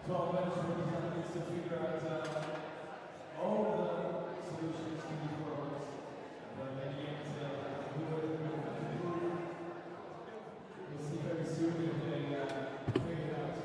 12 Belgium needs to figure out all the solutions to these problems. But then you get to do what we have to do. We'll see very soon if they figure it out.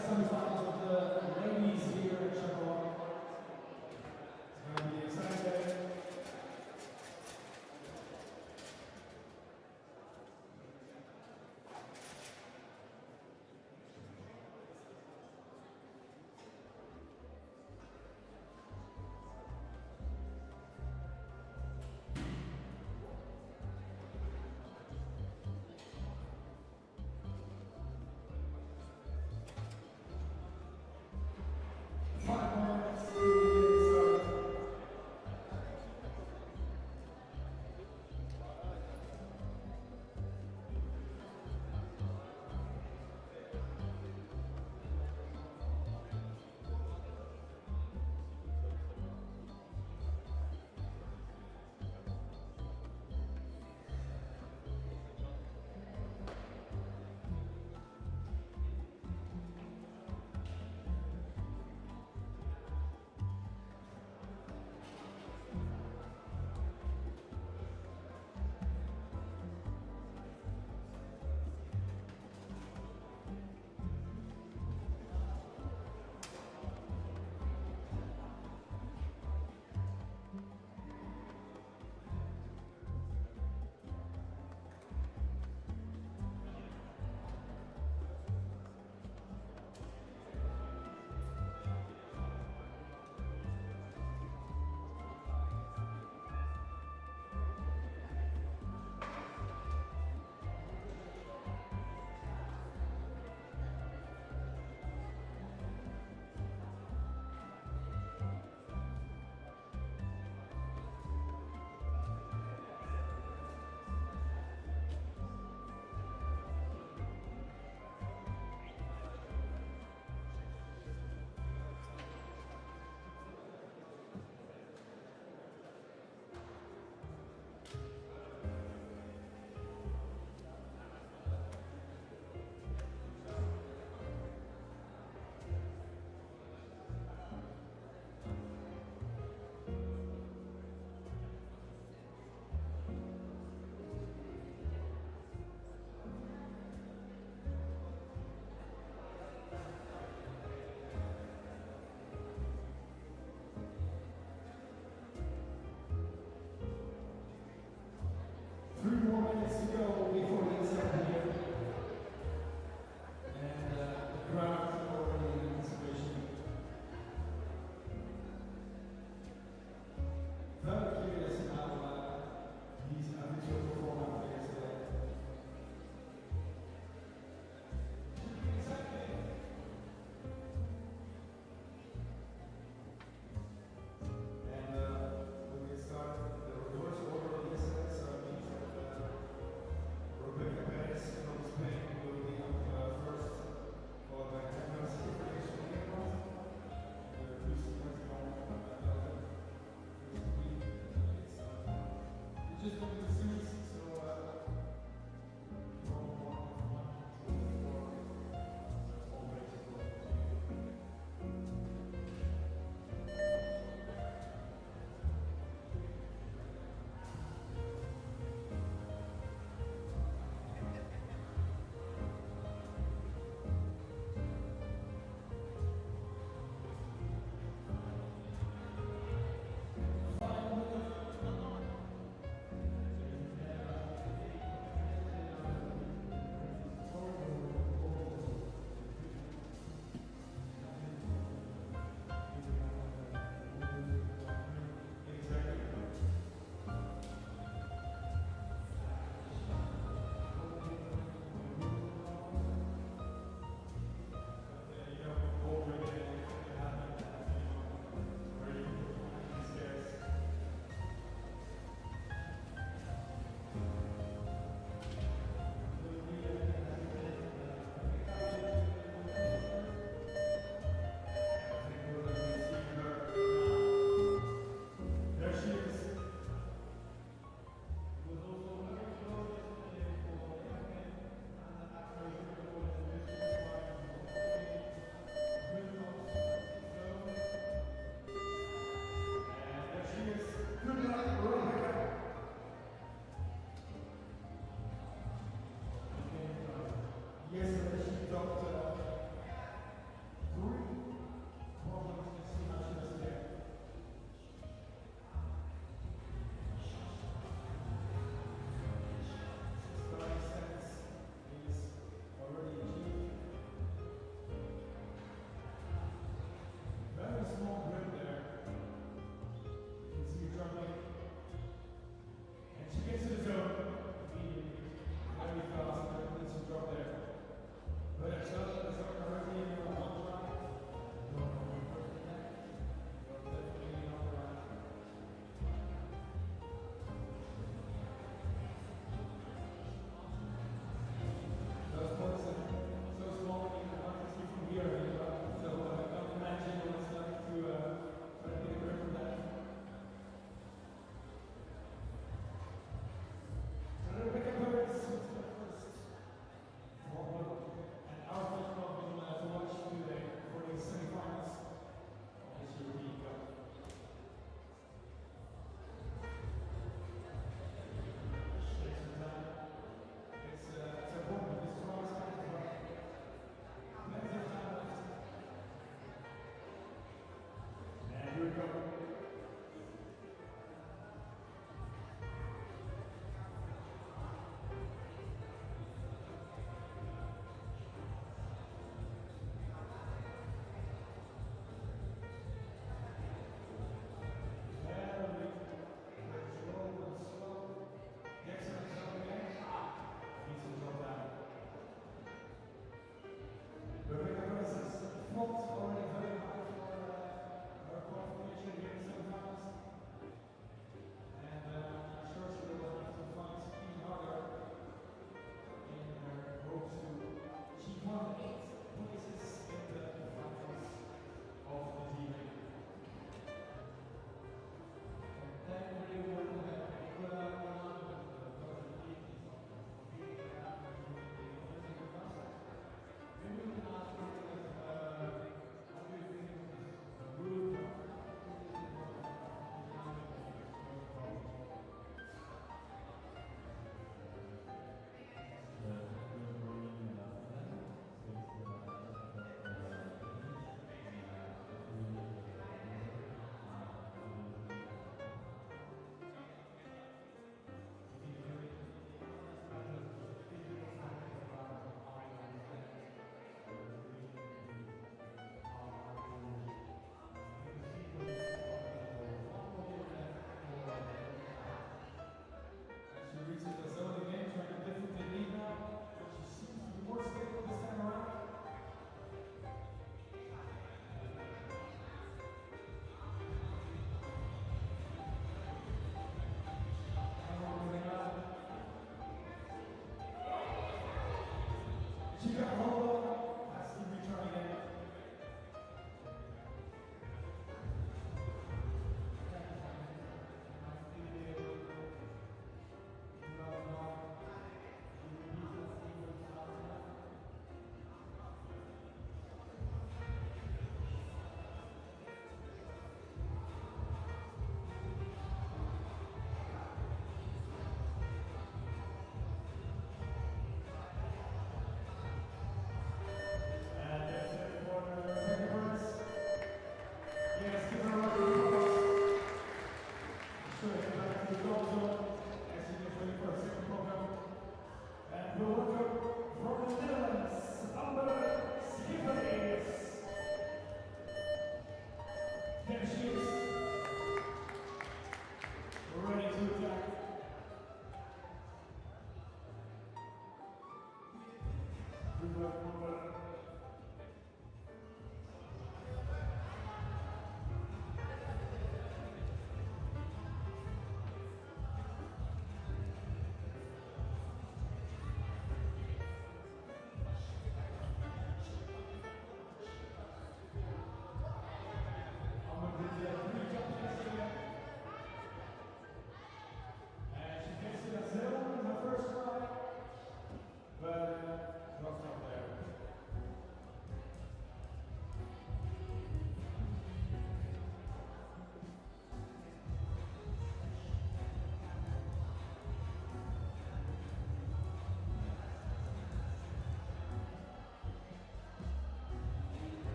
semi-finals of the ladies here at Charleroi. It's going to be exciting. Final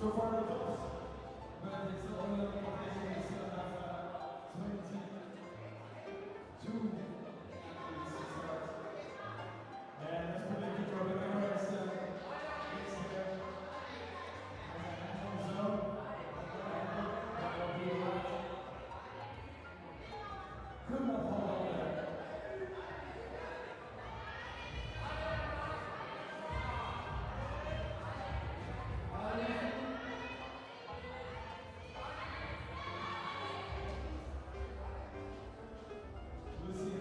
So far the tops, but it's the only competition we still have 22 athletes to start. And let's put a picture of the cameras is there. Zone. That will be right. Could not hold on there. Lucy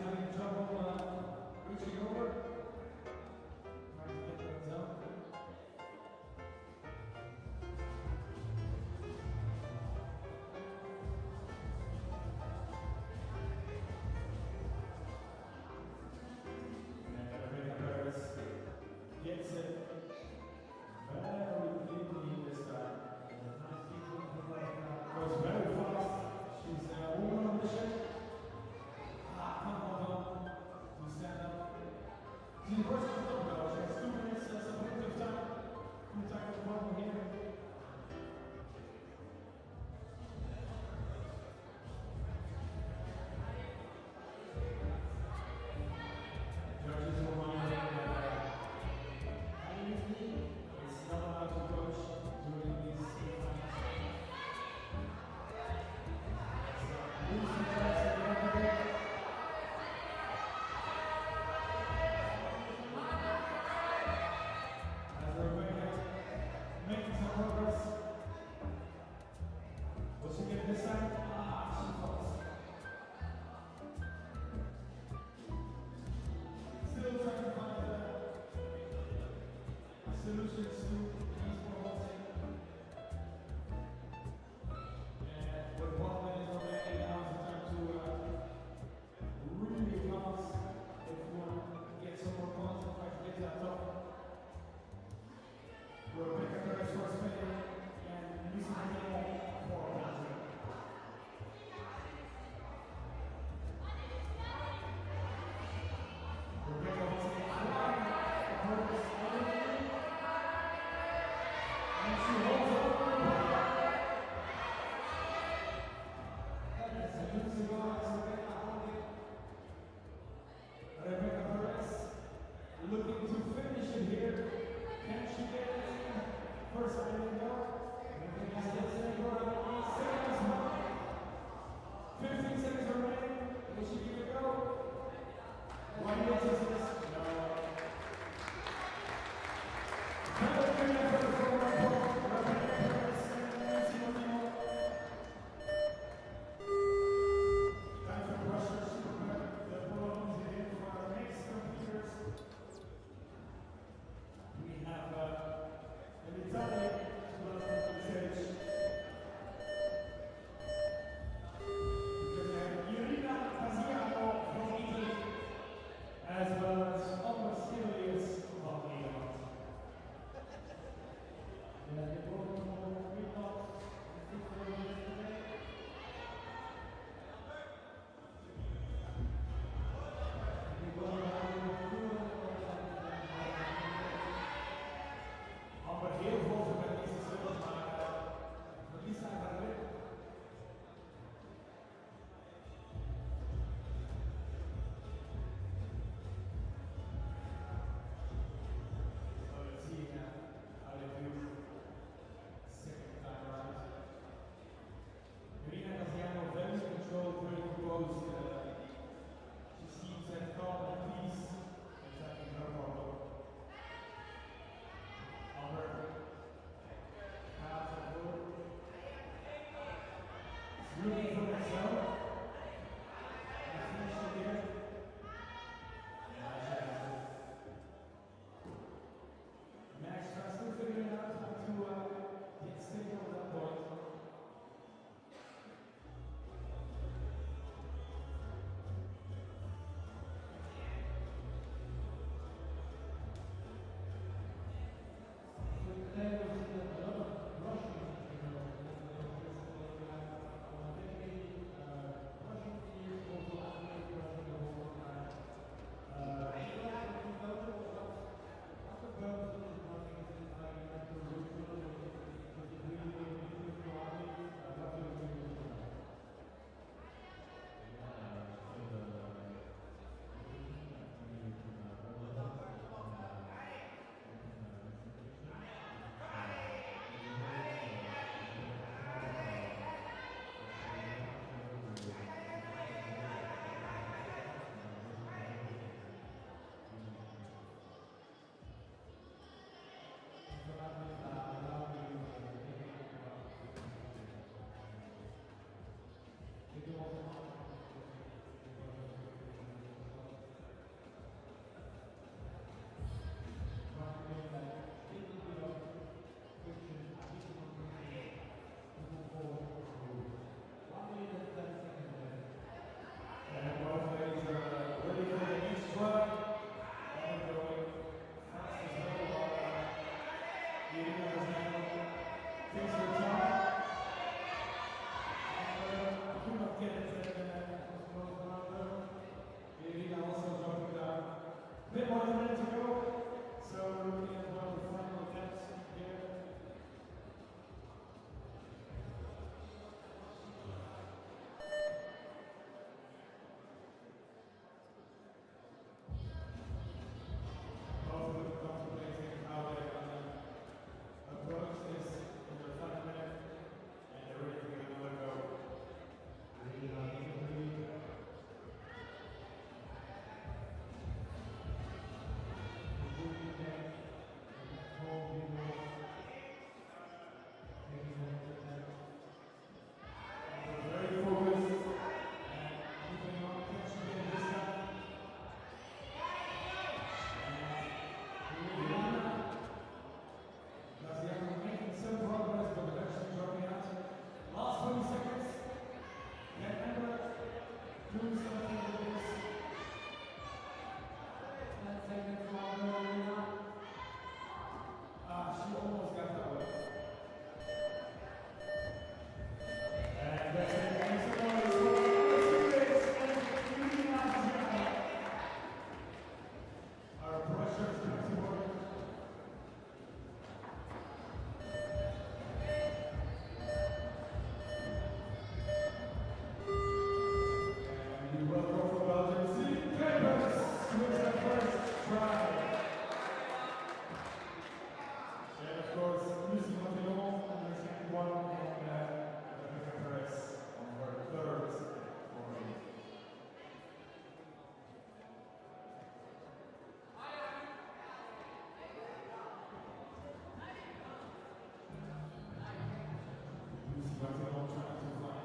Florimond trying to find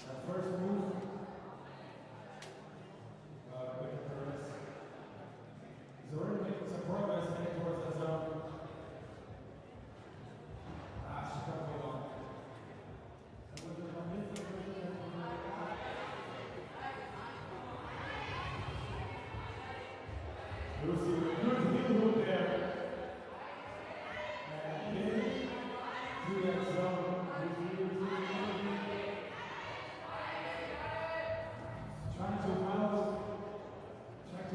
that first move. Perez. He's already making some progress heading towards that zone. She can't go on. Lucy, good move there. And getting to that zone. Trying to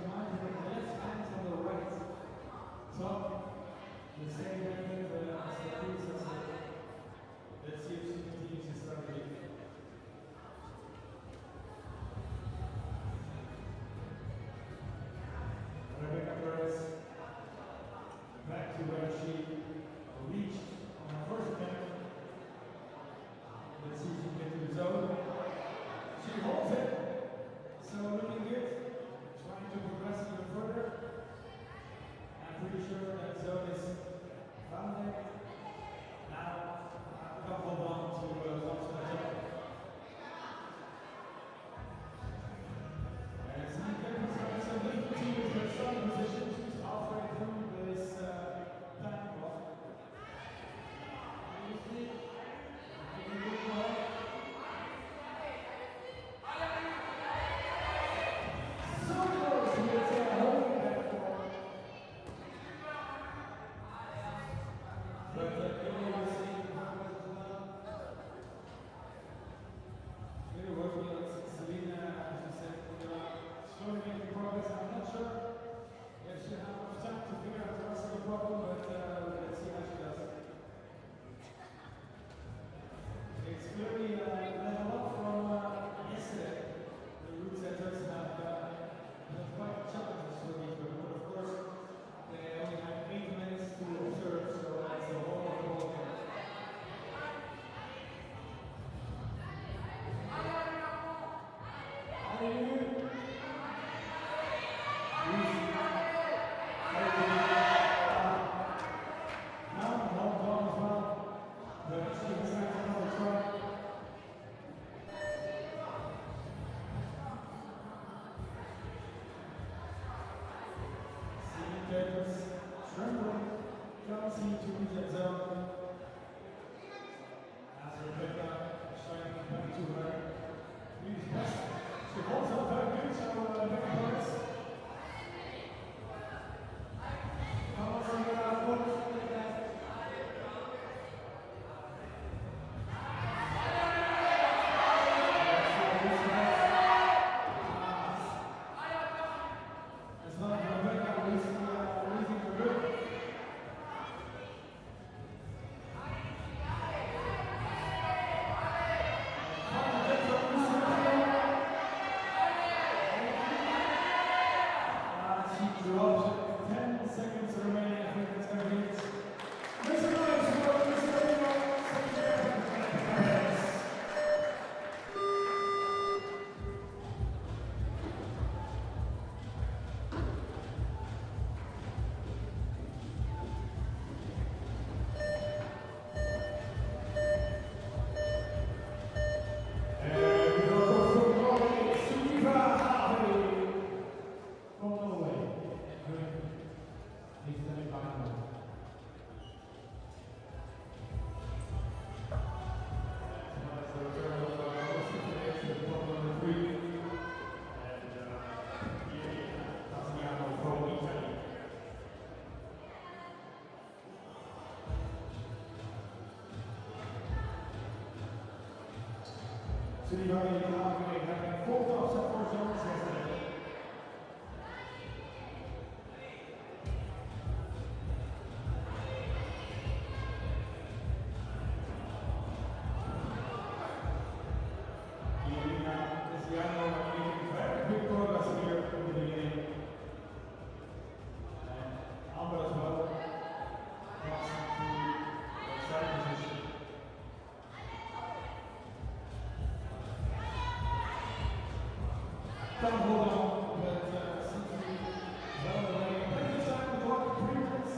mount the left hand on the right top. The same method as the princess. Let's see if she continues to start it. Rebecca Perez back to where she reached on her first attempt. Let's see if she can get to the zone. She holds it. So looking good. Trying to progress even further. I'm pretty sure that zone is found there. Now, I've got to hold on to what's going to happen. And so you can start some lead team with her starting position. She's halfway through this time block. So close to it, holding back for. But really working on Selena, as you said, slowly making progress. I'm not sure if she has enough time to figure out the rest of the problem, but let's see how she does. It's clearly level up from yesterday. The route setters have quite challenges for these women, but of course, they only have 8 minutes to observe, so that's a whole lot of work. Trembling, can't seem to reach that zone. As Rebecca trying to come back to her previous best. She holds up very good, so Rebecca Perez. Come on, Rebecca, what is that? As long as Rebecca losing her good. Drops 10 seconds remaining. I think that's going to be it. Mr. Nice, Mr. Urìa Ros having 4 tops at 4 zones yesterday. Angelika Nazaruk making very quick progress here in the beginning. And Amber as well. Crossing to the side position. Don't hold on, but seems to be well away. But this time with what preference.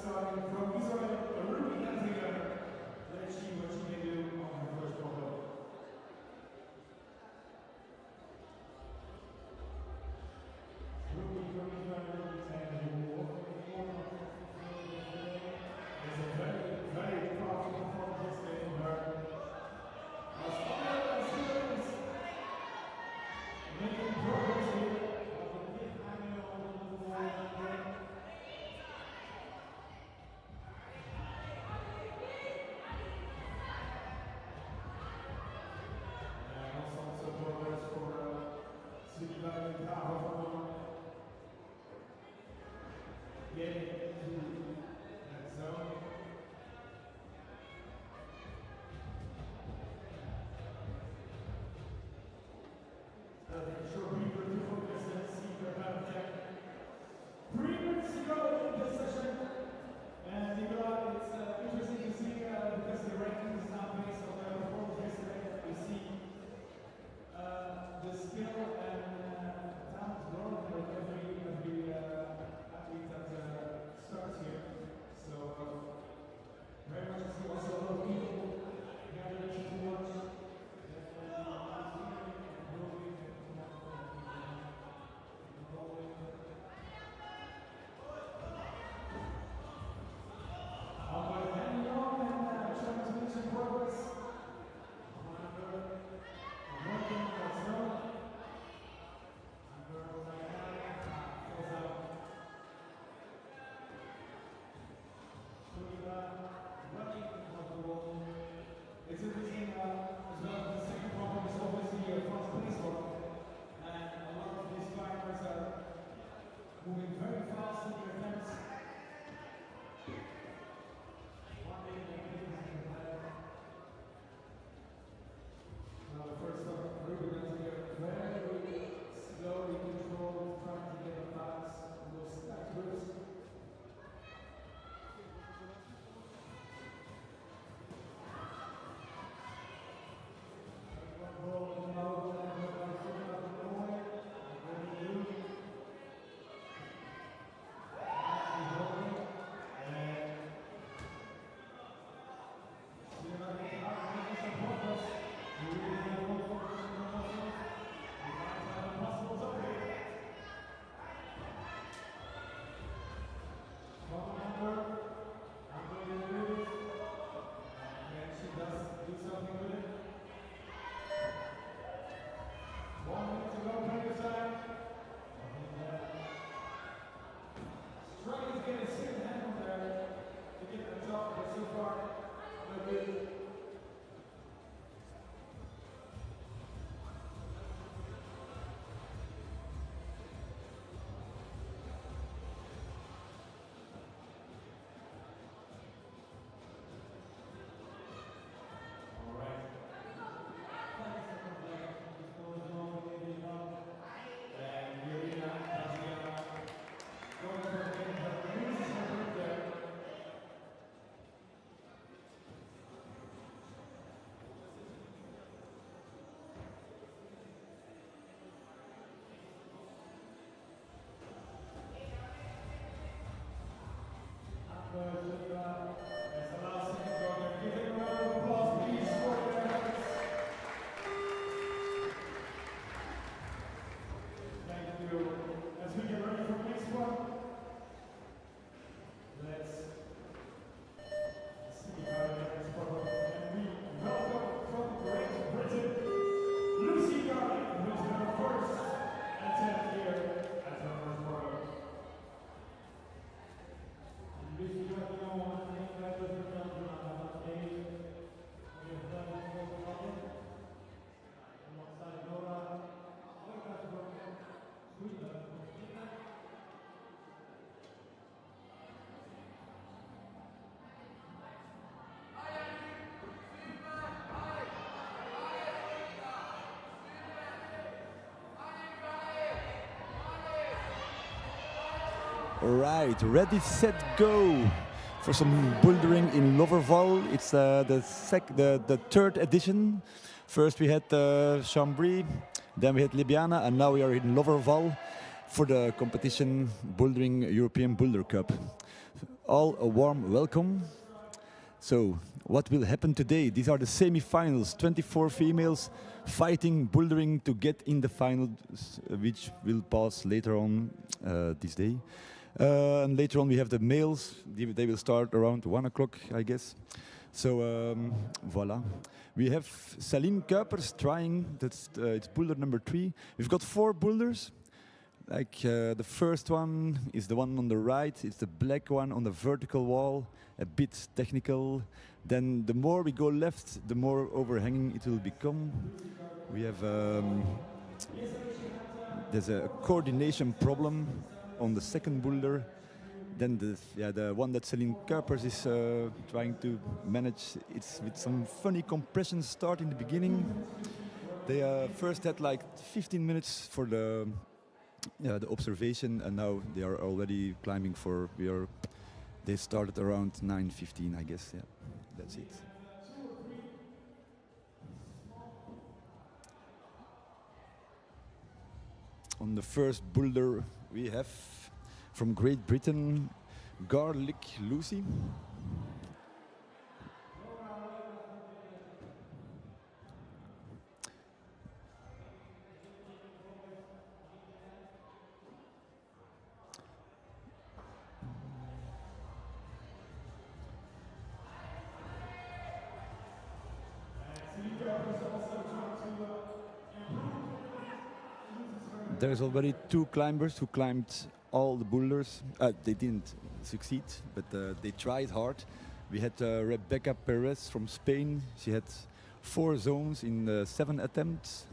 Starting from Israel, Urìa Ros, let's see what she can do on her first Right, ready, set, go for some bouldering in Loverval. It's the third edition. First we had Chambry, then we had Ljubljana, and now we are in Loverval for the competition Bouldering European Boulder Cup. All a warm welcome. So, what will happen today? These are the semi-finals. 24 females fighting, bouldering to get in the final, which will pass later on this day. And later on we have the males. They will start around 1 o'clock, I guess. So, voila. We have Charline Peeters trying. It's boulder number 3. We've got 4 boulders. Like the first one is the one on the right. It's the black one on the vertical wall, a bit technical. Then the more we go left, the more overhanging it will become. We have there's a coordination problem on the second boulder. Then the one that Charline Peeters is trying to manage, it's with some funny compression start in the beginning. They first had like 15 minutes for the observation, and now they are already climbing for. They started around 9:15, I guess. Yeah, that's it. On the first boulder, we have from Great Britain, 𝐶𝐤𝐿𝐴. There's already 2 climbers who climbed all the boulders. They didn't succeed, but they tried hard. We had Rebecca Perez from Spain. She had 4 zones in 7 attempts.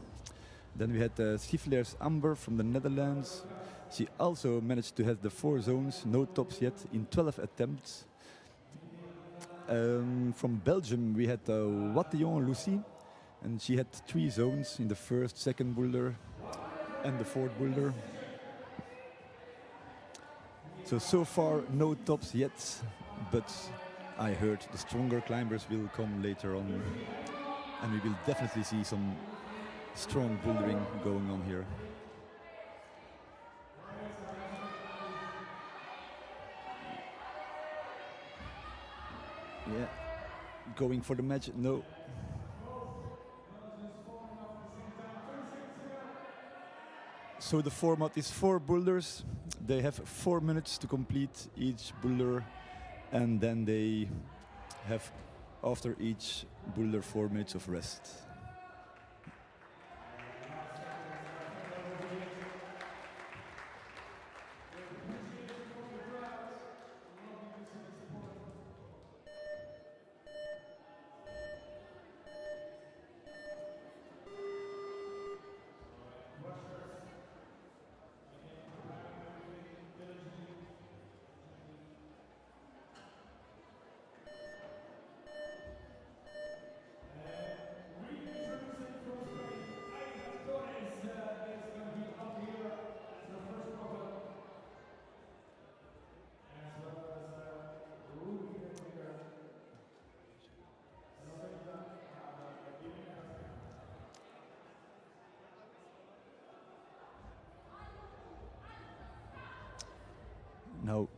Then we had Schieflers Amber from the Netherlands. She also managed to have the 4 zones, no tops yet, in 12 attempts. From Belgium, we had Wathelet Lucy, and she had 3 zones in the first, second boulder, and the 4th boulder. So far no tops yet, but I heard the stronger climbers will come later on, and we will definitely see some strong bouldering going on here. Yeah, going for the match, no. So the format is 4 boulders. They have 4 minutes to complete each boulder, and then they have, after each boulder, 4 minutes of rest. No.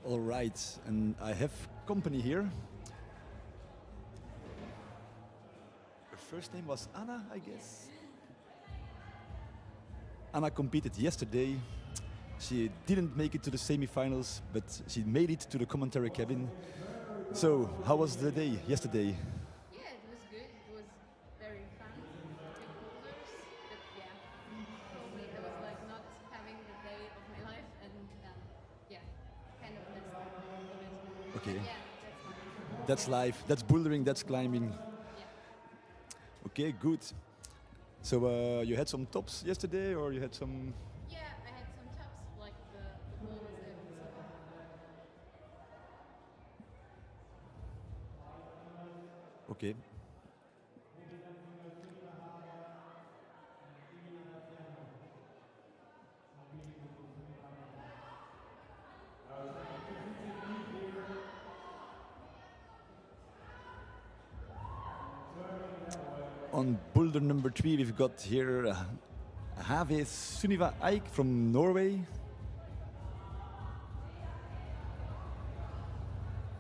All right, and I have company here. Her first name was Anna, I guess. Anna competed yesterday. She didn't make it to the semi-finals, but she made it to the commentary cabin. So, how was the day yesterday? Yeah, it was good. It was very fun. Big boulders, but yeah, probably it was like not having the day of my life, and yeah, kind of missed a little bit. Okay. But yeah, that's fine. That's life, that's bouldering, that's climbing. Yeah. Okay, good. So you had some tops yesterday, or you had some? Yeah, I had some tops, like the ball was there. So. Okay. On Boulder number 3, we've got here 𝐿 from Norway.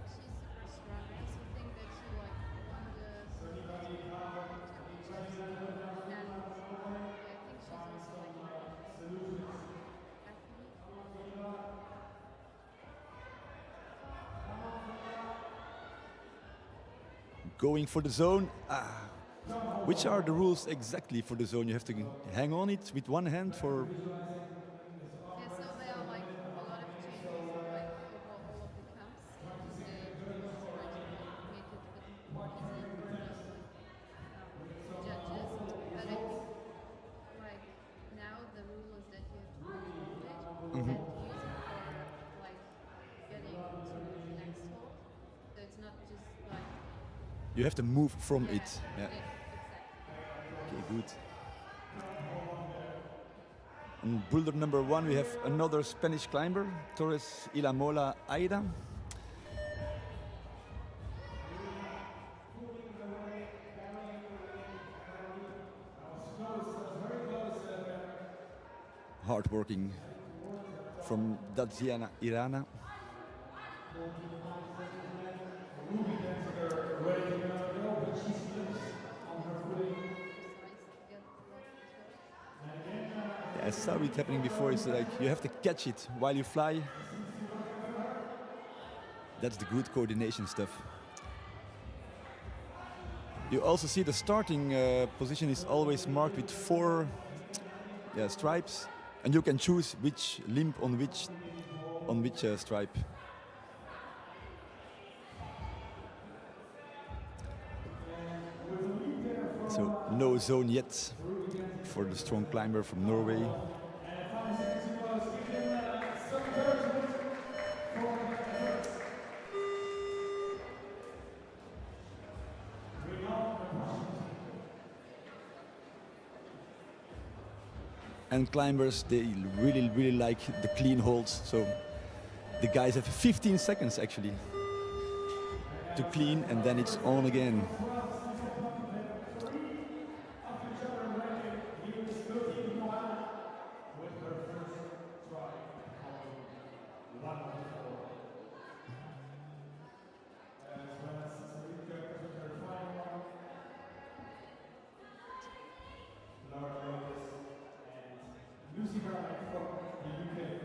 She's super strong. I also think that she like won the championship. And yeah, I think she's also like athlete. Going for the zone. Which are the rules exactly for the zone? You have to hang on it with one hand for. Yeah, so there are like a lot of changes like over all of the camps. They try to make it a bit more easy for the judges. But I think like now the rule is that you have to hold it and use it for like getting to the next hole. So it's not just like You have to move from it. Yeah. exactly. Okay, good. On Boulder number 1, we have another Spanish climber, Torres Ilamola Aida. Hardworking from Dadziana, Irana. I saw it happening before. It's like you have to catch it while you fly. That's the good coordination stuff. You also see the starting position is always marked with 4 stripes, and you can choose which limb on which stripe. So no zone yet for the strong climber from Norway. And climbers, they really like the clean holds. So the guys have 15 seconds actually to clean, and then it's on again.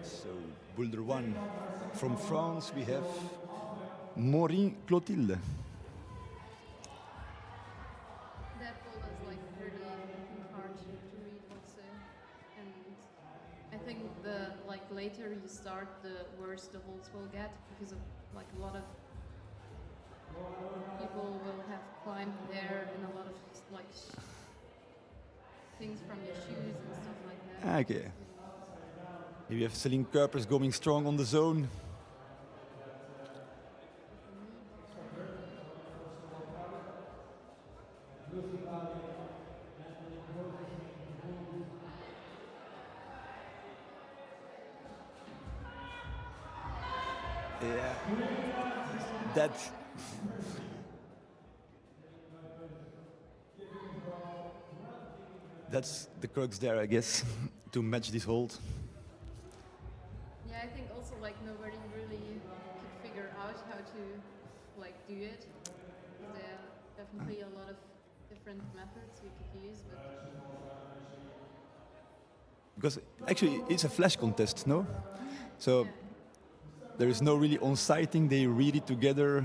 So Boulder 1 from France, we have Maureen Clotilde. That ball is like really hard to read also, and I think the like later you start, the worse the holes will get because of like a lot of people will have climbed there and a lot of like things from your shoes and stuff like that. Okay. Here we have Céline Kuipers going strong on the zone. Yeah. That's the crux there, I guess, to match this hold. Yeah, I think also like nobody really could figure out how to like do it. There are definitely a lot of different methods we could use, but Because actually it's a flash contest, no? So there is no really on-sighting, they read it together.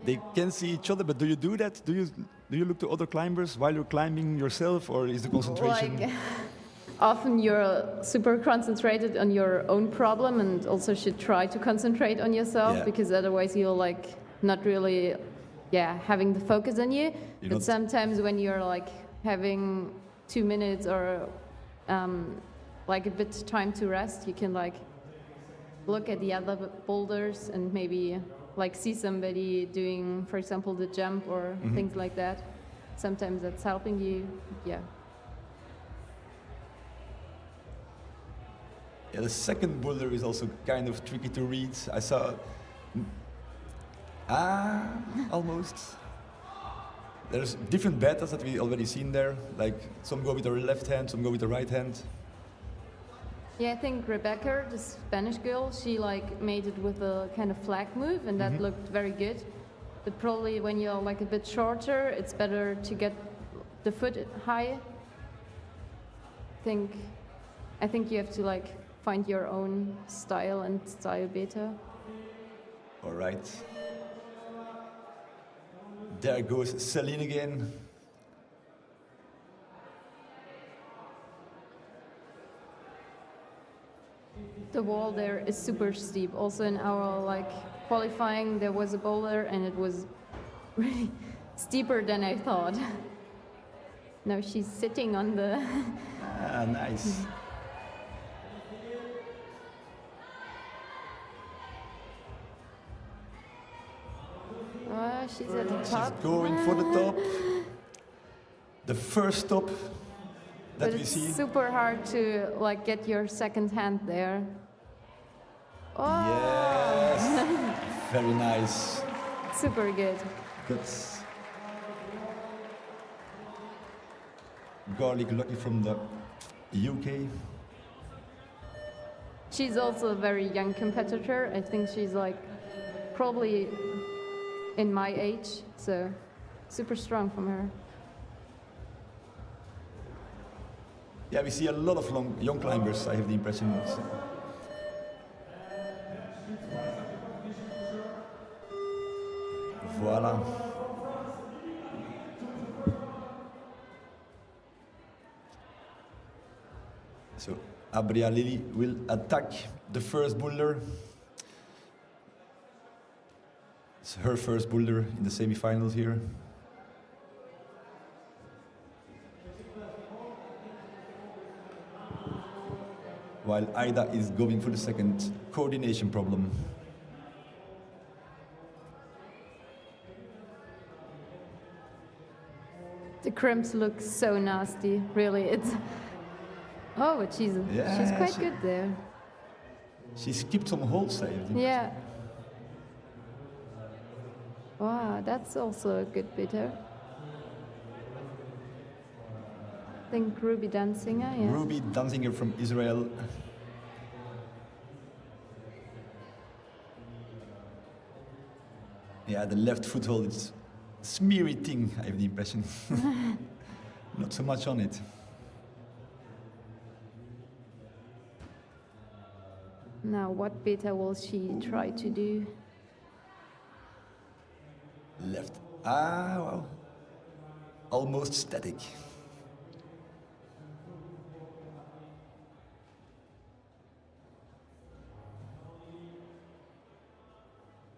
They can see each other, but do you do that? Do you look to other climbers while you're climbing yourself, or is the concentration? Like, often you're super concentrated on your own problem and also should try to concentrate on yourself, because otherwise you're like not really having the focus on you. But sometimes when you're like having 2 minutes or like a bit time to rest, you can like look at the other boulders and maybe like see somebody doing, for example, the jump or things like that. Sometimes that's helping you. Yeah. Yeah, the second boulder is also kind of tricky to read. I saw almost. There's different betas that we already seen there. Like some go with the left hand, some go with the right hand. Yeah, I think Rebecca, the Spanish girl, she like made it with a kind of flag move, and that looked very good. But probably when you're like a bit shorter, it's better to get the foot high. I think you have to like find your own style and style beta. All right. There goes Celine again. The wall there is super steep. Also in our like qualifying, there was a boulder and it was really steeper than I thought. Now she's sitting on the... Nice. She's at the top. She's going for the top. The first stop that we see. It's super hard to like get your second hand there. Oh. Yes. Very nice. Super good. That's garlic lucky from the UK. She's also a very young competitor. I think she's like probably in my age, so super strong from her. Yeah, we see a lot of young climbers, I have the impression. Voila. So Abria Lily will attack the first boulder. It's her first boulder in the semi-finals here. While Ida is going for the second coordination problem. The crimps look so nasty, really. It's but she's quite good there. She skipped some holes, I think. Yeah. Wow, that's also a good bitter. I think Ruby Danzinger, yeah. Ruby Danzinger from Israel. Yeah, the left foothold is smeary thing, I have the impression. Not so much on it. Now, what beta will she try to do? Left. Wow. Almost static.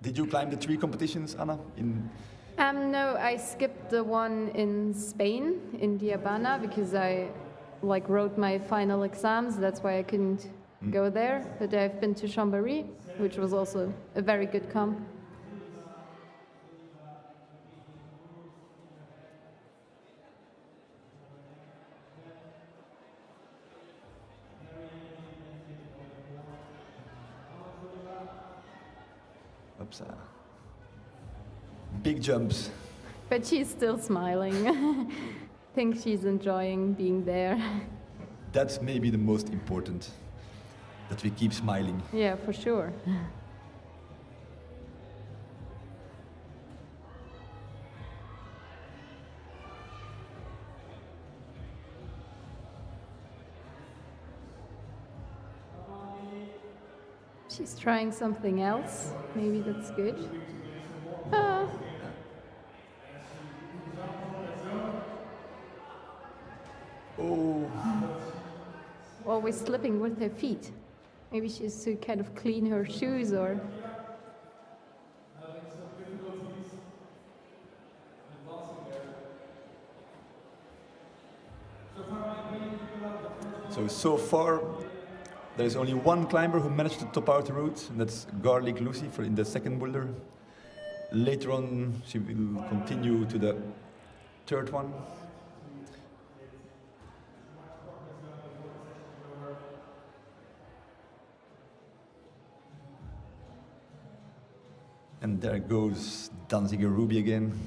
Did you climb the 3 competitions, Anna? No, I skipped the one in Spain, in Diabana, because I wrote my final exams. That's why I couldn't go there. But I've been to Chambéry, which was also a very good comp. Oops. Big jumps. But she's still smiling. I think she's enjoying being there. That's maybe the most important, that we keep smiling. Yeah, for sure. She's trying something else. Maybe that's good. Oh. Always slipping with her feet. Maybe she has to kind of clean her shoes or... So far, So far, there is only one climber who managed to top out the route, and that's 𝐿𝐿 𝐒𝐿 in the second boulder. Later on, she will continue to the third one. And there goes Danziger Ruby again.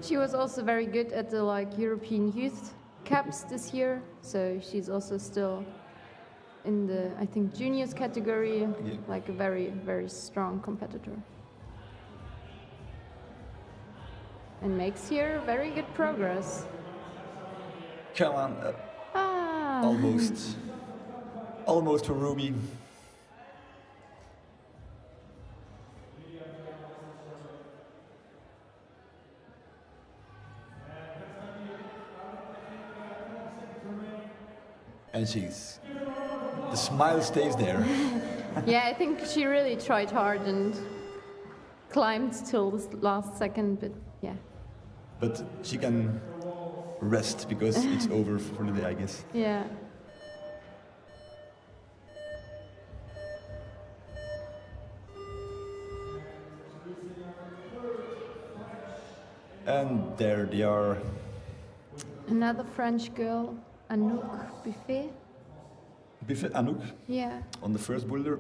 She was also very good at the European Youth Cups this year, so she's also still in the, I think, juniors category, Yeah. like a very, very strong competitor. And makes here very good progress. Come on, almost for Ruby. And the smile stays there. Yeah, I think she really tried hard and climbed till the last second, but yeah. But she can rest because it's over for the day, I guess. Yeah. And there they are. Another French girl, Anouk Buffet. Buffet Anouk Yeah. on the first boulder.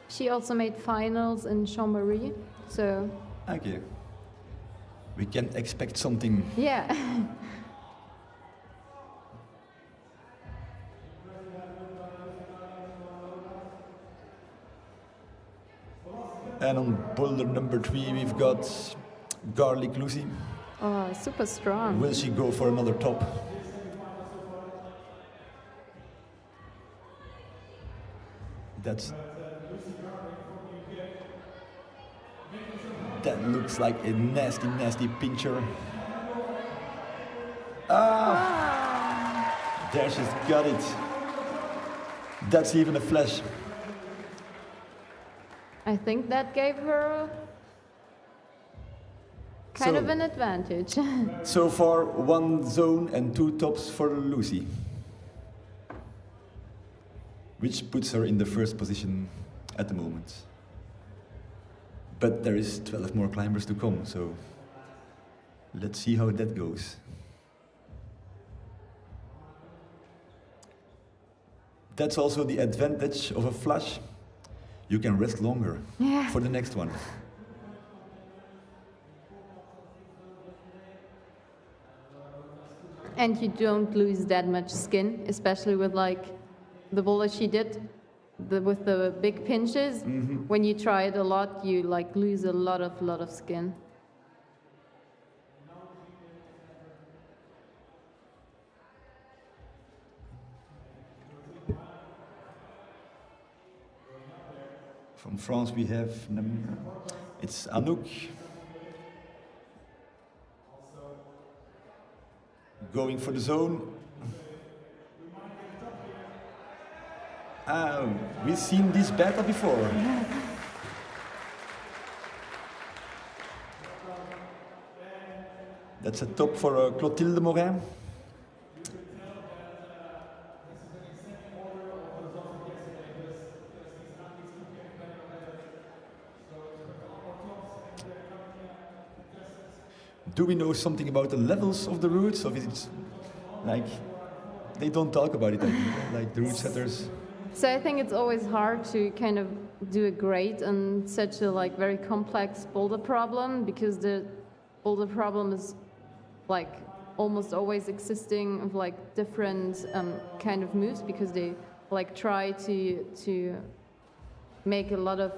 She also made finals in Chambéry, so Okay. We can expect something. yeah. And on boulder number 3, we've got 𝐿𝐿 𝐒𝐿. Oh, super strong. Will she go for another top? That looks like a nasty, nasty pincher. There she's got it. That's even a flash. I think that gave her kind So- of an advantage. So far, 1 zone and 2 tops for Lucy, which puts her in the first position at the moment. But there is 12 more climbers to come, so let's see how that goes. That's also the advantage of a flash. You can rest longer Yeah. for the next one. And you don't lose that much skin, especially with the boulder she did, with the big pinches. When you try it a lot, you lose a lot of skin. From France we have, it's Anouk. Going for the zone. We've seen this battle before. That's a top for Clotilde Morin. Do we know something about the levels of the routes, or is it they don't talk about it, like the route setters? So I think it's always hard to kind of do a grade on such a very complex boulder problem, because the boulder problem is almost always existing of different kind of moves, because they try to make a lot of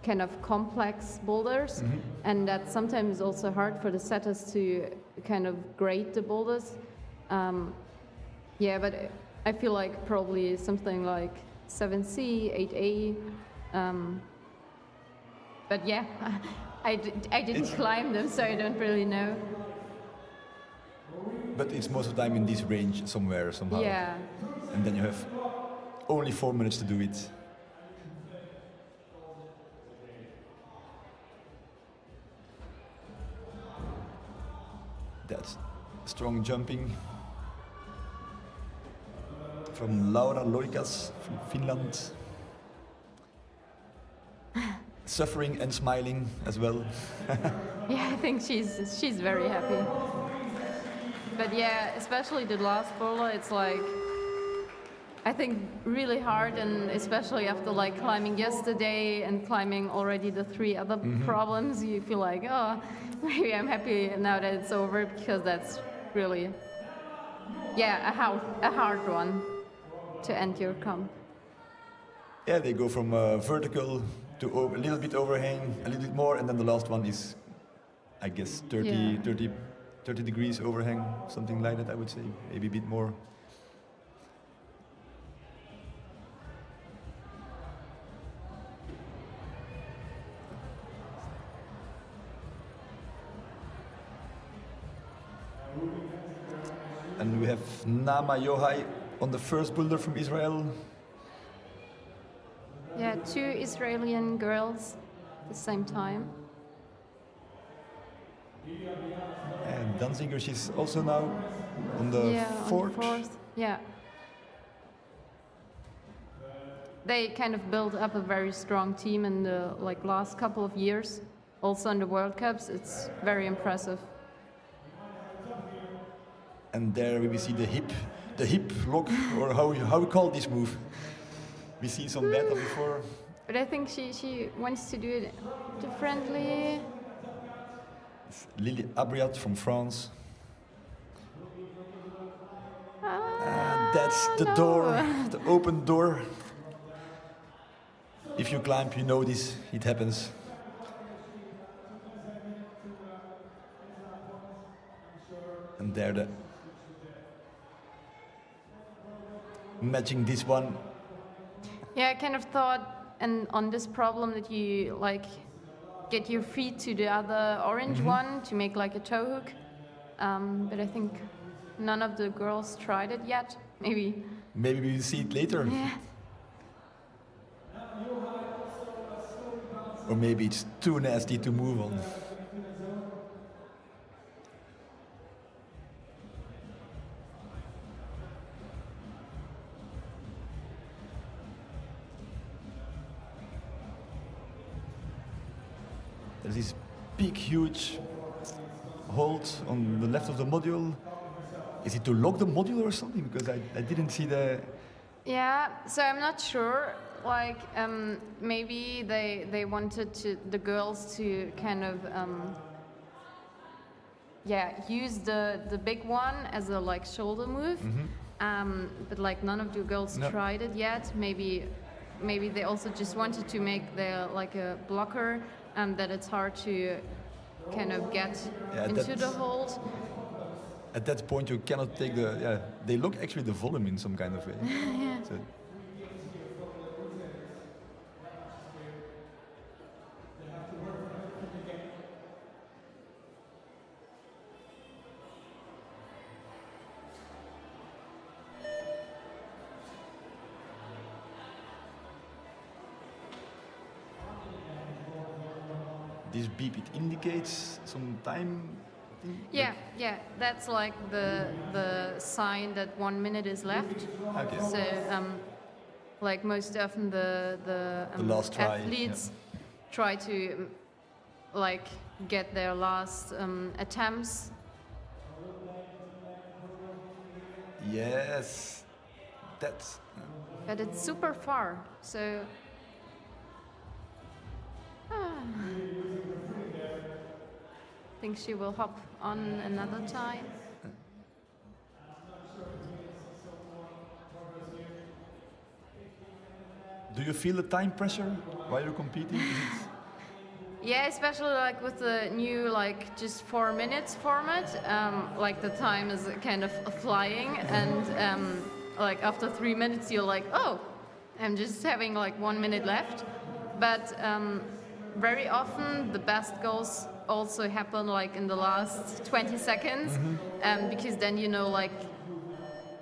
kind of complex boulders, and that sometimes is also hard for the setters to kind of grade the boulders. Yeah, but I feel probably something like 7C, 8A. But yeah, I didn't climb them, so I don't really know. But it's most of the time in this range somewhere, somehow. Yeah. And then you have only 4 minutes to do it. Strong jumping from Laura Loikas from Finland. Suffering and smiling as well. Yeah, I think she's very happy. But yeah, especially the last boulder, it's like, I think really hard, and especially after like climbing yesterday and climbing already the 3 other problems, you feel like, oh, maybe I'm happy now that it's over, because that's really, yeah, a hard one to end your comp. Yeah, they go from vertical to a little bit overhang, a little bit more, and then the last one is, I guess, 30 degrees overhang, something like that, I would say, maybe a bit more. And we have Nama Yohai on the first boulder from Israel. Yeah, 2 Israeli girls at the same time. And Danziger, she's also now on the fourth. On the 4th. Yeah. They kind of built up a very strong team in the like last couple of years. Also in the World Cups, it's very impressive. And there we see the hip lock, or how we call this move. We see some better before. But I think she wants to do it differently. It's Lily Abriat from France. And that's the door, the open door. If you climb, you know this, it happens. And there the matching this one. Yeah, I kind of thought, and on this problem, that you like get your feet to the other orange one to make like a toe hook. But I think none of the girls tried it yet. Maybe we will see it later. Yeah. Or maybe it's too nasty to move on. There's this big, huge hold on the left of the module. Is it to lock the module or something? Because I didn't see the... Yeah, so I'm not sure. Like, maybe they wanted the girls to kind of, use the big one as a like shoulder move. But like none of the girls tried it yet. Maybe they also just wanted to make their like a blocker, that it's hard to kind of get into the hold. At that point, you cannot take the. They lock actually the volume in some kind of way. Yeah. So, this beep, it indicates some time. Yeah, that's like the sign that 1 minute is left. Okay. So, like most often the last try, athletes try to like get their last attempts. Yes, that's. But it's super far, so. I think she will hop on another time. Do you feel the time pressure while you're competing? Yeah, especially like with the new like just 4 minutes format, like the time is kind of flying, and like after 3 minutes you're like, oh, I'm just having like 1 minute left. But very often the best goals also happen like in the last 20 seconds, because then you know like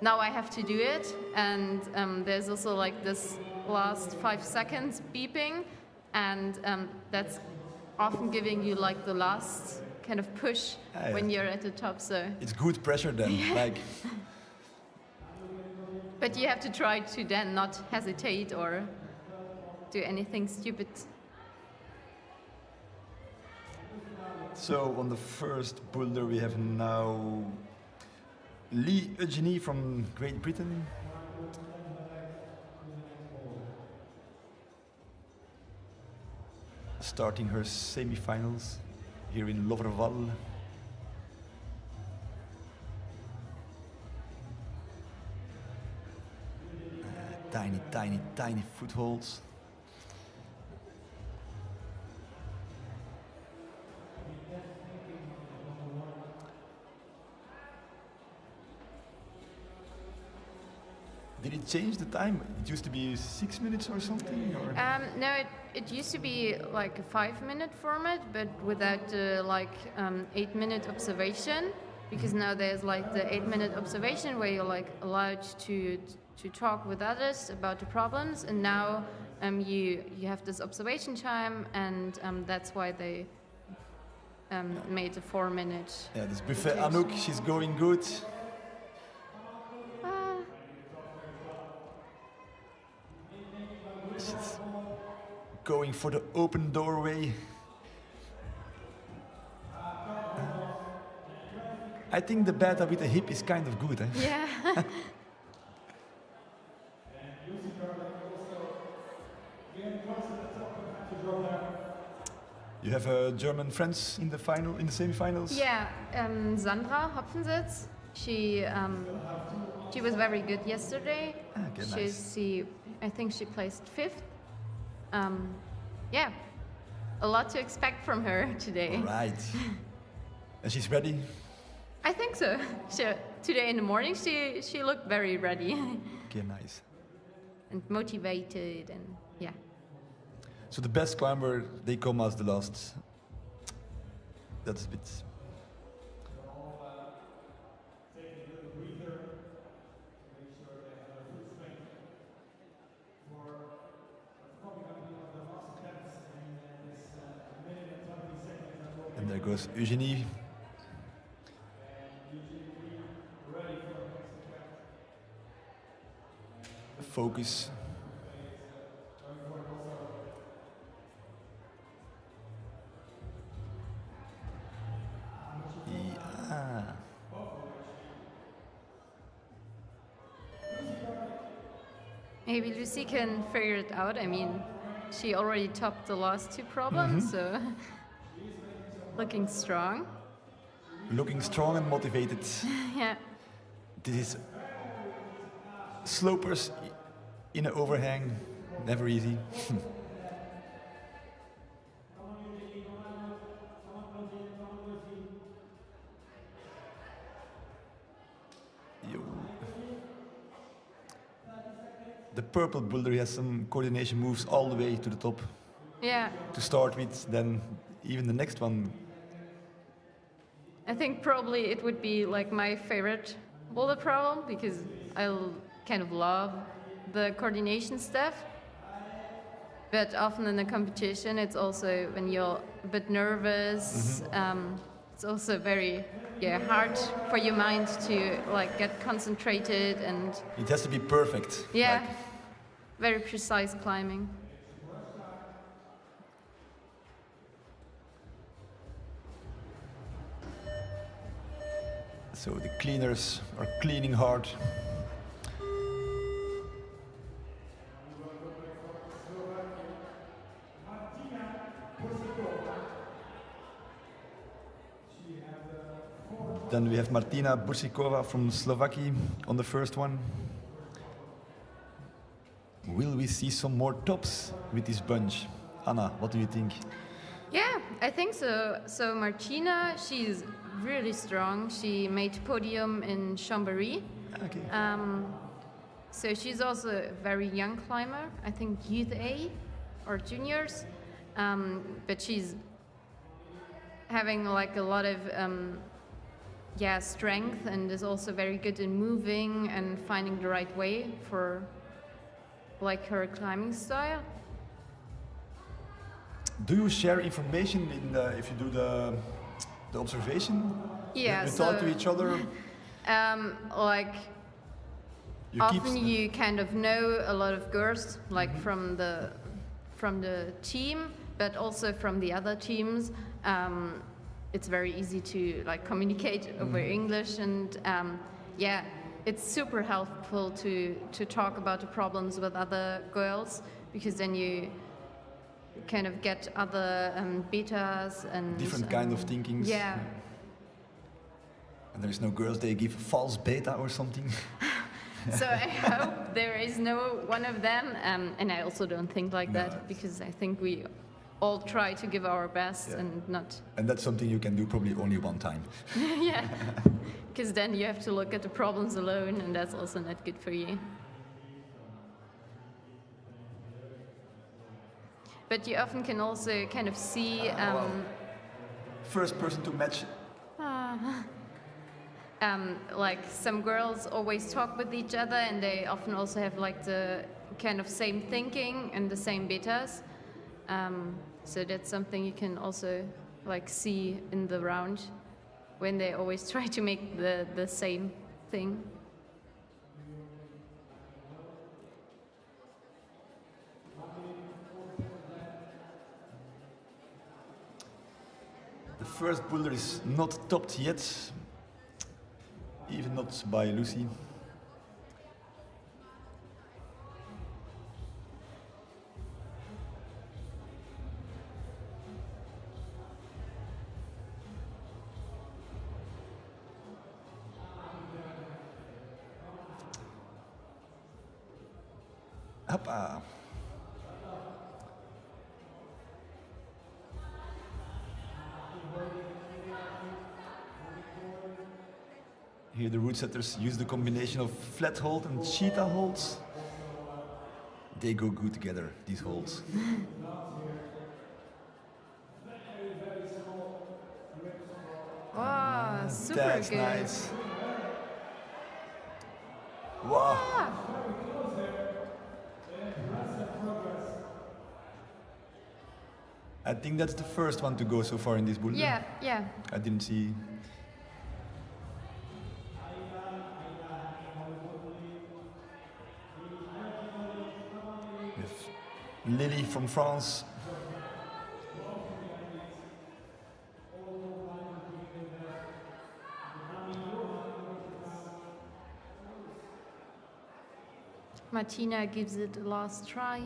now I have to do it, and there's also like this last 5 seconds beeping, and that's often giving you like the last kind of push Yeah, when yeah. you're at the top. So, It's good pressure then. Like, but you have to try to then not hesitate or do anything stupid. so on the first boulder we have now 𝐿𝐿𝐿𝐿 from Great Britain. Starting her semi-finals here in Loverval. Tiny, tiny, tiny footholds. Did it change the time? It used to be 6 minutes or something? Or? No, it used to be like a 5-minute format, but without the 8-minute observation. Because now there's like the 8-minute observation where you're like allowed to talk with others about the problems, and now you have this observation time, and that's why they made a 4-minute. Yeah, this buffet Anouk, she's going good. She's going for the open doorway. I think the beta with the hip is kind of good. Eh? Yeah. You have German friends in the final, in the semi-finals. Yeah, Sandra Hopfensitz. She was very good yesterday. Okay, nice. I think she placed 5th. Yeah, a lot to expect from her today. All right. And she's ready. I think so. Today in the morning, she looked very ready Okay, nice. and motivated, and yeah. So the best climber, they come as the last. That's a bit. And there goes 𝐿𝐿𝐿. Focus. Yeah. Maybe Lucy can figure it out. I mean, she already topped the last 2 problems, so looking strong. Looking strong and motivated. Yeah. This is slopers in an overhang, never easy. Yo. The purple boulder has some coordination moves all the way to the top Yeah. to start with, then even the next one. I think probably it would be like my favorite boulder problem because kind of love the coordination stuff. But often in the competition, it's also when you're a bit nervous. It's also very hard for your mind to like get concentrated and It has to be perfect. yeah, Like, very precise climbing. so the cleaners are cleaning hard. Then we have Martina Bursikova from Slovakia on the first one. Will we see some more tops with this bunch? Anna, what do you think? Yeah, I think so. So Martina, she's really strong. She made podium in Chambéry. Okay. So she's also a very young climber. I think youth A or juniors. But she's having like a lot of strength and is also very good in moving and finding the right way for like her climbing style. Do you share information in if you do the the observation? Yeah, You talk to so- each other? Like You often you kind of know a lot of girls, like from the team, but also from the other teams. It's very easy to like communicate over English, and yeah, it's super helpful to talk about the problems with other girls, because then you kind of get other betas and different kind of thinkings. Yeah. And there's no girls, they give false beta or something. So I hope there is no one of them, and I also don't think like No, that, it's- because I think we all try to give our best Yeah. and not, And that's something you can do probably only one time. yeah, because then you have to look at the problems alone, and that's also not good for you. But you often can also kind of see, First person to match. like some girls always talk with each other, and they often also have like the kind of same thinking and the same betas. So that's something you can also like see in the round, when they always try to make the same thing. The first boulder is not topped yet, even not by Lucy. Hoppa. Here the root setters use the combination of flat hold and cheetah holds. They go good together, these holds. Wow, super That's good. nice. Wow. I think that's the first one to go so far in this boulder. Yeah, yeah. I didn't see. We have Lily from France. Martina gives it a last try.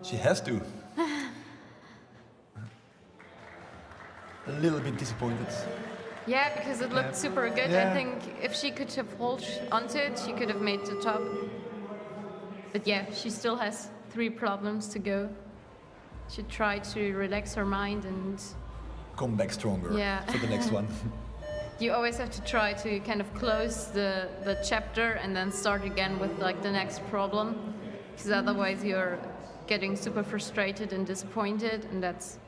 She has to. A little bit disappointed. Yeah, because it looked super good. Yeah. I think if she could have held onto it, she could have made the top. But yeah, she still has 3 problems to go. She tried to relax her mind, and Come back stronger Yeah. for the next one. you always have to try to kind of close the chapter and then start again with like the next problem, because otherwise you're getting super frustrated and disappointed, and that's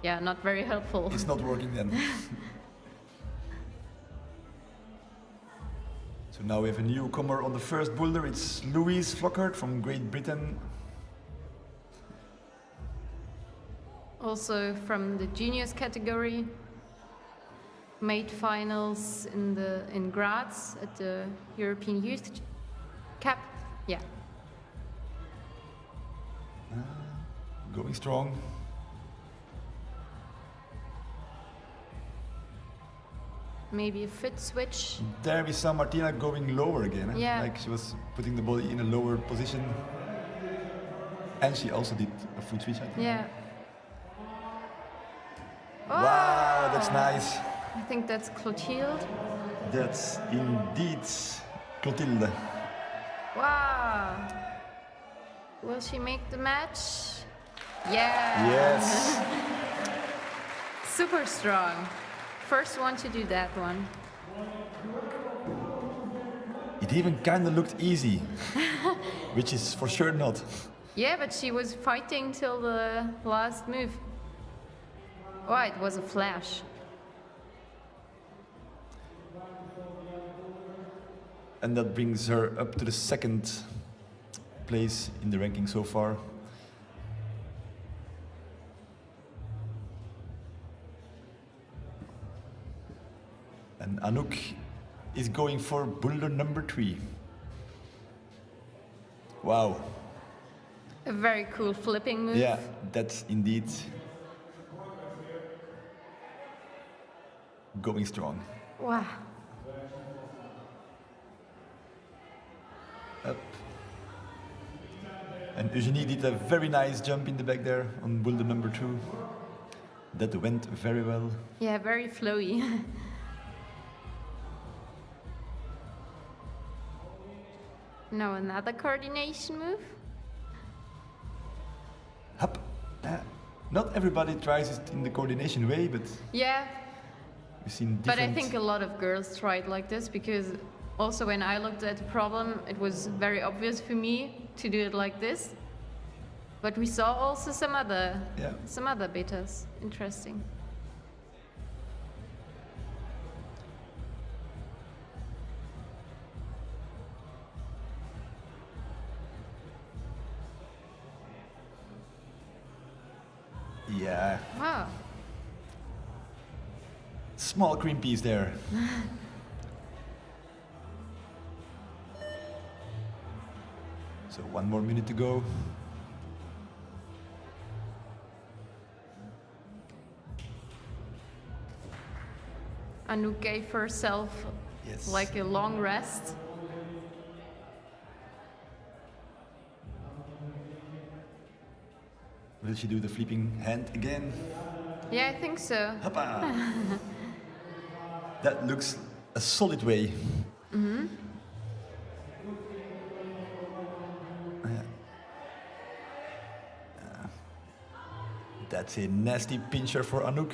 not very helpful. It's not working then. So now we have a newcomer on the first boulder. It's Louise Flockhart from Great Britain. Also from the juniors category, made finals in Graz at the European Youth Cup. Yeah. Going strong. Maybe a foot switch. There we saw Martina going lower again. Yeah. Like she was putting the body in a lower position. And she also did a foot switch, I think. Yeah. Wow, that's nice. I think that's Clotilde. That's indeed Clotilde. Wow. Will she make the match? Yeah. Yes. Super strong. First one to do that one. It even kind of looked easy, which is for sure not. Yeah, but she was fighting till the last move. Oh, it was a flash. And that brings her up to the second place in the ranking so far. And Anouk is going for boulder number 3. Wow. A very cool flipping move. Yeah, that's indeed going strong. Wow. Up. And Eugénie did a very nice jump in the back there on boulder number 2. That went very well. Yeah, very flowy. Now another coordination move. Hup. Not everybody tries it in the coordination way, but Yeah, we've seen but different... I think a lot of girls try it like this because also when I looked at the problem, it was very obvious for me to do it like this. But we saw also some other betas. Interesting. Yeah, Wow. small cream piece there. So 1 more minute to go. Anouk gave herself Yes. like a long rest. Will she do the flipping hand again? Yeah, I think so. Hoppa! That looks a solid way. Mm-hmm. That's a nasty pincher for Anouk.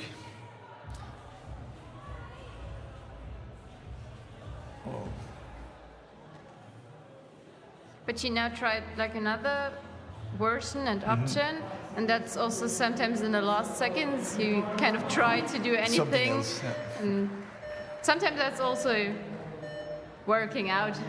Oh. But she now tried like another version and option, and that's also sometimes in the last seconds you kind of try to do Something anything. else. Yeah. And sometimes that's also working out.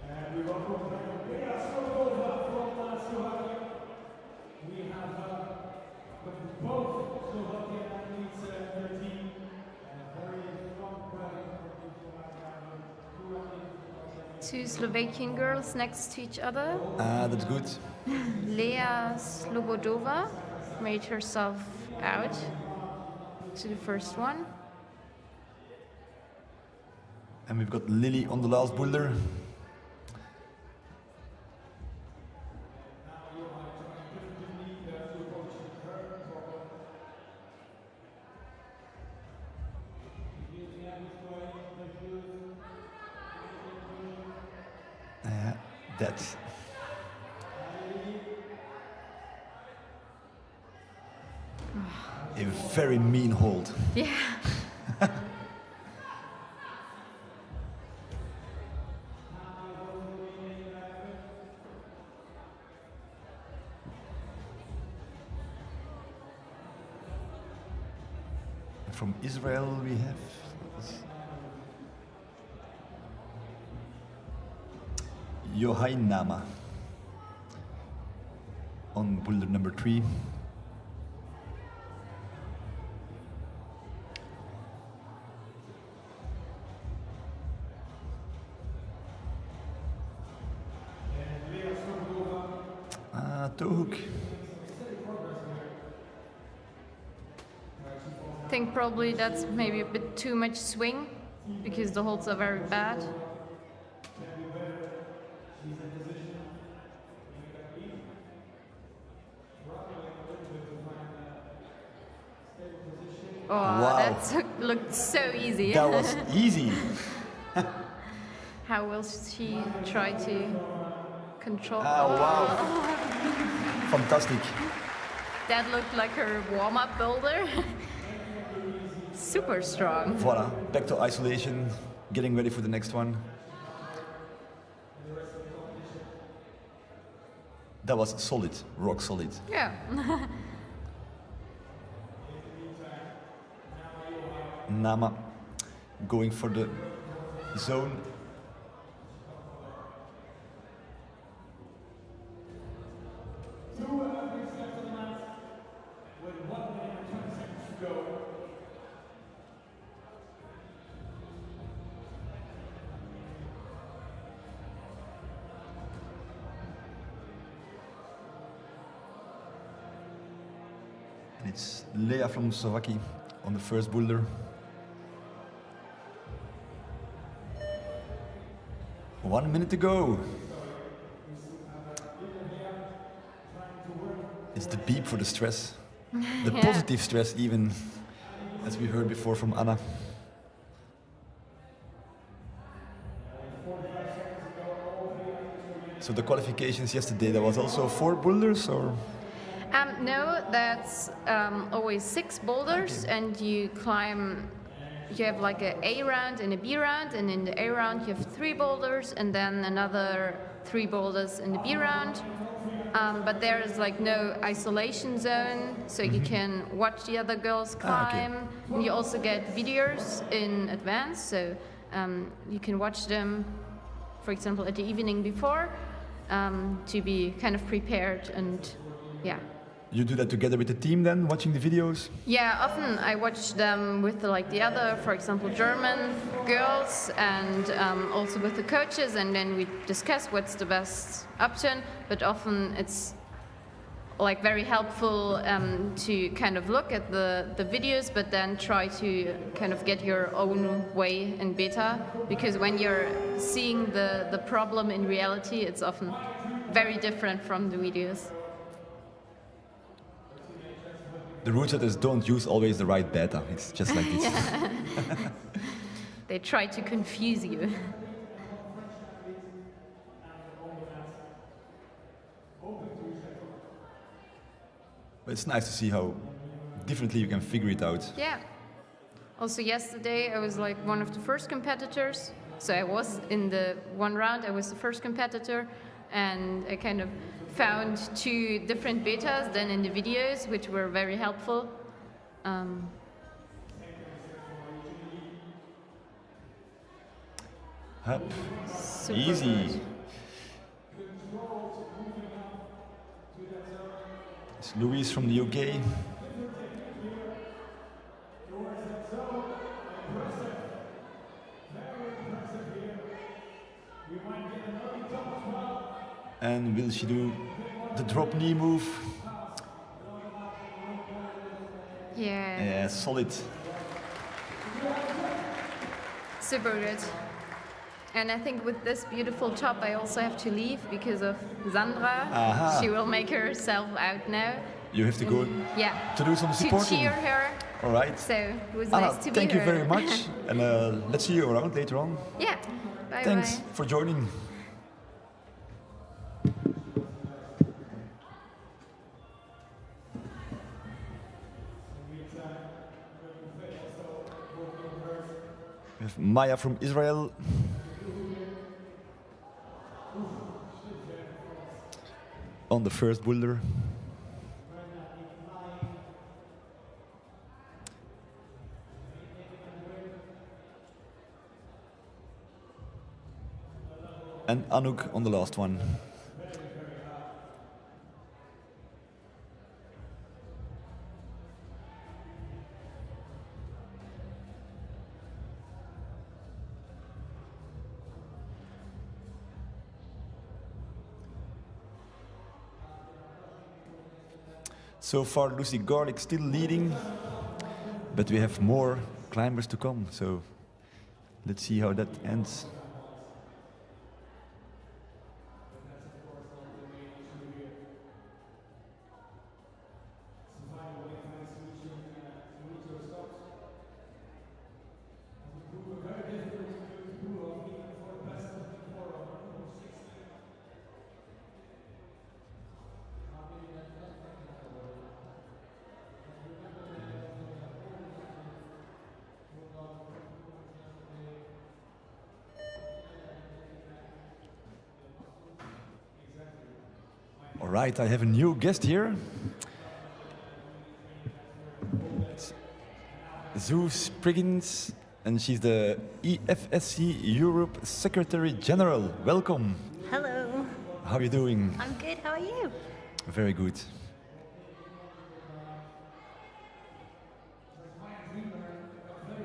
And we welcome Urìa Ros from Slovakia. We have both Slovakian athletes in their team, and very strong presence from Two Slovakian girls next to each other. That's good. Lea Slobodova made herself out to the first one. And we've got Lily on the last boulder. That's a very mean hold. Yeah. From Israel we have Yohainama on boulder number 3. Tohoek. I think probably that's maybe a bit too much swing because the holds are very bad. Oh, Wow. that looked so easy. That was easy. How will she try to control? Wow. Fantastic. That looked like her warm-up boulder. Super strong. Voila, back to isolation, getting ready for the next one. That was solid, rock solid. Yeah. Nama going for the zone. And it's Leah from Slovakia on the first boulder. One minute to go. It's the beep for the stress. The positive stress even, as we heard before from Anna. So the qualifications yesterday, there was also 4 boulders, or? No, that's always 6 boulders, and you climb. You have like a A round and a B round, and in the A round you have 3 boulders, and then another 3 boulders in the B round. But there is like no isolation zone, so you can watch the other girls climb. And you also get videos in advance, so you can watch them, for example, at the evening before, to be kind of prepared and yeah. You do that together with the team then, watching the videos? Yeah, often I watch them with like the other, for example, German girls, and also with the coaches, and then we discuss what's the best option. But often it's like very helpful to kind of look at the videos, but then try to kind of get your own way in beta, because when you're seeing the problem in reality, it's often very different from the videos. The route setters don't use always the right beta. It's just like this. They try to confuse you. But it's nice to see how differently you can figure it out. Yeah. Also yesterday I was like one of the first competitors. So I was in the one round, I was the first competitor, and I kind of found 2 different betas than in the videos, which were very helpful. Up. Super Easy. good. It's Louise from the UK. And will she do the drop knee move? Yeah. Yeah, solid. Super good. And I think with this beautiful top, I also have to leave because of Sandra. Aha. She will make herself out now. You have to go Yeah. to do some To supporting. cheer her. All right. So it was Anna, nice to thank be you her. very much. And let's see you around later on. Yeah. Bye Thanks bye. for joining. We have Maya from Israel. On the first boulder. And Anouk on the last one. So far, Lucy Garlick still leading, but we have more climbers to come. So let's see how that ends. All right, I have a new guest here. It's Sue Spriggins, and she's the EFSC Europe Secretary General. Welcome. Hello. How are you doing? I'm good. How are you? Very good.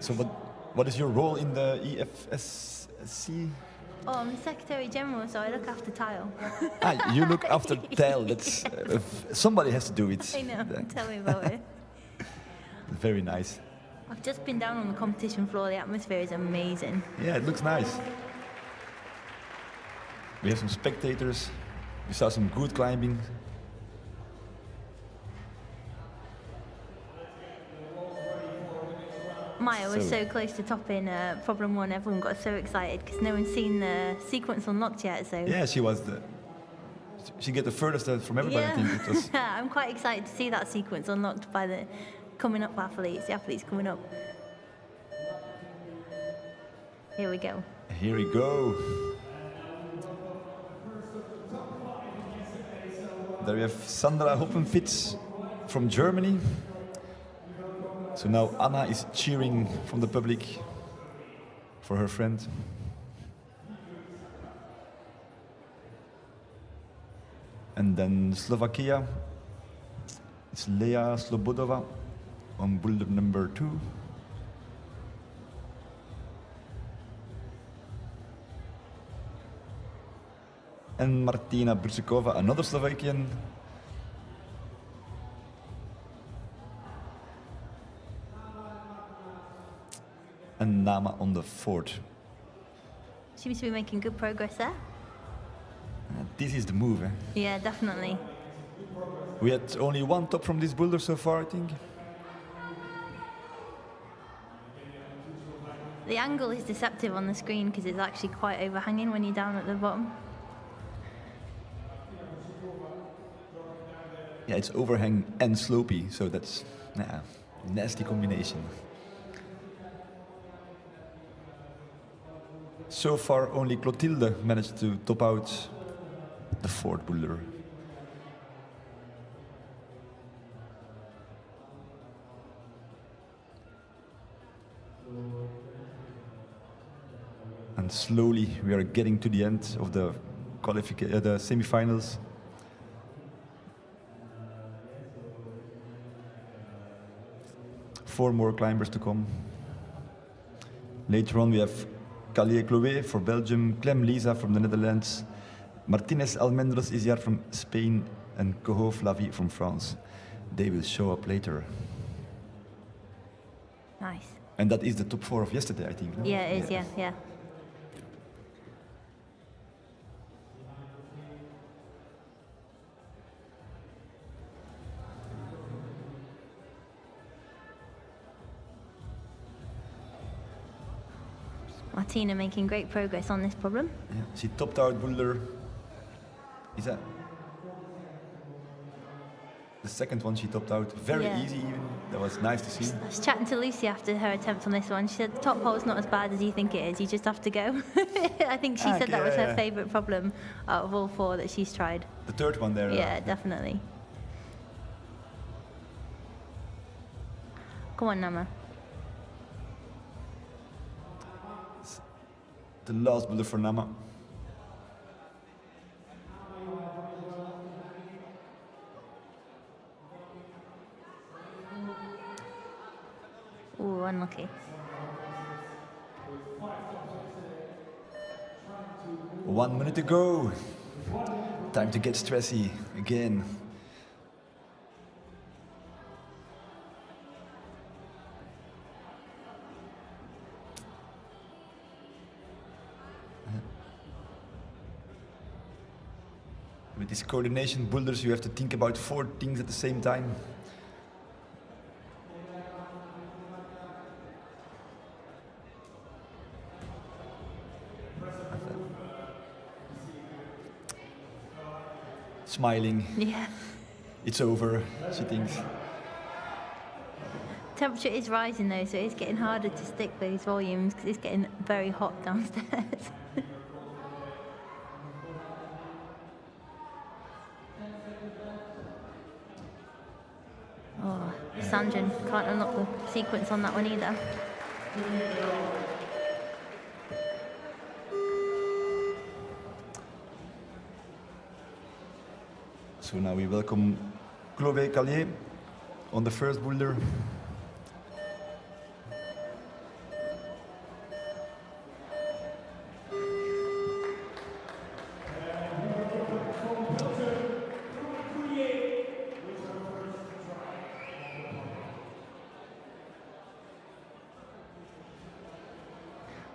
So what is your role in the EFSC? Oh, I'm the Secretary General, so I look after tile. You look after tile. That's somebody has to do it. I know. Tell me about it. Very nice. I've just been down on the competition floor. The atmosphere is amazing. Yeah, it looks nice. We have some spectators. We saw some good climbing. Maya was so close to topping problem one. Everyone got so excited because no one's seen the sequence unlocked yet. So Yeah, she get the furthest from everybody. I think it was. I'm quite excited to see that sequence unlocked by the coming up athletes. The athletes coming up. Here we go. Here we go. There we have Sandra Hoppenfitz from Germany. So now Anna is cheering from the public for her friend. And then Slovakia, it's Lea Slobodova on boulder number 2. And Martina Brusikova, another Slovakian. And Nama on the 4th. Seems to be making good progress there. This is the move. Eh? Yeah, definitely. We had only one top from this boulder so far, I think. The angle is deceptive on the screen because it's actually quite overhanging when you're down at the bottom. Yeah, it's overhang and slopey, so that's nasty combination. So far, only Clotilde managed to top out the 4th boulder. And slowly, we are getting to the end of the the semi-finals. Four more climbers to come. Later on, we have 𝐿𝐿𝐿 for Belgium, Clem Lisa from the Netherlands, Martinez Almendros Isiar from Spain, and Coho Flavie from France. They will show up later. Nice. And that is the top 4 of yesterday, I think. No? Yeah, it is. Yeah. Martina making great progress on this problem. Yeah, she topped out boulder. Is that the second one she topped out? Very easy even. That was nice to see. I was chatting to Lucy after her attempt on this one. She said the top hole's not as bad as you think it is. You just have to go. I think she said that was her favourite problem out of all 4 that she's tried. The 3rd one there. Yeah, definitely. Come on, Nama. The last boulder for Nama. Ooh, unlucky. 1 minute to go. Time to get stressy again. With these coordination boulders, you have to think about 4 things at the same time. Smiling. Yeah. It's over, she thinks. Temperature is rising though, so it's getting harder to stick those volumes because it's getting very hot downstairs. Sandra. Can't unlock the sequence on that one either. So now we welcome 𝐿𝐄𝐲 on the first boulder.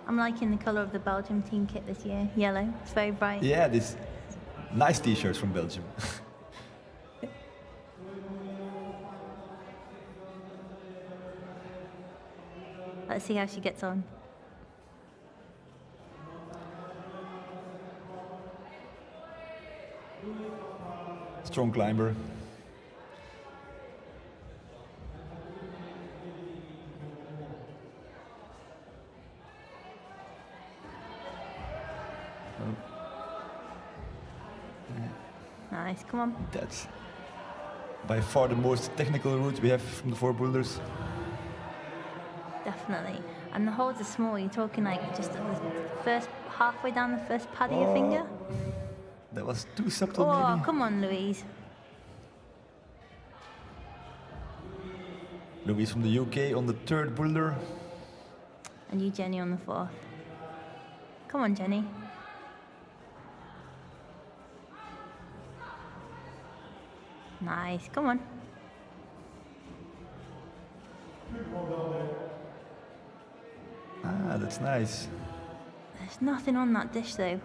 I'm liking the colour of the Belgium team kit this year. Yellow. It's very bright. Yeah, this nice t-shirts from Belgium. Let's see how she gets on. Strong climber. Nice, come on. That's by far the most technical route we have from the 4 boulders. Definitely. And the holes are small. You're talking like just at the first, halfway down the first pad of your finger. That was too subtle, Oh, maybe. come on, Louise. Louise from the UK on the 3rd boulder. And you, Jenny, on the 4th. Come on, Jenny. Nice, come on. Ah, that's nice. There's nothing on that dish, though.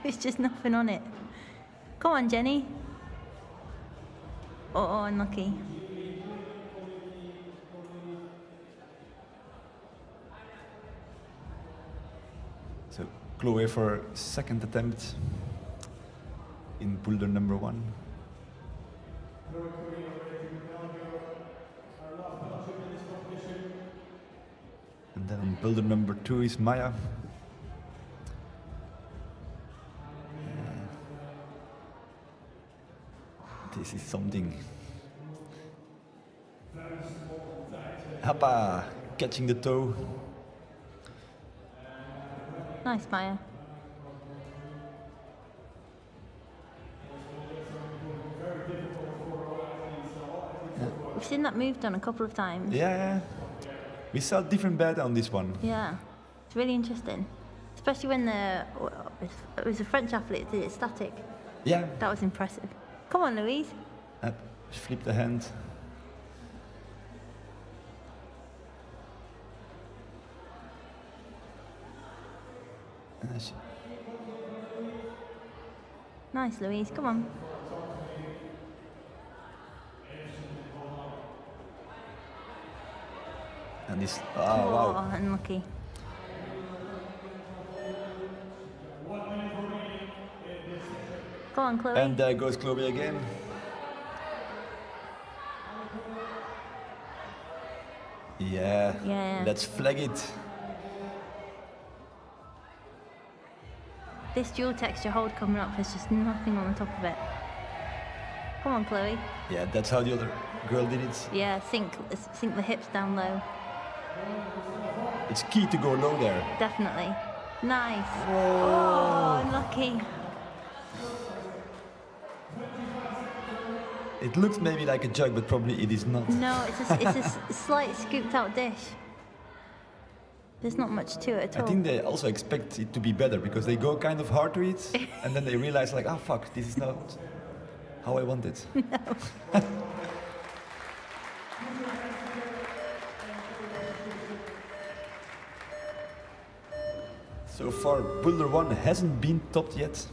There's just nothing on it. Come on, Jenny. Oh, unlucky. So 𝐿𝐄𝐲 for 2nd attempt in boulder number 1. And then on boulder number 2 is Maya. This is something. Hoppa! Catching the toe. Nice, Maya. We've seen that move done a couple of times. Yeah. We saw different bed on this one. Yeah, it's really interesting. Especially when it was a French athlete that did it static. Yeah. That was impressive. Come on, Louise. Flip the hand. Nice, Louise. Come on. And this, wow. Unlucky. Go on, Chloe. And there goes 𝐿𝐄𝐲 again. Yeah. Let's flag it. This dual texture hold coming up, there's just nothing on the top of it. Come on, Chloe. Yeah, that's how the other girl did it. Yeah, sink the hips down low. It's key to go low there. Definitely. Nice. Oh, unlucky. It looks maybe like a jug, but probably it is not. No, it's a slight scooped out dish. There's not much to it at all. I think they also expect it to be better because they go kind of hard to it, and then they realize like, oh fuck, this is not how I want it. No. So far, boulder 1 hasn't been topped yet.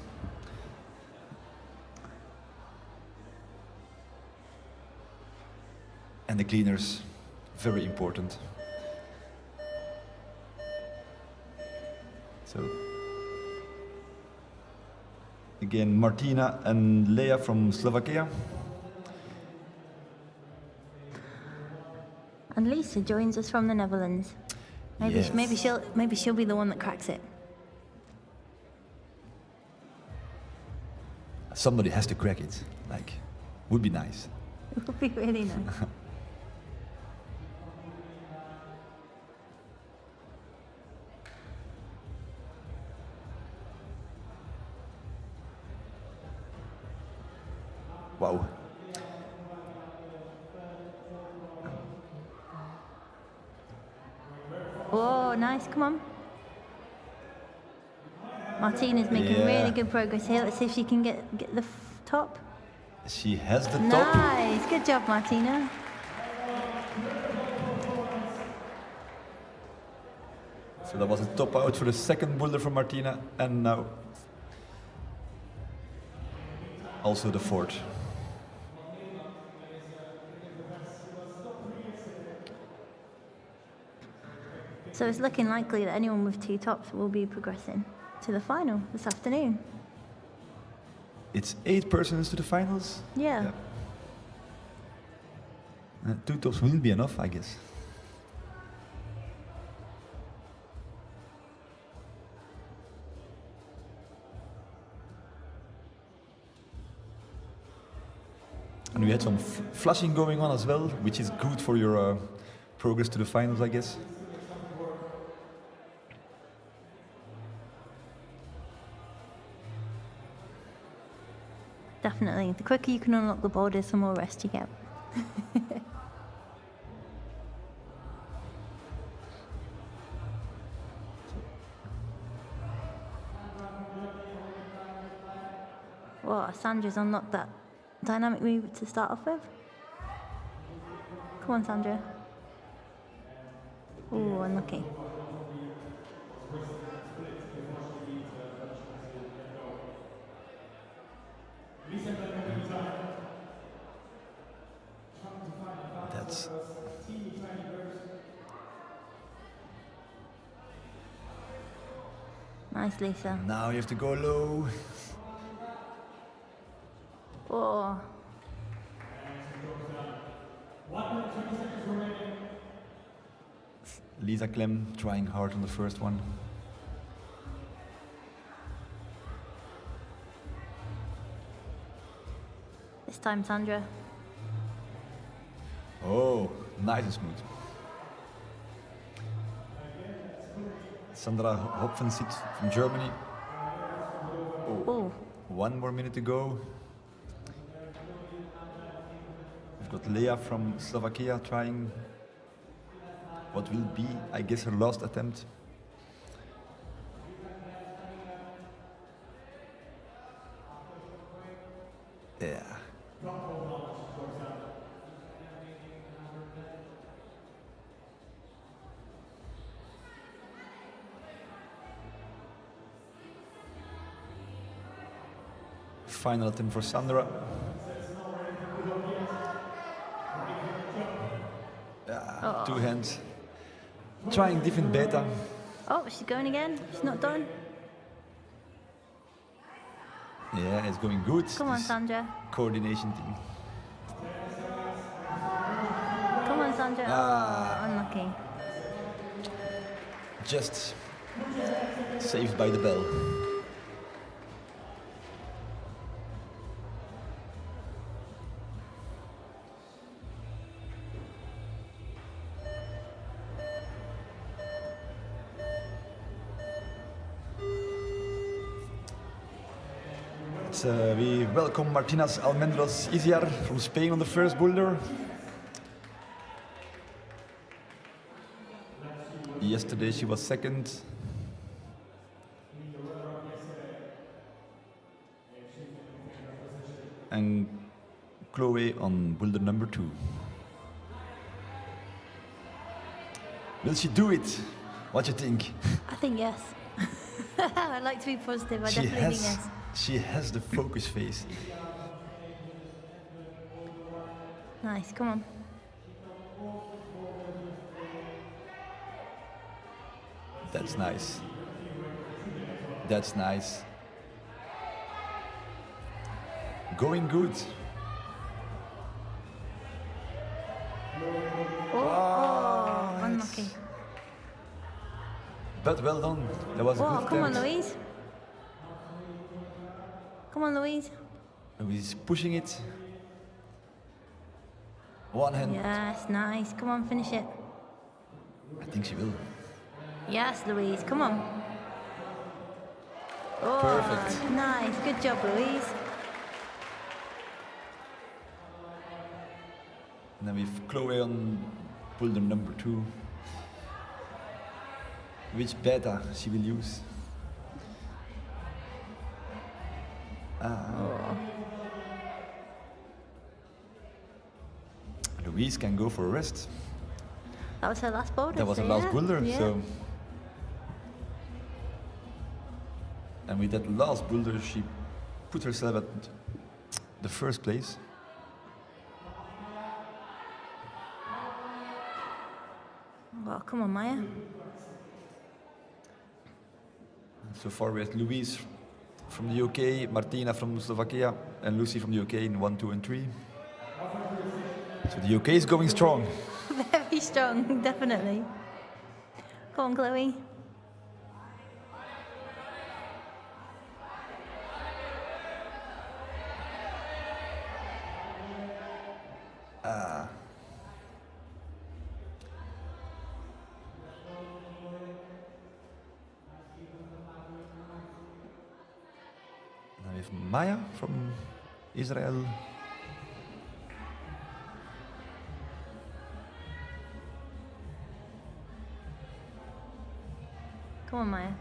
And the cleaners, very important. So, again, Martina and Leah from Slovakia. And Lisa joins us from the Netherlands. Yes. Maybe she'll be the one that cracks it. Somebody has to crack it. Like, would be nice. It would be really nice. Wow. Oh, nice. Come on. Martina's making Yeah. really good progress here. Let's see if she can get the top. She has the top. Nice. Good job, Martina. So that was a top out for the second boulder from Martina, and now also the fourth. So it's looking likely that anyone with 2 tops will be progressing to the final this afternoon. It's 8 persons to the finals. Yeah. 2 tops will be enough, I guess. And we had some flushing going on as well, which is good for your progress to the finals, I guess. Definitely. The quicker you can unlock the boulders, the more rest you get. Well, Sandra's unlocked that dynamic move to start off with. Come on, Sandra. Ooh, unlucky. That's Nice, Lisa. now you have to go low. Oh, Lisa Clem trying hard on the first one. this time, Sandra. Oh, nice and smooth. Sandra Hopfensiedt from Germany. Oh, 1 more minute to go. We've got Lea from Slovakia trying what will be, I guess, her last attempt. Yeah. Final attempt for Sandra. Yeah, 2 hands. Trying different beta. oh, she's going again. She's not done. Yeah, it's going good. Come on, this Sandra. coordination thing. Come on, Sandra. Oh, unlucky. Just saved by the bell. We welcome Martínez Almendros Isiar from Spain on the first boulder. Yesterday she was second. And Chloe on boulder number 2. Will she do it? What do you think? I think yes. I like to be positive. I definitely think yes. She has the focus face. Nice, come on. That's nice. That's nice. Going good. Oh, unlucky. But well done. That was a Oh, good come on, attempt. Louise. Come on, Louise. Louise pushing it. 1 hand. Yes, nice. Come on, finish it. I think she will. Yes, Louise, come on. Oh, Perfect. nice. Good job, Louise. And then we have Chloe on boulder number 2. Which beta she will use? Louise can go for a rest. That was her last boulder. That was so her last yeah, boulder, yeah. so. And with that last boulder, she put herself at the first place. Well, come on, Maya. So far we have Louise from the UK, Martina from Slovakia, and Lucy from the UK in 1, 2, and 3. So the UK is going strong. Very strong, definitely. Go on, Chloe. Now we have Maya from Israel. Come on, Maya.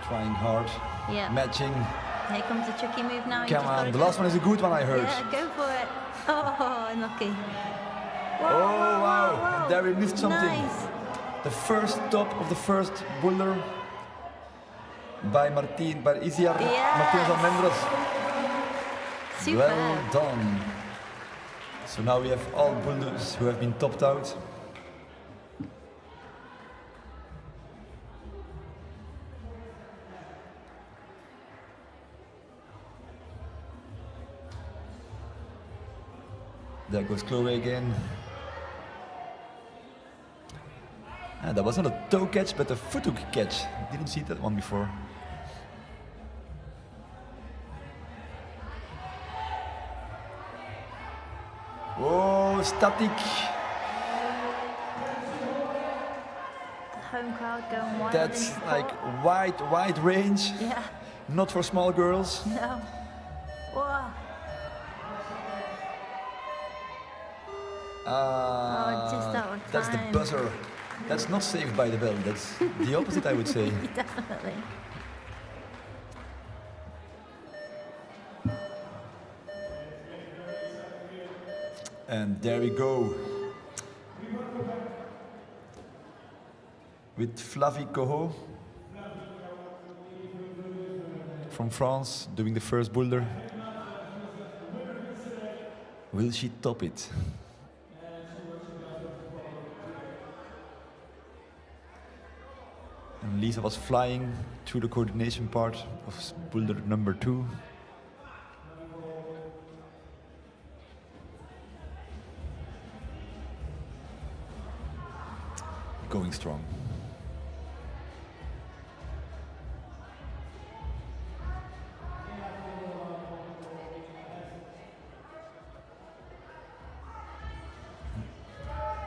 Trying hard, Yeah. matching. Here comes a tricky move now. You Come just gotta on, the go. last one is a good one, I heard. Yeah, go for it. Oh, unlucky. Whoa, Oh, whoa, wow. whoa, And there we missed something. Nice. The first top of the first boulder by Isiar Yes. Martínez Almendros. Super. Well done. So now we have all boulders who have been topped out. There goes Chloe again. And that was not a toe catch, but a foot hook catch. Didn't see that one before. Whoa, static. The home crowd going wild. That's in like support. wide range. Yeah. Not for small girls. No. Whoa. Just out of That's the time. buzzer. That's not saved by the bell. That's the opposite, I would say. Definitely. And there we go. With Flavie Coho from France doing the first boulder. Will she top it? And Lisa was flying through the coordination part of boulder number 2. Going strong.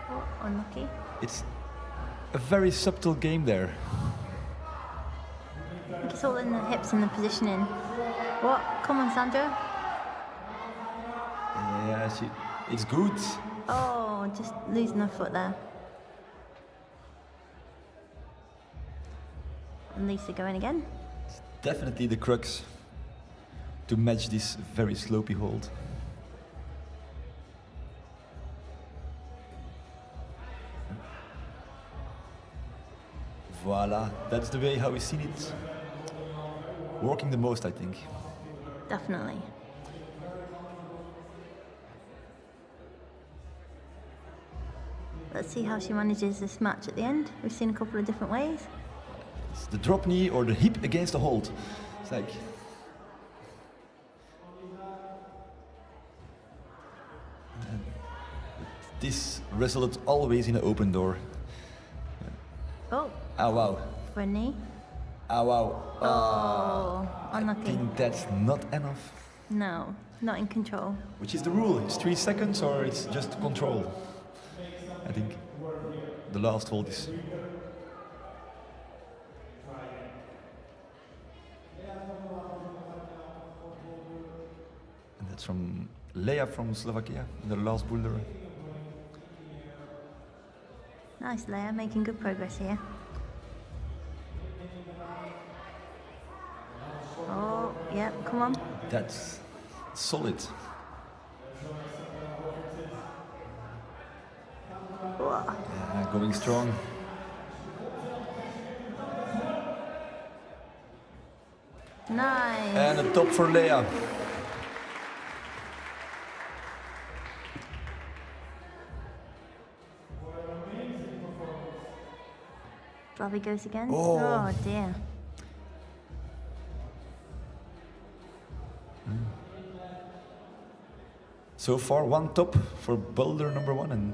Oh, unlucky. It's a very subtle game there. I think it's all in the hips and the positioning. What? Come on, Sandra. Yeah, it's good. Oh, just losing her foot there. And Lisa going again. Definitely the crux to match this very slopey hold. Voila, that's the way how we've seen it. Working the most, I think. Definitely. Let's see how she manages this match at the end. We've seen a couple of different ways. It's the drop knee or the hip against the hold. It's like... This resulted always in an open door. Oh, Ah, wow. for a knee. Ah, wow. Oh, I unlucky. think that's not enough. No, not in control. Which is the rule? It's 3 seconds or it's just control? I think the last hold is... That's from Leia from Slovakia, in the last boulder. Nice, Leia, making good progress here. Oh, yeah, come on. That's solid. Whoa. Yeah, going strong. Nice. And a top for Leia. Flavie goes again. Oh. Oh dear. So far, one top for boulder number 1, and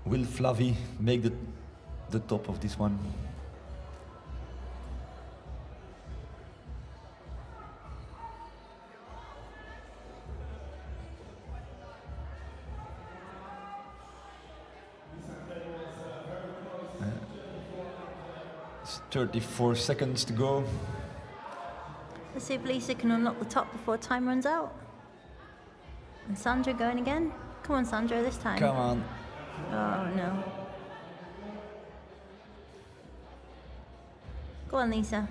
will Flavie make the top of this one? It's 34 seconds to go. Let's see if Lisa can unlock the top before time runs out. And Sandra going again. Come on, Sandra, this time. Come on. Oh no. Go on, Lisa.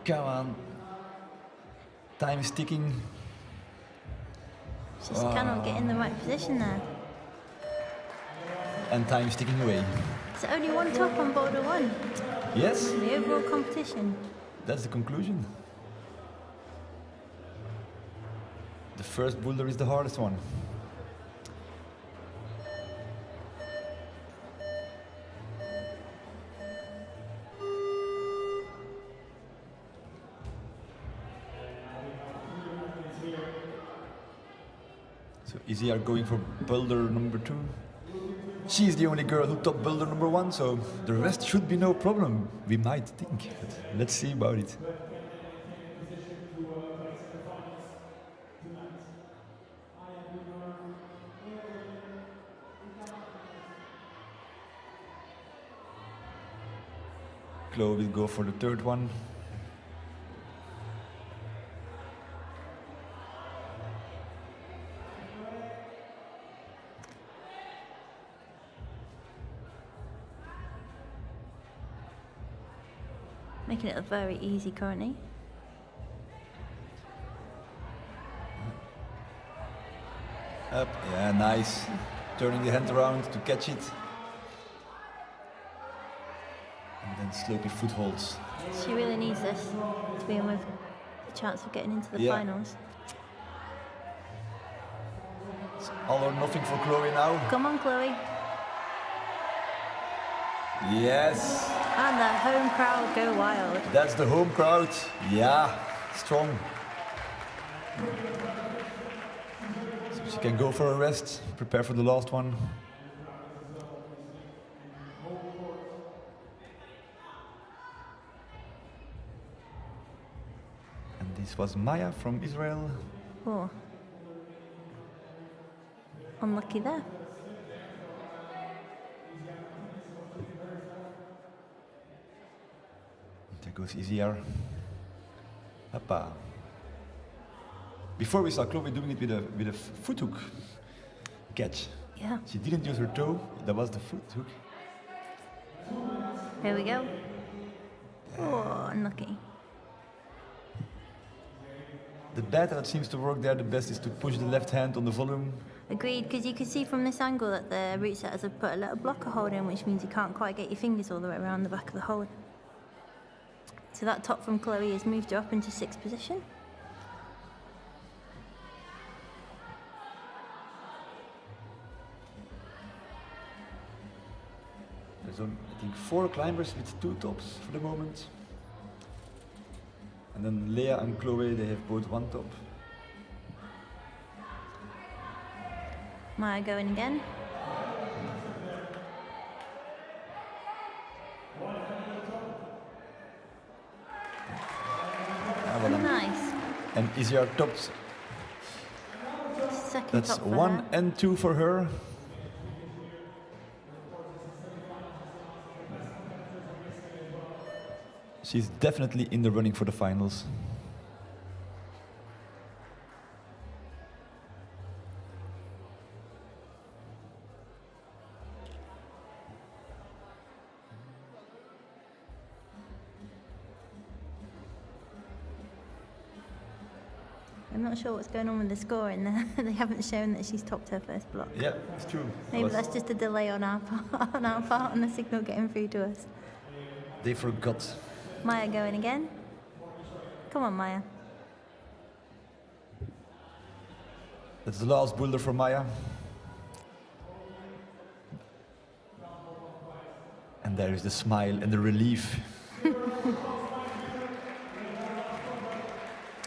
Come on. Time is ticking. Just cannot get in the right position there. And time is ticking away. Is there only one top on Boulder 1? Yes, The overall competition. that's the conclusion. The first boulder is the hardest one. So Izzy are going for boulder number 2. She's the only girl who topped boulder number 1, so the rest should be no problem, we might think. But let's see about it. 𝐿𝐿 will go for the third one. Making it very easy currently. Up, yeah, nice. Turning the hand around to catch it. And then slopey footholds. She really needs this to be in with a chance of getting into the Yeah. finals. It's all or nothing for 𝐿𝐿 now. Come on, Chloe. Yes, And the home crowd go wild. that's the home crowd. Yeah, strong. So she can go for a rest, prepare for the last one. And this was Maya from Israel. Oh. Unlucky there. There goes easier. Hoppa. Before we saw 𝐿𝐿 doing it with a foot hook catch. Yeah. She didn't use her toe, that was the foot hook. Here we go. Oh, unlucky. The pattern that seems to work there the best is to push the left hand on the volume. Agreed, because you can see from this angle that the root setters have put a little blocker hold in, which means you can't quite get your fingers all the way around the back of the hold. So that top from 𝐿𝐿 has moved her up into 6th position. There's I think 4 climbers with 2 tops for the moment. And then Leia and 𝐿𝐿, they have both 1 top. Maya going again. Nice. And Izzy topped. Second That's top for 1 her. and 2 for her. She's definitely in the running for the finals. I'm not sure what's going on with the score in there. They haven't shown that she's topped her first block. Yeah, it's true. Maybe that's just a delay on our part, on the signal getting through to us. They forgot. Maya going again. Come on, Maya. That's the last boulder for Maya. And there is the smile and the relief.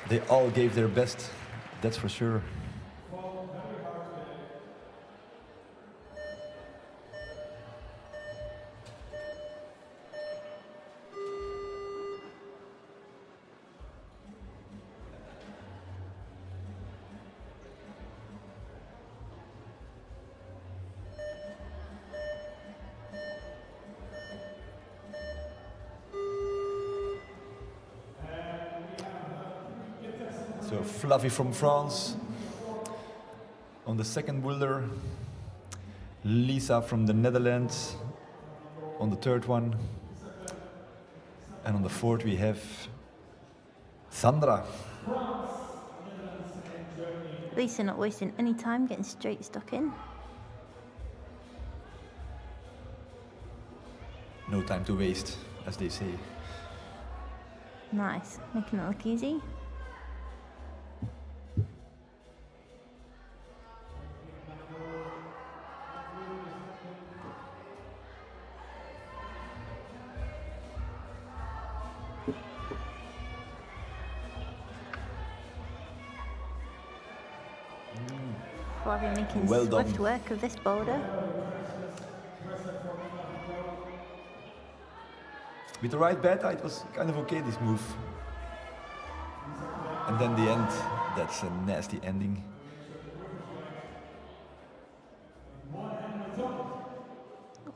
They all gave their best, that's for sure. So Flavie from France on the second boulder, Lisa from the Netherlands on the third one, and on the fourth we have Sandra. Lisa not wasting any time, getting straight stuck in. No time to waste, as they say. Nice, making it look easy. Flavie making Well done. swift work of this boulder. With the right beta, it was kind of okay, this move. And then the end, that's a nasty ending.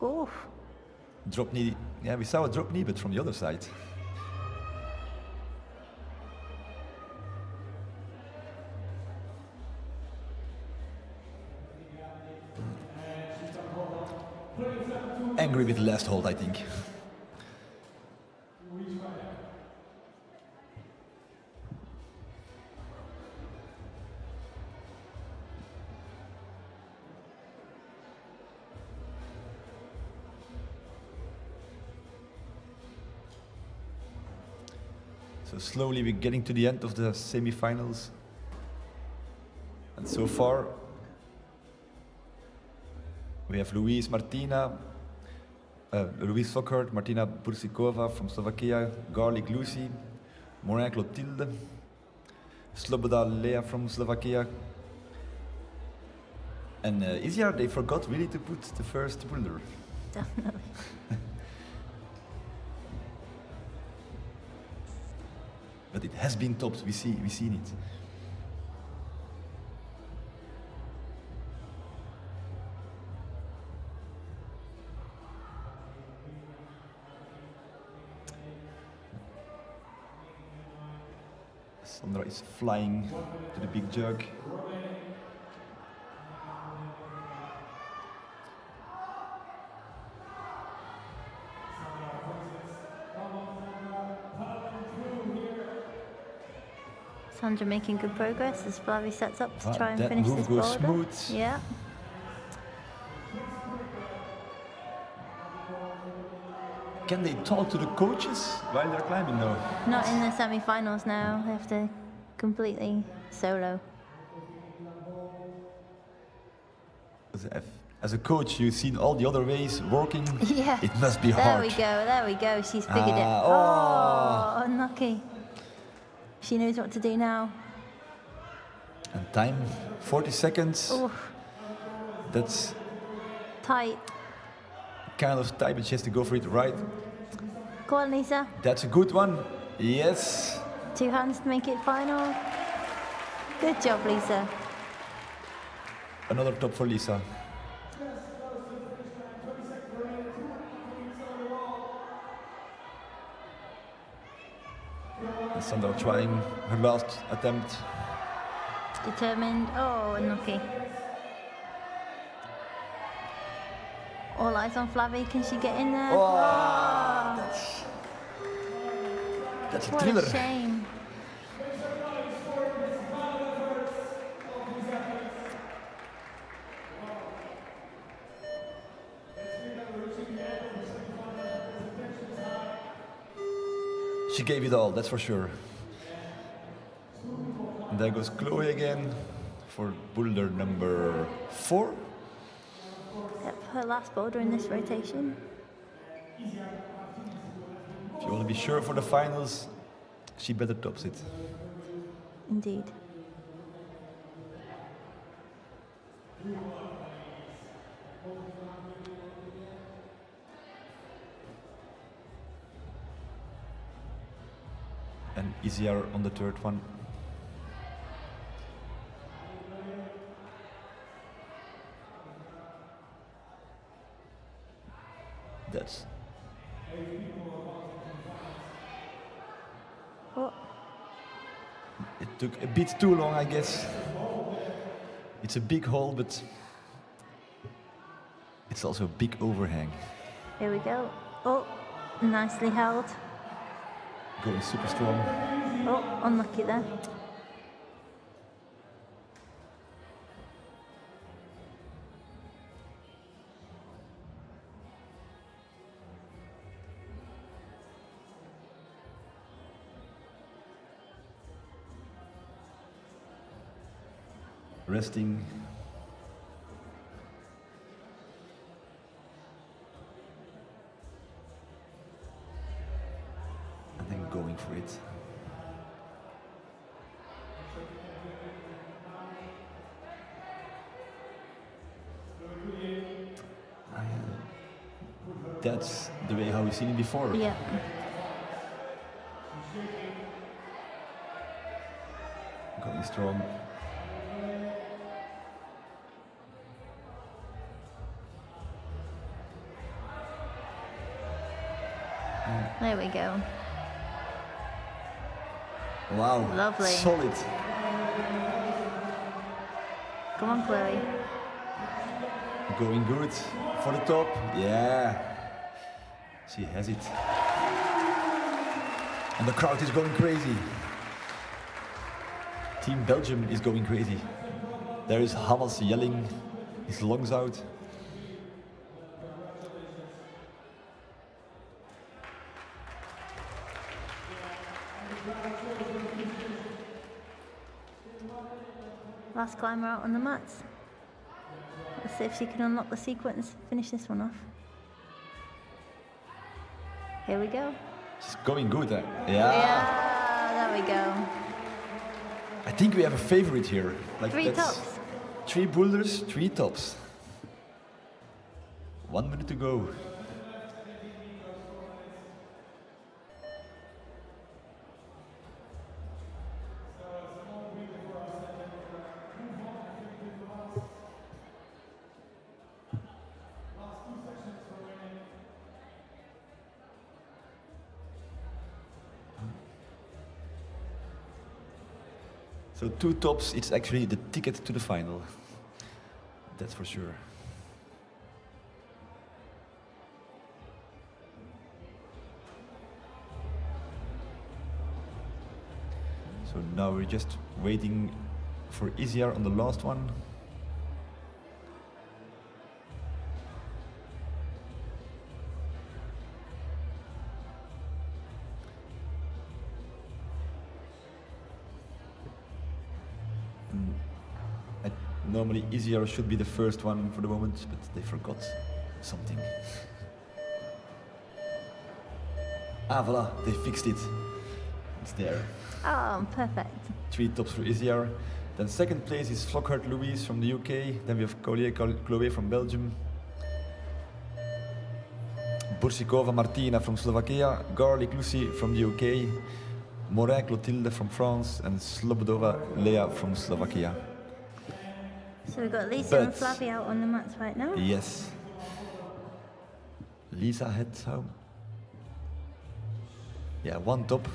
Oof. Drop knee, yeah, we saw a drop knee, but from the other side. Angry with the last hold, I think. So slowly we're getting to the end of the semi-finals. And so far, we have Louise Martina, Louise Fockert, Martina Bursikova from Slovakia, Garlic Lucy, Morin Clotilde, Sloboda Lea from Slovakia. And Isiar, they forgot really to put the first boulder. Definitely. But it has been topped, we've seen it. Sandra is flying to the big jug. Sandra making good progress as Flavie sets up to try and that finish move this goes boulder. smooth. Yeah. Can they talk to the coaches while they're climbing? No. Not in the semi-finals now. They have to completely solo. As a coach, you've seen all the other ways working. Yeah. It must be hard. There we go. She's figured it. Oh. Oh, unlucky. She knows what to do now. And time, 40 seconds. Oof. That's Tight. kind of tight, but she has to go for it right. Go on, Lisa. That's a good one. Yes. 2 hands to make it final. Good job, Lisa. Another top for Lisa. Sandra trying her last attempt. Determined. Oh, unlucky. All eyes on Flavie. Can she get in there? Oh, that's a What thriller. a shame. She gave it all, that's for sure. And there goes Chloe again for boulder number 4. Yep, her last boulder in this rotation. If you want to be sure for the finals, she better tops it. Indeed. And easier on the third one. That's Oh, it took a bit too long, I guess. It's a big hole, but it's also a big overhang. here we go. Oh, nicely held. Going super strong. Oh, unlucky there. Resting. And then going for it. That's the way how we've seen it before. Yeah. Going strong. There we go. Wow. Lovely. Solid. Come on, Chloe. Going good for the top. Yeah. She has it. And the crowd is going crazy. Team Belgium is going crazy. There is Hamas yelling his lungs out. Last climber out on the mats. Let's see if she can unlock the sequence. Finish this one off. Here we go. She's going good. Yeah. Yeah, there we go. I think we have a favorite here. Like 3 that's tops. 3 boulders, 3 tops. 1 minute to go. So 2 tops, it's actually the ticket to the final. That's for sure. So now we're just waiting for easier on the last one. Normally easier should be the first one for the moment, but they forgot something. Ah, voilà, they fixed it. It's there. Oh, perfect. 3 tops for easier. Then second place is Flockhart Louise from the UK. Then we have Chloe from Belgium. Bursikova Martina from Slovakia. Garlic Lucy from the UK. Morin Clotilde from France. And Slobodova Lea from Slovakia. So we've got Lisa and Flavie out on the mats right now. Yes. Lisa heads home. Yeah, 1 top.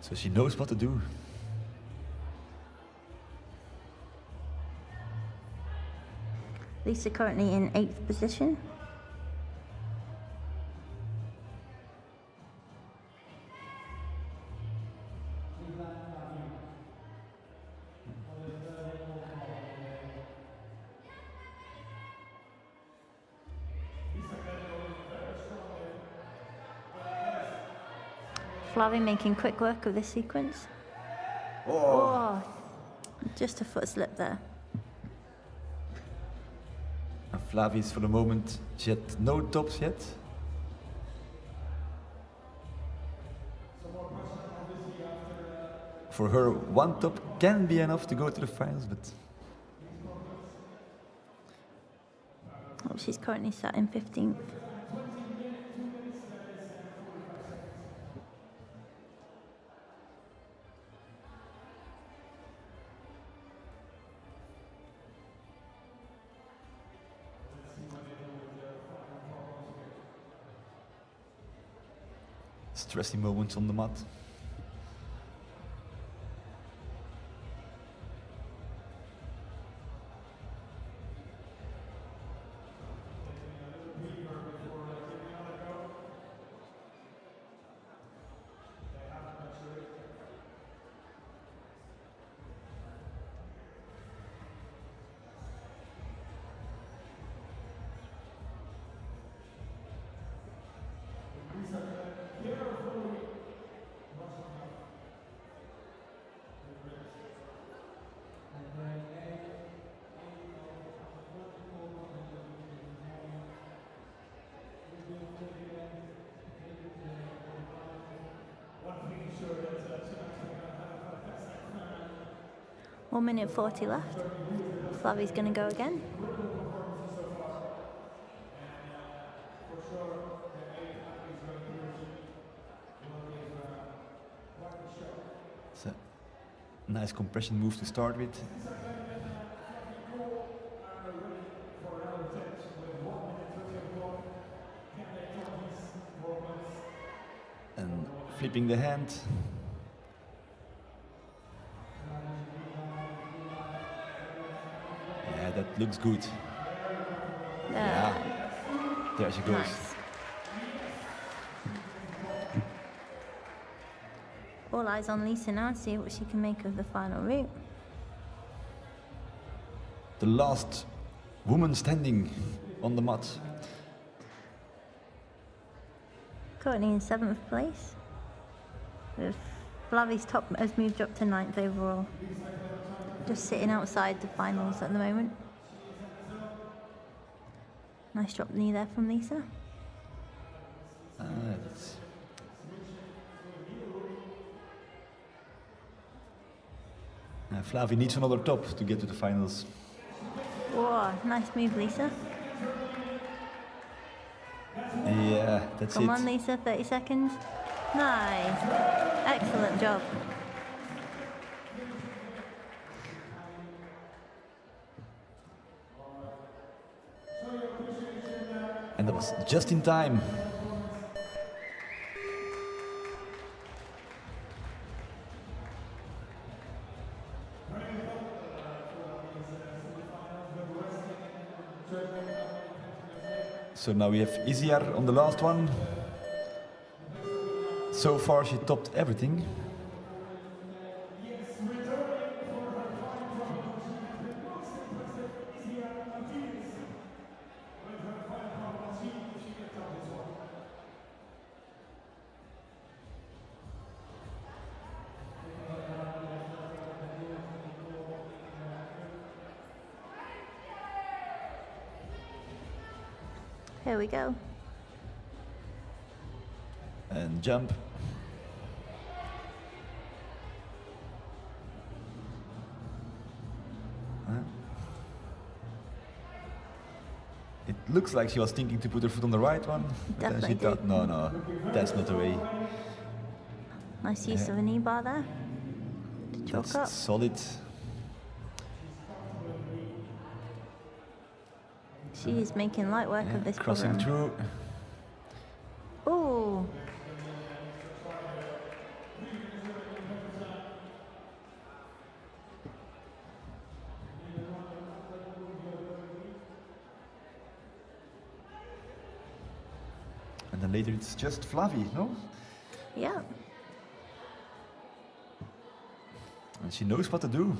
So she knows what to do. Lisa currently in 8th position. Flavie making quick work of this sequence. Oh, just a foot slip there. And Flavie's for the moment, she had no tops yet. For her, one top can be enough to go to the finals, but Oh, she's currently sat in 15th. stressy moments on the mat. One minute 40 left. Flavie's going to go again. It's a nice compression move to start with. And flipping the hand. Yeah, that looks good. Yeah, there she goes. Nice. All eyes on Lisa now to see what she can make of the final route. The last woman standing on the mat. Currently in 7th place. With Flavie's top has moved up to 9th overall. Just sitting outside the finals at the moment. Nice drop knee there from Lisa. Flavie needs another top to get to the finals. Whoa, nice move, Lisa. Yeah, that's it. Come on, Lisa, 30 seconds. Nice. Excellent job. And that was just in time. So now we have 𝐿𝐶𝐸 on the last one. So far she topped everything. Here we go. And jump. It looks like she was thinking to put her foot on the right one, but then she thought, no, that's not the way. Nice use of a knee bar there. To chalk That's up. solid. She is making light work of this Crossing program. through. Ooh. And then later it's just Flavie, no? Yeah. And she knows what to do.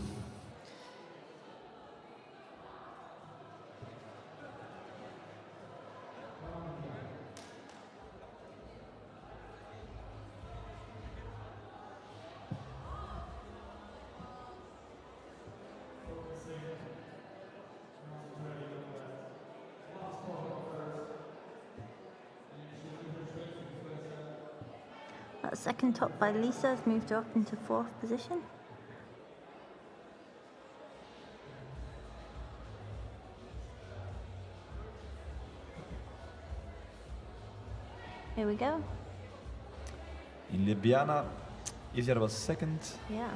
That second top by Lisa has moved her up into 4th position. Here we go. In Ljubljana, Izjar was 2nd, Yeah.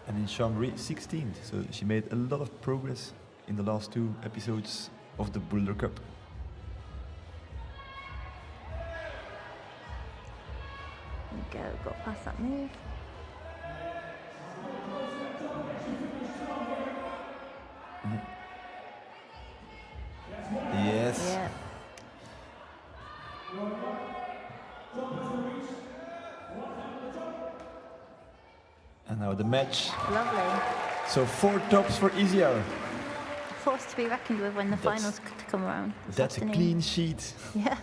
and in Chambéry 16th. So she made a lot of progress in the last 2 episodes of the Boulder Cup. There we go, got past that move. Yes. Yeah. And now the match. Lovely. So 4 tops for Izjar. Force to be reckoned with when the That's- finals come around. This That's a afternoon. clean sheet. Yeah.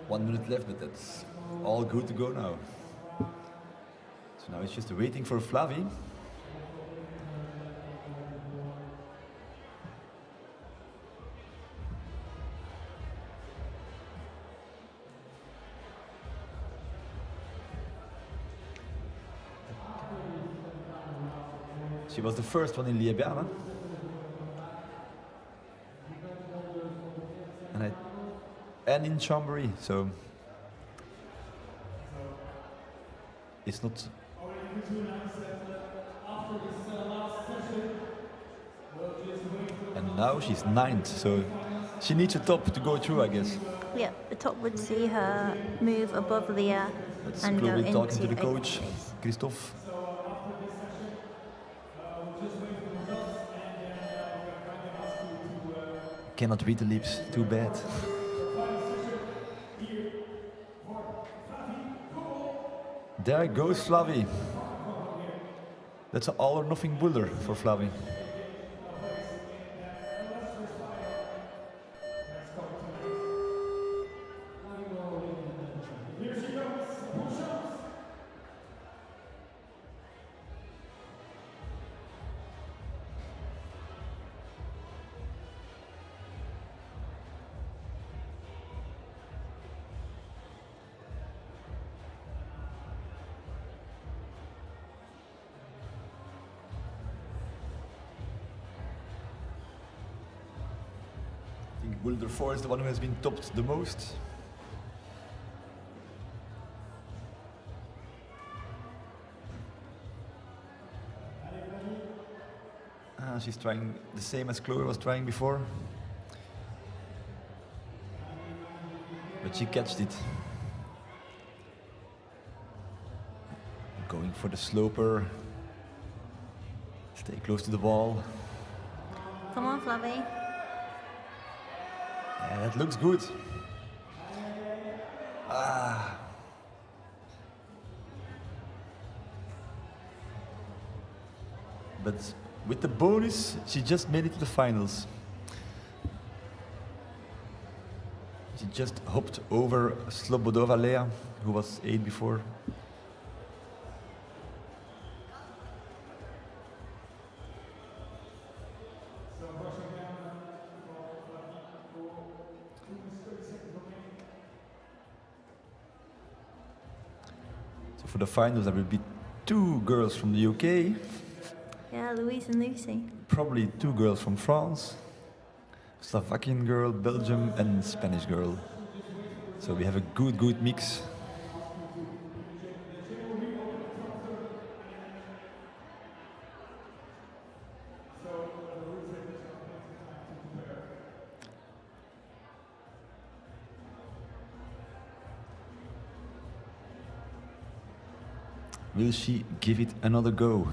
One minute left, but that's all good to go now. So now it's just waiting for Flavie. She was the first one in Ljubljana. And in Chambéry, so it's not. And now she's 9th, so she needs a top to go through, I guess. Yeah, the top would see her move above Leah That's and go Chloe into talking to the 8th coach, place. Christophe. Cannot read the lips, too bad. There goes Flavie. That's an all or nothing Boulder for Flavie. I think Boulder 4 is the one who has been topped the most. She's trying the same as Chloe was trying before. But she catched it. Going for the sloper. Stay close to the wall. Come on, Flavie. Yeah, that looks good. But with the bonus, she just made it to the finals. She just hopped over Slobodova Lea, who was 8 before. So for the finals, there will be 2 girls from the UK. Yeah, Louise and Lucy. Probably 2 girls from France, Slovakian girl, Belgium, and Spanish girl. So we have a good mix. Will she give it another go?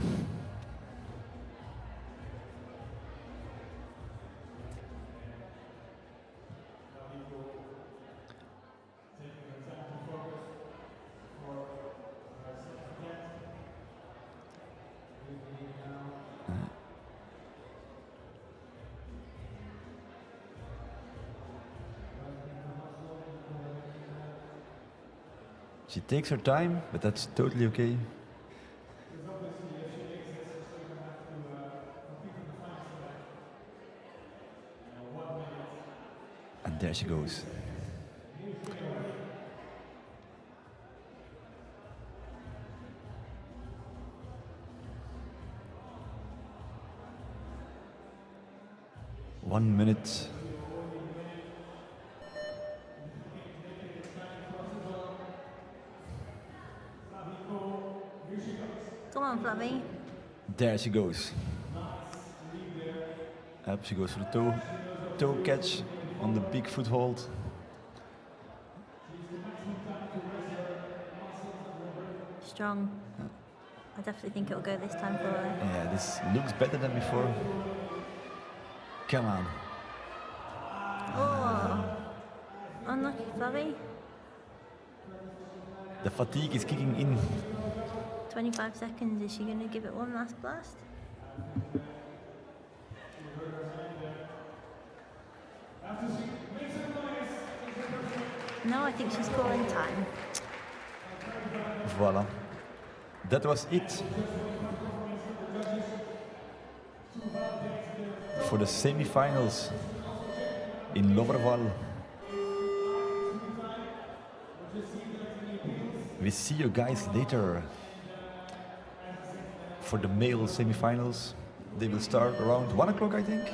She takes her time, but that's totally okay. And there she goes. One minute. Come on, Flavie. There she goes. Up she goes for the toe catch on the big foothold. Strong. I definitely think it'll go this time for her. Yeah, this looks better than before. Come on. Oh. Unlucky, Flavie. The fatigue is kicking in. 25 seconds. Is she going to give it one last blast? No, I think she's calling time. Voila. That was it for the semi-finals in Loverval. We see you guys later for the male semi-finals. They will start around 1 o'clock, I think.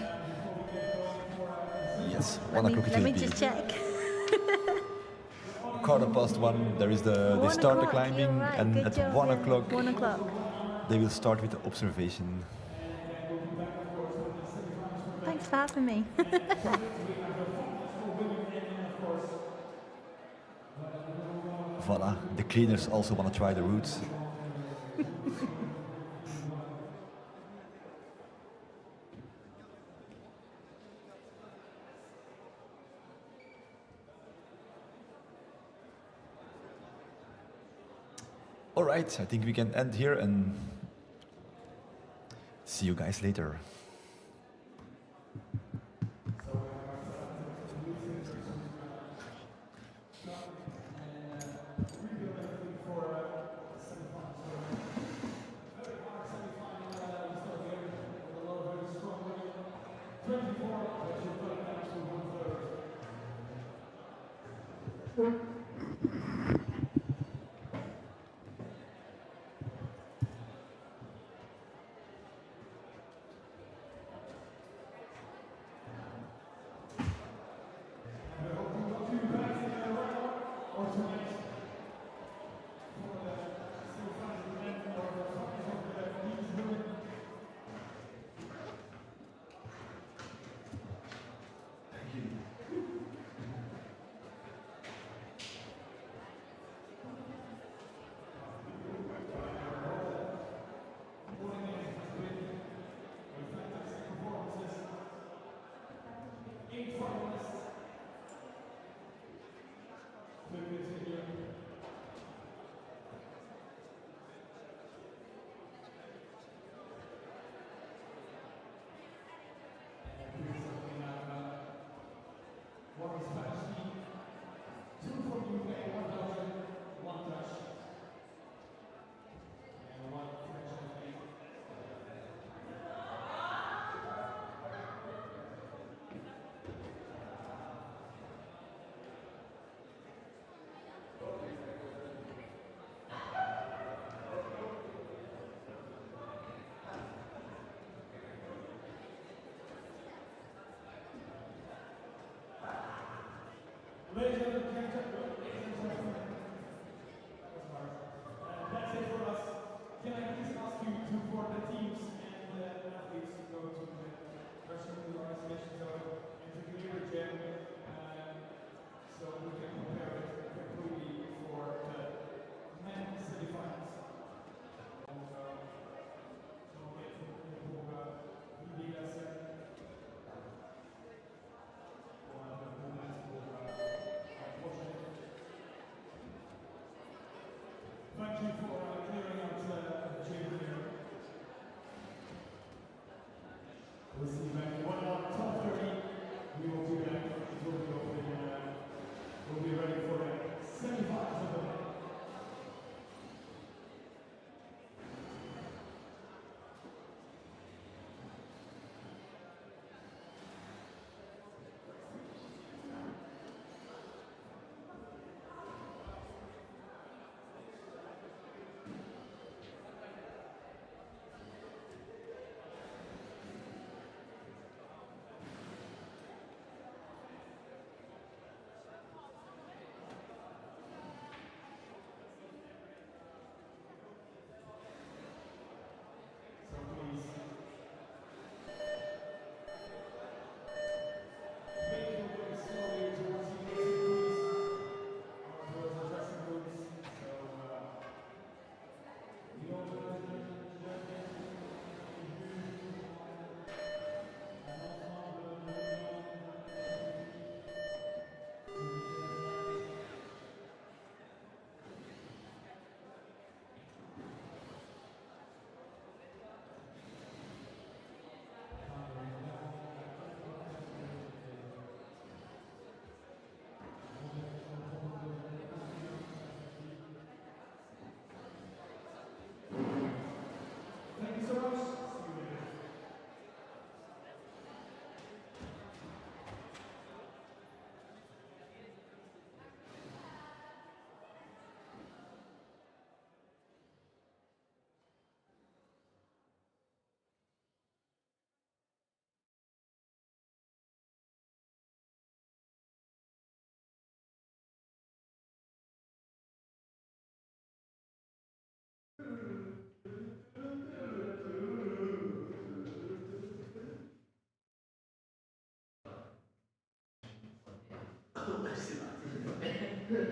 Yes, 1 o'clock it Let will me be. just check. 1:15, there is the they 1 start the o'clock, climbing, you're right, and good at job, 1 yeah. o'clock 1 o'clock. they will start with the observation. Thanks for having me. Voila, the cleaners also want to try the routes. All right, I think we can end here and see you guys later.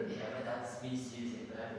Ja, aber that's misusing, right?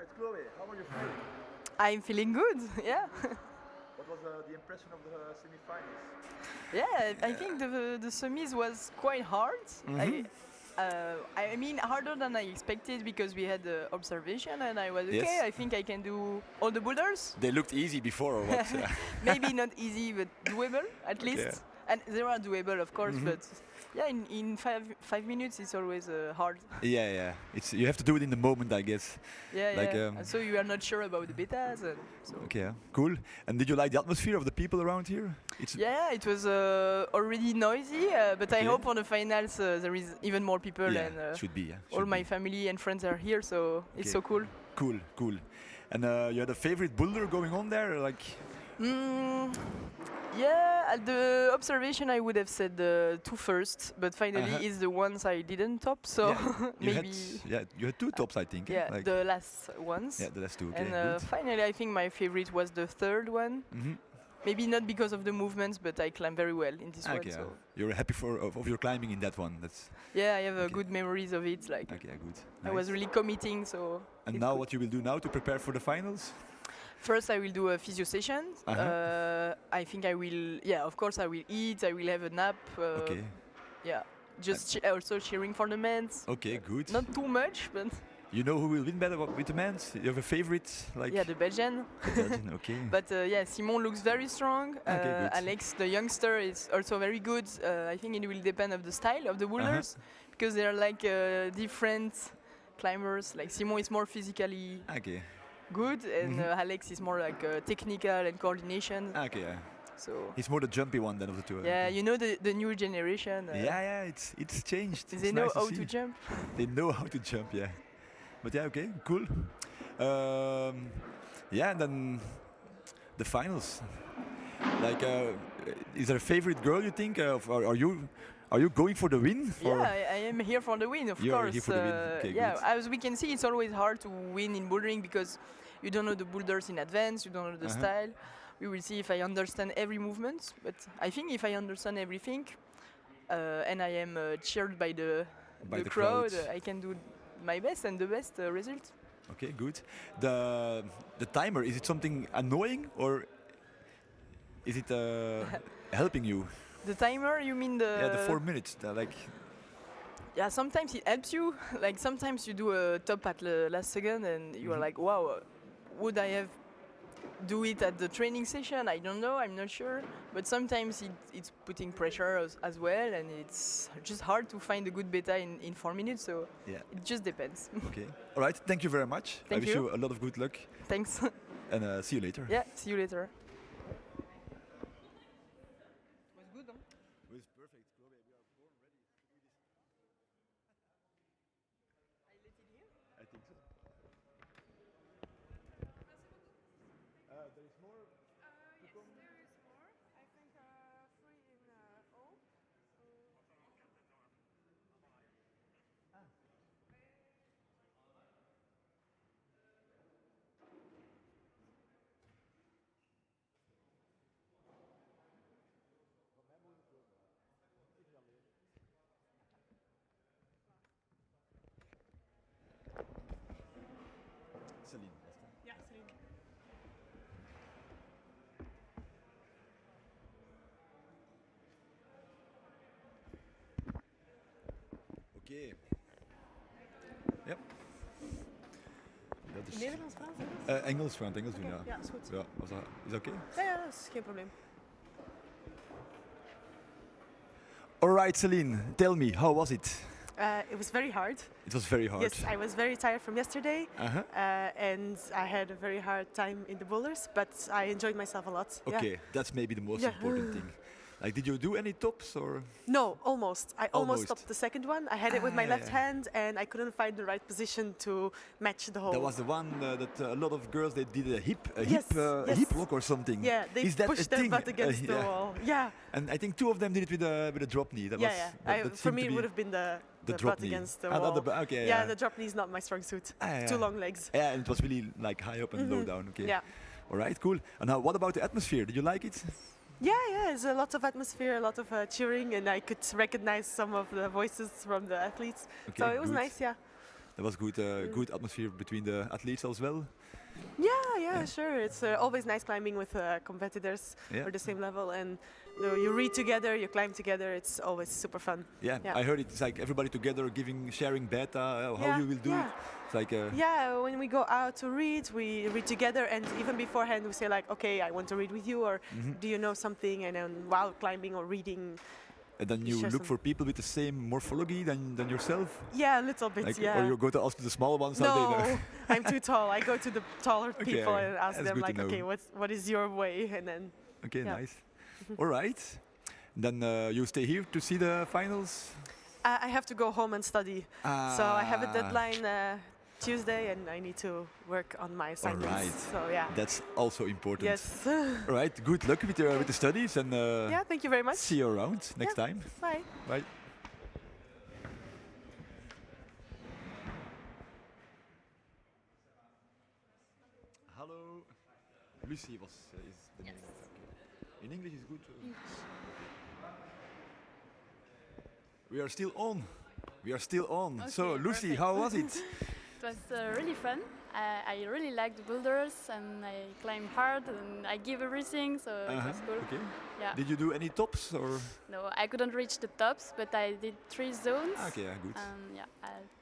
right, Chloe, how are you feeling? I'm feeling good, yeah. What was the impression of the semi-finals? Yeah, I think the semis was quite hard. I mean, harder than I expected because we had the observation and I was okay, Yes. I think I can do all the boulders. They looked easy before, or what? Maybe not easy, but doable at least. And they are doable, of course, but yeah, in 5 minutes it's always hard. Yeah. You have to do it in the moment, I guess. Yeah, Like, yeah. And so you are not sure about the betas, and so. Okay, yeah. Cool. And did you like the atmosphere of the people around here? Yeah, it was already noisy, but I Okay. hope on the finals there is even more people, Yeah, and should be. Yeah, all should my be. family and friends are here, so it's Okay. so cool. Cool. And you had a favorite boulder going on there, like? Yeah, at the observation I would have said the two first, but finally it's the ones I didn't top, so You maybe. you had two tops, I think. Yeah, Like, the last ones. the last two. Okay, And good. finally, I think my favorite was the third one. Maybe not because of the movements, but I climbed very well in this one. Okay, So. you're happy of your climbing in that one. That's Yeah, I have Okay. good memories of it. Like okay, good. I was Nice. really committing, so. And it's now, good. what you will do now to prepare for the finals? First, I will do a physio session. I think I will. Yeah, of course, I will eat. I will have a nap. Okay. Yeah, just also cheering for the men's. Okay, good. Not too much, but You know who will win better with the men's? You have a favorite, like? yeah, the Belgian. Belgian, okay. But yeah, Simon looks very strong. Okay, good. Alex, the youngster, is also very good. I think it will depend of the style of the boulders because they are like different climbers. Like Simon is more physically Okay. good, and Alex is more like technical and coordination. Okay. Yeah. So He's more the jumpy one than of the two. yeah, Okay. you know the new generation. Yeah, it's changed. They It's know nice how see. to jump. They know how to jump, yeah. But yeah, okay, cool. Yeah, and then the finals. Like, is there a favorite girl you think, or are you going for the win? Yeah, I am here for the win, of You are course. here for the win. Okay, yeah, good. as we can see, it's always hard to win in bouldering because you don't know the boulders in advance, you don't know the style. We will see if I understand every movement, but I think if I understand everything, and I am cheered by the crowd, I can do my best and the best result. Okay, good. The timer, is it something annoying or is it helping you? The timer, you mean the? Yeah, the 4 minutes. Like. Yeah, sometimes it helps you. Like sometimes you do a top at the last second, and you are like, wow, would I have do it at the training session? I don't know, I'm not sure. But sometimes it's putting pressure as well, and it's just hard to find a good beta in 4 minutes, so Yeah. it just depends. Okay. All right. Thank you very much. Thank I wish you. you a lot of good luck, Thanks. and see you later. Yeah, see you later. It was perfect. Chloe, we are born ready to do this. I think so. There is more to come. There is more. I think 3 in O. Celine. Ja, Celine. Oké. Ja. Dat is Nederlands, Frans, Engels? Engels, we gaan het Engels doen, ja. Ja, is goed. Ja, is dat oké? Ja, dat is geen probleem. Alright, Celine, tell me, how was it? It was very hard. It was very hard. Yes, I was very tired from yesterday, Uh-huh. and I had a very hard time in the boulders, but I enjoyed myself a lot. Okay, Yeah. that's maybe the most Yeah. important thing. Like, did you do any tops or? No, almost. I almost Almost. stopped the second one. I had it with my left yeah. hand, and I couldn't find the right position to match the hole. That was the one that a lot of girls they did a hip Yes, yes. hip lock or something. Yeah, they Is that pushed a their thing? butt against the yeah. wall. Yeah, And I think two of them did it with a drop knee. That yeah, was yeah. that For seemed me, to it be would have been the drop butt knee. against the Ah, wall. okay, Yeah, the drop knee is not my strong suit. Ah, It's too yeah. long legs. Yeah, and it was really like high up and low down. Okay. Yeah. All right, cool. And now, what about the atmosphere? Did you like it? Yeah, there's a lot of atmosphere, a lot of cheering, and I could recognize some of the voices from the athletes. Okay, So it was good. nice, yeah. There was good atmosphere between the athletes as well. Yeah, sure. It's always nice climbing with competitors Yeah. or the same level, and you read together, you climb together. It's always super fun. Yeah, I heard it's like everybody together sharing data, how Yeah, you will do yeah. it. It's like Yeah, when we go out to read, we read together, and even beforehand we say like, okay, I want to read with you, or do you know something? And then while climbing or reading, and then you share look some- for people with the same morphology than yourself. yeah, a little bit, Like, yeah. or you go to ask the small ones how they know. No, I'm too tall. I go to the taller people and ask that's them good to like, know. okay, what is your way? And then Okay, Yeah. nice. All right. Then you stay here to see the finals. I have to go home and study. So I have a deadline Tuesday, and I need to work on my assignments. Alright. So yeah. That's also important. Yes. All right. Good luck with the studies, and Yeah. Thank you very much. see you around next time. Bye. Bye. Hallo. Lucie was is the name. Okay. In English is good. We are still on. We are still on. So, Okay, Lucie, perfect. how was it? It was really fun. I really liked the boulders, and I climbed hard, and I give everything, so it was cool. Okay. Yeah. Did you do any tops or? No, I couldn't reach the tops, but I did 3 zones. Okay, yeah, good. Yeah,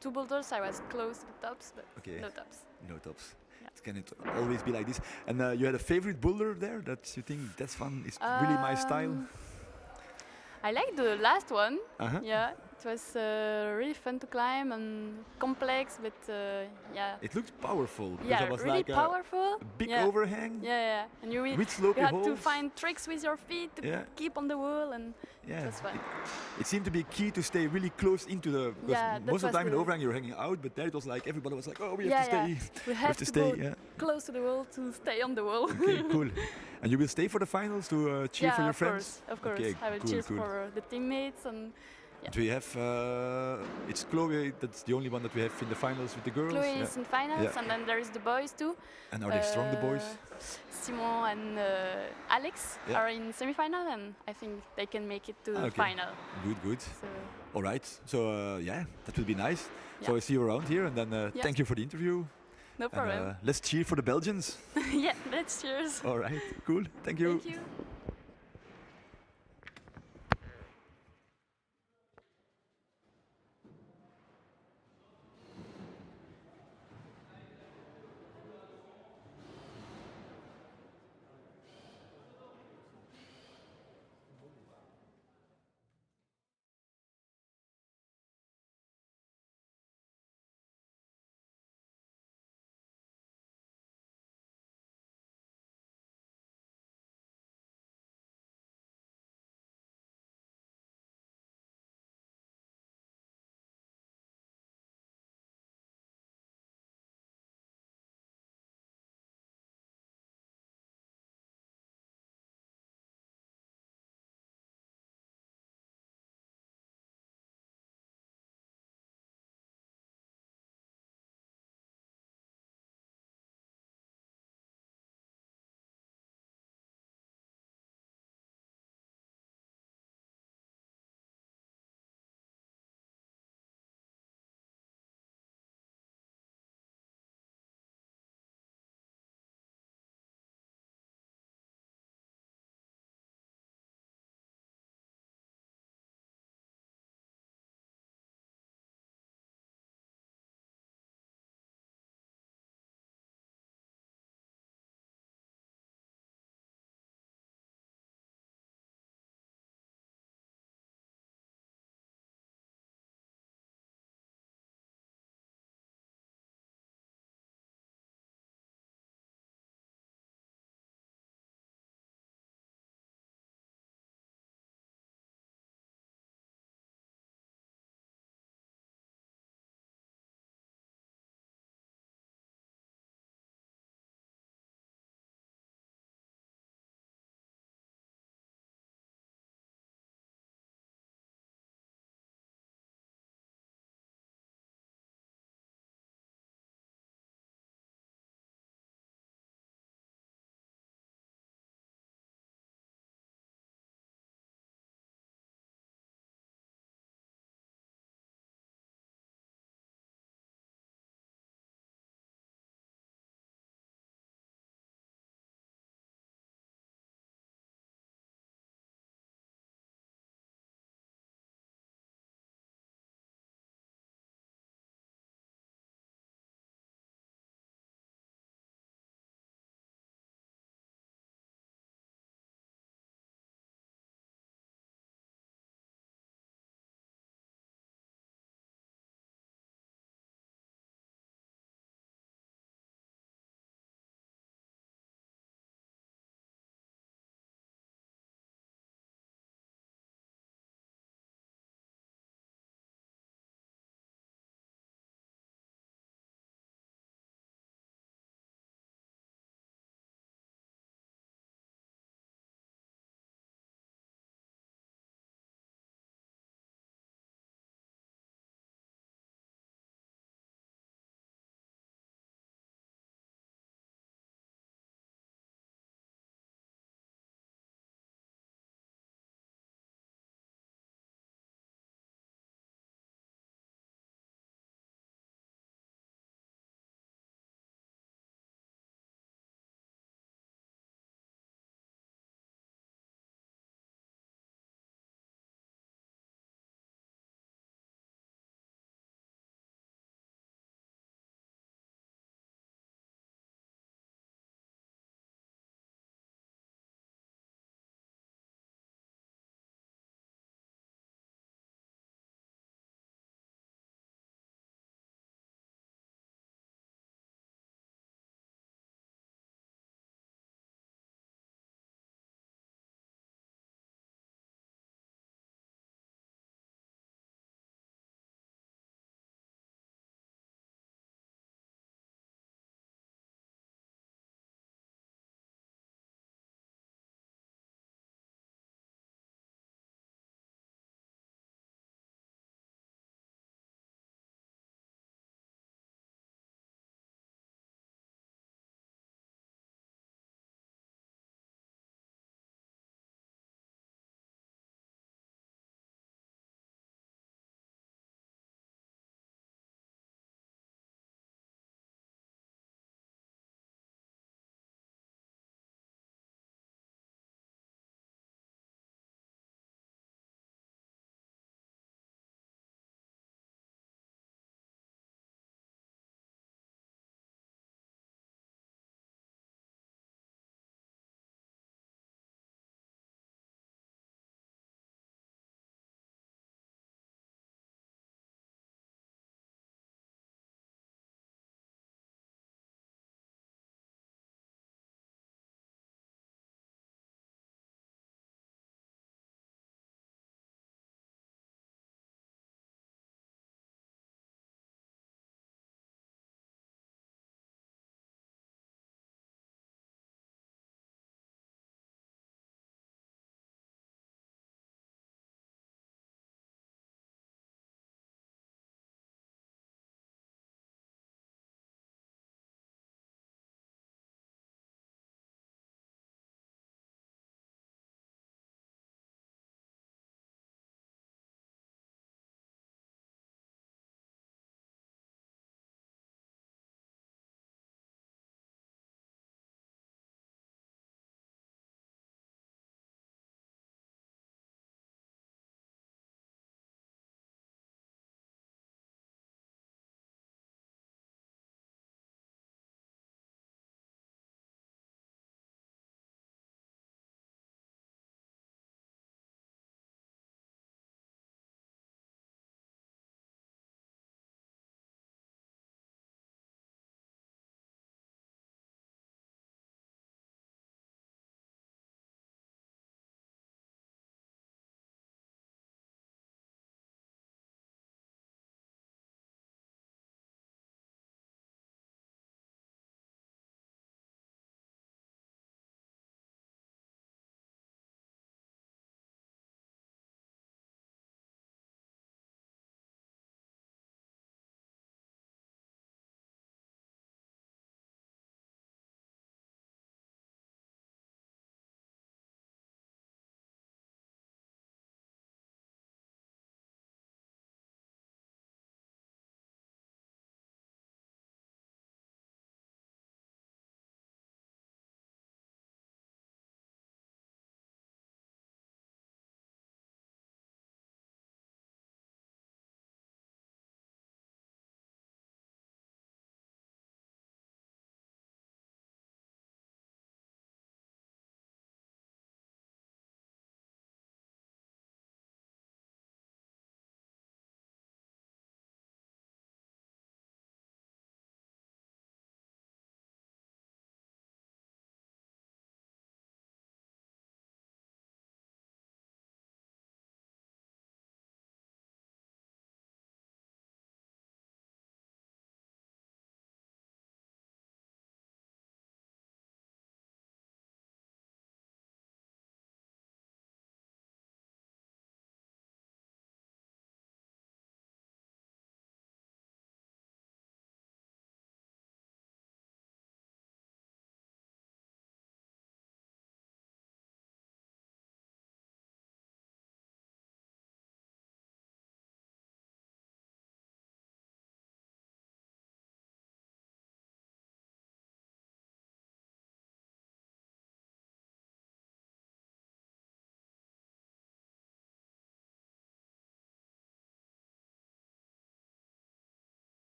2 boulders, I was close to the tops, but Okay. no tops. No tops. Yeah. Can it always be like this? And you had a favorite boulder there that you think that's fun, is really my style? I like the last one. Uh-huh. Yeah, it was really fun to climb and complex, but yeah. It looked powerful. because Yeah, it was really like powerful. a big yeah. overhang. Yeah, and you With slopey had to holes. find tricks with your feet to Yeah. keep on the wall, and Yeah, it was fun. it seemed to be key to stay really close into the. Because Yeah, that most of the was time in the the- overhang you're hanging out, but there it was like everybody was like, oh, we have Yeah, to stay. We have to stay. go Yeah. close to the wall to stay on the wall. Okay, cool. And you will stay for the finals to cheer for your of friends? course, of course. Okay, I will cool, cheer cool. for the teammates, and Do we have? It's Chloe. That's the only one that we have in the finals with the girls. Chloe yeah. is in finals, Yeah. and then there is the boys too. And are they strong, the boys? Simon and Alex Yeah. are in semi-final, and I think they can make it to the Okay. final. Good, good. So All right. So yeah, that will be nice. So Yeah. I see you around here, and then thank you for the interview. no problem. And, let's cheer for the Belgians. Yeah, let's cheers. All right. Cool. Thank you. Thank you.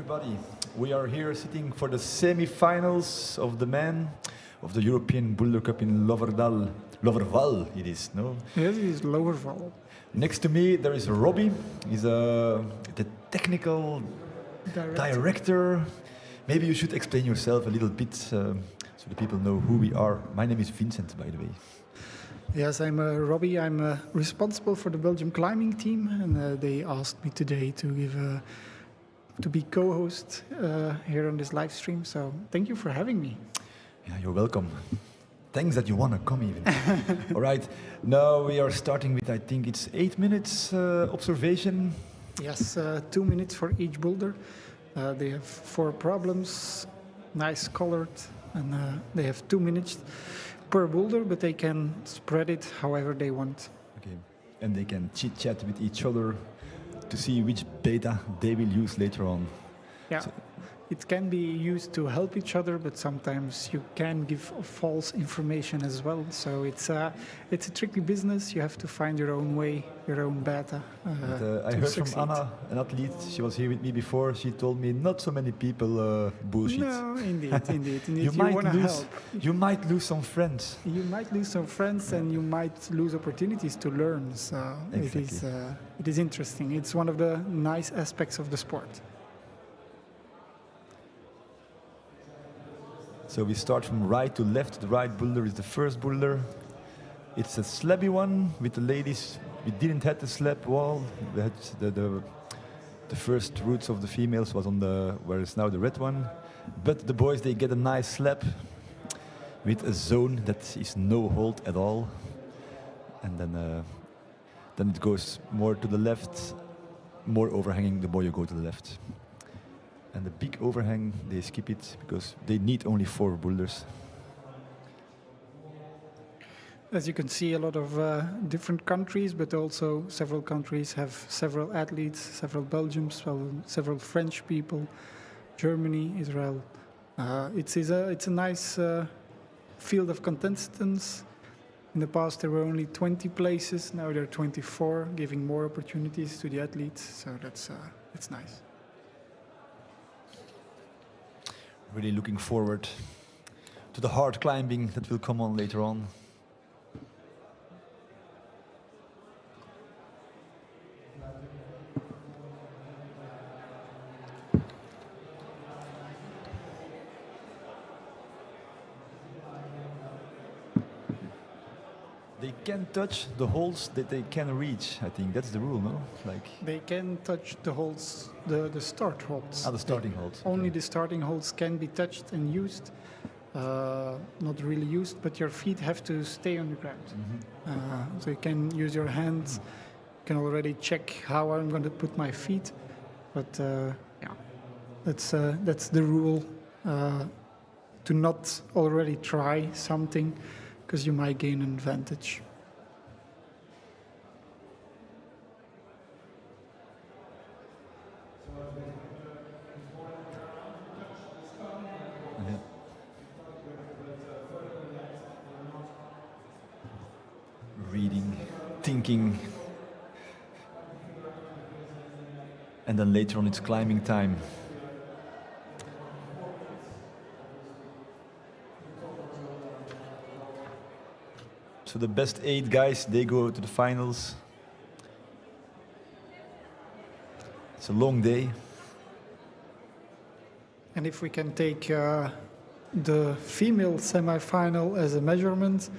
everybody. We are here sitting for the semi-finals of the men of the European Boulder Cup in Loverval it is, no? Yes, it is Loverval. Next to me there is Robbie. He's the technical director. Maybe you should explain yourself a little bit so the people know who we are. My name is Vincent, by the way. Yes, I'm Robbie. I'm responsible for the Belgium climbing team, and they asked me today to be co-host here on this live stream. So thank you for having me. Yeah, you're welcome. Thanks that you want to come even. All right, now we are starting with, I think it's 8 minutes observation. Yes, 2 minutes for each boulder. They have 4 problems, nice colored, and they have 2 minutes per boulder, but they can spread it however they want. Okay, and they can chit-chat with each other to see which beta they will use later on. Yeah, So, it can be used to help each other, but sometimes you can give false information as well. So it's a tricky business. You have to find your own way, your own beta. I to heard succeed. from Anna, an athlete, she was here with me before, she told me not so many people bullshit. No, indeed. You You might lose some friends. You might lose some friends, and you might lose opportunities to learn. So Exactly. it is interesting. It's one of the nice aspects of the sport. So we start from right to left. The right boulder is the first boulder. It's a slabby one with the ladies. We didn't have the slab wall. We had the first roots of the females was on the where is now the red one. But the boys, they get a nice slab with a zone that is no hold at all. And then it goes more to the left, more overhanging. The more you go to the left. And the big overhang, they skip it because they need only 4 boulders. As you can see, a lot of different countries, but also several countries have several athletes, several Belgians, several French people, Germany, Israel. It's a nice field of contestants. In the past, there were only 20 places. Now there are 24, giving more opportunities to the athletes. So that's nice. Really looking forward to the hard climbing that will come on later on. They can touch the holes that they can reach. I think that's the rule, no? Like They can touch the holes, the start holes. the starting holes. Only the starting holes can be touched and used. Not really used, but your feet have to stay on the ground. So you can use your hands. You can already check how I'm going to put my feet. But yeah, that's the rule. To not already try something, because you might gain an advantage. Yeah. Reading, thinking, and then later on it's climbing time. So the best 8 guys, they go to the finals. It's a long day. And if we can take the female semi-final as a measurement,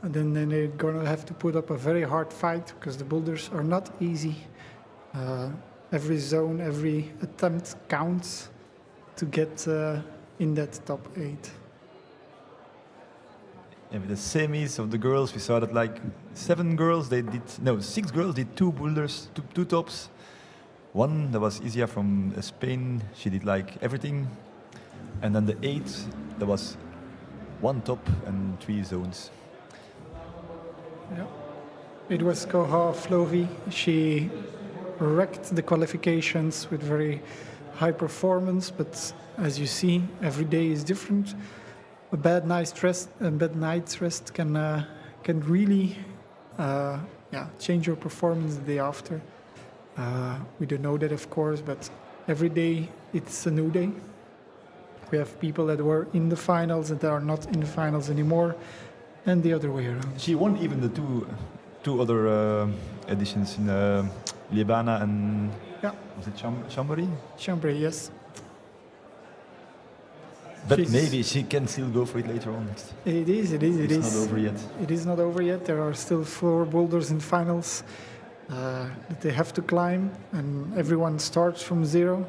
then they're going to have to put up a very hard fight, because the boulders are not easy. Every zone, every attempt counts to get in that top 8. And with the semis of the girls, we saw that like 6 girls did 2 boulders, two tops. One, that was Isia from Spain, she did like everything. And then the 8, there was 1 top and 3 zones. Yeah. It was 𝐿 Flovi. She wrecked the qualifications with very high performance, but as you see, every day is different. A bad night's rest can really change your performance the day after. We don't know that, of course, but every day it's a new day. We have people that were in the finals and that are not in the finals anymore, and the other way around. She won even the two other editions in Ljubljana and was it Chambéry? Chambéry, yes. But maybe she can still go for it later on. It is. It's not over yet. It is not over yet. There are still 4 boulders in finals that they have to climb, and everyone starts from 0.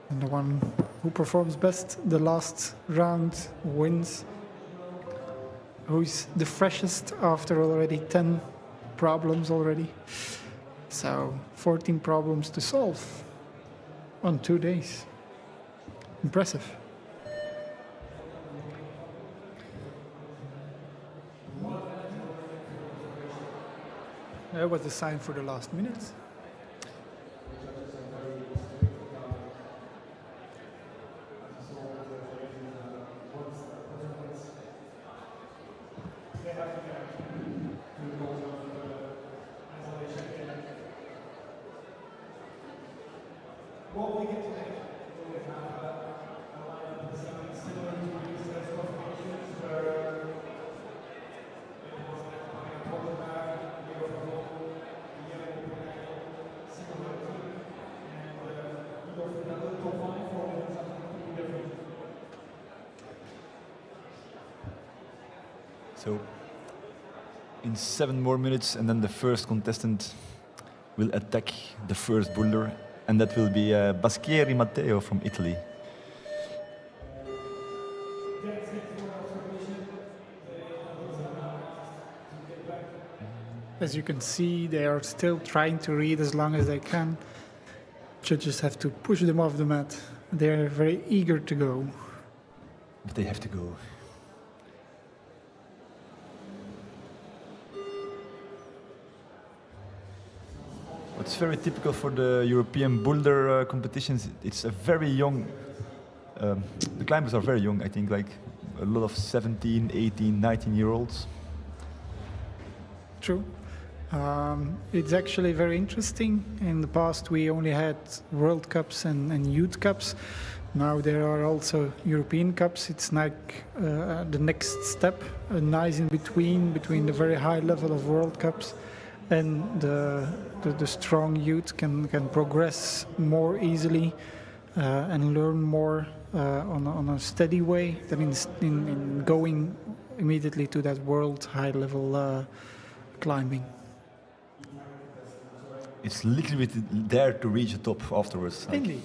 And the one who performs best the last round wins. Who is the freshest after already 10 problems already. So 14 problems to solve on 2 days. Impressive. That was the sign for the last minute. So, in 7 more minutes, and then the first contestant will attack the first boulder, and that will be Baschieri Matteo from Italy. As you can see, they are still trying to read as long as they can. Judges have to push them off the mat. They are very eager to go. But they have to go. What's very typical for the European boulder competitions, it's a very young, the climbers are very young, I think, like a lot of 17, 18, 19-year-olds. True. It's actually very interesting. In the past, we only had World Cups and Youth Cups. Now there are also European Cups. It's like the next step, a nice in between the very high level of World Cups and the strong youth can progress more easily and learn more on a steady way than in going immediately to that world high level climbing. It's literally there to reach the top afterwards. Indeed.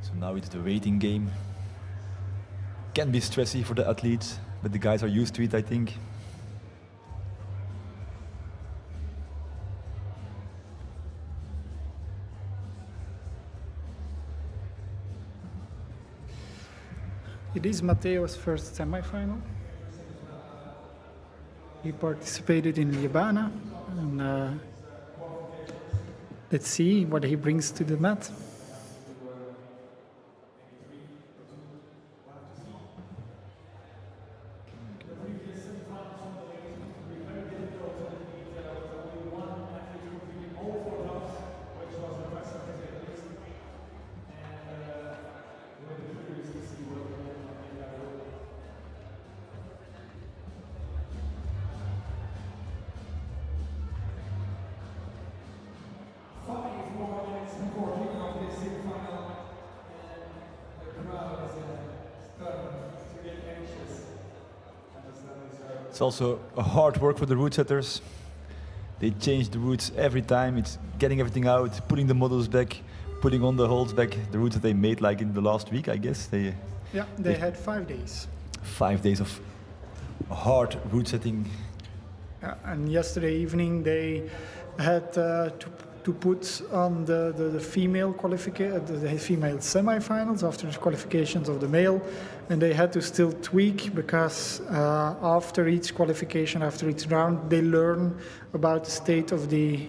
So now it's the waiting game. Can be stressy for the athletes, but the guys are used to it, I think. It is Matteo's first semi-final. He participated in Ljubljana, and let's see what he brings to the mat. It's also a hard work for the route setters. They change the routes every time. It's getting everything out, putting the models back, putting on the holds back. The routes that they made like in the last week, I guess. They had 5 days. 5 days of hard route setting. And yesterday evening they had to put on the female the female semi-finals after the qualifications of the male, and they had to still tweak because after each qualification, after each round, they learn about the state of the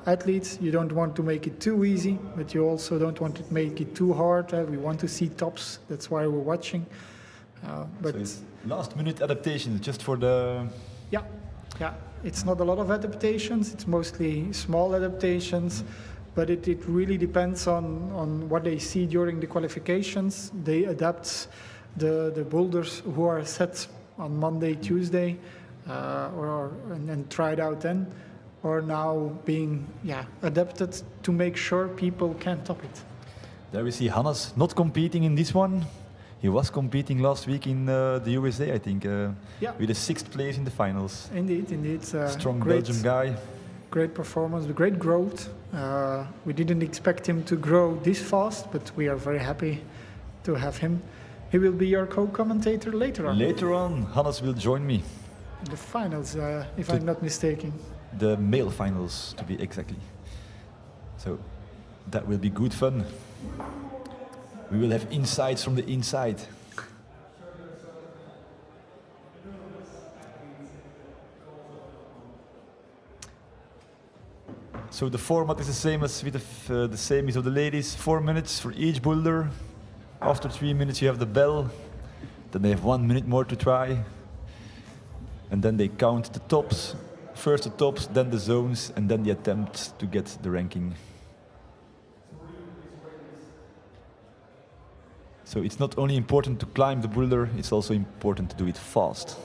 athletes. You don't want to make it too easy, but you also don't want to make it too hard. We want to see tops. That's why we're watching. But so it's last-minute adaptations just for the Yeah, yeah. It's not a lot of adaptations. It's mostly small adaptations, but it really depends on what they see during the qualifications. They adapt the boulders who are set on Monday, Tuesday, and tried out then, or now being adapted to make sure people can top it. There we see Hannes not competing in this one. He was competing last week in the USA, I think, with a 6th place in the finals. Indeed. Strong Belgian guy. Great performance, great growth. We didn't expect him to grow this fast, but we are very happy to have him. He will be your co-commentator later on. Later on, Hannes will join me. The finals, if I'm not mistaken. The male finals, to be exactly. So that will be good fun. We will have insights from the inside. So the format is the same as with the same as of the ladies. 4 minutes for each boulder. After 3 minutes you have the bell. Then they have 1 minute more to try. And then they count the tops. First the tops, then the zones, and then the attempt to get the ranking. So it's not only important to climb the boulder, it's also important to do it fast.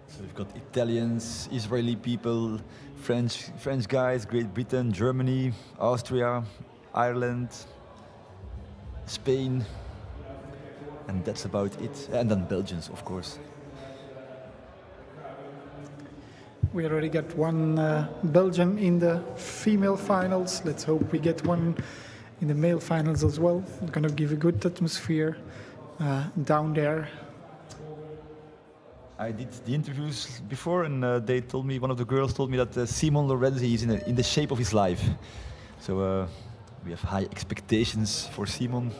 So we've got Italians, Israeli people, French guys, Great Britain, Germany, Austria, Ireland, Spain, and that's about it. And then Belgians, of course. We already got one Belgian in the female finals. Let's hope we get one in the male finals as well. It's going to give a good atmosphere down there. I did the interviews before, and they told me, one of the girls told me that Simon Lorenzi is in the shape of his life. So we have high expectations for Simon.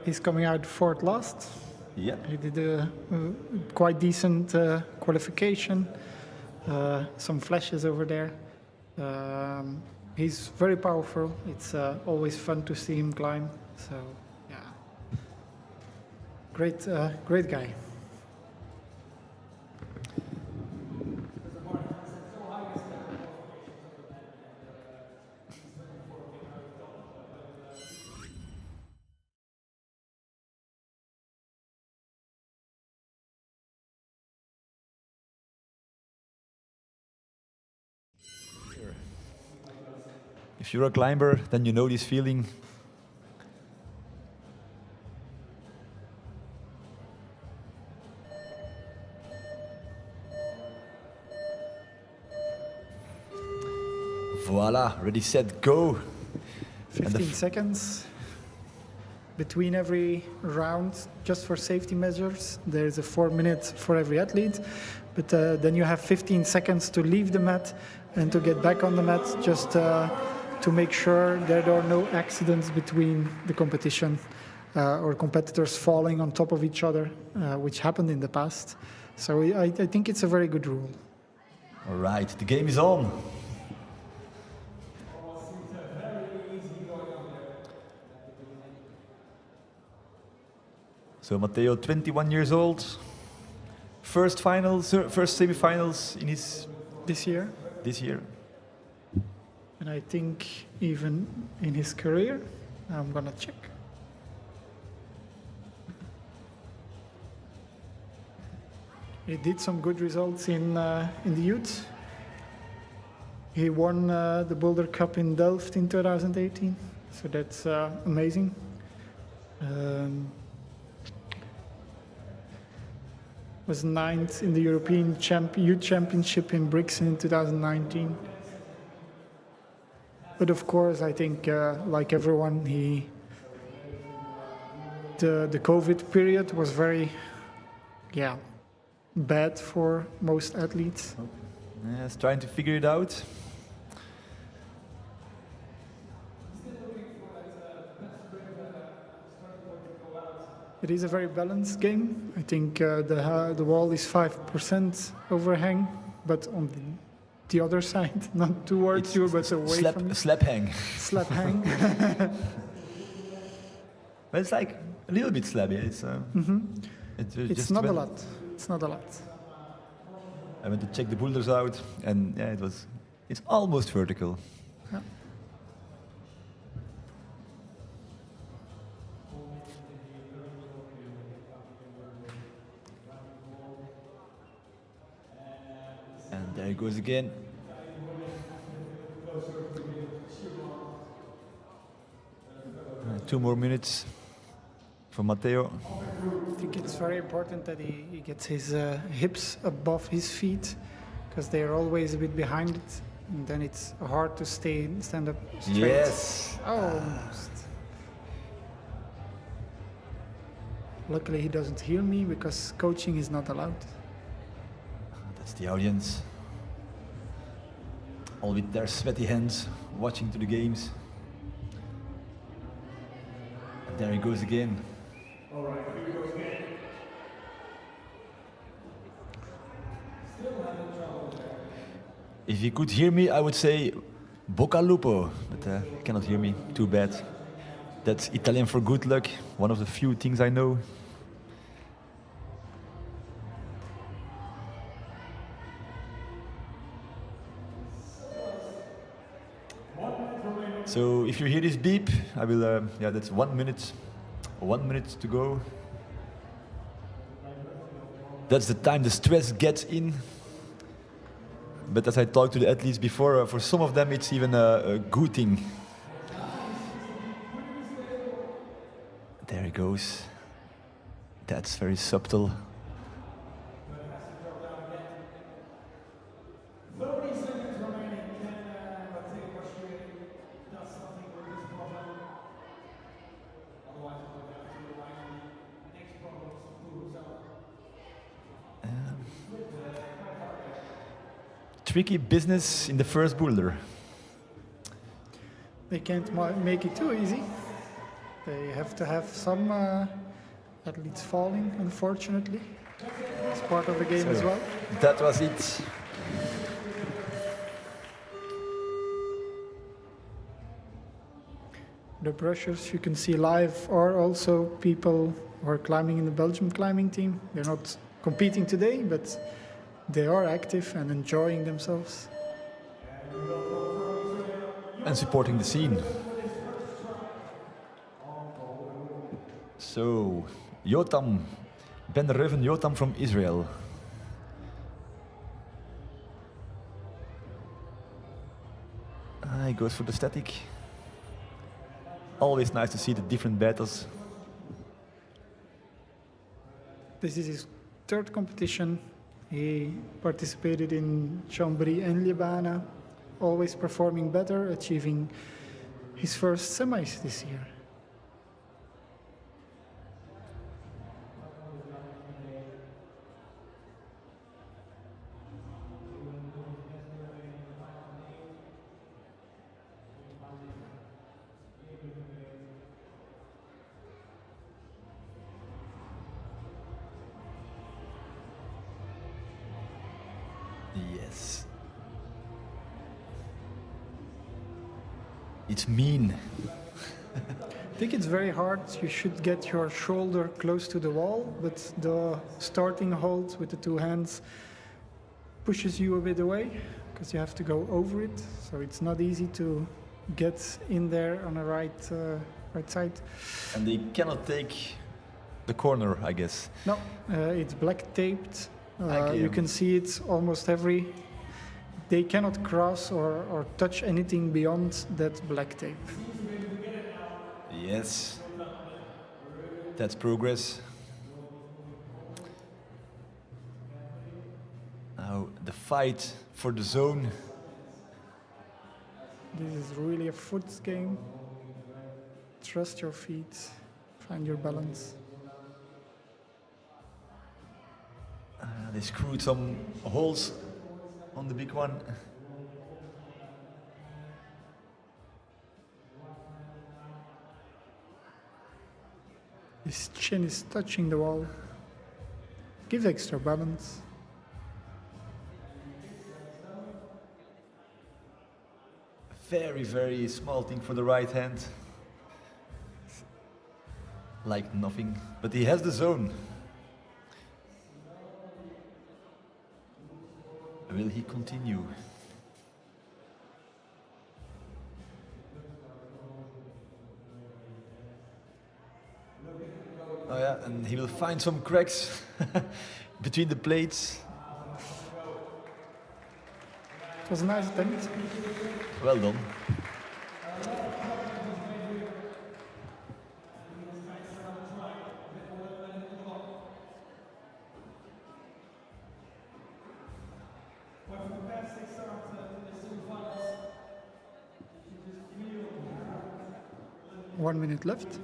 He's coming out 4th last. Yeah. He did a quite decent qualification. Some flashes over there. He's very powerful. It's always fun to see him climb. So, yeah, great guy. If you're a climber, then you know this feeling. Voila, ready, set, go. 15 seconds between every round, just for safety measures. There's a 4 minutes for every athlete, but then you have 15 seconds to leave the mat and to get back on the mat, just to make sure there are no accidents between the competition or competitors falling on top of each other, which happened in the past. So I think it's a very good rule. All right, the game is on. So Matteo, 21 years old, first semi-finals in his... This year. This year. And I think even in his career, I'm gonna check. He did some good results in the youth. He won the Boulder Cup in Delft in 2018, so that's amazing. Was 9th in the European Youth Championship in Brixen in 2019. But of course, I think, like everyone, the COVID period was very, bad for most athletes. Yes, trying to figure it out. It is a very balanced game. I think the wall is 5% overhang, but on the other side, not towards you, but away from you. Slap hang. Slap hang. But it's like a little bit slabby. It's It's not a lot. It's not a lot. I went to check the boulders out, and yeah, it's almost vertical. Yeah. And there he goes again. Two more minutes for Matteo. I think it's very important that he gets his hips above his feet, because they are always a bit behind it, and then it's hard to stand up straight. Yes. Almost. Luckily he doesn't hear me, because coaching is not allowed. That's the audience. All with their sweaty hands, watching to the games. And there he goes again. If you could hear me, I would say Bocca lupo, but you cannot hear me. Too bad. That's Italian for good luck, one of the few things I know. So if you hear this beep, I will, yeah, that's 1 minute. 1 minute to go. That's the time the stress gets in. But as I talked to the athletes before, for some of them it's even a good thing. There he goes. That's very subtle. Tricky business in the first boulder. They can't make it too easy. They have to have some athletes falling, unfortunately. It's part of the game as well. That was it. The brushers you can see live are also people who are climbing in the Belgium climbing team. They're not competing today, but they are active and enjoying themselves. And supporting the scene. So, Yotam, Ben Reuven Yotam from Israel. He goes for the static. Always nice to see the different battles. This is his third competition. He participated in Chambéry and Ljubljana, always performing better, achieving his first semis this year. Yes. It's mean. I think it's very hard. You should get your shoulder close to the wall, but the starting hold with the two hands pushes you a bit away because you have to go over it. So it's not easy to get in there on the right side. And they cannot take the corner, I guess. No, it's black taped. Okay. You can see it almost every. They cannot cross or touch anything beyond that black tape. Yes. That's progress. Now the fight for the zone. This is really a foot game. Trust your feet, find your balance. They screwed some holes on the big one. His chin is touching the wall. Gives extra balance. Very, very small thing for the right hand. Like nothing, but he has the zone. Will he continue? Oh yeah, and he will find some cracks between the plates. It was a nice attempt. Well done. One minute left.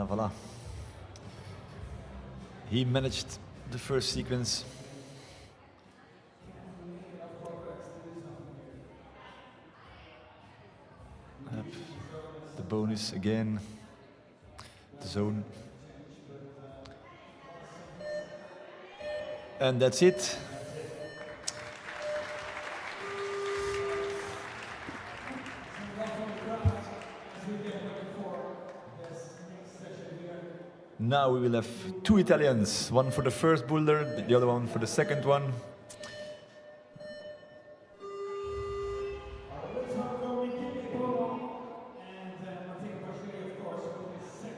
Voilà. He managed the first sequence. Up. The bonus again. The zone. And that's it. Now we will have two Italians, one for the first boulder, the other one for the second one.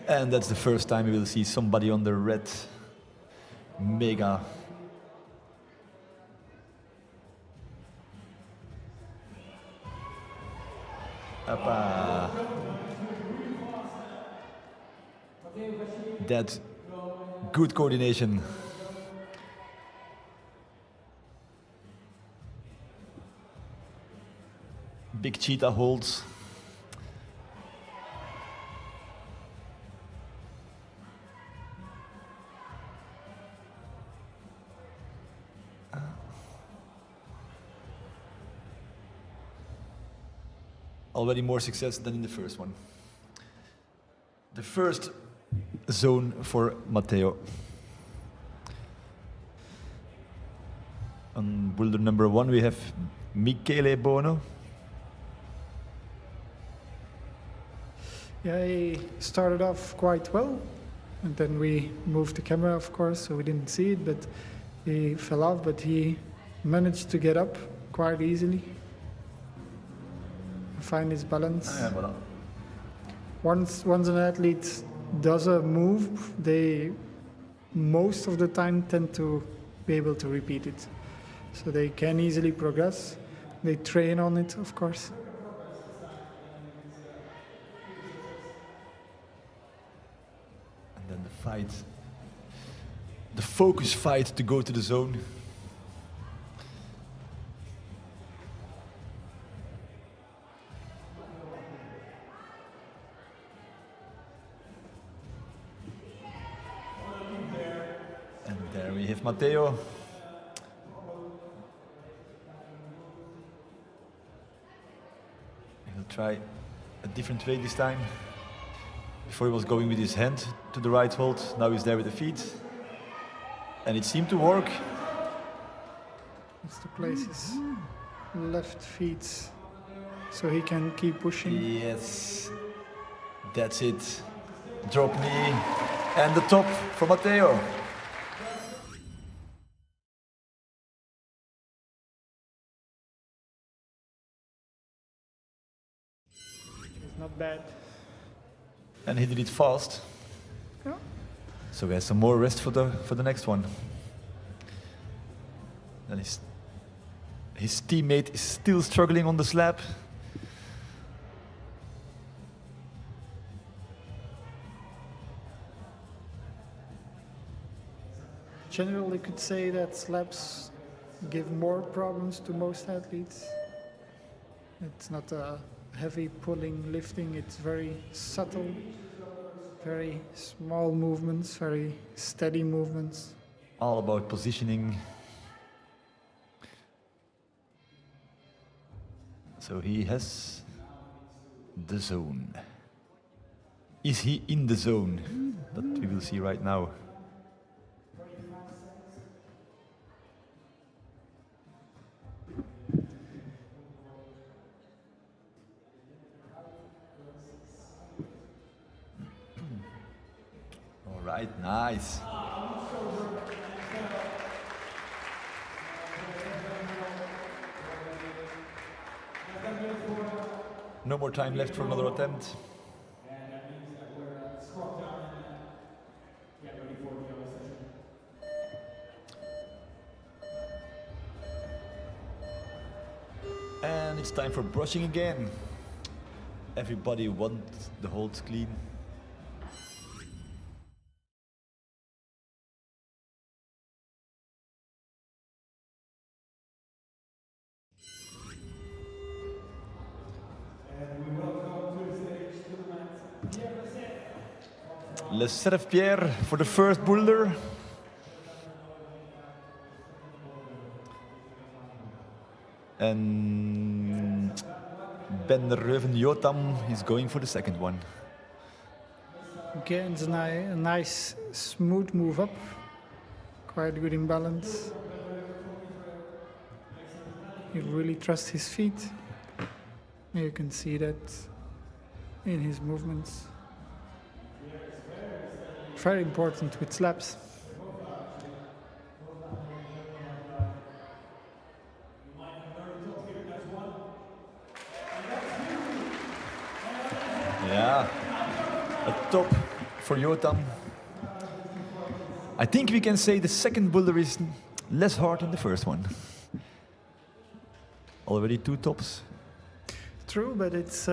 And that's the first time we will see somebody on the red mega. Appa. That good coordination. Big cheetah holds. Already more success than in the first one. The first zone for Matteo. On boulder number 1 we have Michele Bono. Yeah, he started off quite well, and then we moved the camera, of course, so we didn't see it, but he fell off, but he managed to get up quite easily, find his balance. Voilà. Once an athlete does a move, they most of the time tend to be able to repeat it. So they can easily progress. They train on it, of course. And then the fight, the focus fight to go to the zone. We have Matteo. He'll try a different way this time. Before he was going with his hand to the right hold, now he's there with the feet. And it seemed to work. It's to place his left feet so he can keep pushing. Yes, that's it. Drop knee and the top for Matteo. Not bad. And he did it fast. Yeah. So we have some more rest for the next one. And his teammate is still struggling on the slab. generally could say that slabs give more problems to most athletes. It's not a heavy pulling, lifting, it's very subtle, very small movements, very steady movements. All about positioning. So he has the zone. Is he in the zone? That we will see right now. All right, nice. No more time left for another attempt. And it's time for brushing again. Everybody wants the holds clean. Le Serf Pierre for the first boulder. And Ben Reuven Jotam is going for the second one. Again, it's a nice smooth move up, quite good in balance. He really trusts his feet. You can see that in his movements. Very important with slabs. Yeah, a top for Jotam. I think we can say the second boulder is less hard than the first one. Already 2 tops. True, but it's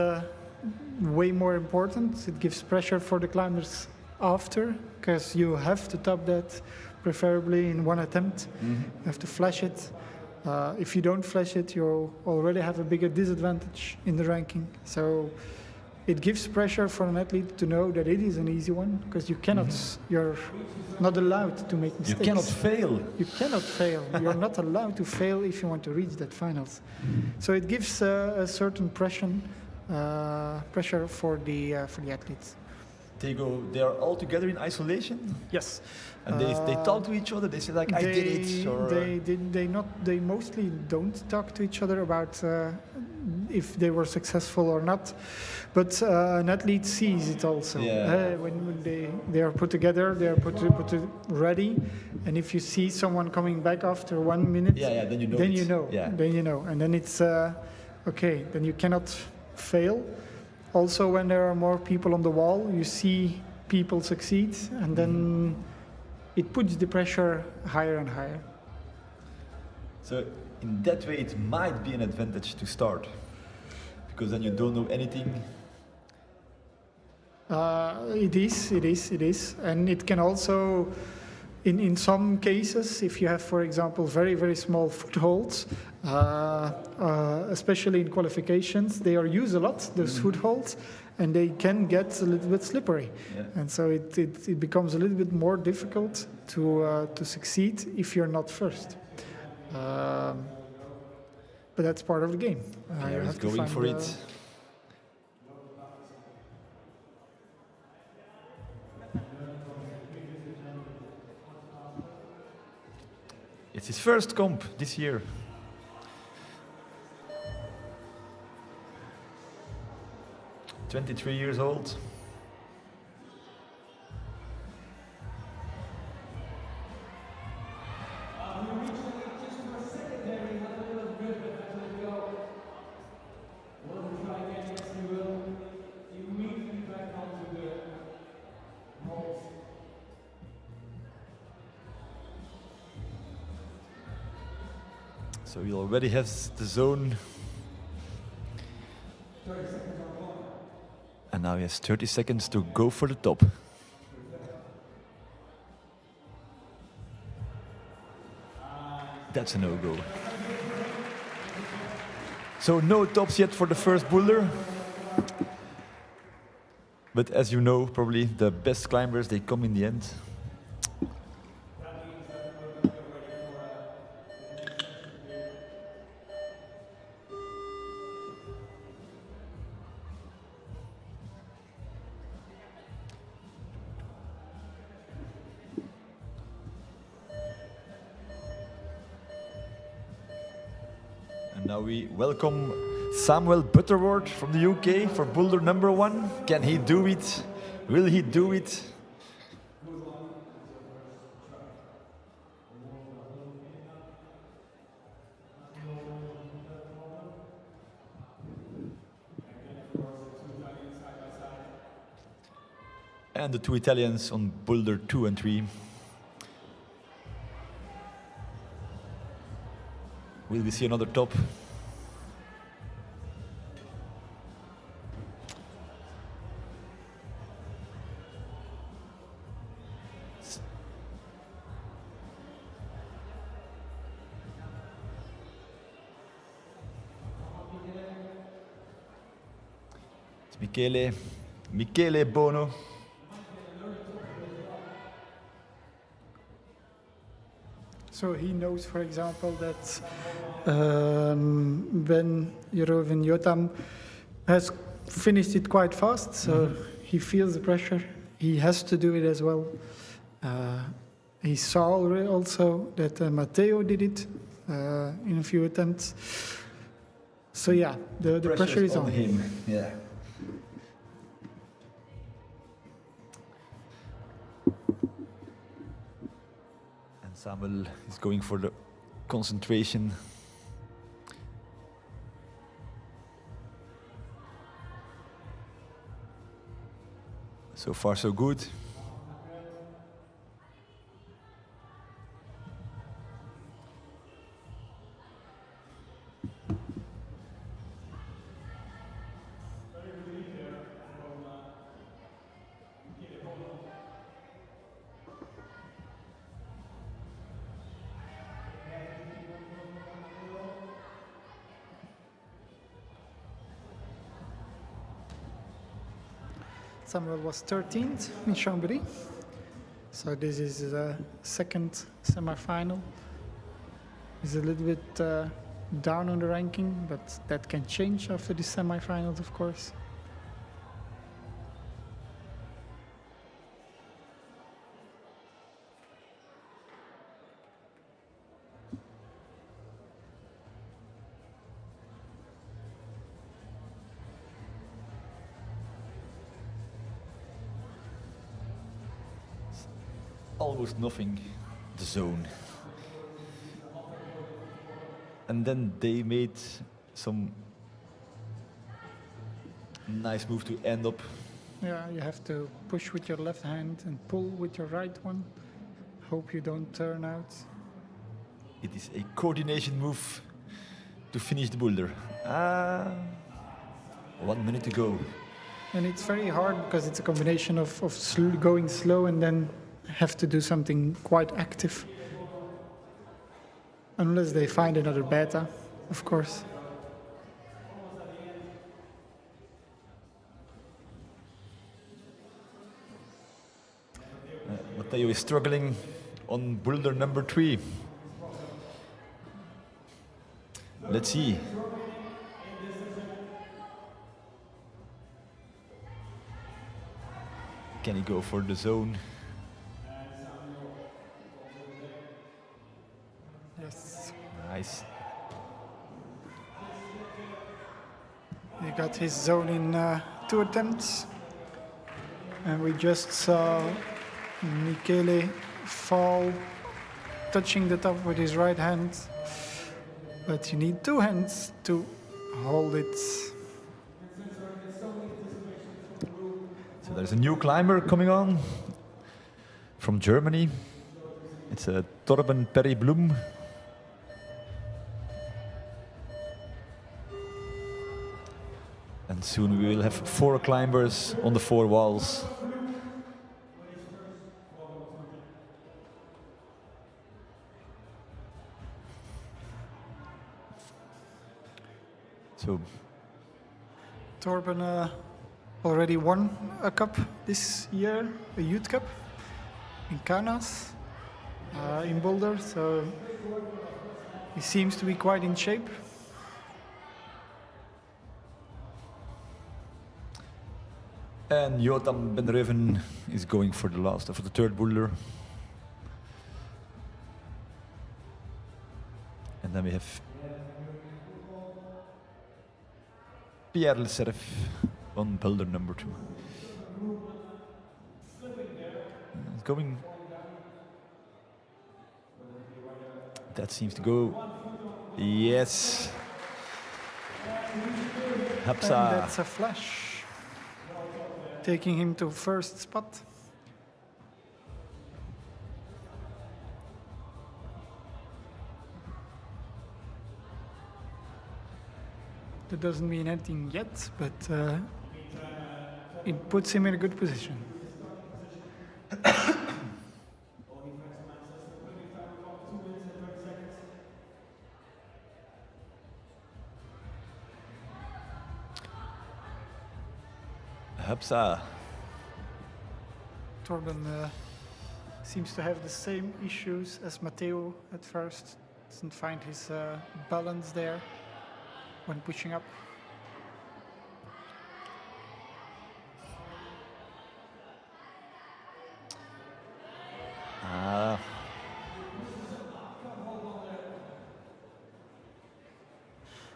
way more important. It gives pressure for the climbers after, because you have to top that, preferably in one attempt. You have to flash it. If you don't flash it, you already have a bigger disadvantage in the ranking. So it gives pressure for an athlete to know that it is an easy one, because you cannot, you're not allowed to make mistakes. You cannot fail. You cannot fail. You're not allowed to fail if you want to reach that finals. So it gives a certain pressure for the athletes. They are all together in isolation? Yes. And they talk to each other, they say like, I did it, or... They mostly don't talk to each other about if they were successful or not, but an athlete sees it also. Yeah. When they are put together, they are put ready, and if you see someone coming back after 1 minute, then you know. Then you know, and then it's okay. Then you cannot fail. Also, when there are more people on the wall, you see people succeed, and then it puts the pressure higher and higher. So in that way, it might be an advantage to start, because then you don't know anything. It is, and it can also, in some cases, if you have, for example, very, very small footholds, especially in qualifications, they are used a lot, those footholds, and they can get a little bit slippery. Yeah. And so it becomes a little bit more difficult to succeed if you're not first. But that's part of the game. You have to going for it. It's his first comp this year. "23 years old. So he already has the zone. And now he has 30 seconds to go for the top. That's a no-go. So no tops yet for the first boulder. But as you know, probably the best climbers, they come in the end. And now we welcome Samuel Butterworth from the UK for boulder number 1. Can he do it? Will he do it? And the 2 Italians on boulder 2 and 3. Will we see another top? It's Michele Bono. So he knows, for example, that when Jeroen Jotam has finished it quite fast, so he feels the pressure. He has to do it as well. He saw also that Matteo did it in a few attempts. So yeah, the pressure is on him. Yeah. Samuel is going for the concentration. So far, so good. Samuel was 13th in Chambéry. So this is the second semi-final. He's a little bit down on the ranking, but that can change after the semi-finals, of course. Almost nothing, the zone. And then they made some nice move to end up. Yeah, you have to push with your left hand and pull with your right one. Hope you don't turn out. It is a coordination move to finish the boulder. 1 minute to go. And it's very hard because it's a combination of going slow and then have to do something quite active. Unless they find another beta, of course. Matteo is struggling on boulder number 3. Let's see. Can he go for the zone? Yes. Nice. He got his zone in 2 attempts. And we just saw Michele fall, touching the top with his right hand. But you need 2 hands to hold it. So there's a new climber coming on from Germany. It's Torben Perry Bloem. And soon we will have 4 climbers on the 4 walls. So Torben already won a cup this year, a youth cup in Kaunas, in Boulder, so he seems to be quite in shape. and Jotam Ben Reven is going for the third boulder. And then we have Pierre Le Cerf on boulder number 2. It's going. That seems to go. Yes. And Hapsa. that's a flash, taking him to first spot. That doesn't mean anything yet, but it puts him in a good position. Hapsa. Torben seems to have the same issues as Matteo at first. Doesn't find his balance there when pushing up.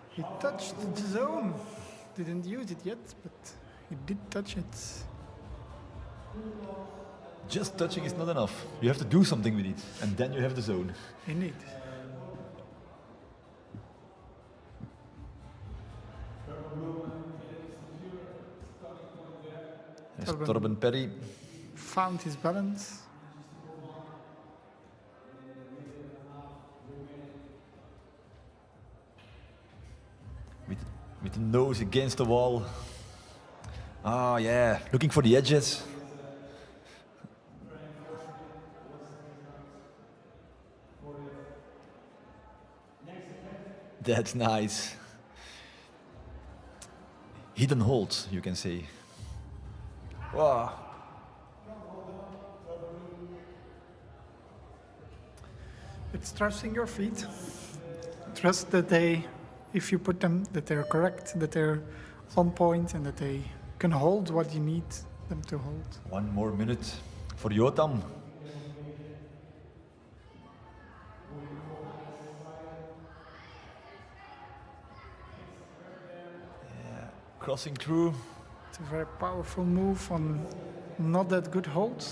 He touched the zone. Didn't use it yet, but he did touch it. Just touching is not enough. You have to do something with it, and then you have the zone. Indeed. There's Torben Perry. Found his balance. With the nose against the wall. Ah, yeah, looking for the edges. That's nice. Hidden hold, you can say. Wow. It's trusting your feet. Trust that they, if you put them, that they're correct, that they're on point, and that they can hold what you need them to hold. 1 more minute for Jotam. Yeah, crossing through. It's a very powerful move on not that good hold.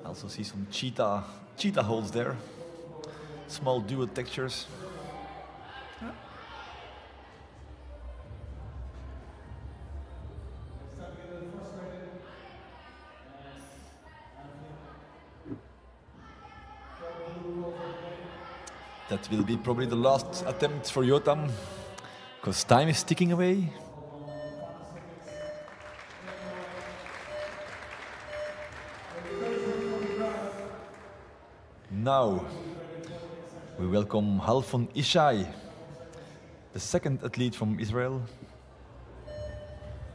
I also see some cheetah holds there. Small dual textures. That will be probably the last attempt for Jotam, because time is ticking away. Now, we welcome Halfon Ishai, the second athlete from Israel.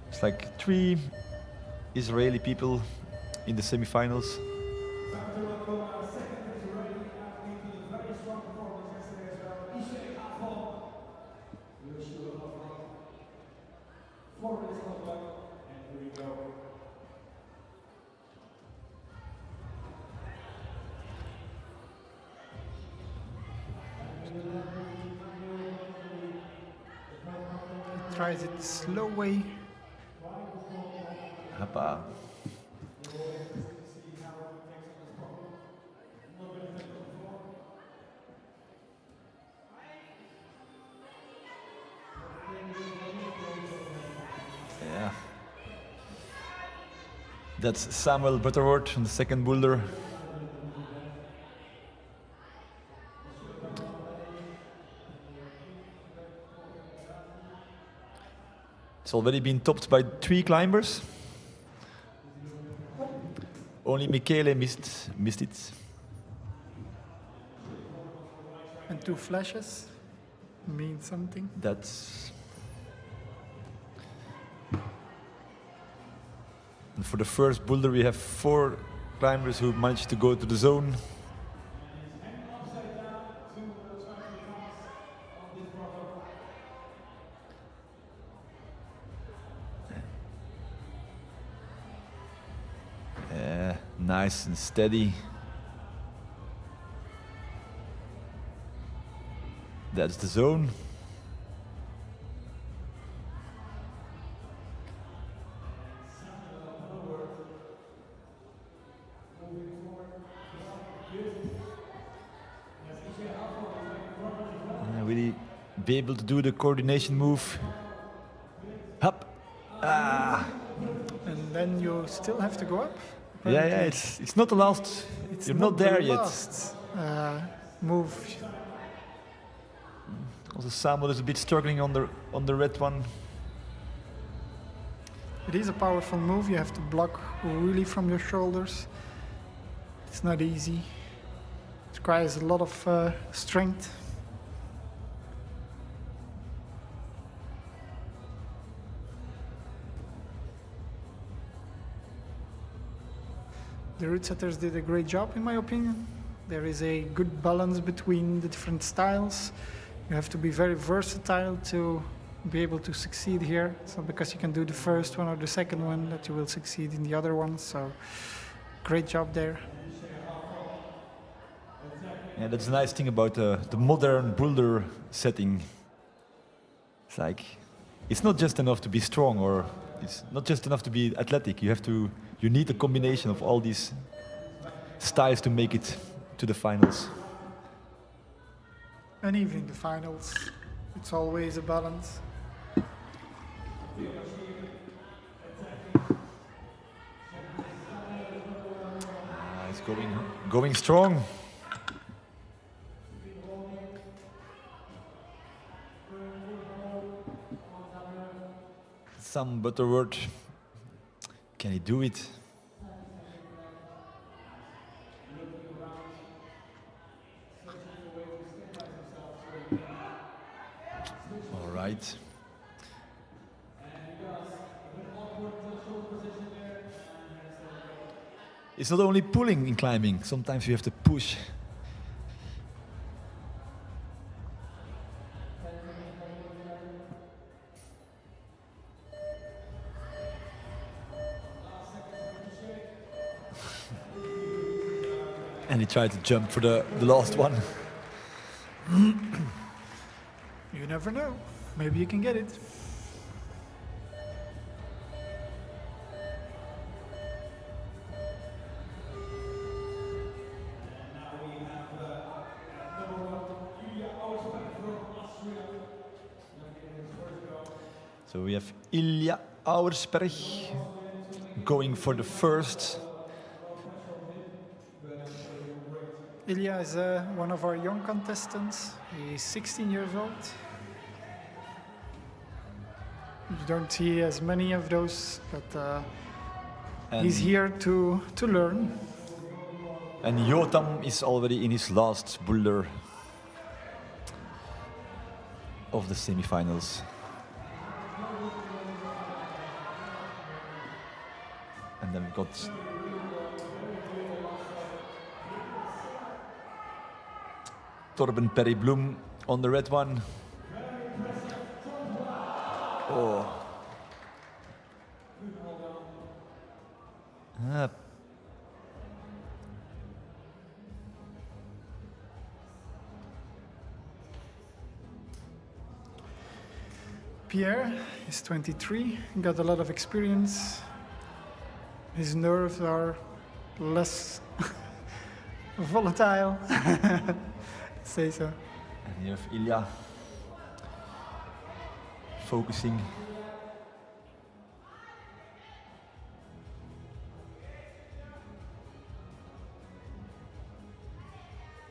It's like 3 Israeli people in the semifinals. Tries it slow way. Hoppa. Yeah. That's Samuel Butterworth on the second boulder. It's already been topped by 3 climbers. Only Michele missed it. And 2 flashes mean something. That's... And for the first boulder, we have 4 climbers who managed to go to the zone. Nice and steady. That's the zone. Really be able to do the coordination move. Up. Ah. And then you still have to go up. Yeah, it's not the last. You're not there yet. Last, move. Also, Samuel is a bit struggling on the red one. It is a powerful move. You have to block really from your shoulders. It's not easy. It requires a lot of strength. The route setters did a great job, in my opinion. There is a good balance between the different styles. You have to be very versatile to be able to succeed here. It's not because you can do the first one or the second one that you will succeed in the other one. So, great job there. Yeah, that's the nice thing about the modern boulder setting. It's like, it's not just enough to be strong, or it's not just enough to be athletic. You need a combination of all these styles to make it to the finals. And even in the finals, it's always a balance. It's going strong. Some Butterworth. Can he do it? All right. It's not only pulling in climbing, sometimes you have to push. And he tried to jump for the last one. You never know. Maybe you can get it. So we have 𝐿𝐿𝐼 𝐿𝐼 going for the first. 𝐿𝐿𝐼 is one of our young contestants. He's 16 years old. You don't see as many of those, but he's here to learn. And Jotam is already in his last boulder of the semifinals. And then we've got Torben Perry Bloem on the red one. Oh. Pierre is 23, got a lot of experience. His nerves are less volatile, say so. And you have 𝐿𝐼 focusing.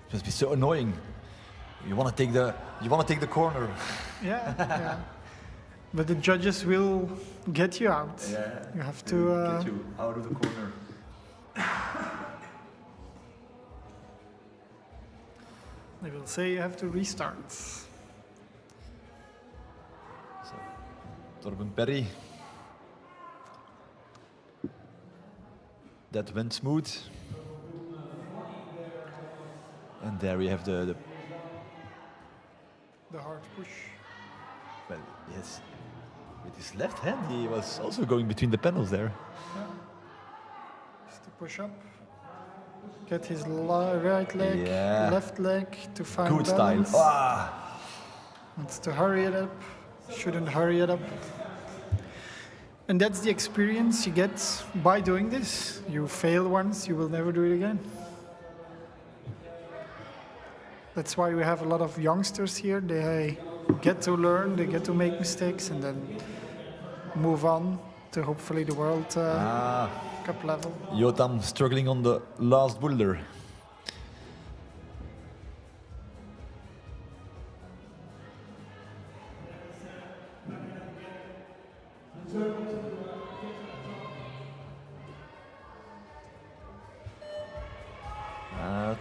It must be so annoying. You want to take the corner. Yeah, yeah. But the judges will get you out. Yeah. You have to get you out of the corner. They will say you have to restart. So, Torben Perry. That went smooth. And there we have the hard push. well, yes, with his left hand he was also going between the panels there. Yeah. Just to push up. Get his right leg, Yeah. left leg to find Good style. balance. Ah. It's to hurry it up. Shouldn't hurry it up. And that's the experience you get by doing this. You fail once, you will never do it again. That's why we have a lot of youngsters here. They get to learn, they get to make mistakes, and then move on to hopefully the World Cup level. Jotam struggling on the last boulder.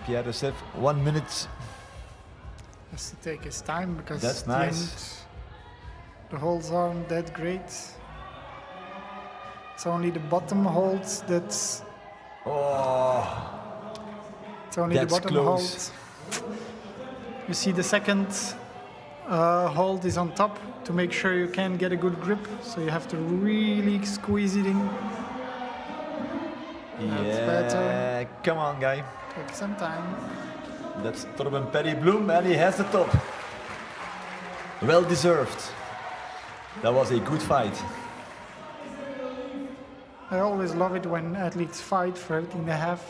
Pierre Joseph, 1 minute. Has to take his time because That's at the nice. end, the holes aren't that great. It's only the bottom holds that's. Oh, It's only that's the bottom close. hold. You see the second hold is on top to make sure you can get a good grip. So you have to really squeeze it in. That's better. Yeah, come on, guy. Take some time. That's Torben Perry Bloom, and he has the top. Well deserved. That was a good fight. I always love it when athletes fight for 18.5.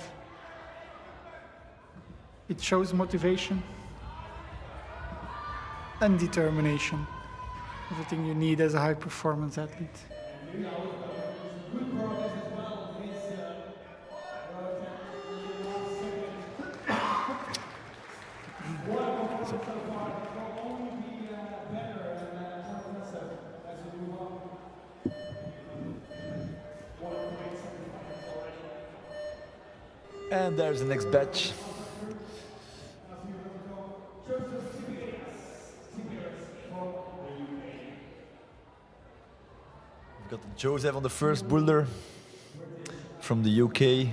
It shows motivation and determination. Everything you need as a high performance athlete. And there's the next batch. We've got Joseph on the first boulder from the UK.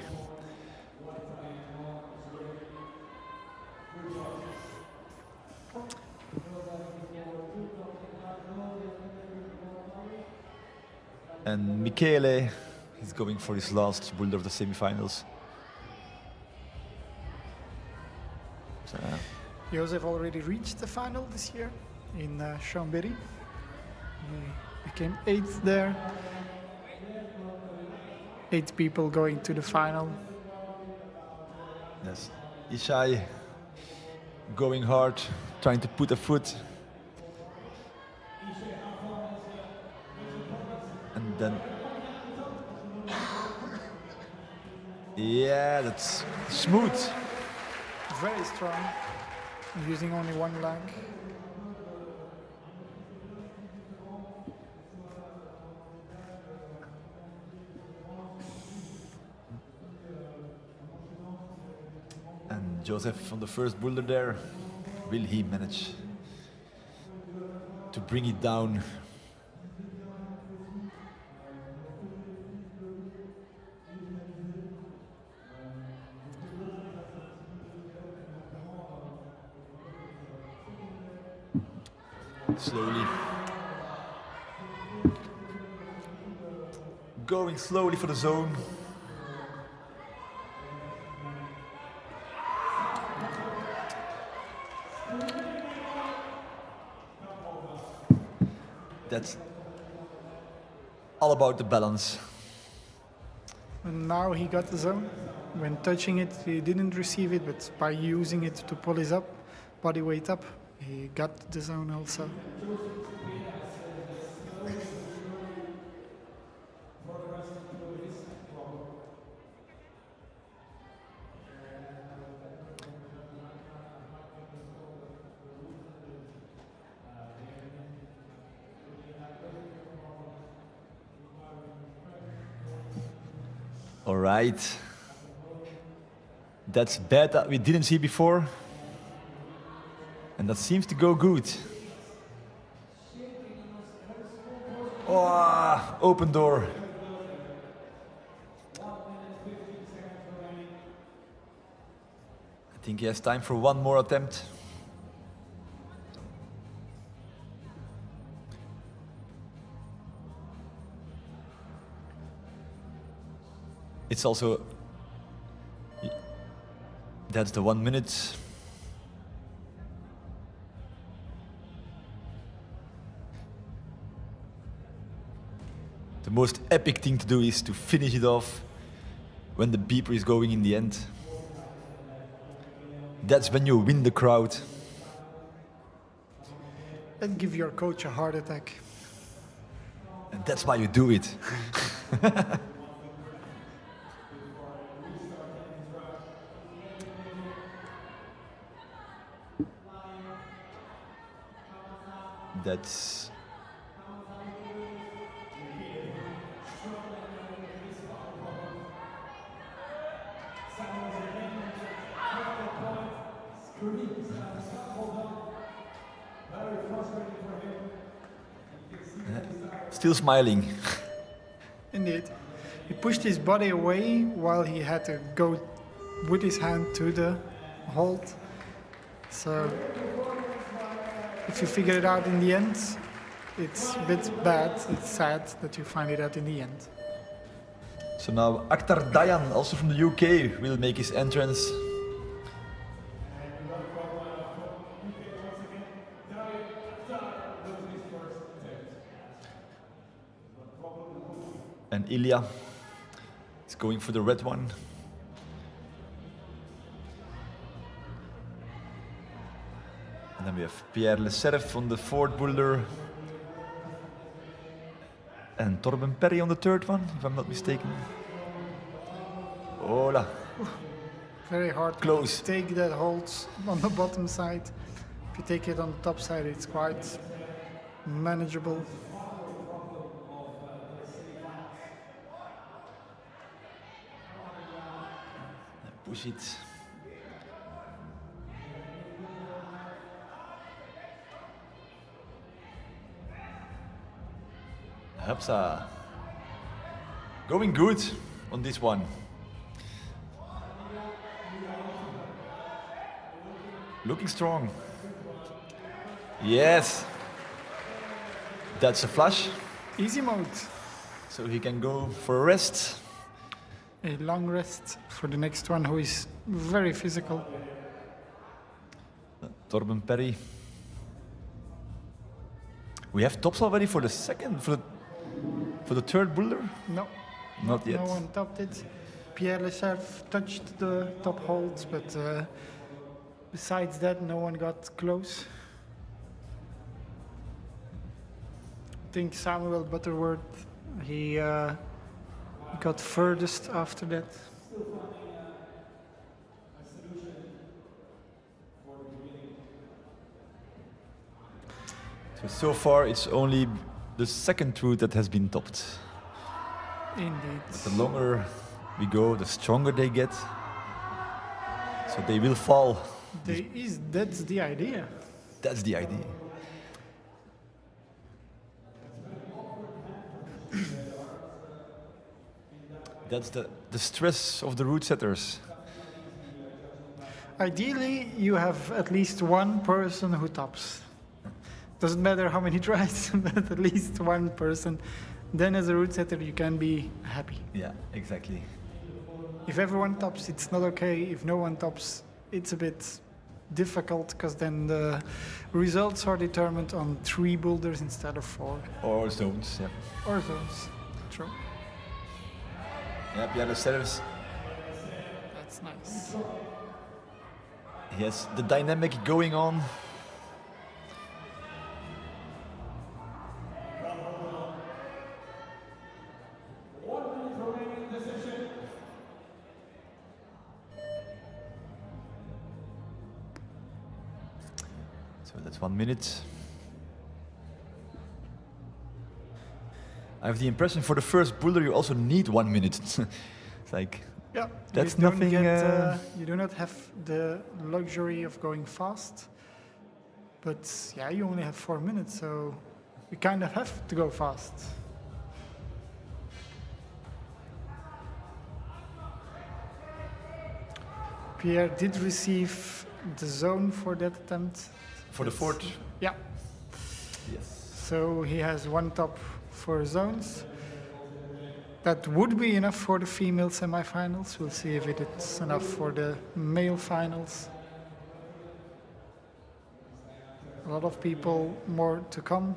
And Michele is going for his last boulder of the semifinals. So, Joseph already reached the final this year in Chambéry. He became 8th there. 8 people going to the final. yes, Ishai going hard, trying to put a foot. And then, yeah, that's smooth. Very strong. Using only one leg. And Joseph on the first boulder there, will he manage to bring it down? Slowly. Going slowly for the zone. That's all about the balance. And now he got the zone. When touching it, he didn't receive it, but by using it to pull his body weight up, he got the zone also. All right. That's bad that we didn't see before. And that seems to go good. Oh, open door. I think he has time for one more attempt. It's also, that's the 1 minute. The most epic thing to do is to finish it off when the beeper is going in the end. That's when you win the crowd. And give your coach a heart attack. And that's why you do it. That's still smiling. Indeed. He pushed his body away while he had to go with his hand to the hold. So if you figure it out in the end, it's a bit bad, it's sad that you find it out in the end. So now Akhtar Dayan, also from the UK, will make his entrance. And Ilya is going for the red one. And then we have Pierre Lecerf on the fourth boulder. And Torben Perry on the third one, if I'm not mistaken. Hola. Very hard Close. to take that hold on the bottom side. If you take it on the top side, it's quite manageable. Push it. Hupsa. Going good on this one. Looking strong. Yes. That's a flush. Easy mode. So he can go for a rest. A long rest for the next one, who is very physical. Torben Perry. We have tops already for the second, for the third boulder? No. Not yet. No one topped it. Pierre Lecerf touched the top holds, but besides that, no one got close. I think Samuel Butterworth, he got furthest after that. So far, it's only the second route that has been topped. Indeed. But the longer we go, the stronger they get. So they will fall. That's the idea. That's the idea. That's the stress of the route setters. Ideally, you have at least one person who tops. Doesn't matter how many tries, but at least one person. Then as a route setter, you can be happy. Yeah, exactly. If everyone tops, it's not okay. If no one tops, it's a bit difficult, because then the results are determined on 3 boulders instead of 4. Or zones, yeah. Or zones, true. Yeah, Pierre Lecerf. That's nice. He has the dynamic going on. So that's 1 minute. I have the impression for the first boulder you also need 1 minute. It's like, yeah, that's you don't nothing. you do not have the luxury of going fast. But yeah, you only have 4 minutes, so you kind of have to go fast. Pierre did receive the zone for that attempt. For the fourth? Yeah. Yes. So he has 1 top for zones. That would be enough for the female semifinals. We'll see if it's enough for the male finals. A lot of people more to come.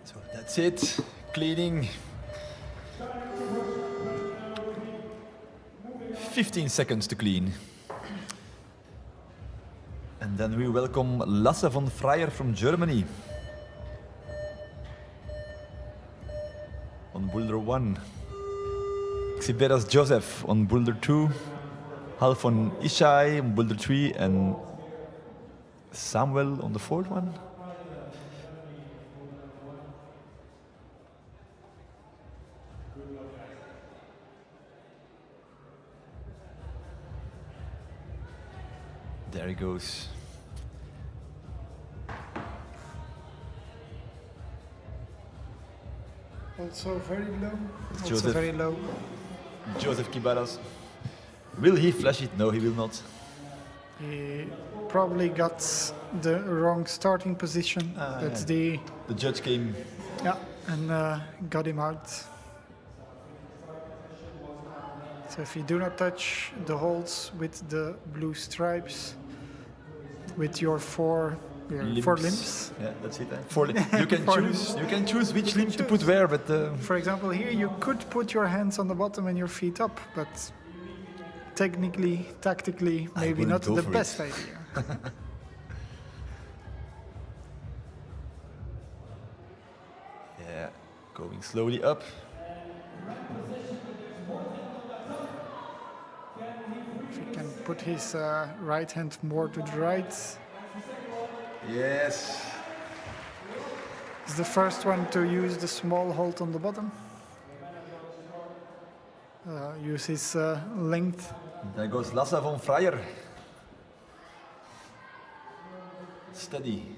So that's it. Cleaning. 15 seconds to clean. And then we welcome Lasse von Freyer from Germany. On Boulder 1. Xiberas Joseph on Boulder 2. Hal von Ischai on Boulder 3. And Samuel on the 4th one. There he goes. Also very low. Also Joseph. very low. Joseph Quibaras. Will he flash it? No, he will not. He probably got the wrong starting position. That's The judge came. yeah, and got him out. So if you do not touch the holds with the blue stripes, with your four limbs. Yeah, that's it. You can Four choose. limbs. You can choose which limb to put where, but For example, here you could put your hands on the bottom and your feet up, but technically, tactically, maybe wouldn't not go the for it. best idea. yeah, going slowly up. If he can put his right hand more to the right. Yes. He's the first one to use the small hold on the bottom. Use his length. There goes Lasse von Freyer. Steady.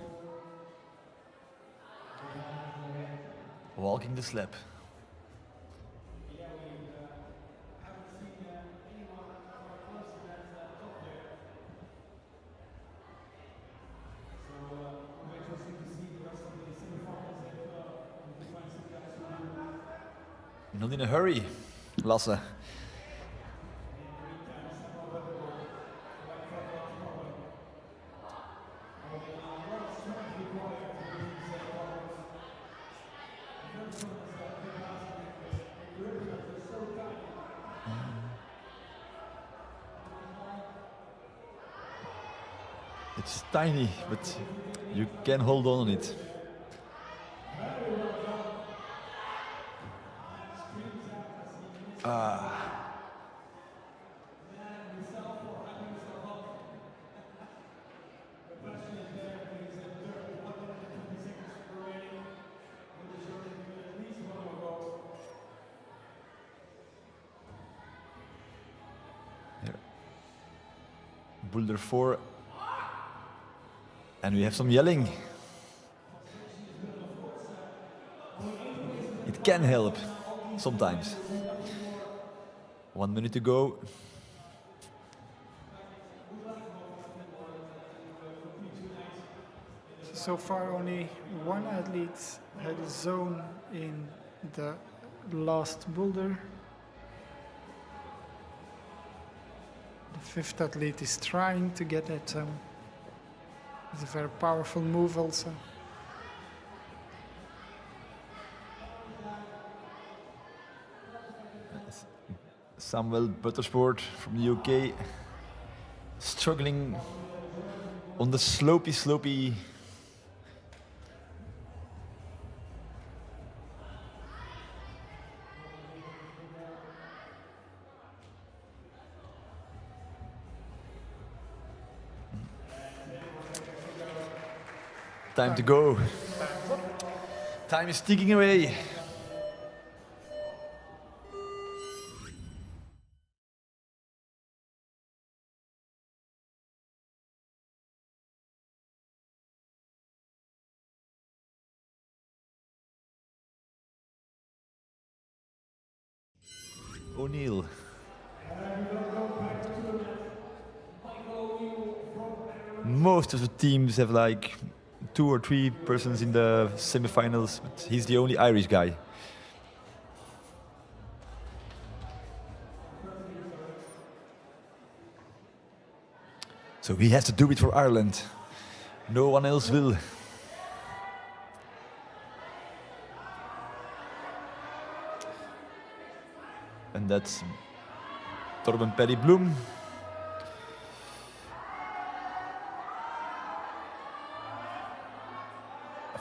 Walking the slab. Not in a hurry, Lasse. It's tiny, but you can hold on it. Here. Boulder 4. And we have some yelling. It can help, sometimes. 1 minute to go. So far, only one athlete had a zone in the last boulder. The fifth athlete is trying to get that zone. It's a very powerful move also. Samuel Buttersport from the UK, struggling on the slopey. Time to go. Time is ticking away. O'Neill. Most of the teams have like 2 or 3 persons in the semifinals, but he's the only Irish guy. So he has to do it for Ireland. No one else will. And that's Torben Perry Bloem.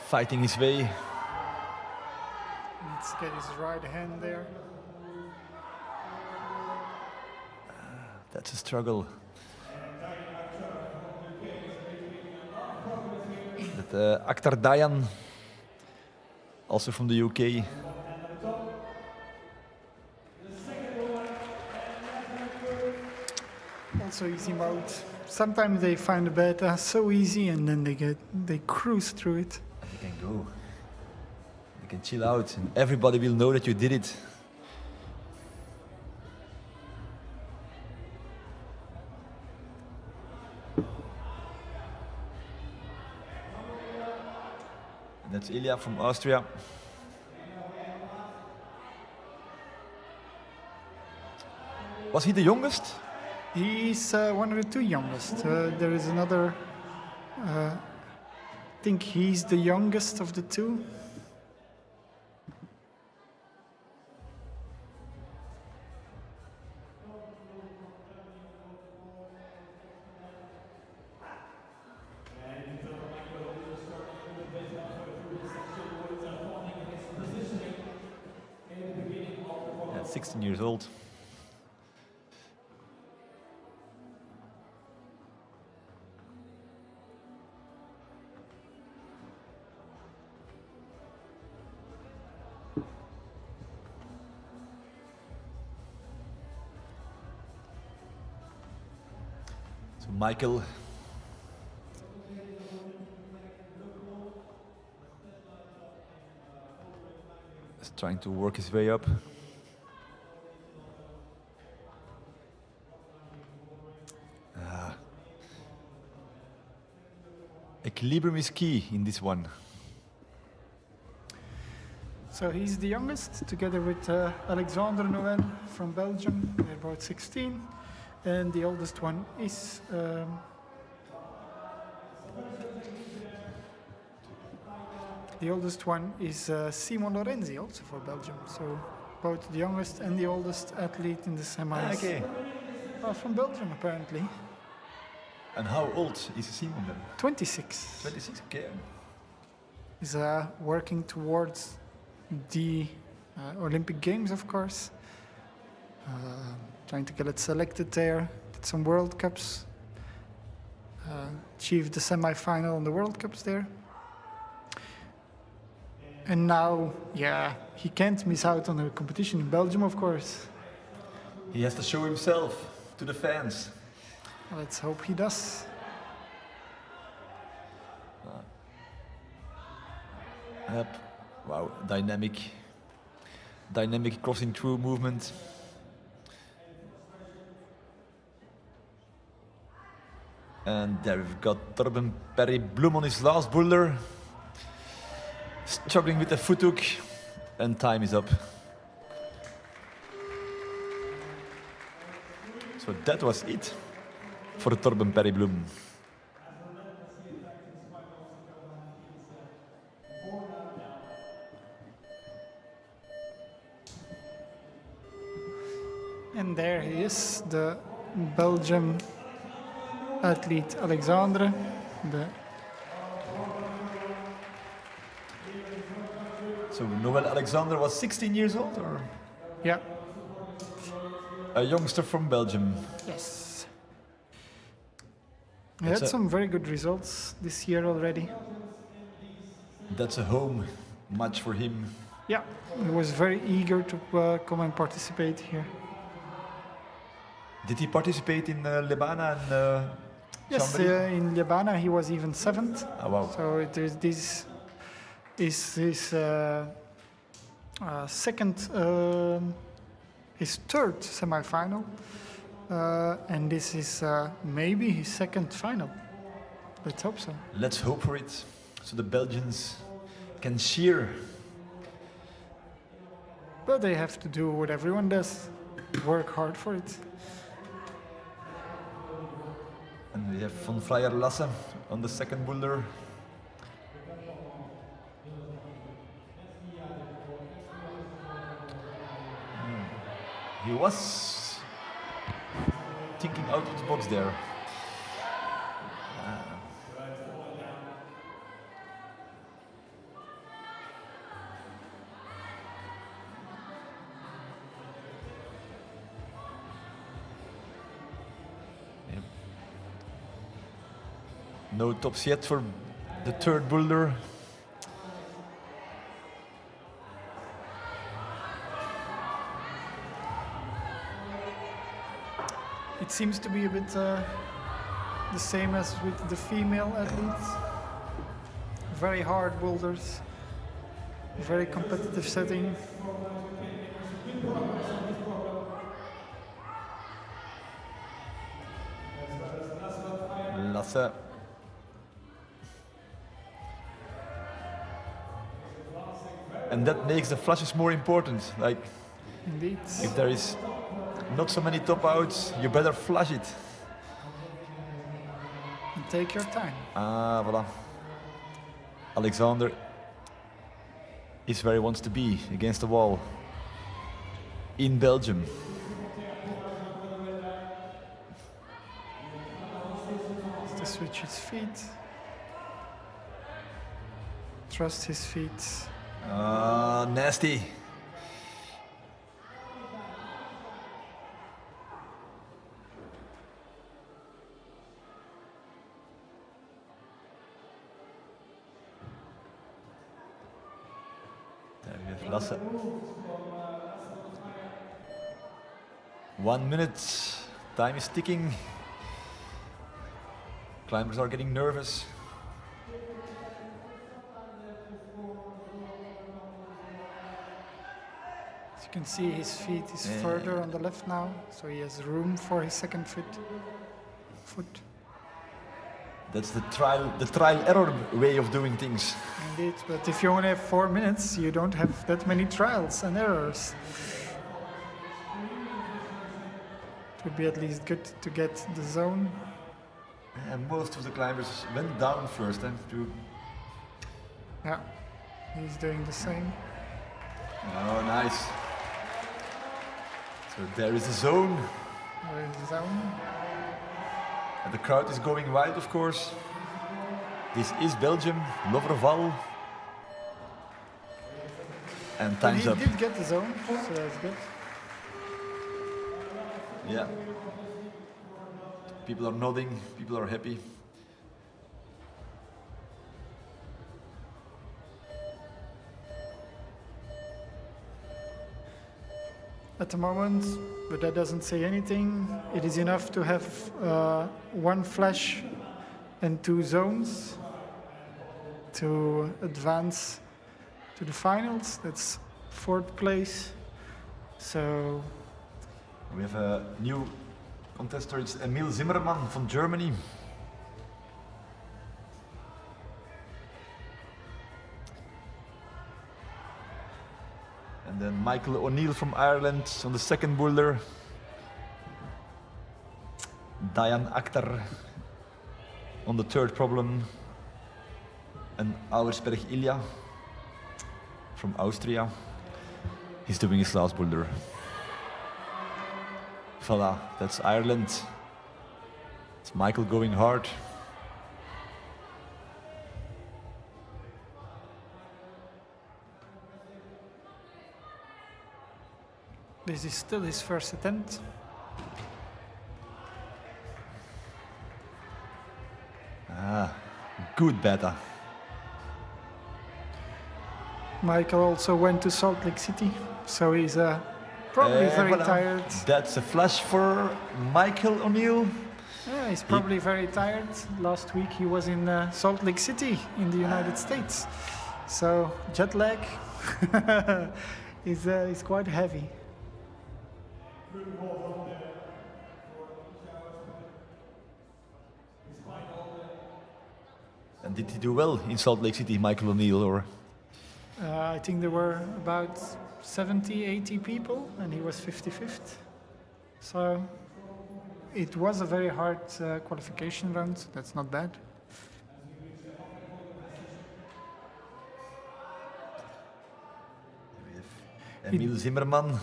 Fighting his way. Needs to get his right hand there. That's a struggle. But Akhtar Dayan, also from the UK. Also easy mode. Sometimes they find the beta so easy and then they cruise through it. You can go. You can chill out and everybody will know that you did it. And that's Ilya from Austria. Was he the youngest? He's one of the 2 youngest. There is another, I think he's the youngest of the 2. Yeah, 16 years old. So Michael is trying to work his way up. Equilibrium is key in this one. So he's the youngest, together with Alexandre Noël from Belgium. They're about 16. And the oldest one is Simon Lorenzi, also for Belgium. So both the youngest and the oldest athlete in the semis are from Belgium, apparently. And how old is Simon then? 26. 26, okay. He's working towards the Olympic Games, of course. Trying to get it selected there, did some World Cups, achieved the semi-final in the World Cups there. And now, yeah, he can't miss out on a competition in Belgium, of course. He has to show himself to the fans. Let's hope he does. Yep. Wow, dynamic crossing through movement. And there we've got Torben Perry Bloem on his last boulder. Struggling with the foot hook, and time is up. So that was it for Torben Perry Bloem. And there he is, the Belgian athlete Alexandre. So Noël Alexander was 16 years old, or? Yeah. A youngster from Belgium. Yes. He had some very good results this year already. That's a home match for him. Yeah, he was very eager to come and participate here. Did he participate in Lebana and Yes, in Ljubljana he was even 7th. Oh, wow. So this is his second his third semi-final, and this is maybe his second final. Let's hope so. Let's hope for it, so the Belgians can cheer. But they have to do what everyone does, work hard for it. And we have Von Flyer Lasse on the second boulder. He was thinking out of the box there. No tops yet for the third boulder. It seems to be a bit the same as with the female athletes. Very hard boulders, very competitive setting. Lasse. And that makes the flashes more important. Like, Indeed. if there is not so many top outs, you better flash it. And take your time. Ah, voilà. Alexander is where he wants to be, against the wall. In Belgium. To switch his feet. Trust his feet. Ah, nasty. There we have Lasse. 1 minute. Time is ticking. Climbers are getting nervous. As you can see, his feet is further on the left now, so he has room for his second foot. That's the trial error way of doing things. Indeed, but if you only have 4 minutes, you don't have that many trials and errors. It would be at least good to get the zone. And most of the climbers went down first time to. Yeah, he's doing the same. Oh, nice. So there is the zone. There is the zone. And the crowd is going wild, of course. This is Belgium, Loverval. And time's up. He did get the zone, so that's good. Yeah. People are nodding, people are happy. At the moment, but that doesn't say anything. It is enough to have one flash and 2 zones to advance to the finals. That's 4th place. So we have a new contestant, it's Emil Zimmermann from Germany. And then Michael O'Neill from Ireland on the second boulder. Diane Akhtar on the third problem. And Auersperg Ilja from Austria. He's doing his last boulder. Voilà, that's Ireland. It's Michael going hard. this is still his first attempt. Ah, good beta. Michael also went to Salt Lake City, so he's probably very Voilà. tired. That's a flash for Michael O'Neill. Yeah, he's probably very tired. Last week he was in Salt Lake City in the United States, so jet lag is quite heavy. And did he do well in Salt Lake City, Michael O'Neill, or? I think there were about 70, 80 people, and he was 55th. So it was a very hard qualification round, so that's not bad. We have Emil Zimmerman.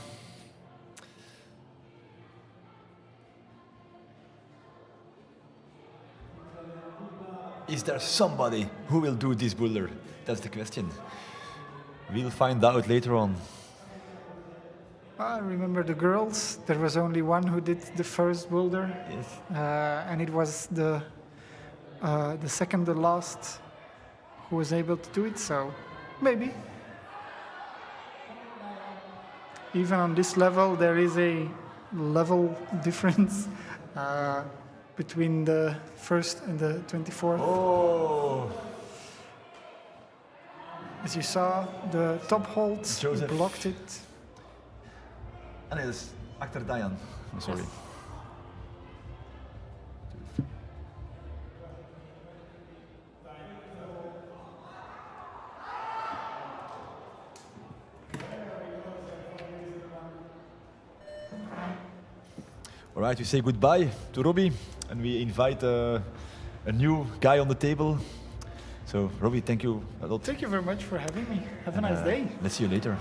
Is there somebody who will do this boulder? That's the question. We'll find out later on. I remember the girls. There was only one who did the first boulder. Yes. And it was the second to last who was able to do it, so maybe. Even on this level, there is a level difference between the first and the 24th. Oh! As you saw, the top hold Joseph. blocked it. Ah, nee, dat is achter Diane. I'm sorry. All right, we say goodbye to Robbie, and we invite a new guy on the table. So, Robbie, thank you a lot. Thank you very much for having me. Have a nice day. Let's see you later.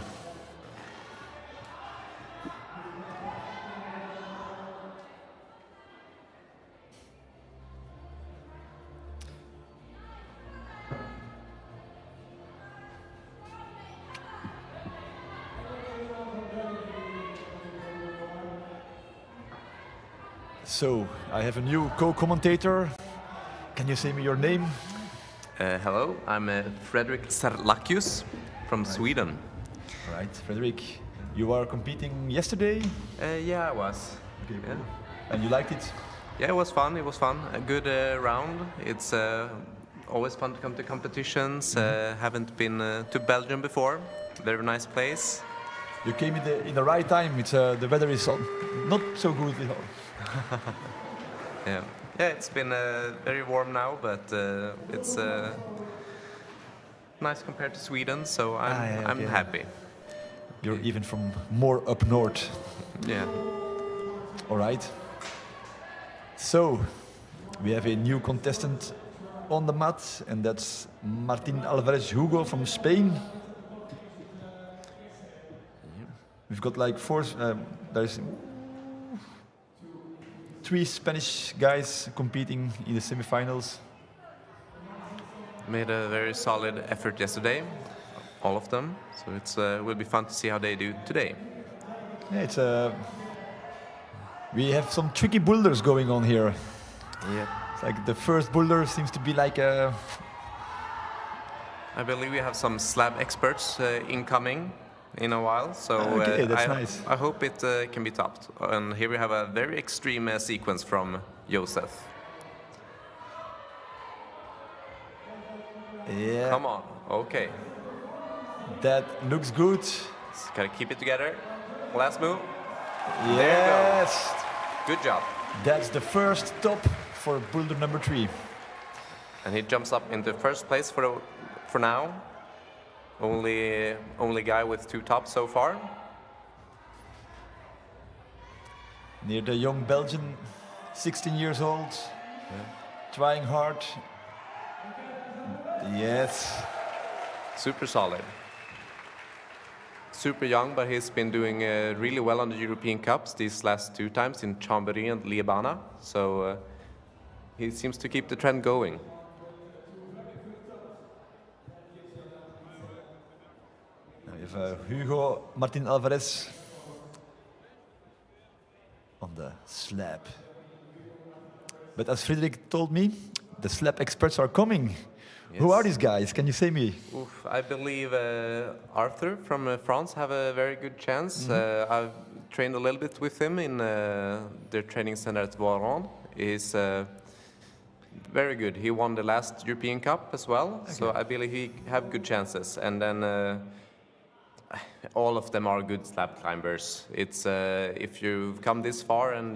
So, I have a new co-commentator. Can you say me your name? Hello, I'm Fredrik Sarlakius from Sweden. All right, Frederick, you are competing yesterday? Yeah, I was. Okay, cool. Yeah. And you liked it? Yeah, it was fun. It was fun. A good round. It's always fun to come to competitions. Haven't been to Belgium before. Very nice place. You came in the right time. It's the weather is not so good. Yeah. Yeah, it's been very warm now, but it's nice compared to Sweden, so I'm happy. You're even from more up north. Yeah. All right. So, we have a new contestant on the mat, and that's Martín Álvarez Hugo from Spain. We've got like there's 3 Spanish guys competing in the semifinals. Made a very solid effort yesterday, all of them. So it's will be fun to see how they do today. Yeah, it's we have some tricky boulders going on here. Yeah. It's like the first boulder seems to be like a. I believe we have some slab experts incoming in a while, so okay, that's nice. I hope it can be topped. And here we have a very extreme sequence from Joseph. Yeah. Come on, okay. That looks good. Just gotta keep it together. Last move. Yes. There you go. Good job. That's the first top for boulder number 3. And he jumps up into first place for now. Only guy with 2 tops so far. Near the young Belgian, 16 years old, trying hard. Yes. Super solid. Super young, but he's been doing really well on the European Cups these last 2 times in Chambéry and Liébana. So he seems to keep the trend going. Now we have Hugo Martín Álvarez on the slab. But as Frederick told me, the slab experts are coming. Yes. Who are these guys? Can you say me? Oof, I believe Arthur from France have a very good chance. I've trained a little bit with him in their training center at Voiron. He's very good. He won the last European Cup as well, so I believe he have good chances. And then all of them are good slab climbers. It's if you've come this far and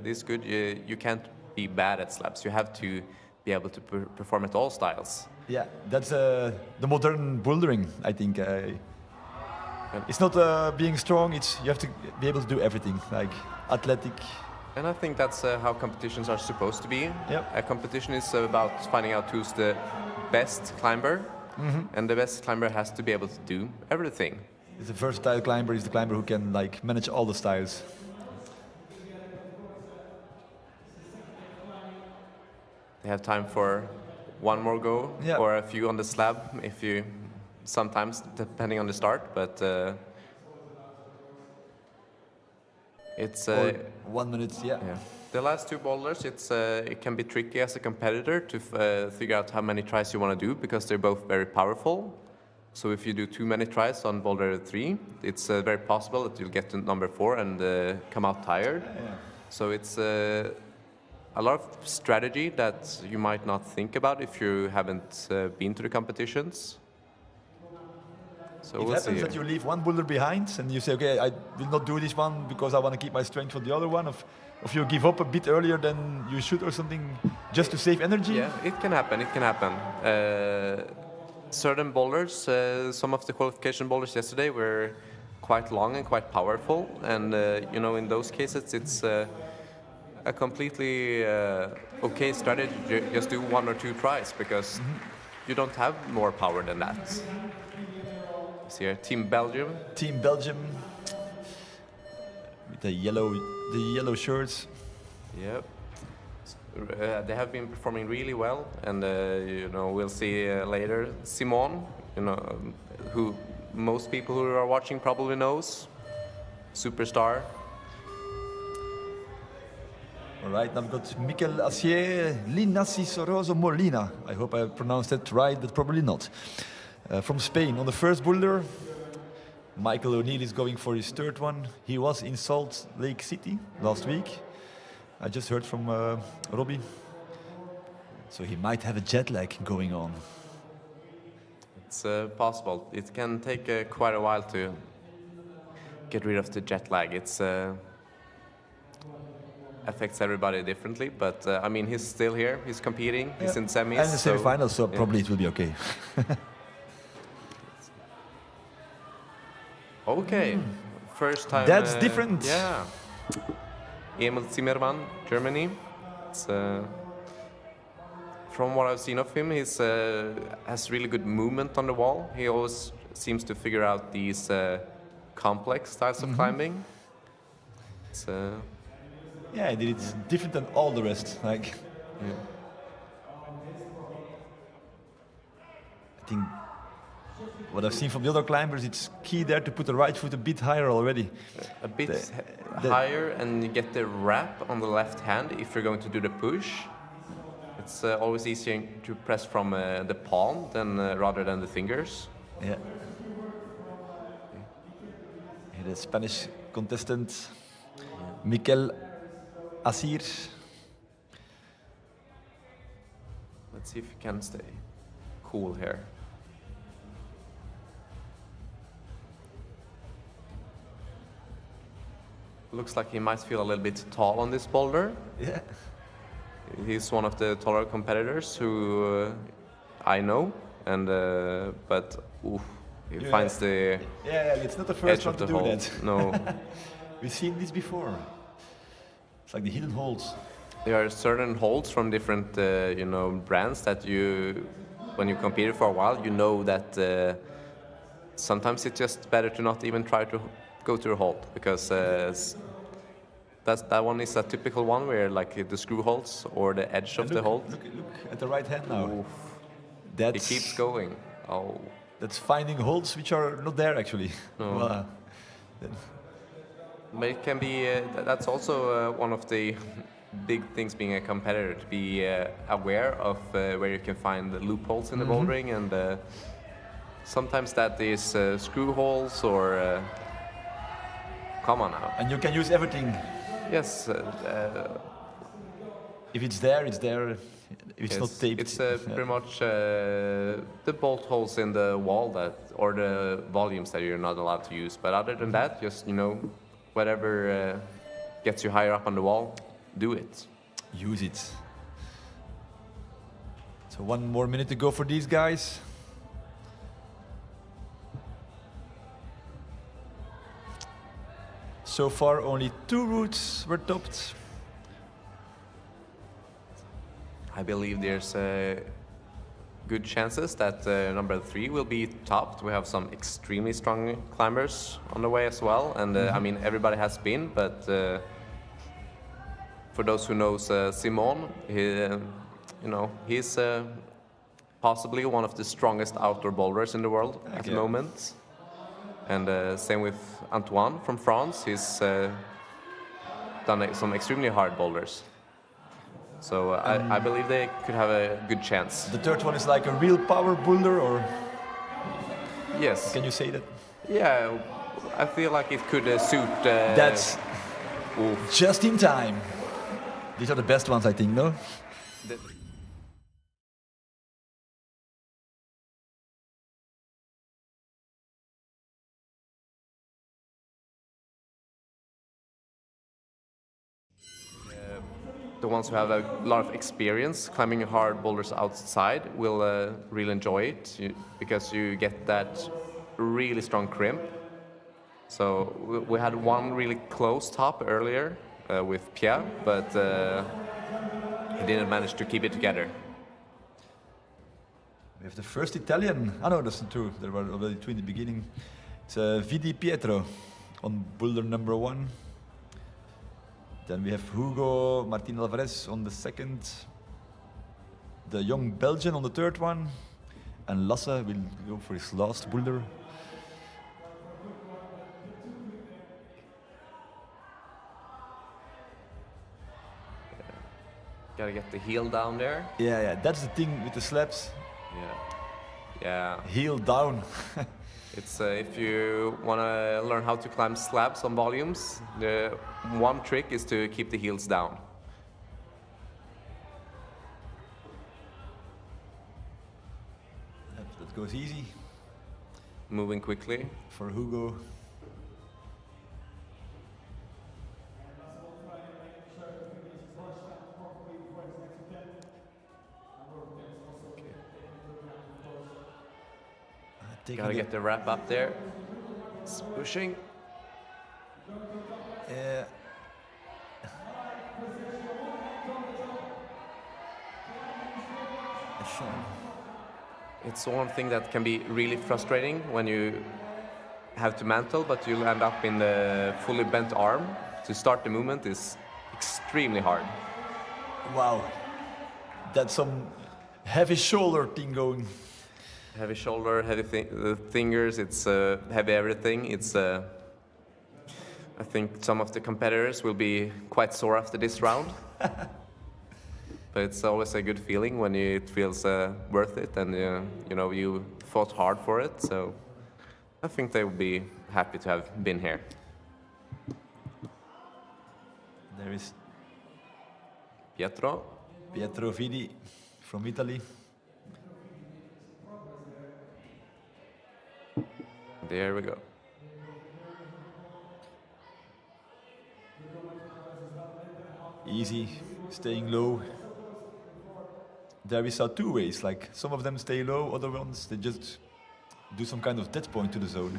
this good, you can't be bad at slabs. You have to be able to perform at all styles. Yeah, that's the modern bouldering, I think. It's not being strong, it's you have to be able to do everything, like athletic. And I think that's how competitions are supposed to be. Yep. A competition is about finding out who's the best climber, and the best climber has to be able to do everything. The versatile climber is the climber who can like manage all the styles. They have time for one more go, or a few on the slab, if you sometimes depending on the start, but it's 1 minute. Yeah. The last two boulders, it can be tricky as a competitor to figure out how many tries you want to do, because they're both very powerful. So if you do too many tries on boulder 3, it's very possible that you'll get to number 4 and come out tired. So it's a lot of strategy that you might not think about if you haven't been to the competitions. So it happens that you leave one boulder behind and you say, okay, I will not do this one because I want to keep my strength for the other one. If you give up a bit earlier than you should or something, just to save energy. Yeah, it can happen. It can happen. Certain boulders, some of the qualification boulders yesterday were quite long and quite powerful, and you know, in those cases, it's a completely okay strategy to just do 1 or 2 tries, because you don't have more power than that. See here, Team Belgium. Team Belgium with the yellow shirts. Yep. They have been performing really well, and you know, we'll see later. Simon, you know, who most people who are watching probably knows, superstar. All right, now we've got 𝐿𝐶𝐤 Molina. I hope I pronounced that right, but probably not. From Spain, on the first boulder, Michael O'Neill is going for his third one. He was in Salt Lake City last week. I just heard from Robbie. So he might have a jet lag going on. It's possible. It can take quite a while to get rid of the jet lag. It's affects everybody differently, but I mean, he's still here. He's competing. He's in semis. And the semi-finals, so probably it will be okay. Okay, first time. That's different. Yeah. 𝐿𝐶𝐤 Zimmermann, Germany. It's, from what I've seen of him, he has really good movement on the wall. He always seems to figure out these complex styles of climbing. It's, yeah, it's different than all the rest. Like, I think what I've seen from the other climbers, it's key there to put the right foot a bit higher already. A bit higher, and you get the wrap on the left hand if you're going to do the push. It's always easier to press from the palm than rather than the fingers. Yeah. The Spanish contestant, Miquel Asir. Let's see if he can stay cool here. Looks like he might feel a little bit tall on this boulder. Yeah. He's one of the taller competitors who I know, and but he finds the it's not the first edge one of the to do hole. that. No. We've seen this before. It's like the hidden holes. There are certain holds from different you know, brands that you, when you compete for a while, you know that sometimes it's just better to not even try to go to a hold, because that one is a typical one where like the screw holds or the edge of the hold. Look at the right hand now. Oof. That's, it keeps going. Oh. That's finding holds which are not there actually. No. But it can be, that's also one of the big things being a competitor, to be aware of where you can find the loopholes in the bouldering, and sometimes that is screw holes or come on now. And you can use everything. Yes, if it's there, it's there. If it's not taped. It's pretty much the bolt holes in the wall or the volumes that you're not allowed to use. But other than that, just whatever gets you higher up on the wall, do it. Use it. So 1 more minute to go for these guys. So far, only 2 routes were topped. I believe there's good chances that number 3 will be topped. We have some extremely strong climbers on the way as well, and I mean everybody has been, but for those who knows Simon, he's possibly one of the strongest outdoor boulders in the world at the moment. And same with Antoine from France. He's done some extremely hard boulders. So I believe they could have a good chance. The third one is like a real power boulder, or? Yes. Can you say that? Yeah, I feel like it could suit... That's just in time. These are the best ones, I think, no? The ones who have a lot of experience climbing hard boulders outside will really enjoy it because you get that really strong crimp. So we had one really close top earlier with Pierre, but he didn't manage to keep it together. We have the first Italian. Oh no, that's not true. There were already 2 in the beginning. It's Vidi Pietro on boulder number 1. Then we have Hugo Martin Alvarez on the 2nd. The young Belgian on the 3rd one. And Lasse will go for his last boulder. Gotta get the heel down there. Yeah, that's the thing with the slabs. Yeah. Heel down. It's if you want to learn how to climb slabs on volumes, the one trick is to keep the heels down. That goes easy. Moving quickly. For Hugo. Gotta get the wrap up there. It's pushing. It's one thing that can be really frustrating when you have to mantle, but you'll end up in the fully bent arm. To start the movement is extremely hard. Wow. That's some heavy shoulder thing going. Heavy shoulder, heavy fingers, it's heavy everything. It's I think some of the competitors will be quite sore after this round. But it's always a good feeling when it feels worth it and you fought hard for it. So I think they will be happy to have been here. There is Pietro Vidi from Italy. There we go. Easy, staying low. There we saw 2 ways, like some of them stay low, other ones they just do some kind of dead point to the zone.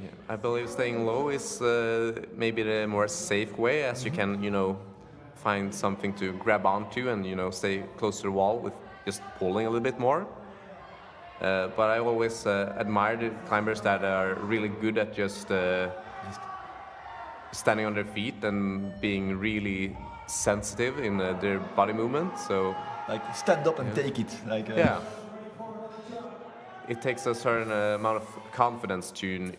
Yeah, I believe staying low is maybe the more safe way, as you can, find something to grab onto and, stay close to the wall with just pulling a little bit more. But I always admire the climbers that are really good at just standing on their feet and being really sensitive in their body movement. So, like stand up and take it. Yeah. It takes a certain amount of confidence to,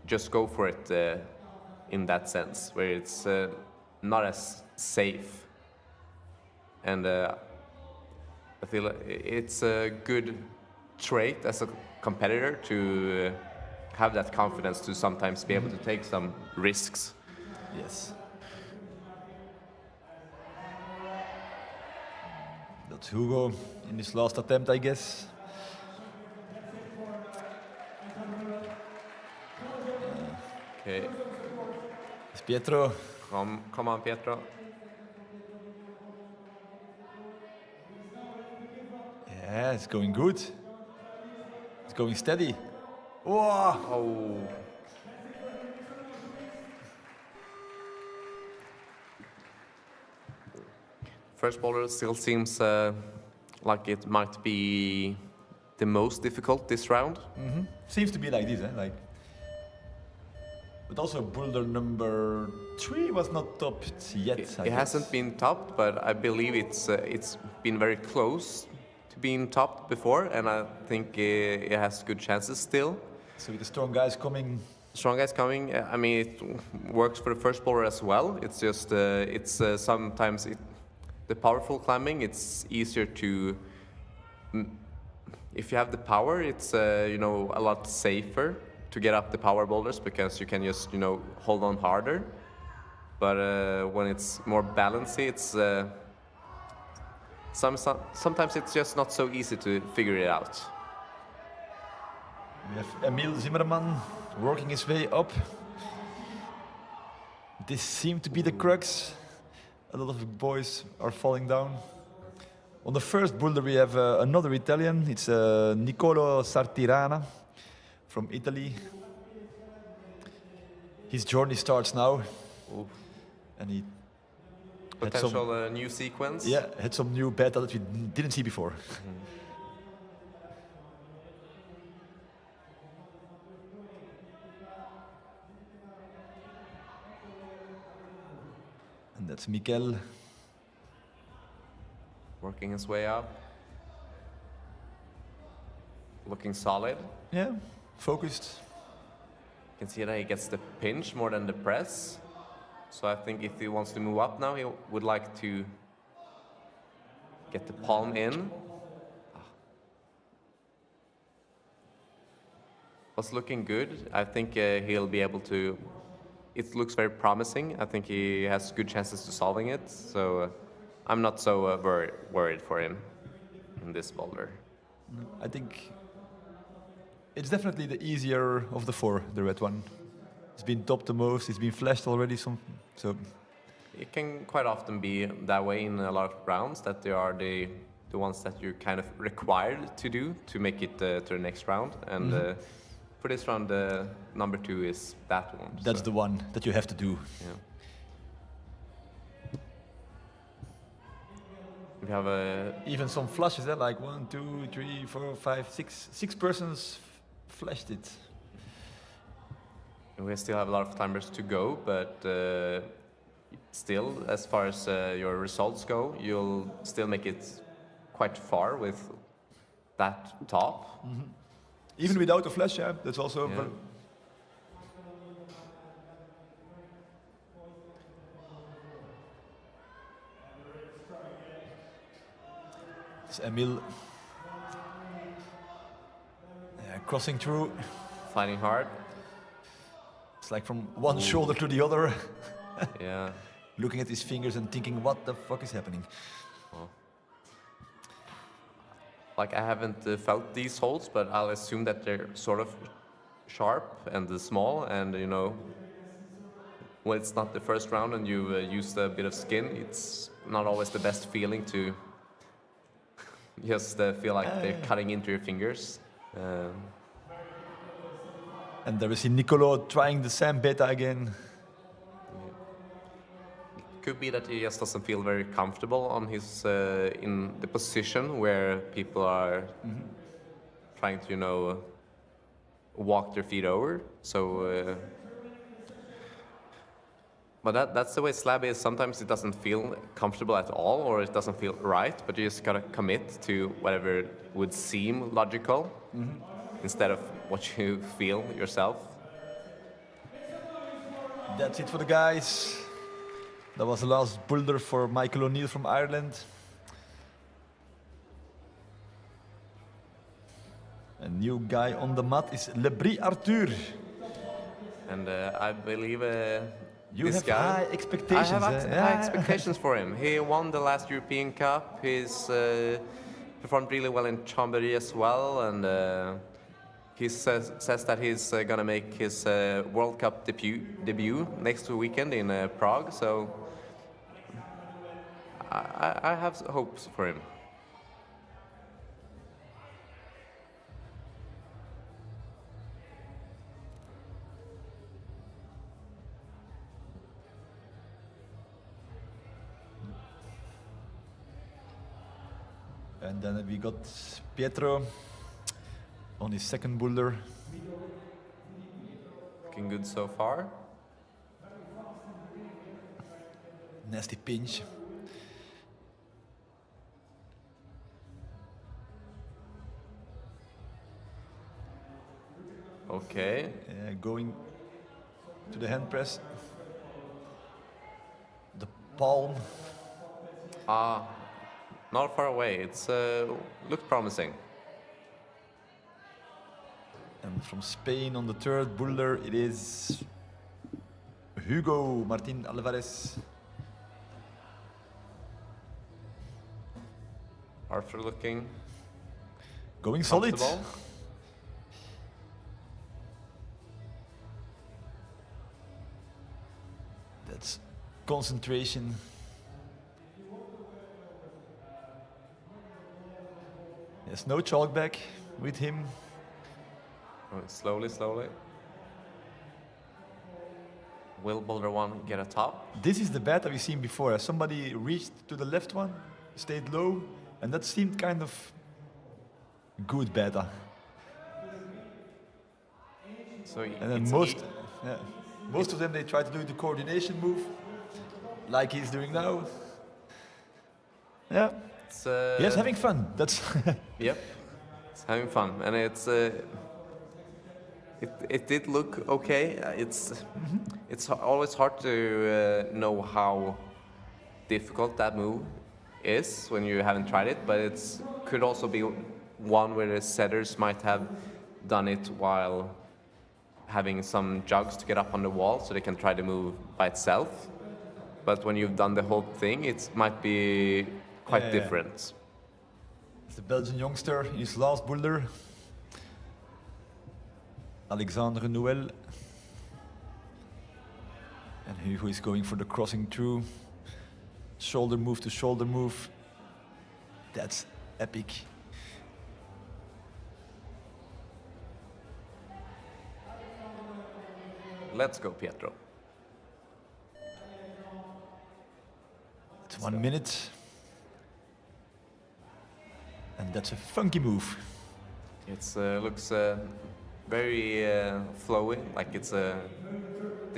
just go for it in that sense, where it's not as safe. And I feel like it's a good trait as a competitor to have that confidence to sometimes be able to take some risks. Yes. But Hugo in his last attempt, I guess. Okay. It's Pietro. Come on, Pietro. Yeah, it's going good. It's going steady. Whoa! Oh. First boulder still seems like it might be the most difficult this round. Seems to be like this, like. But also boulder number 3 was not topped yet. It hasn't been topped, but I believe it's been very close to being topped before, and I think it has good chances still. So with the strong guys coming. Strong guys coming. I mean, it works for the first bowler as well. It's just sometimes the powerful climbing. It's easier to. If you have the power, it's a lot safer to get up the power boulders because you can just hold on harder. But when it's more balancy, it's sometimes it's just not so easy to figure it out. We have Emil Zimmerman working his way up. This seemed to be the crux. A lot of boys are falling down. On the first boulder we have another Italian. It's Niccolò Sartirana from Italy. His journey starts now. Ooh. And he potential new sequence. Yeah, had some new beta that we didn't see before. And that's Mikel. Working his way up. Looking solid. Yeah, focused. You can see that he gets the pinch more than the press. So I think if he wants to move up now, he would like to get the palm in. Was looking good. I think he'll be able to. It looks very promising. I think he has good chances to solving it. So I'm not so worried for him in this boulder. I think it's definitely the easier of the 4, the red one. It's been topped the most. It's been flashed already. So it can quite often be that way in a lot of rounds, that they are the ones that you're kind of required to do to make it to the next round. And for this round, number 2 is that one. That's the one that you have to do. Yeah. We have even some flashes there, like 1, 2, 3, 4, 5, 6. 6 persons flashed it. We still have a lot of timers to go, but still, as far as your results go, you'll still make it quite far with that top. Even without a flash, yeah, that's also. Yeah. It's Emil. Yeah, crossing through. Fighting hard. It's like from one shoulder to the other. Yeah. Looking at his fingers and thinking, what the fuck is happening? Oh. Like, I haven't felt these holes, but I'll assume that they're sort of sharp and small, and when it's not the first round and you used a bit of skin, it's not always the best feeling to just feel like they're cutting into your fingers. And there we see Niccolò trying the same beta again. Could be that he just doesn't feel very comfortable on his in the position where people are trying to walk their feet over. So, but that's the way slab is. Sometimes it doesn't feel comfortable at all, or it doesn't feel right. But you just gotta commit to whatever would seem logical instead of what you feel yourself. That's it for the guys. That was the last boulder for Michael O'Neill from Ireland. A new guy on the mat is Lebris Arthur. And I believe You this have guy. high expectations. I have eh? high expectations for him. He won the last European Cup. He's performed really well in Chambéry as well, and he says that he's going to make his World Cup debut next weekend in Prague. So I have hopes for him. And then we got Pietro on his second boulder. Looking good so far. Nasty pinch. Okay. Going to the hand press. The palm. Not far away. It's looked promising. And from Spain on the third boulder, it is Hugo Martin Alvarez. Arthur looking going solid. comfortable. That's concentration. There's no chalk back with him. Going slowly, slowly. Will Boulder 1 get a top? This is the bad that we've seen before. Somebody reached to the left one, stayed low, and that seemed kind of good beta. So And then it's most of them, they try to do the coordination move, like he's doing now. Yeah, he's having fun. That's Yep, it's having fun, and it's it did look okay. It's always hard to know how difficult that move is when you haven't tried it, but it could also be one where the setters might have done it while having some jugs to get up on the wall so they can try the move by itself. But when you've done the whole thing, it might be quite different. It's the Belgian youngster, his last boulder. Alexandre Noël. And Hugo is going for the crossing through. Shoulder move to shoulder move. That's epic. Let's go, Pietro. It's 1 minute. And that's a funky move. It looks very flowy, like it's the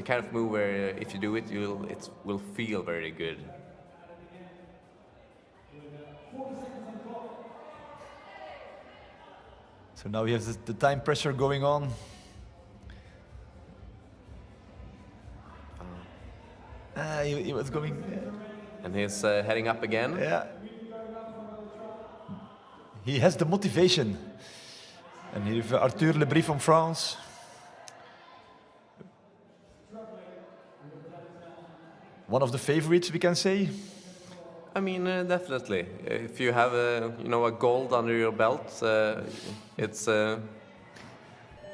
kind of move where if you do it, it will feel very good. So now we have the time pressure going on. He was going... And he's heading up again. Yeah. He has the motivation. And here Arthur Lebris from France. One of the favorites, we can say. I mean, definitely. If you have a gold under your belt, it's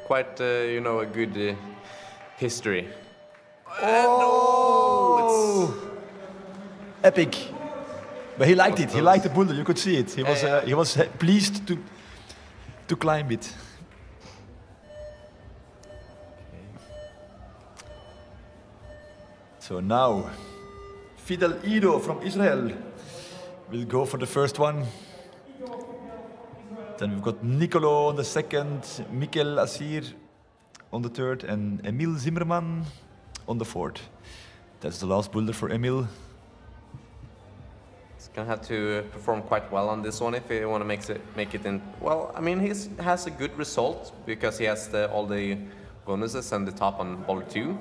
quite a good history. Oh! Epic. But he liked it. He liked the boulder. You could see it. He was pleased to climb it. So now, Fidel Ido from Israel will go for the first one. Then we've got Nicolo on the second, Mikel Assir on the third, and Emil Zimmerman on the fourth. That's the last boulder for Emil. He's gonna have to perform quite well on this one if he want to make it in. Well, I mean, he has a good result because he has all the bonuses and the top on boulder 2.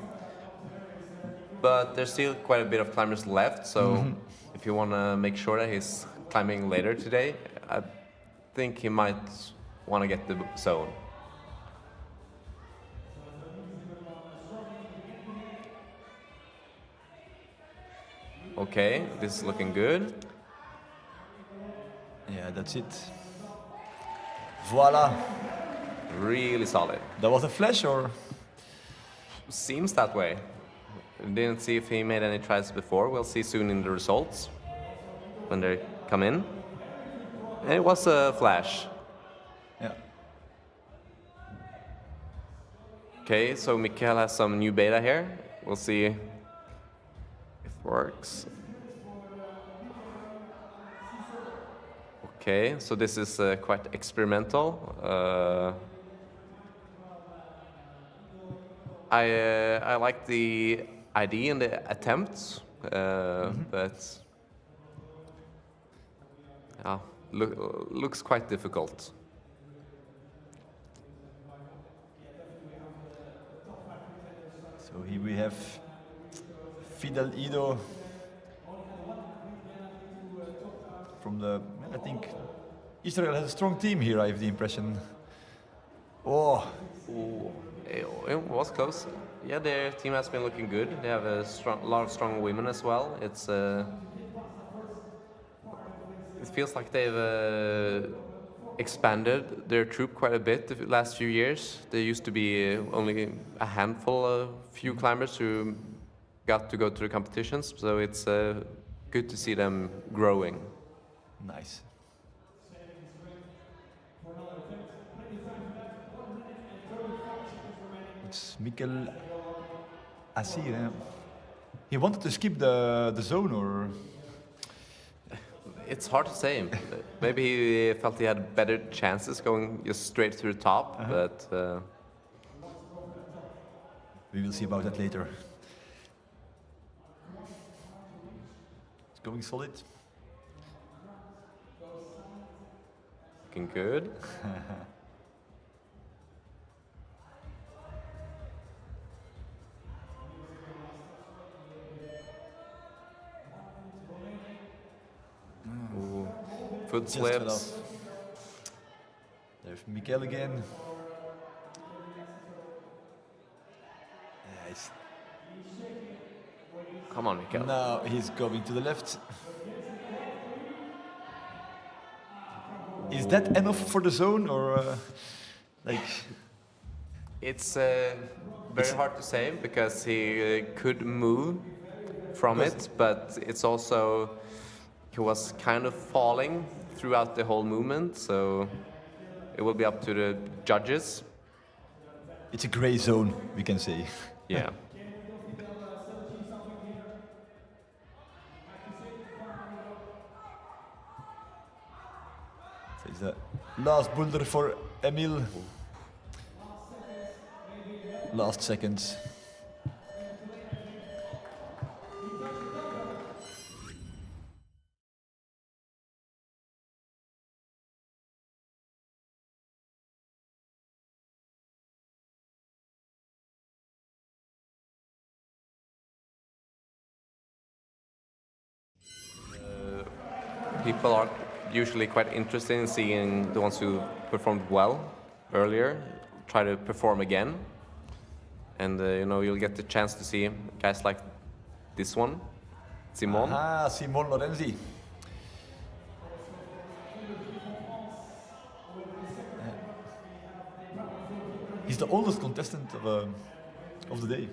But there's still quite a bit of climbers left, so if you want to make sure that he's climbing later today, I think he might want to get the zone. Okay, this is looking good. Yeah, that's it. Voila. Really solid. That was a flash, or? Seems that way. Didn't see if he made any tries before. We'll see soon in the results when they come in. And it was a flash. Yeah. Okay, so Mikael has some new beta here. We'll see if it works. Okay, so this is quite experimental. I like the idea and the attempts, but yeah, looks quite difficult. So here we have Fidel Ido from the, I think Israel has a strong team here, I have the impression. Oh. Ooh, it was close. Yeah, their team has been looking good. They have a lot of strong women as well. It feels like they've expanded their troop quite a bit the last few years. There used to be only a handful of few climbers who got to go to the competitions, so it's good to see them growing. Nice. It's 𝐿𝐴𝐶. He wanted to skip the zone, or? It's hard to say. Maybe he felt he had better chances going just straight to the top, but we will see about that later. It's going solid. Looking good. Ooh, foot Just slips. There's Mikael again. Nice. Come on, Mikael. Now he's going to the left. Is that enough for the zone, or like? It's very hard to say because he could move from it, but it's also he was kind of falling throughout the whole movement, so it will be up to the judges. It's a gray zone, we can say. Yeah. So it's the last boulder for Emil. Last seconds. People are usually quite interested in seeing the ones who performed well earlier try to perform again. And you know, you'll get the chance to see guys like this one, Simon. Simon Lorenzi. He's the oldest contestant of the day.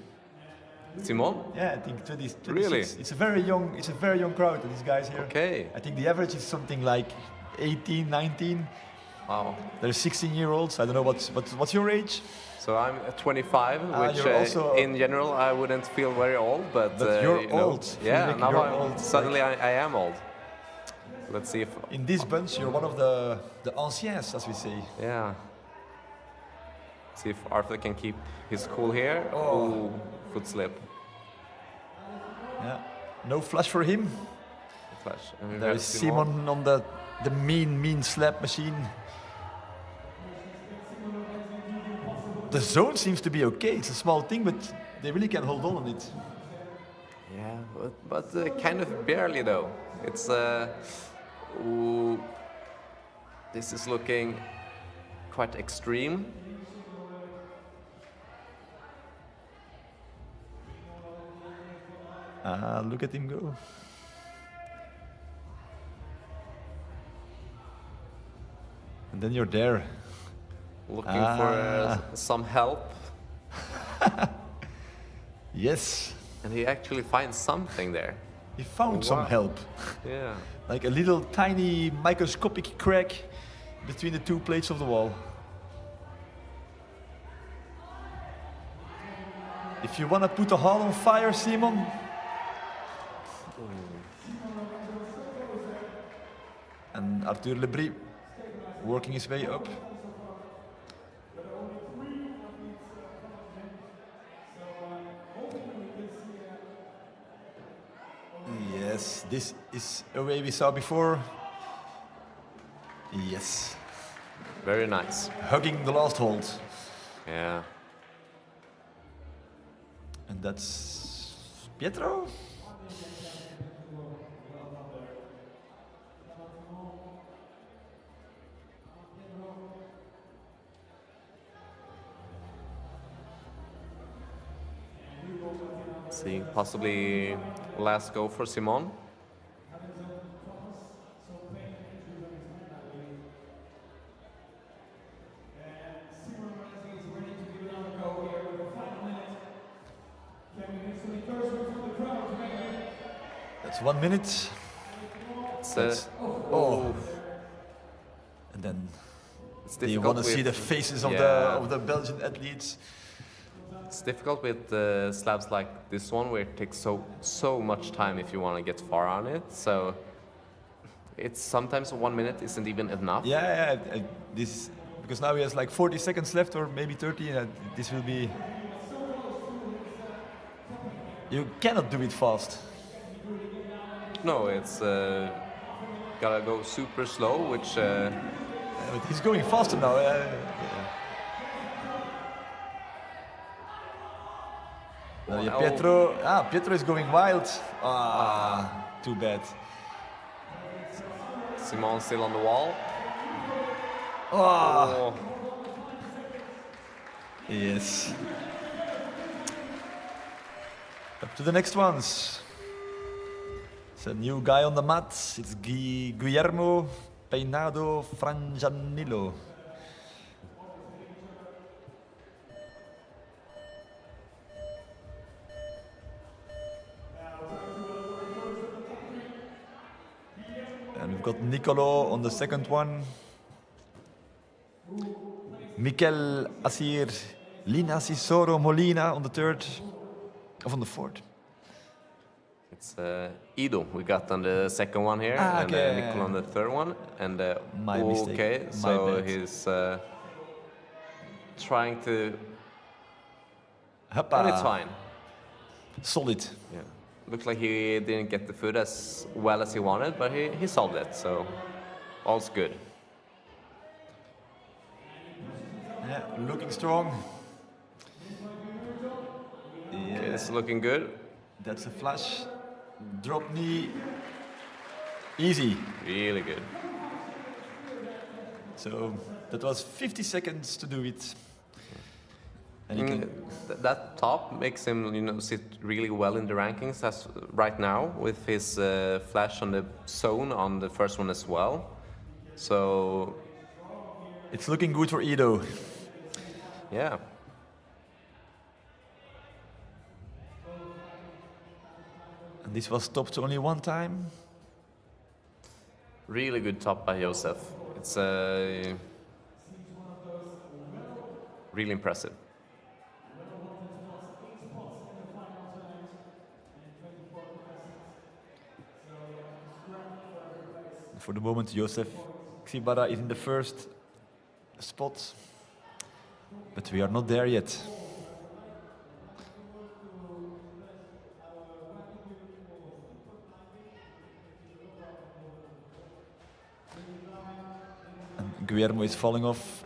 Simon? Yeah, I think 26. Really? It's a very young crowd, these guys here. Okay. I think the average is something like 18, 19. Wow. There's 16-year-olds. I don't know what's your age. So I'm 25, which in general I wouldn't feel very old, but you're you know, old. yeah, now you're old. Suddenly I am old. Let's see if in this bunch you're one of the anciens, as we say. Yeah. See if Arthur can keep his cool here. Oh. Ooh, foot slip. Yeah. No flash for him. Flash. There's Simon on the mean slap machine. The zone seems to be okay. It's a small thing, but they really can hold on it. Yeah, but kind of barely though. It's ooh, this is looking quite extreme. Look at him go. And then you're there. Looking for some help. Yes. And he actually finds something there. He found some help. Yeah. Like a little tiny microscopic crack between the two plates of the wall. If you want to put the hall on fire, Simon. And Arthur Lebris working his way up. Yes, this is a way we saw before. Yes. Very nice. Hugging the last hold. Yeah. And that's Pietro. See, possibly last go for Simon. That's 1 minute. Oh. And then you want to see the faces of the Belgian athletes. It's difficult with slabs like this one, where it takes so much time if you want to get far on it. So it's sometimes 1 minute isn't even enough. Yeah, this because now he has like 40 seconds left, or maybe 30. And this will be. You cannot do it fast. No, it's gotta go super slow, which. But he's going faster now. Pietro is going wild. Too bad. Simon still on the wall. Oh. Yes. Up to the next ones. It's a new guy on the mat. It's Guillermo Peinado Frangianillo. And we've got Nicolo on the second one. Mikel Asir Lina Sisoro Molina on the third. Of on the fourth. It's Ido we got on the second one here, and Nicolo on the third one. And my mistake. Okay, so he's trying to. Hoppa. And it's fine. Solid. Yeah. Looks like he didn't get the foot as well as he wanted, but he solved it, so all's good. Yeah, looking strong. Yeah. Okay, it's looking good. That's a flash. Drop knee. Easy. Really good. So that was 50 seconds to do it. And that top makes him, sit really well in the rankings as right now, with his flash on the zone on the first one as well. So it's looking good for Ido. Yeah. And this was stopped only one time. Really good top by Joseph. It's really impressive. For the moment, Joseph 𝐿𝐶𝐵 is in the first spot, but we are not there yet. And Guillermo is falling off.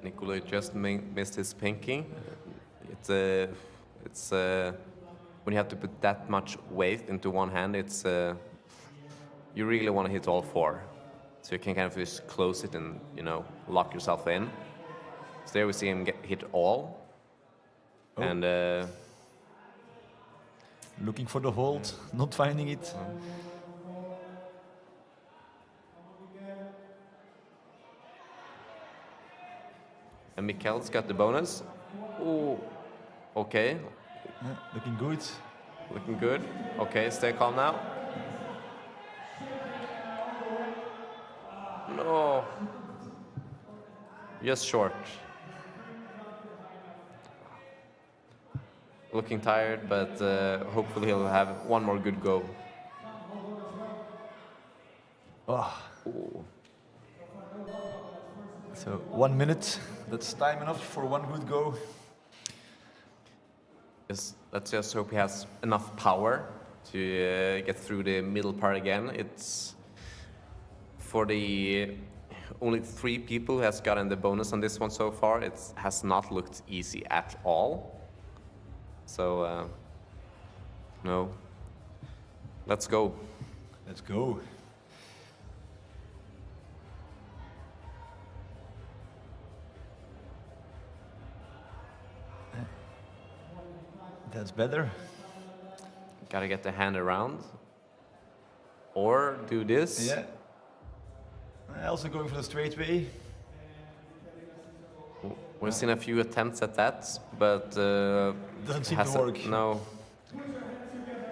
Nicolo just missed his pinky. It's when you have to put that much weight into one hand, it's you really want to hit all four, so you can kind of just close it and lock yourself in. So there we see him hit all, and looking for the hold, not finding it. And Mikkel's got the bonus. Ooh, okay, Looking good. looking good. Okay, stay calm now. No, just short. Looking tired, but hopefully he'll have one more good go. Oh, Ooh. so 1 minute. That's time enough for one good go. Let's just hope he has enough power to get through the middle part again. It's for the only 3 people who has gotten the bonus on this one so far. It has not looked easy at all. So, no. Let's go. Let's go. That's better. Gotta get the hand around. Or do this. Yeah. Also going for the straight way. We've seen a few attempts at that, but Doesn't seem to hasn't- work. No.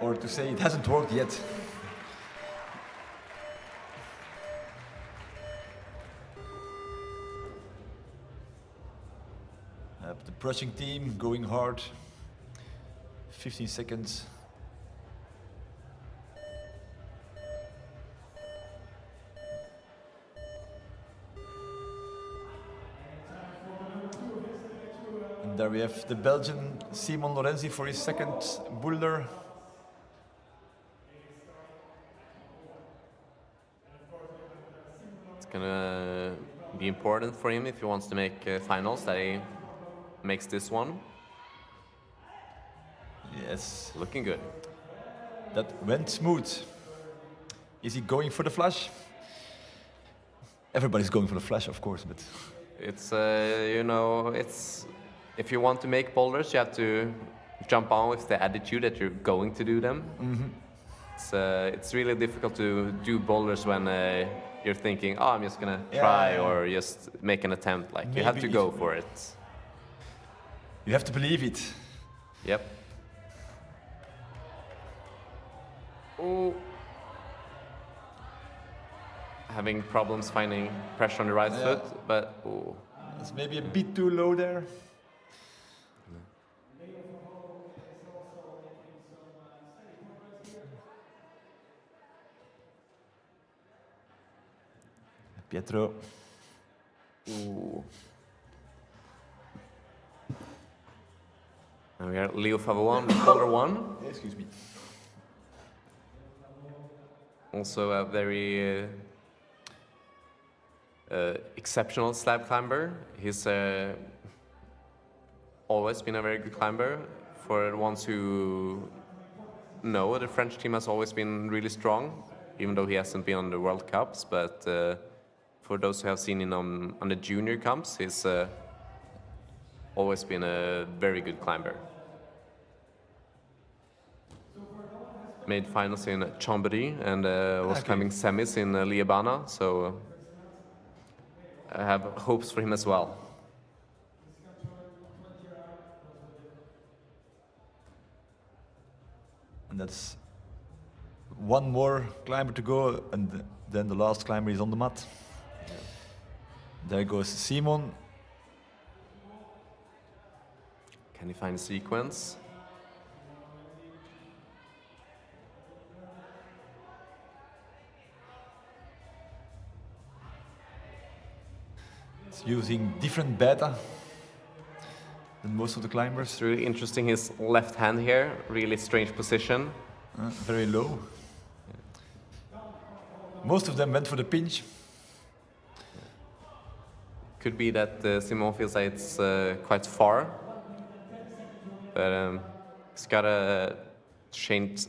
Or to say it hasn't worked yet. The brushing team going hard. 15 seconds. And there we have the Belgian Simon Lorenzi for his second boulder. It's gonna be important for him if he wants to make finals that he makes this one. Yes, Looking good. that went smooth. Is he going for the flash? Everybody's going for the flash, of course, but It's you know, it's if you want to make boulders, you have to jump on with the attitude that you're going to do them. It's really difficult to do boulders when you're thinking, oh, I'm just gonna try or just make an attempt. Like you have to Maybe go if- for it. you have to believe it. Yep. Ooh. Having problems finding pressure on the right Yeah. foot, but ooh. It's maybe a bit too low there. Pietro. Ooh. And we are Leo Favon, boulder 1. Excuse me. Also a very exceptional slab climber. He's always been a very good climber. For the ones who know, the French team has always been really strong, even though he hasn't been on the World Cups. But for those who have seen him on the junior comps, he's always been a very good climber. Made finals in Chambéry and was climbing semis in Liébana, so I have hopes for him as well. And that's one more climber to go, and then the last climber is on the mat. There goes Simon. Can he find a sequence? It's using different beta than most of the climbers. It's really interesting, his left hand here, really strange position. Very low. Most of them went for the pinch. Could be that Simon feels like it's quite far, but he's gotta change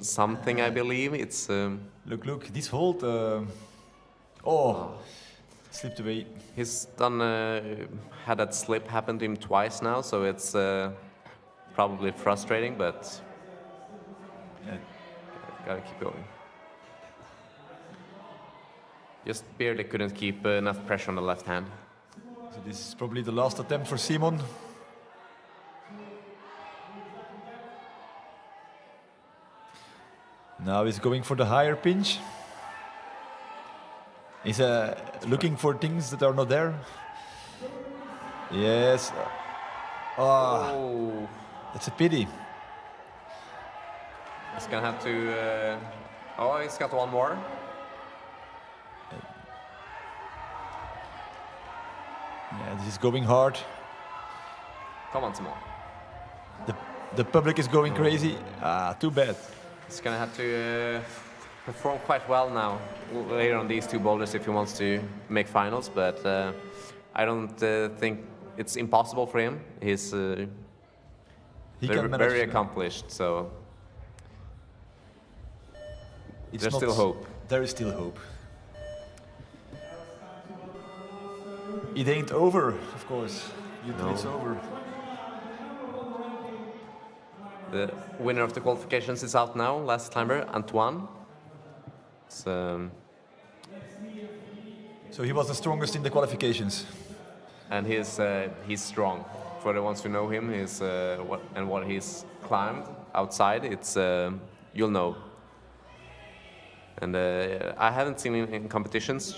something, I believe. It's Look, this hold. Slipped away. he's done had that slip happen to him twice now, so it's probably frustrating, but Yeah. Gotta keep going. Just barely couldn't keep enough pressure on the left hand. So this is probably the last attempt for Simon. Now he's going for the higher pinch. He's looking for things that are not there. Yes. Oh, that's a pity. He's gonna have to. Oh, he's got one more. Yeah, this is going hard. Come on, Simon. The public is going crazy. Too bad. He's gonna have to perform quite well now later on these two boulders if he wants to make finals. But I don't think it's impossible for him. He's very accomplished. So there's still hope. There is still hope. It ain't over, of course. You think it's over. The winner of the qualifications is out now, last climber, Antoine. So he was the strongest in the qualifications. And he's strong. For the ones who know him, what he's climbed outside, it's you'll know. And I haven't seen him in competitions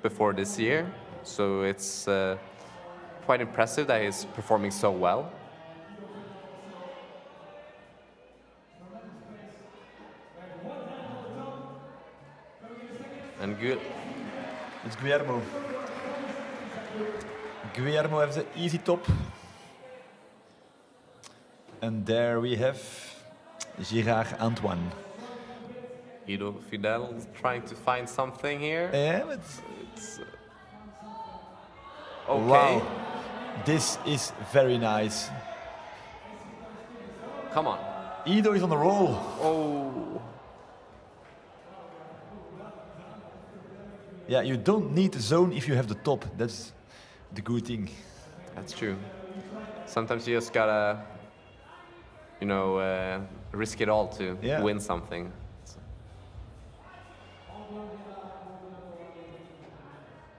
before this year, so it's quite impressive that he's performing so well. And good. It's Guillermo. Guillermo has an easy top. And there we have Girard Antoine. Ido Fidel trying to find something here. Yeah, it's okay. Wow. This is very nice. Come on. Ido is on the roll. Oh. Yeah, you don't need the zone if you have the top. That's the good thing. That's true. Sometimes you just gotta, risk it all to win something.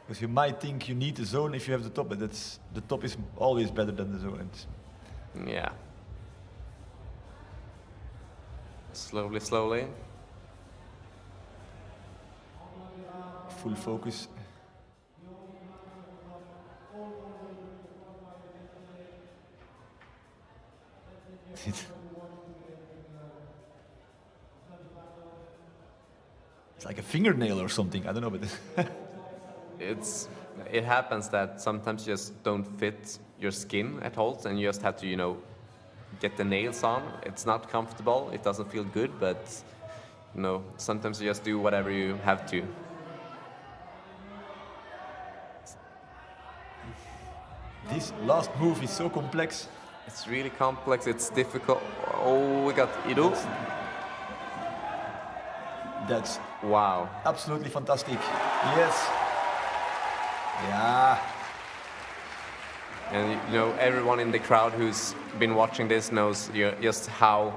Because you might think you need the zone if you have the top, but the top is always better than the zone. Yeah. Slowly, slowly. Full focus. It's like a fingernail or something. I don't know, but it happens that sometimes you just don't fit your skin at all, and you just have to, get the nails on. It's not comfortable. It doesn't feel good, but sometimes you just do whatever you have to. This last move is so complex. It's really complex. It's difficult. Oh, we got Ido. That's wow. Absolutely fantastic. Yes. Yeah. And everyone in the crowd who's been watching this knows just how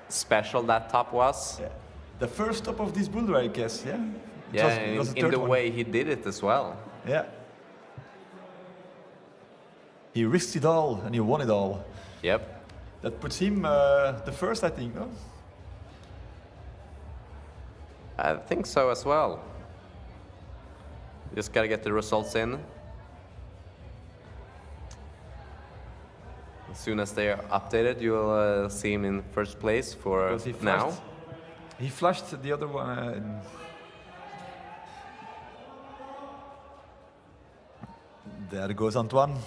special that top was. Yeah. The first top of this boulder, I guess. Yeah. It was in the way he did it as well. Yeah. He risked it all and he won it all. Yep. That puts him the first, I think. No? I think so as well. Just gotta get the results in. As soon as they are updated, you'll see him in first place for now. He flashed the other one. There goes Antoine.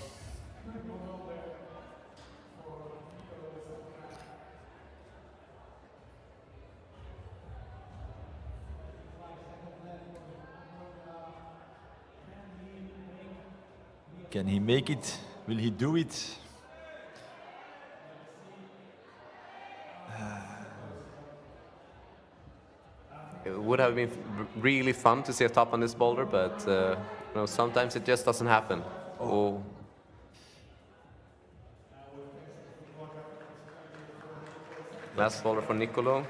Can he make it? Will he do it? It would have been really fun to see a top on this boulder, but sometimes it just doesn't happen. Oh. Last boulder for Nicolo.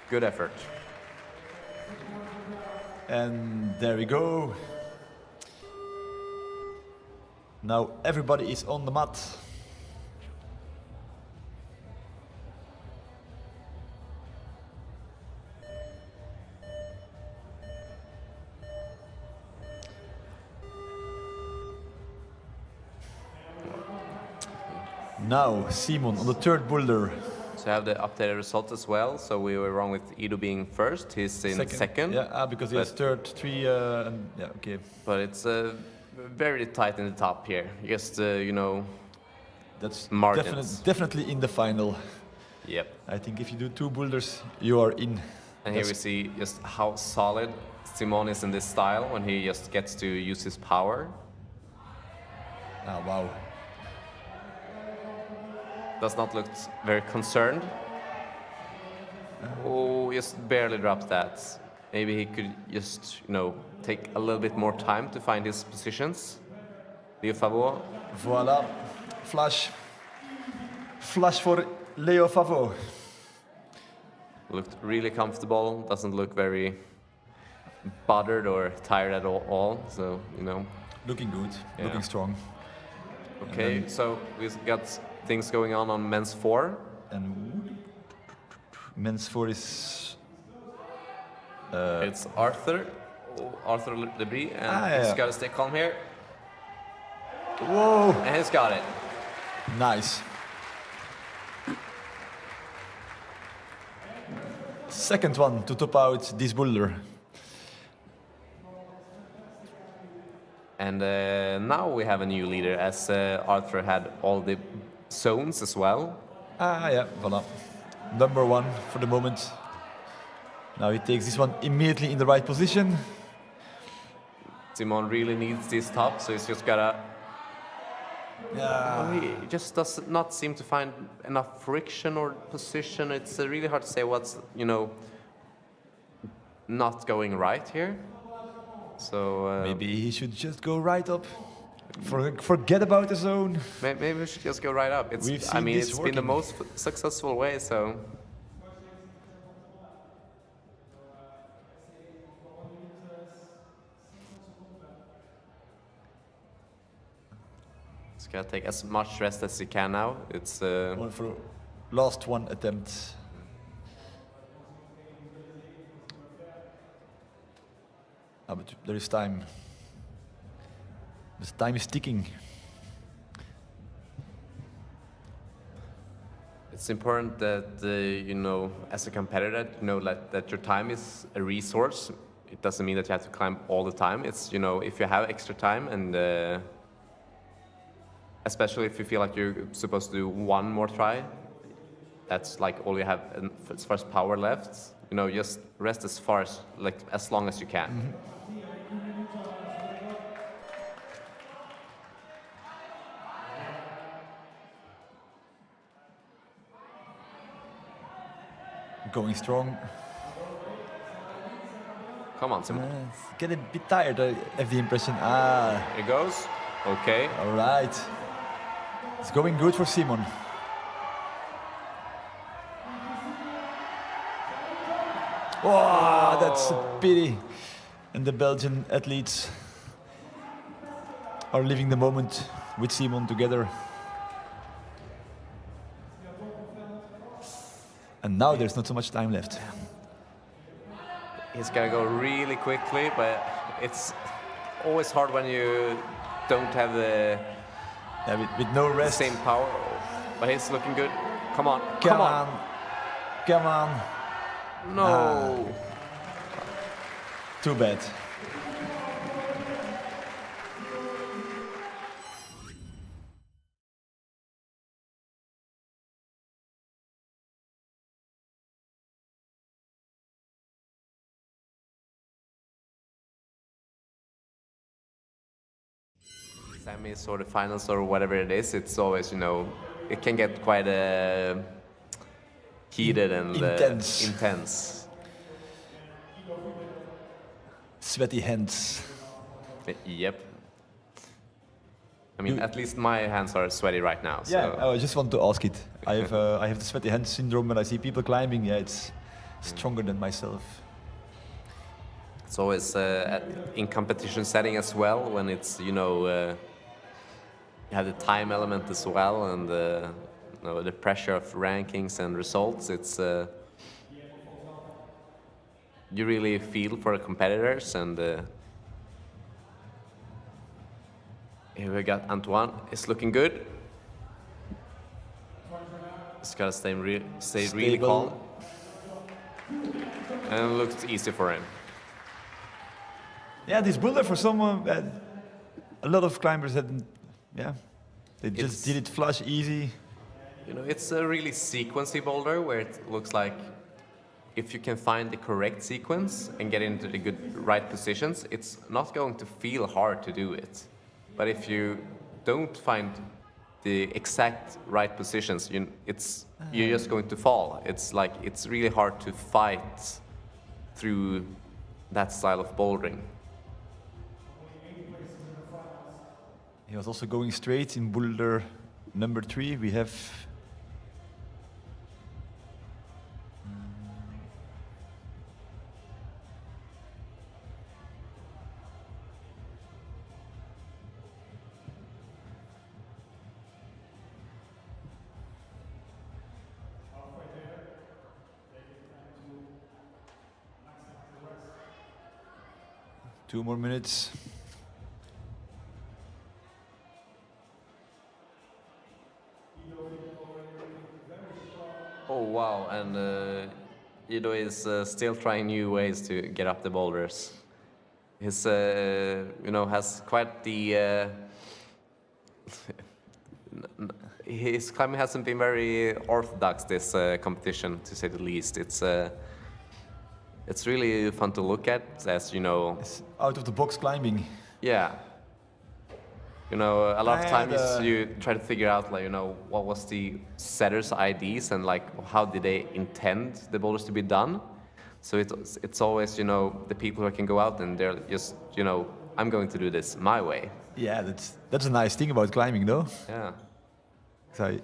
Good effort. And there we go. Now everybody is on the mat. Now Simon on the third boulder. So I have the updated result as well. So we were wrong with Ido being first. He's in second. Yeah, because he has third, three, and yeah, okay. But it's very tight in the top here. Just you know, that's margins. Definitely in the final. Yep. I think if you do 2 boulders, you are in. And here we see just how solid Simon is in this style when he just gets to use his power. Ah, wow. Does not look very concerned. Oh, just barely dropped that. Maybe he could just, you know, take a little bit more time to find his positions. Leo Favot. Voila. Flash. Flash for Leo Favot. Looked really comfortable. Doesn't look very bothered or tired at all. So, you know. Looking good. Yeah. Looking strong. Okay, so we've got things going on men's 4. And men's 4 is... it's Arthur Lebris, and he's got to stay calm here. Whoa! And he's got it. Nice. Second one to top out this boulder. And now we have a new leader, as Arthur had all the zones as well. Ah, yeah, voila. Number 1 for the moment. Now he takes this one immediately in the right position. Simon really needs this top, so he's just gotta... Yeah. Well, he just does not seem to find enough friction or position. It's really hard to say what's, you know, not going right here. So maybe he should just go right up. Forget about the zone. Maybe we should just go right up. I mean, it's been the most successful way, so... He's got to take as much rest as he can now. It's... One for last one attempt. Ah, but there is time. The time is ticking. It's important that, you know, as a competitor, you know, that your time is a resource. It doesn't mean that you have to climb all the time. It's, you know, if you have extra time and especially if you feel like you're supposed to do 1 more try, that's like all you have as far as power left. You know, just rest as long as you can. Mm-hmm. Going strong. Come on, Simon. Get a bit tired, I have the impression. Ah. Here goes. Okay. All right. It's going good for Simon. Oh, that's a pity. And the Belgian athletes are living the moment with Simon together. And now there's not so much time left. He's gonna go really quickly, but it's always hard when you don't have the with no rest, same power. But he's looking good. Come on, come on, come on. No. Too bad. Semis or the finals or whatever it is, it's always, you know, it can get quite heated and intense. Sweaty hands. Yep. I mean, at least my hands are sweaty right now. So. Yeah, I just want to ask it. I have the sweaty hands syndrome when I see people climbing. Yeah, stronger than myself. It's always in competition setting as well, when it's, you know, you have the time element as well, and you know, the pressure of rankings and results. It's you really feel for the competitors, and here we got Antoine. It's looking good. Just gotta stay really calm, and it looks easy for him. Yeah, this boulder for someone, a lot of climbers had, yeah, they just did it flush, easy. You know, it's a really sequency boulder where it looks like if you can find the correct sequence and get into the right positions, it's not going to feel hard to do it. But if you don't find the exact right positions, you're just going to fall. It's like, it's really hard to fight through that style of bouldering. He was also going straight in boulder number 3. We have two more minutes. Oh wow, and Ido is still trying new ways to get up the boulders. He's, you know, has quite the... his climbing hasn't been very orthodox this competition, to say the least. It's really fun to look at, as you know. It's out of the box climbing. Yeah. You know, a lot of times you try to figure out, like, you know, what was the setter's IDs and like how did they intend the boulders to be done. So it's always, you know, the people who can go out and they're just, you know, I'm going to do this my way. Yeah, that's a nice thing about climbing, though. Yeah. So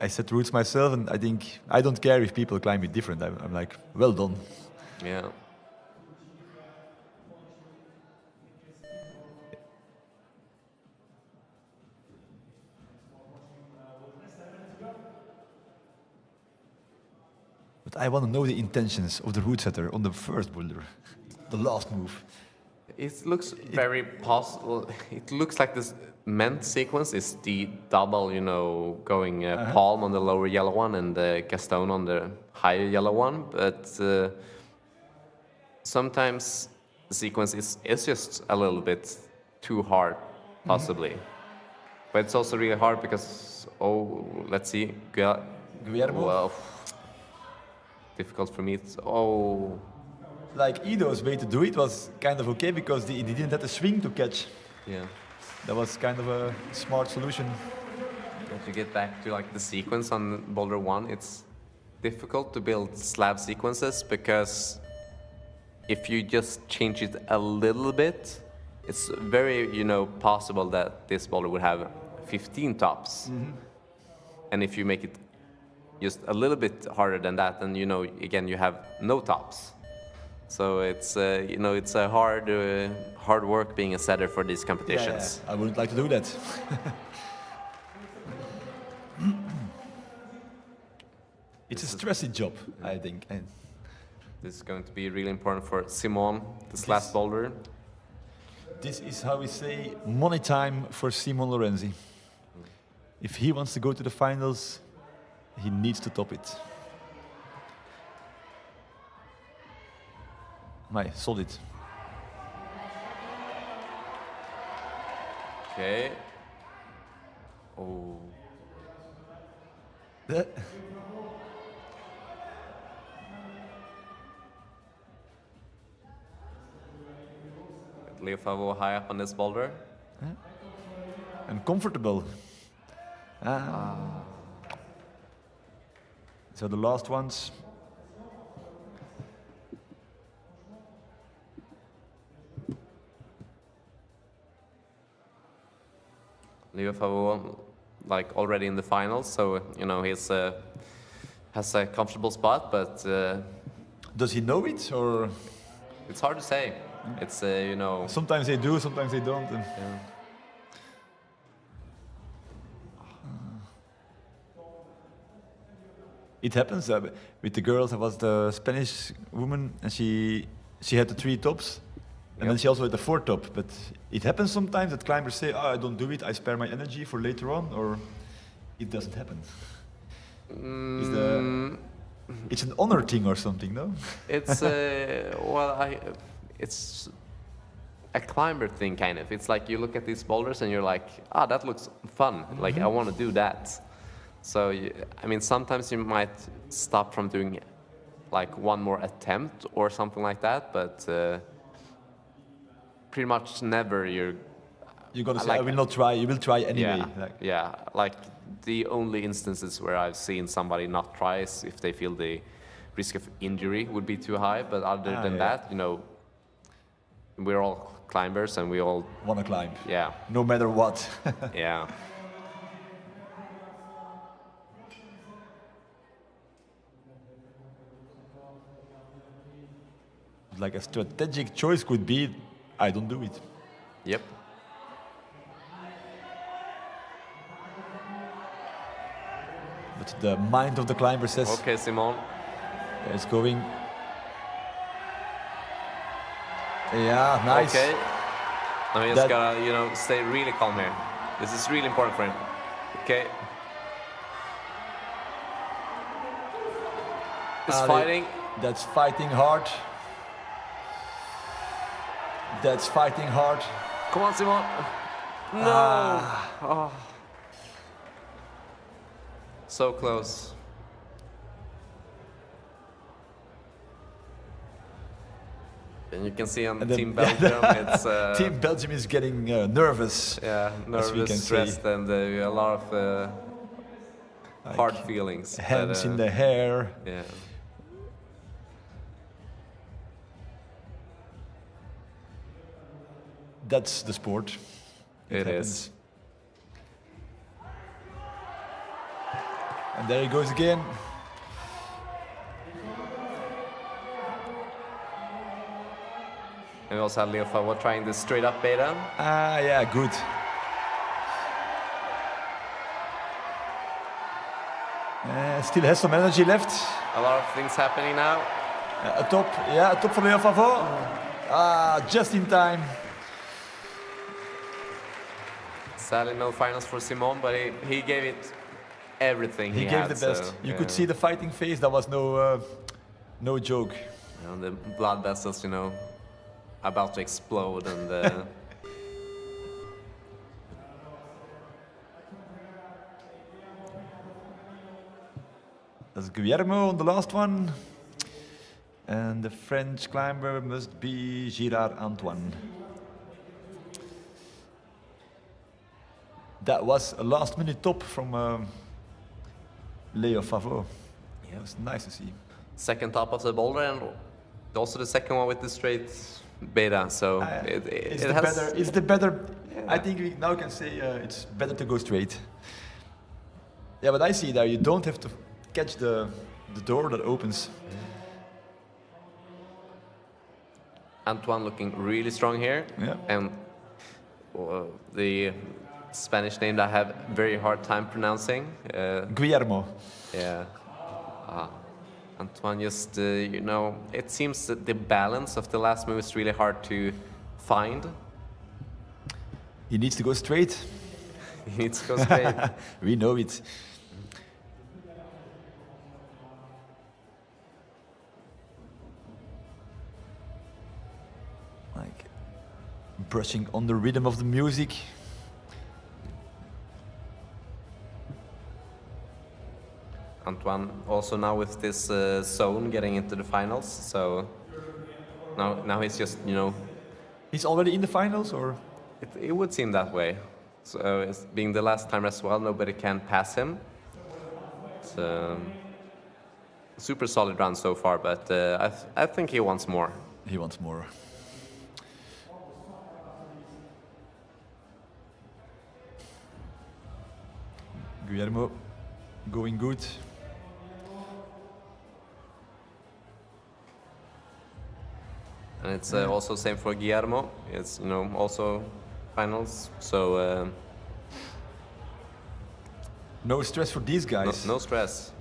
I set routes myself, and I think I don't care if people climb it different. I'm like, well done. Yeah. But I want to know the intentions of the route setter on the first boulder, the last move. It looks very possible. It looks like this meant sequence is the double, you know, going palm on the lower yellow one and the Gaston on the higher yellow one. But sometimes the sequence is just a little bit too hard, possibly. But it's also really hard because, let's see. Guillermo? Well, difficult for me. Like Ido's way to do it was kind of okay because he didn't have the swing to catch. Yeah. That was kind of a smart solution. To get back to like the sequence on Boulder 1, it's difficult to build slab sequences because if you just change it a little bit, it's very, you know, possible that this boulder would have 15 tops. And if you make it just a little bit harder than that, then, you know, again, you have no tops. So it's, you know, it's a hard work being a setter for these competitions. Yeah. I wouldn't like to do that. It's a stressy job, I think. This is going to be really important for Simon, this last boulder. This is how we say money time for Simon Lorenzi. If he wants to go to the finals, he needs to top it. My solid. Okay. Oh. Leo Favreau high up on this boulder. And comfortable. So the last ones. Leo Favreau, like already in the finals, so you know he's has a comfortable spot, but does he know it, or it's hard to say. It's you know. Sometimes they do, sometimes they don't. Yeah. It happens with the girls. There was the Spanish woman, and she had the 3 tops, and then she also had the 4 top. But it happens sometimes that climbers say, "Oh, I don't do it. I spare my energy for later on," or it doesn't happen. It's an honor thing or something, no? It's well, it's a climber thing, kind of. It's like you look at these boulders and you're like, "Ah, that looks fun. Like I want to do that." So, I mean, sometimes you might stop from doing like one more attempt or something like that, but pretty much never you're gonna say, like, "I will not try." You will try anyway. Yeah, like the only instances where I've seen somebody not try is if they feel the risk of injury would be too high. But other than that, you know, we're all climbers and we all want to climb. Yeah. No matter what. Yeah. Like a strategic choice could be, I don't do it. Yep. But the mind of the climber says, "Okay, Simon." It's going. Yeah, nice. Okay. Now you just gotta, you know, stay really calm here. This is really important for him. Okay. He's fighting. That's fighting hard. That's fighting hard. Come on, Simon. No. Oh. So close. And you can see on Team Belgium, it's... Team Belgium is getting nervous. Yeah, nervous, stressed, and a lot of like hard feelings. Hands in the hair. Yeah. That's the sport. It is. And there he goes again. And we also had Leo Favre trying the straight up beta. Yeah, good. Still has some energy left. A lot of things happening now. A top for Leo Favre. Just in time. Sadly, no finals for Simon, but he gave it everything he gave had, the best. So, you could see the fighting face. That was no joke. You know, the blood vessels, you know, about to explode, and that's Guillermo on the last one. And the French climber must be Girard Antoine. That was a last-minute top from Leo Favre. Yeah, it was nice to see. second top of the boulder, and also the second one with the straight beta. So it's it the better. Yeah. I think we now can say it's better to go straight. Yeah, but I see there you don't have to catch the door that opens. Antoine looking really strong here. Yeah. And the Spanish name that I have very hard time pronouncing. Guillermo. Yeah. Antoine just, you know, it seems that the balance of the last move is really hard to find. He needs to go straight. He needs to go straight. We know it. Like brushing on the rhythm of the music. Antoine also now with this zone getting into the finals, so now he's just, you know... He's already in the finals, or? It would seem that way. So it's being the last time as well, nobody can pass him. It's a super solid run so far, but I think he wants more. He wants more. Guillermo going good. It's also same for Guillermo. It's also finals. So no stress for these guys. No stress.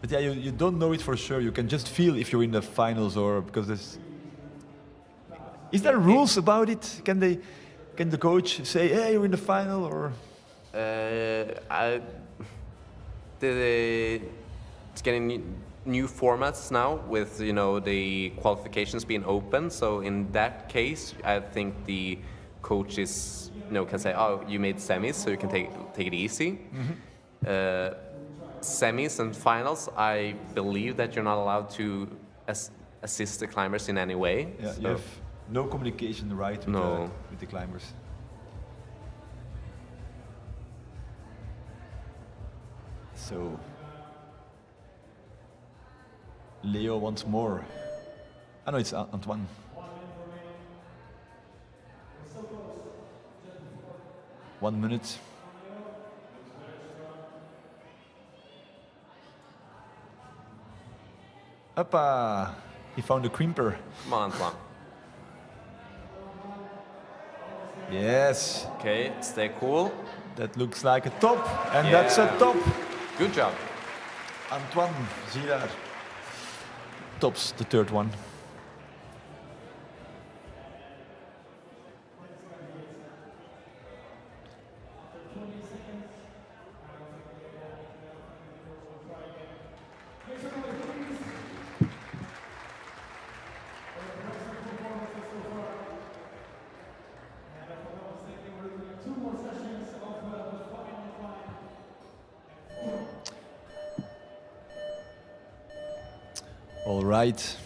But yeah, you don't know it for sure. You can just feel if you're in the finals or because there's. Is there rules about it? Can the coach say, "Hey, you're in the final," or? It's getting new formats now with the qualifications being open. So in that case, I think the coaches can say, "Oh, you made semis, so you can take it easy." Semis and finals, I believe that you're not allowed to assist the climbers in any way. Yeah, so you have no communication right with the climbers. So Leo once more. I know it's Antoine. One minute. Uppa! He found a crimper. Come on, Antoine. Yes. Okay, stay cool. That looks like a top, and that's a top. Good job. Antoine Saillart tops the third one. All right.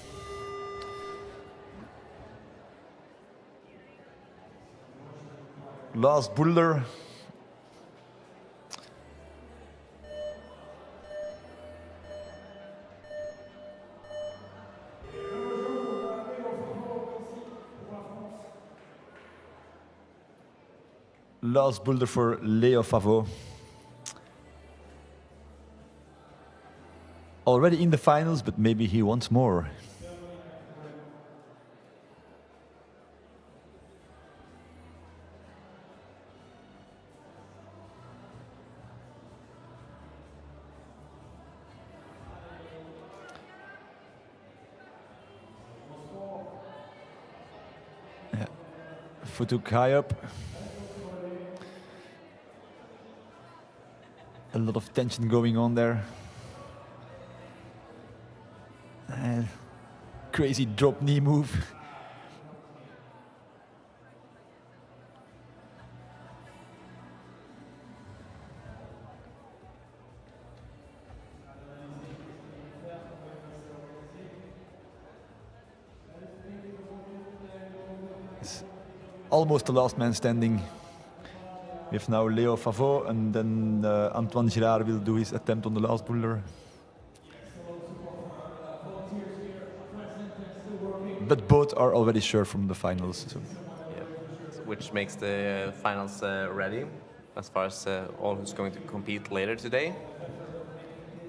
Last Boulder. Last Boulder for Leo Favot. Already in the finals, but maybe he wants more. Yeah, foot high up. A lot of tension going on there. Crazy drop knee move. It's almost the last man standing. We have now Leo Favot, and then Antoine Girard will do his attempt on the last boulder. But both are already sure from the finals. So. Yeah. Which makes the finals ready as far as all who's going to compete later today.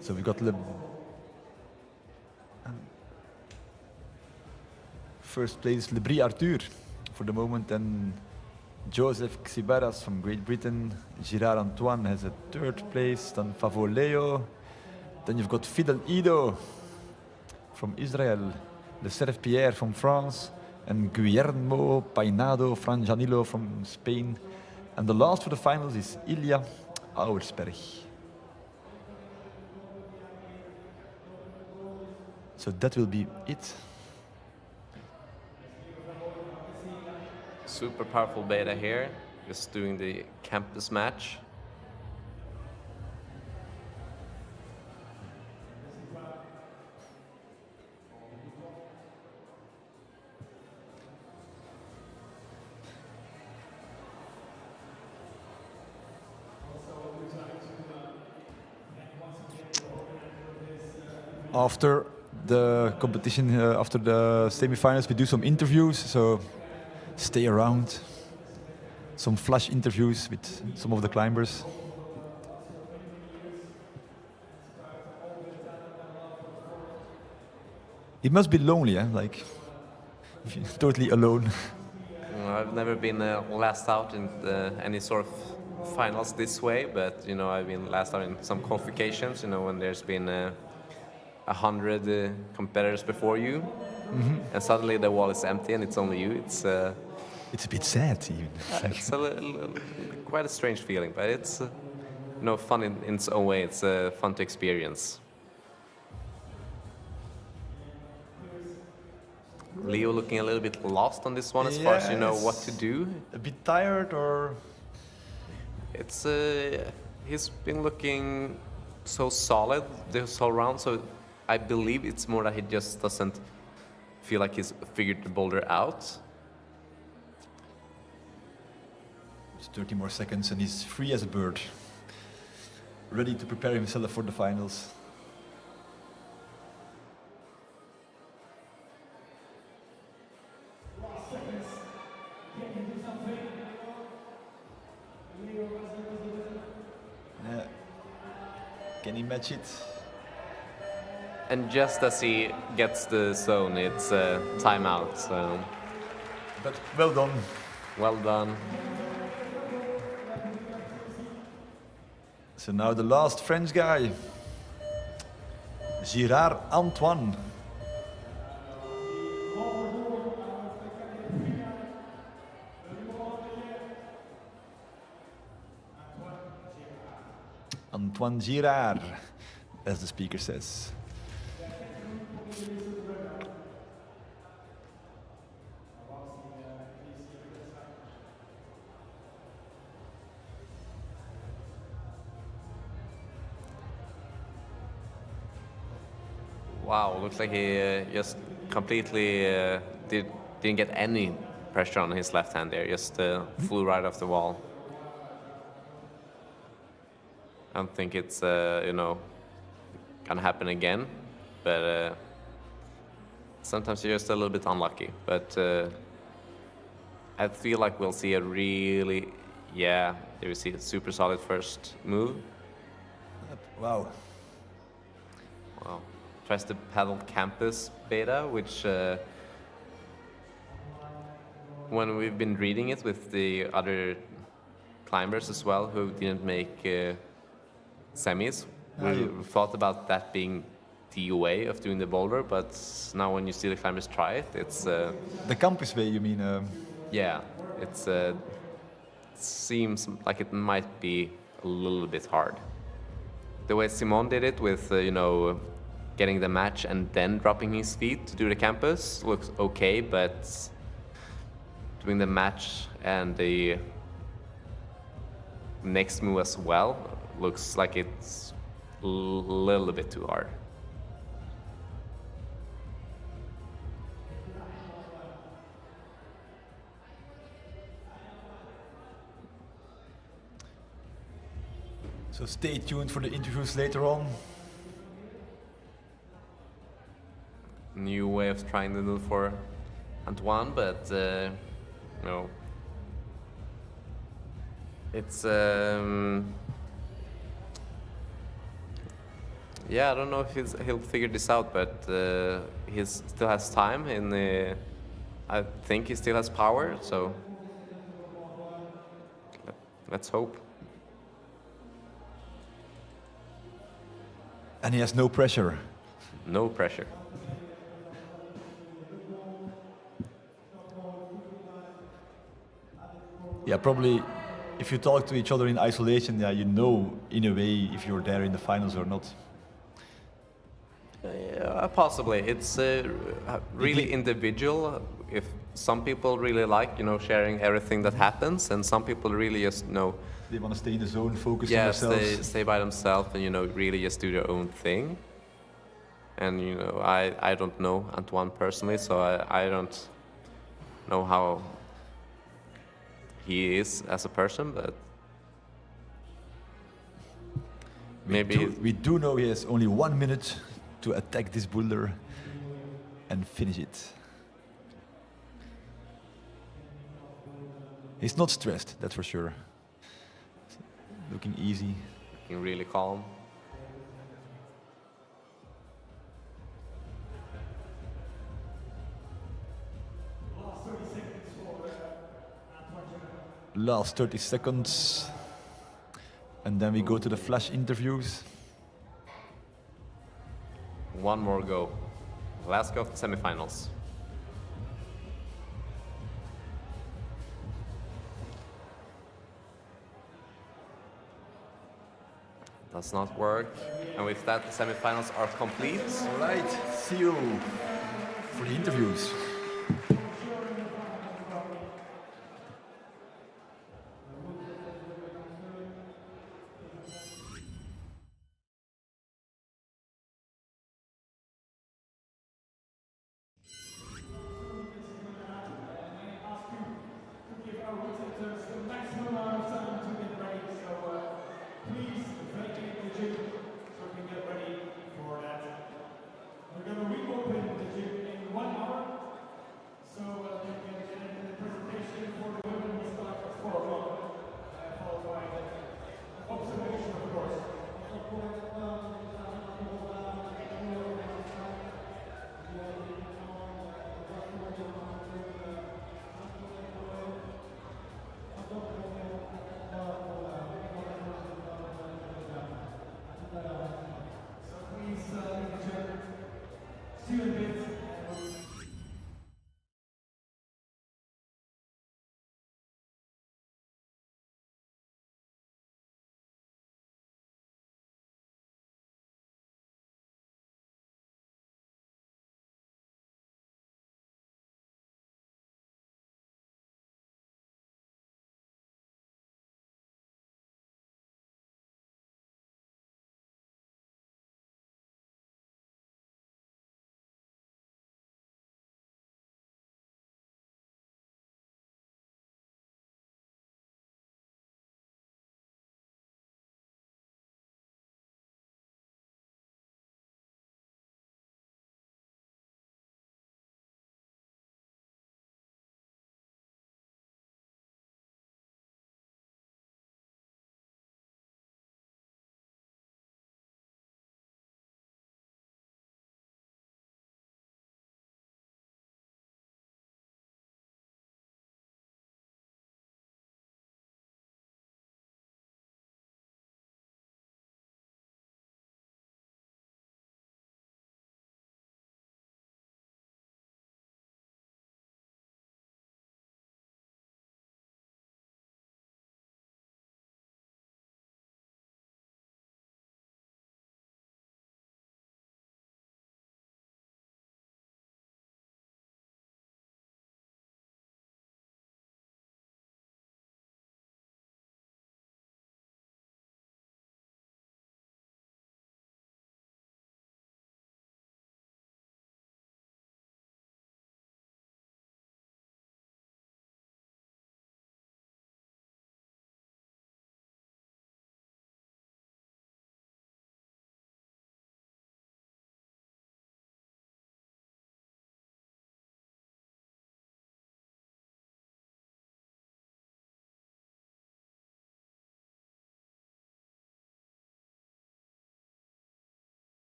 So we got first place Lebris Arthur for the moment, and Joseph Xibaras from Great Britain. Girard Antoine has a third place, then Favot Leo. Then you've got Fidel Ido from Israel. Le Cerf Pierre from France, and Guillermo Painado Franjanillo from Spain. And the last for the finals is Ilya Auersperg. So that will be it. Super powerful beta here, just doing the campus match. After the competition, after the semi-finals, we do some interviews, so stay around. Some flash interviews with some of the climbers. It must be lonely, like if you're totally alone. I've never been last out in any sort of finals this way, but I've been last out in some qualifications. When there's been 100 competitors before you, and suddenly the wall is empty and it's only you. It's a bit sad, even. It's quite a strange feeling, but it's fun in its own way. It's fun to experience. Leo looking a little bit lost on this one as far as what to do. A bit tired, or it's he's been looking so solid this whole round, so I believe it's more that he just doesn't feel like he's figured the boulder out. It's 30 more seconds and he's free as a bird, ready to prepare himself for the finals. Can he match it? And just as he gets the zone, it's timeout. So. But well done. Well done. So now the last French guy, Girard Antoine. Antoine Girard, as the speaker says. Wow, looks like he just completely didn't get any pressure on his left hand there, just flew right off the wall. I don't think it's, gonna happen again, but sometimes you're just a little bit unlucky. But I feel like we'll see a really, there we see a super solid first move. Wow. Wow. Tries to paddle campus beta, which when we've been reading it with the other climbers as well who didn't make semis, we thought about that being the way of doing the boulder, but now when you see the climbers try it, it's the campus way, you mean? Yeah, it's seems like it might be a little bit hard. The way Simon did it with getting the match and then dropping his feet to do the campus looks okay, but doing the match and the next move as well looks like it's a little bit too hard. So stay tuned for the interviews later on. New way of trying to do it for Antoine, but no. It's I don't know if he'll figure this out, but he still has time, and I think he still has power. So let's hope. And he has no pressure. No pressure. Yeah, probably if you talk to each other in isolation, you know in a way if you're there in the finals or not. Possibly. It's really individual. If some people really like, sharing everything that happens, and some people really just they want to stay in the zone, focus on themselves. Yes, they stay by themselves and really just do their own thing. And I don't know Antoine personally, so I don't know how he is as a person, but maybe we do know he has only 1 minute to attack this boulder and finish it. He's not stressed, that's for sure. Looking easy. Looking really calm. last 30 seconds. And then we go to the flash interviews. One more go. Last go of the semifinals. Does not work. And with that, the semifinals are complete. All right, see you for the interviews. We're going to reopen the gym in 1 hour. So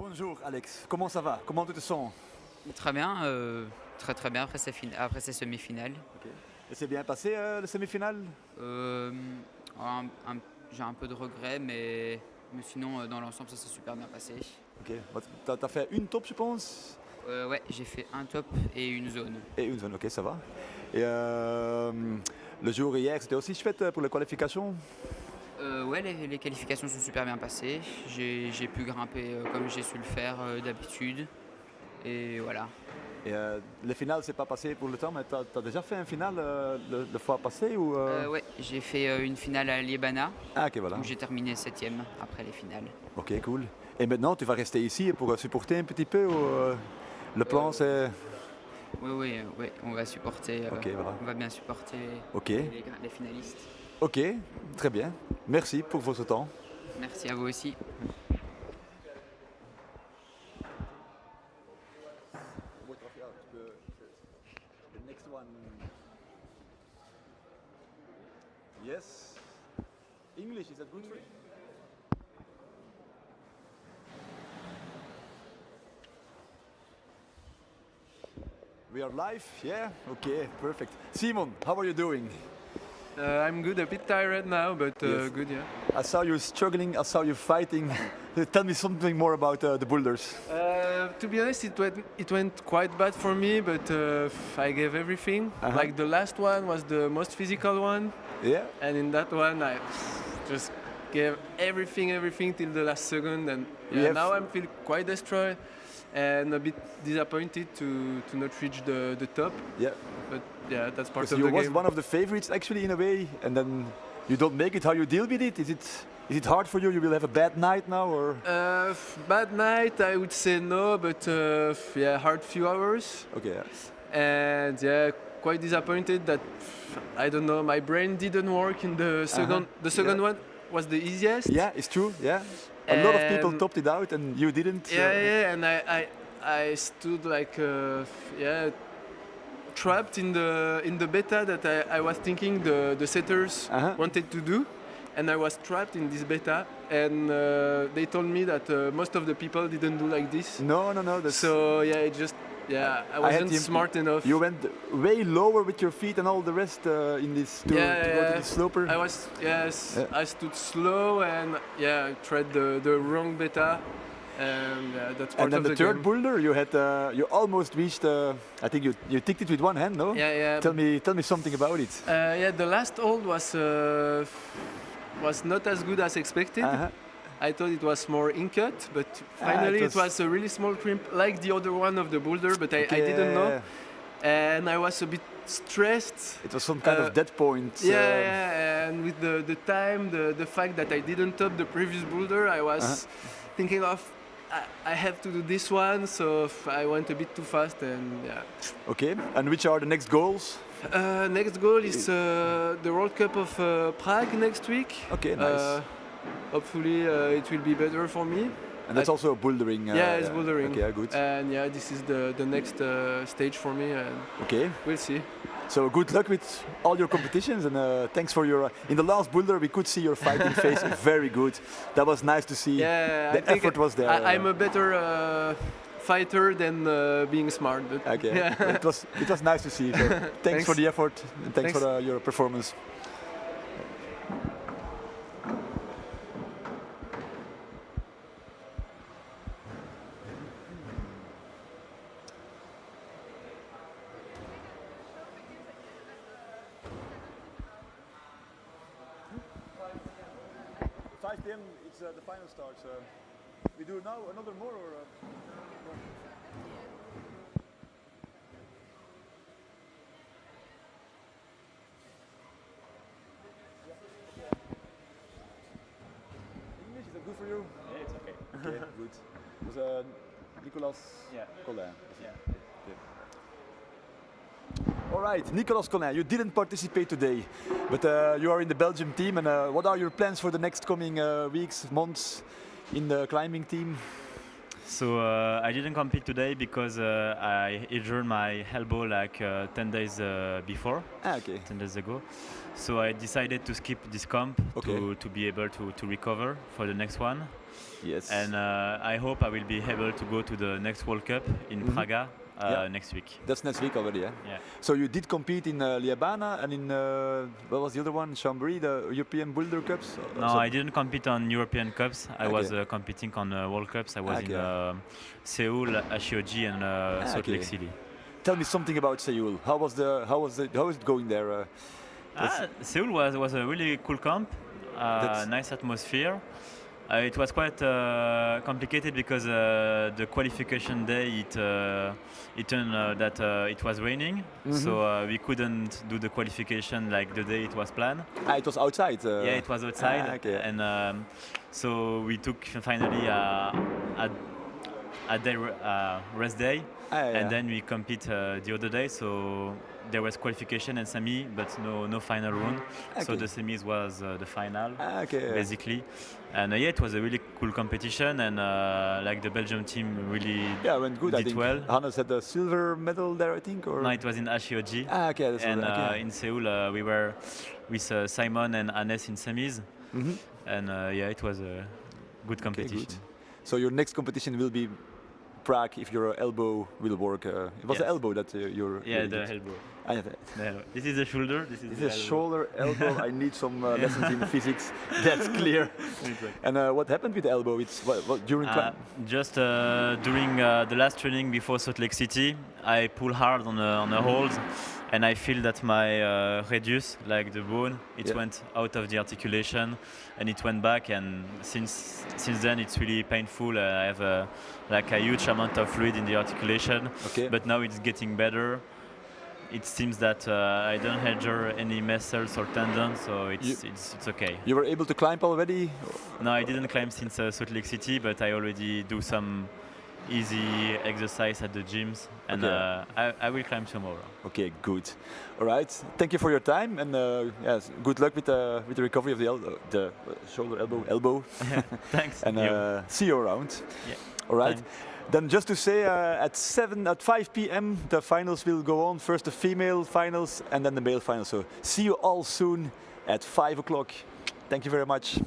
Bonjour Alex, comment ça va? Comment tu te sens? Très bien, très bien après ces semi-finales. Okay. Et c'est bien passé le semi-finale? J'ai un peu de regrets, mais sinon dans l'ensemble ça s'est super bien passé. Ok, tu as fait une top je pense? Ouais, j'ai fait un top et une zone. Et une zone, ok, ça va. Et le jour hier, c'était aussi chouette pour les qualifications? Ouais, les qualifications sont super bien passées. J'ai pu grimper comme j'ai su le faire d'habitude. Et voilà. Et le final, c'est pas passé pour le temps, mais tu as déjà fait un final le fois passé ou Ouais, j'ai fait une finale à Liébana. Ah, ok, voilà. Où j'ai terminé 7e après les finales. Ok, cool. Et maintenant, tu vas rester ici pour supporter un petit peu ou le plan, c'est... Oui, on va supporter. Ok, voilà. On va bien supporter les finalistes. Ok, très bien. Merci pour votre temps. Merci à vous aussi. Yes. English, is that good for you? We are live, yeah? Okay, perfect. Simon, how are you doing? I'm good, a bit tired now, but Yes. good, yeah. I saw you struggling, I saw you fighting. Tell me something more about the boulders. To be honest, it went quite bad for me, but I gave everything. Like the last one was the most physical one. Yeah? And in that one, I just gave everything till the last second. And now I'm feeling quite destroyed and a bit disappointed to not reach the top. Yeah. But yeah, that's part of the you game. was one of the favorites actually in a way, and then you don't make it. How you deal with it? Is it hard for you? You will have a bad night now, or? Bad night, I would say no, but hard few hours. Okay. And yeah, quite disappointed that I don't know, my brain didn't work in the second. The second one was the easiest. Yeah, it's true. Yeah, a lot of people topped it out, and you didn't. Yeah, and I stood like trapped in the beta that I was thinking the setters wanted to do, and I was trapped in this beta, and they told me that most of the people didn't do like this. No. So yeah, I wasn't smart enough. You went way lower with your feet and all the rest in this to go to the sloper. I stood slow and I tried the wrong beta. And that's part and then of the third game. boulder, you had you almost reached. I think you ticked it with one hand, no? Yeah. Tell me something about it. The last hold was not as good as expected. I thought it was more in-cut, but finally it was a really small crimp, like the other one of the boulder, but I didn't know. And I was a bit stressed. It was some kind of dead point. And with the time, the fact that I didn't top the previous boulder, I was thinking of, I have to do this one, so I went a bit too fast and Okay, and which are the next goals? Next goal is the World Cup of Prague next week. Okay, nice. Hopefully it will be better for me. And that's also bouldering. It's bouldering. Okay, good. And this is the next stage for me. And okay. We'll see. So good luck with all your competitions, and thanks for your. In the last boulder, we could see your fighting face. Very good. That was nice to see. Yeah, the effort was there. I'm a better fighter than being smart. But okay. Yeah. It was nice to see. So thanks for the effort, and thanks. For your performance. It's the final starts. We do now another more, or? English, is that good for you? Yeah, it's okay. Okay, good. It was Nicolas Collin. All right, Nicolas Collin, you didn't participate today, but you are in the Belgium team, and what are your plans for the next coming weeks, months in the climbing team? So I didn't compete today because I injured my elbow like 10 days before, 10 days ago. So I decided to skip this comp to be able to recover for the next one. Yes. And I hope I will be able to go to the next World Cup in Praga next week. That's next week already, yeah? Yeah. So you did compete in Ljubljana and in, what was the other one? Chambéry, the European Boulder Cups? No, I didn't compete on European Cups. I was competing on World Cups. I was in Seoul, 𝐿𝐴𝐶 and Salt Lake City. Tell me something about Seoul. How is it going there? Seoul was a really cool camp. Nice atmosphere. It was quite complicated because the qualification day it turned that it was raining, so we couldn't do the qualification like the day it was planned. It was outside. Yeah, it was outside, and so we took finally a day rest day, and then we compete the other day. So there was qualification and semi, but no final round. So the semis was the final, basically. And it was a really cool competition, and like the Belgium team really went good. did well. Hannes had a silver medal there, I think, or no, it was in 𝐿𝐴𝐶. And in Seoul we were with Simon and Hannes in semis, and it was a good competition. Good. So your next competition will be Prague if your elbow will work. It was the elbow that you're. Yeah, the elbow. The elbow. This is the shoulder. This is the shoulder, elbow. I need some lessons in physics. That's clear. And what happened with the elbow? It's during climb? Just during the last training before Salt Lake City, I pull hard on the holds, and I feel that my radius, like the bone, it went out of the articulation, and it went back. And since then, it's really painful. I have like a huge amount of fluid in the articulation, but now it's getting better. It seems that I don't injure any muscles or tendons, so it's okay. You were able to climb already? No, I didn't climb since Salt Lake City, but I already do some easy exercise at the gyms, and I will climb tomorrow. Okay, good. All right. Thank you for your time, and yes, good luck with the recovery of the shoulder, elbow. Thanks. And see you around. Yeah. All right. Thanks. Then just to say, at 5 p.m. the finals will go on. First the female finals, and then the male finals. So see you all soon at 5 o'clock. Thank you very much.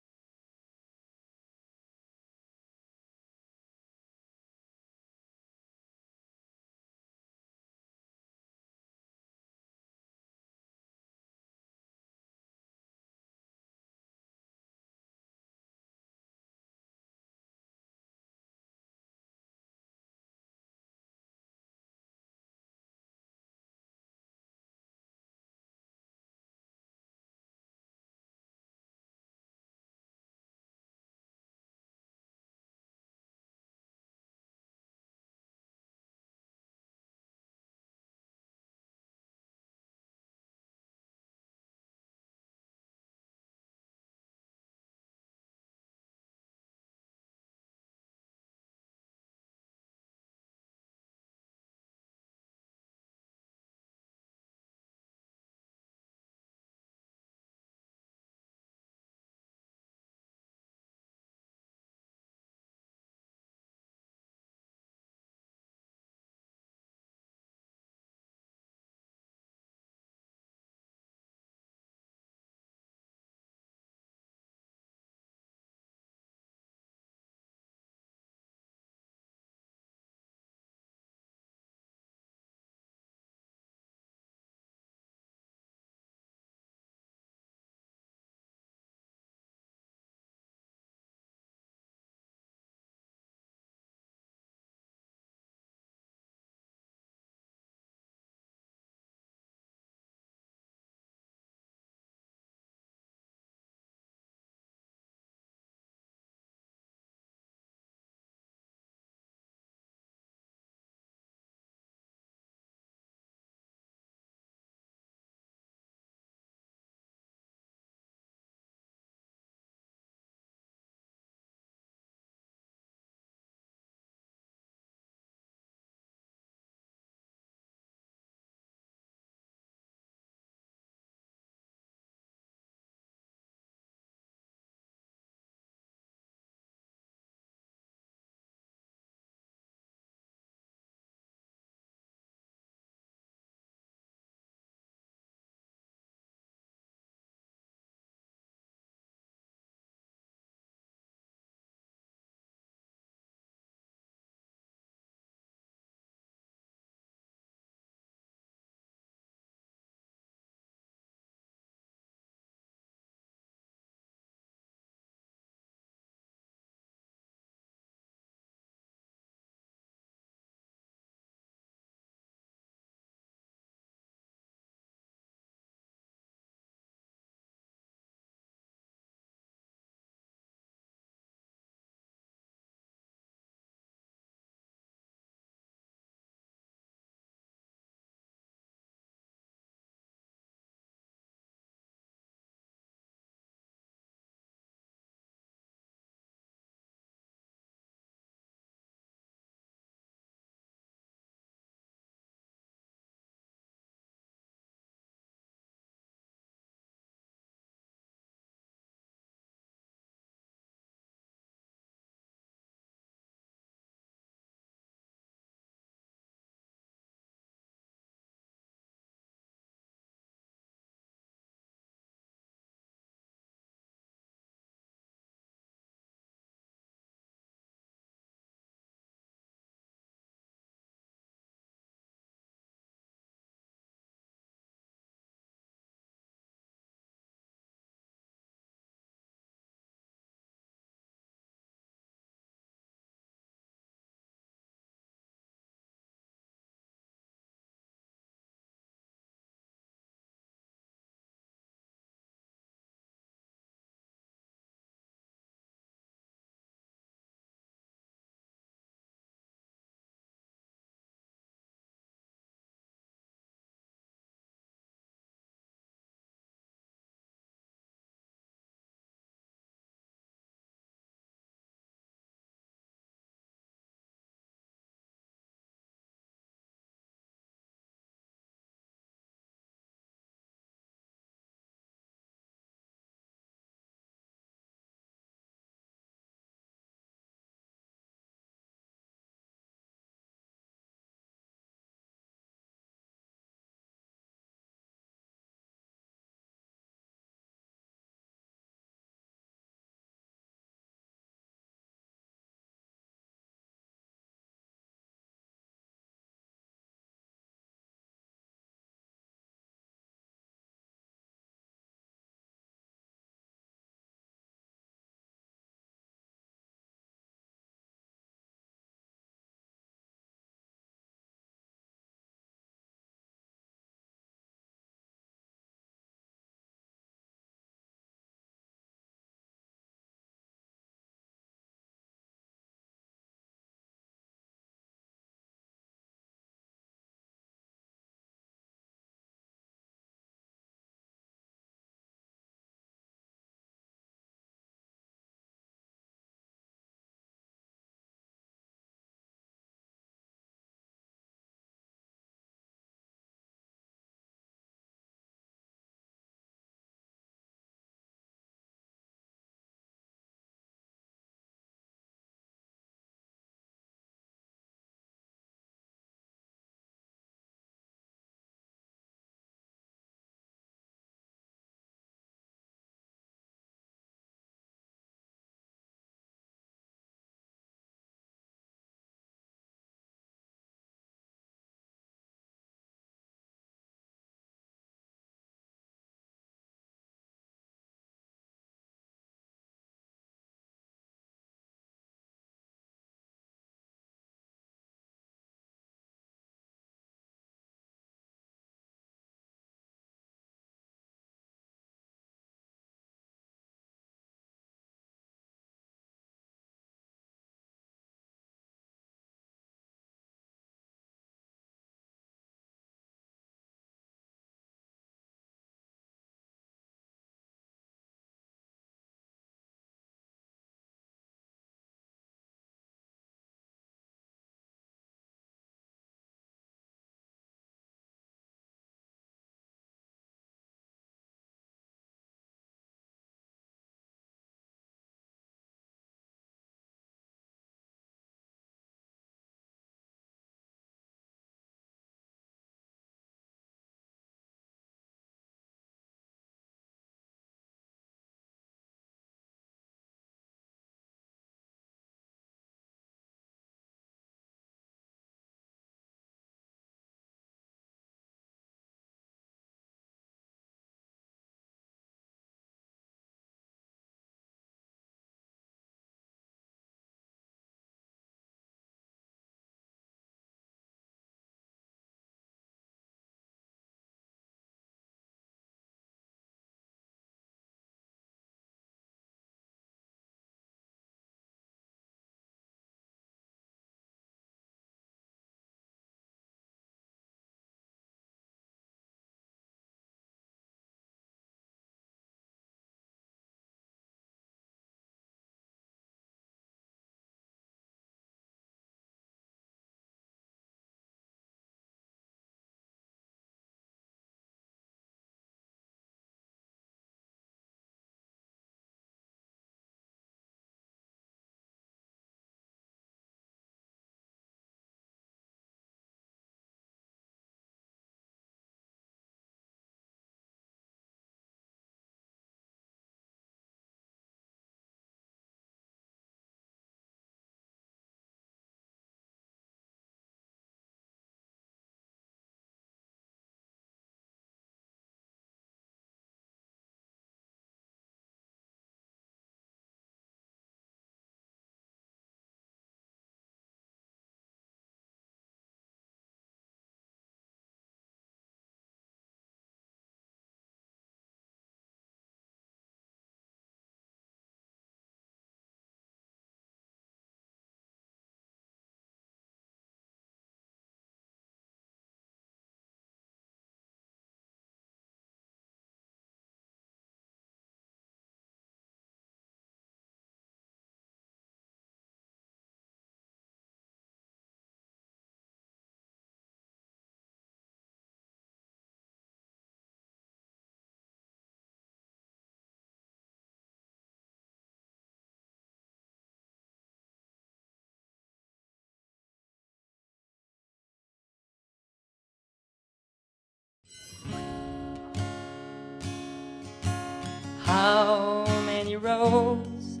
How many roads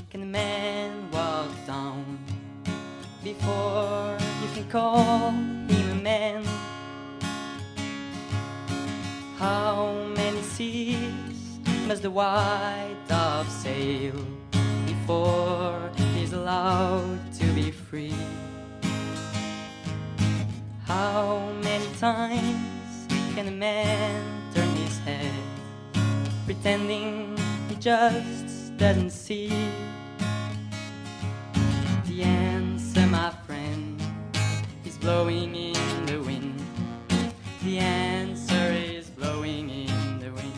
can a man walk down before you can call him a man? How many seas must the white dove sail before he's allowed to be free? How many times can a man turn his head, pretending he just doesn't see? The answer, my friend, is blowing in the wind. The answer is blowing in the wind.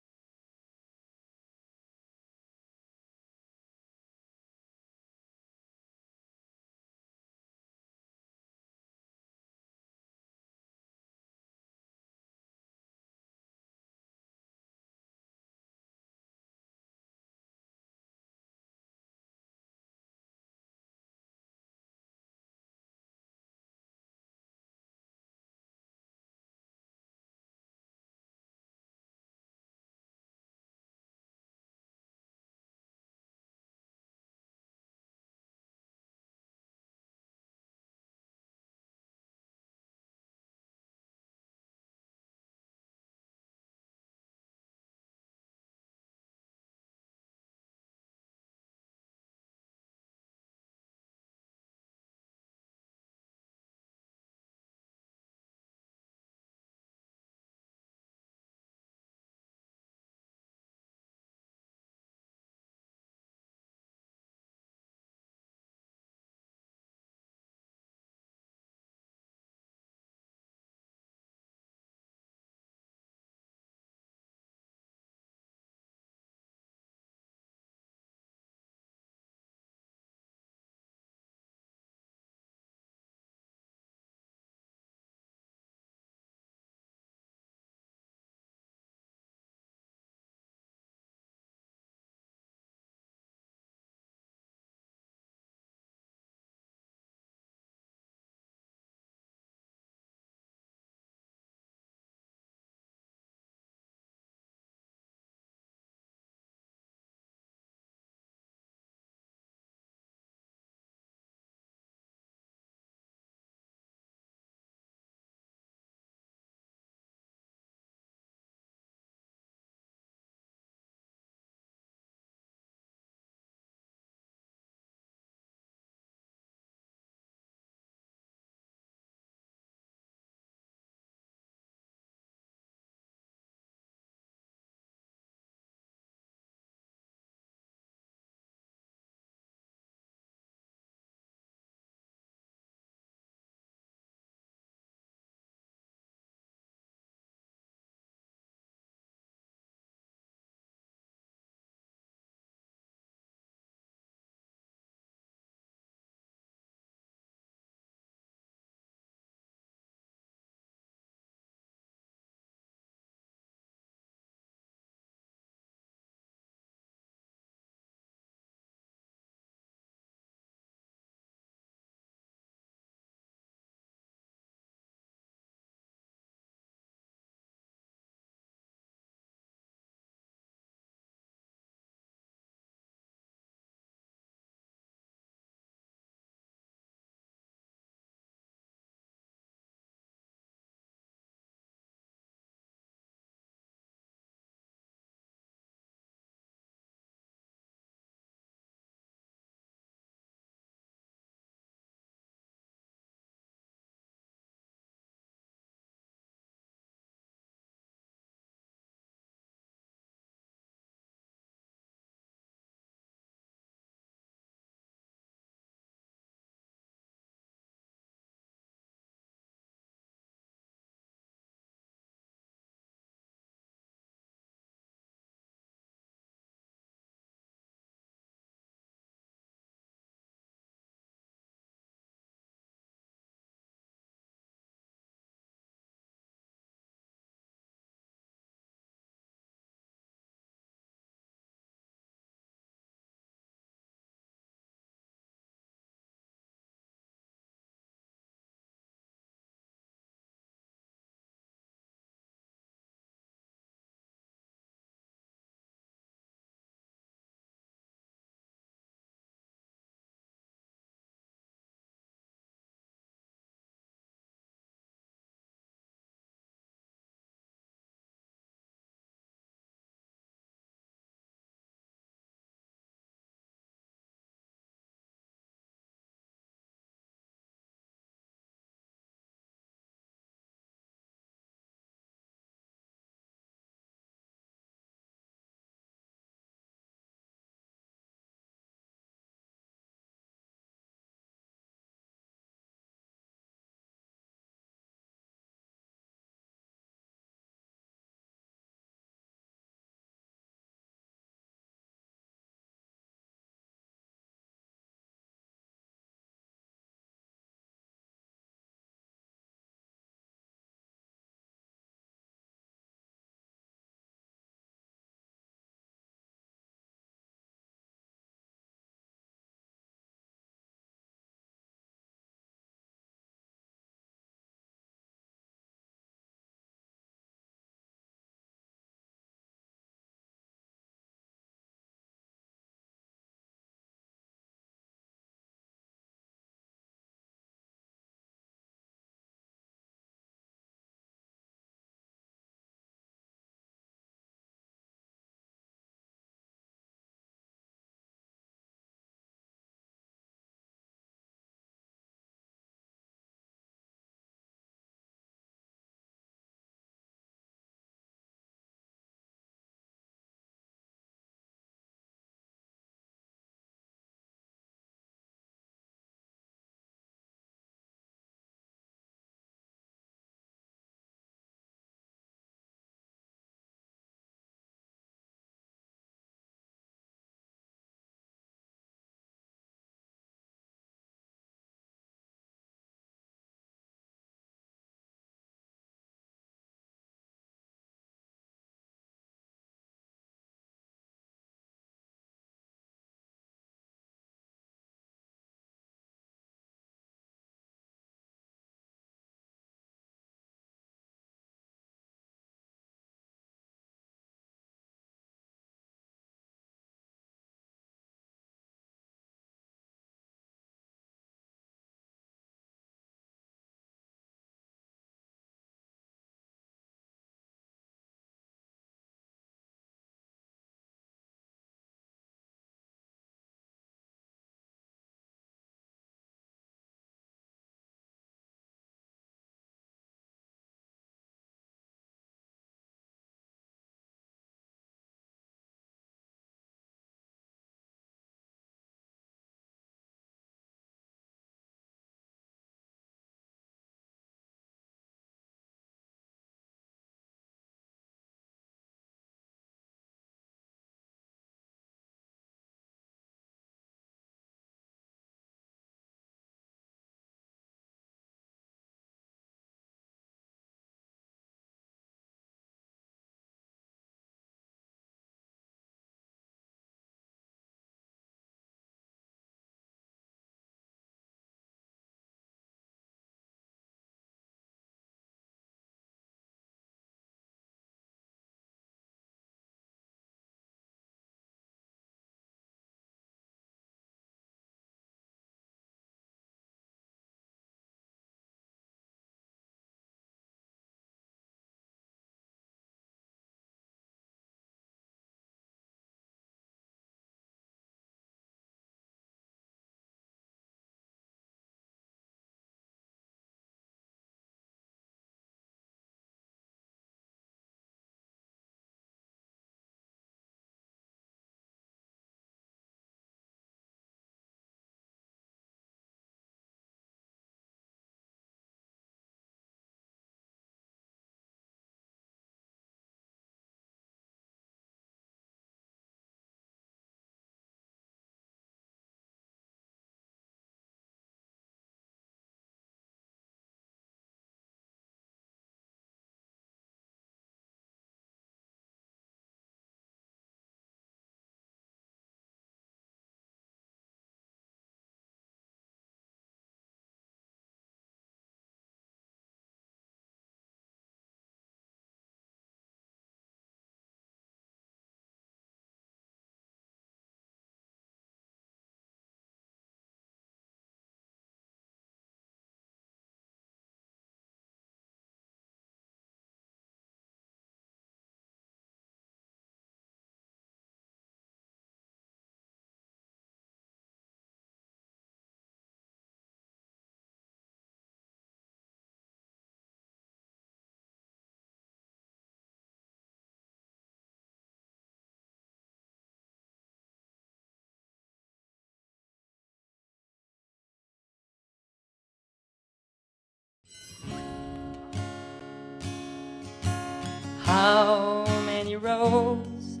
How many roads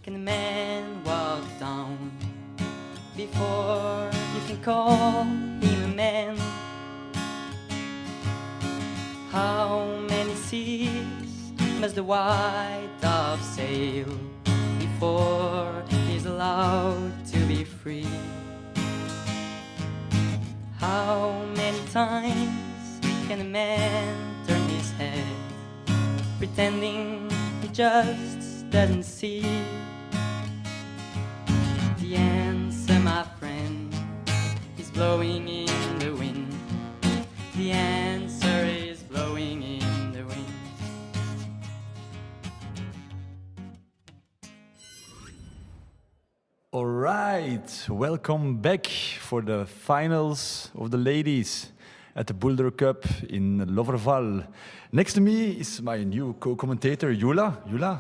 can a man walk down before you can call him a man? How many seas must the white dove sail before he's allowed to be free? How many times can a man turn his head, pretending he just doesn't see? The answer, my friend, is blowing in the wind. The answer is blowing in the wind. All right, welcome back for the finals of the ladies at the Boulder Cup in Loverval. Next to me is my new co-commentator, Yula. Yula,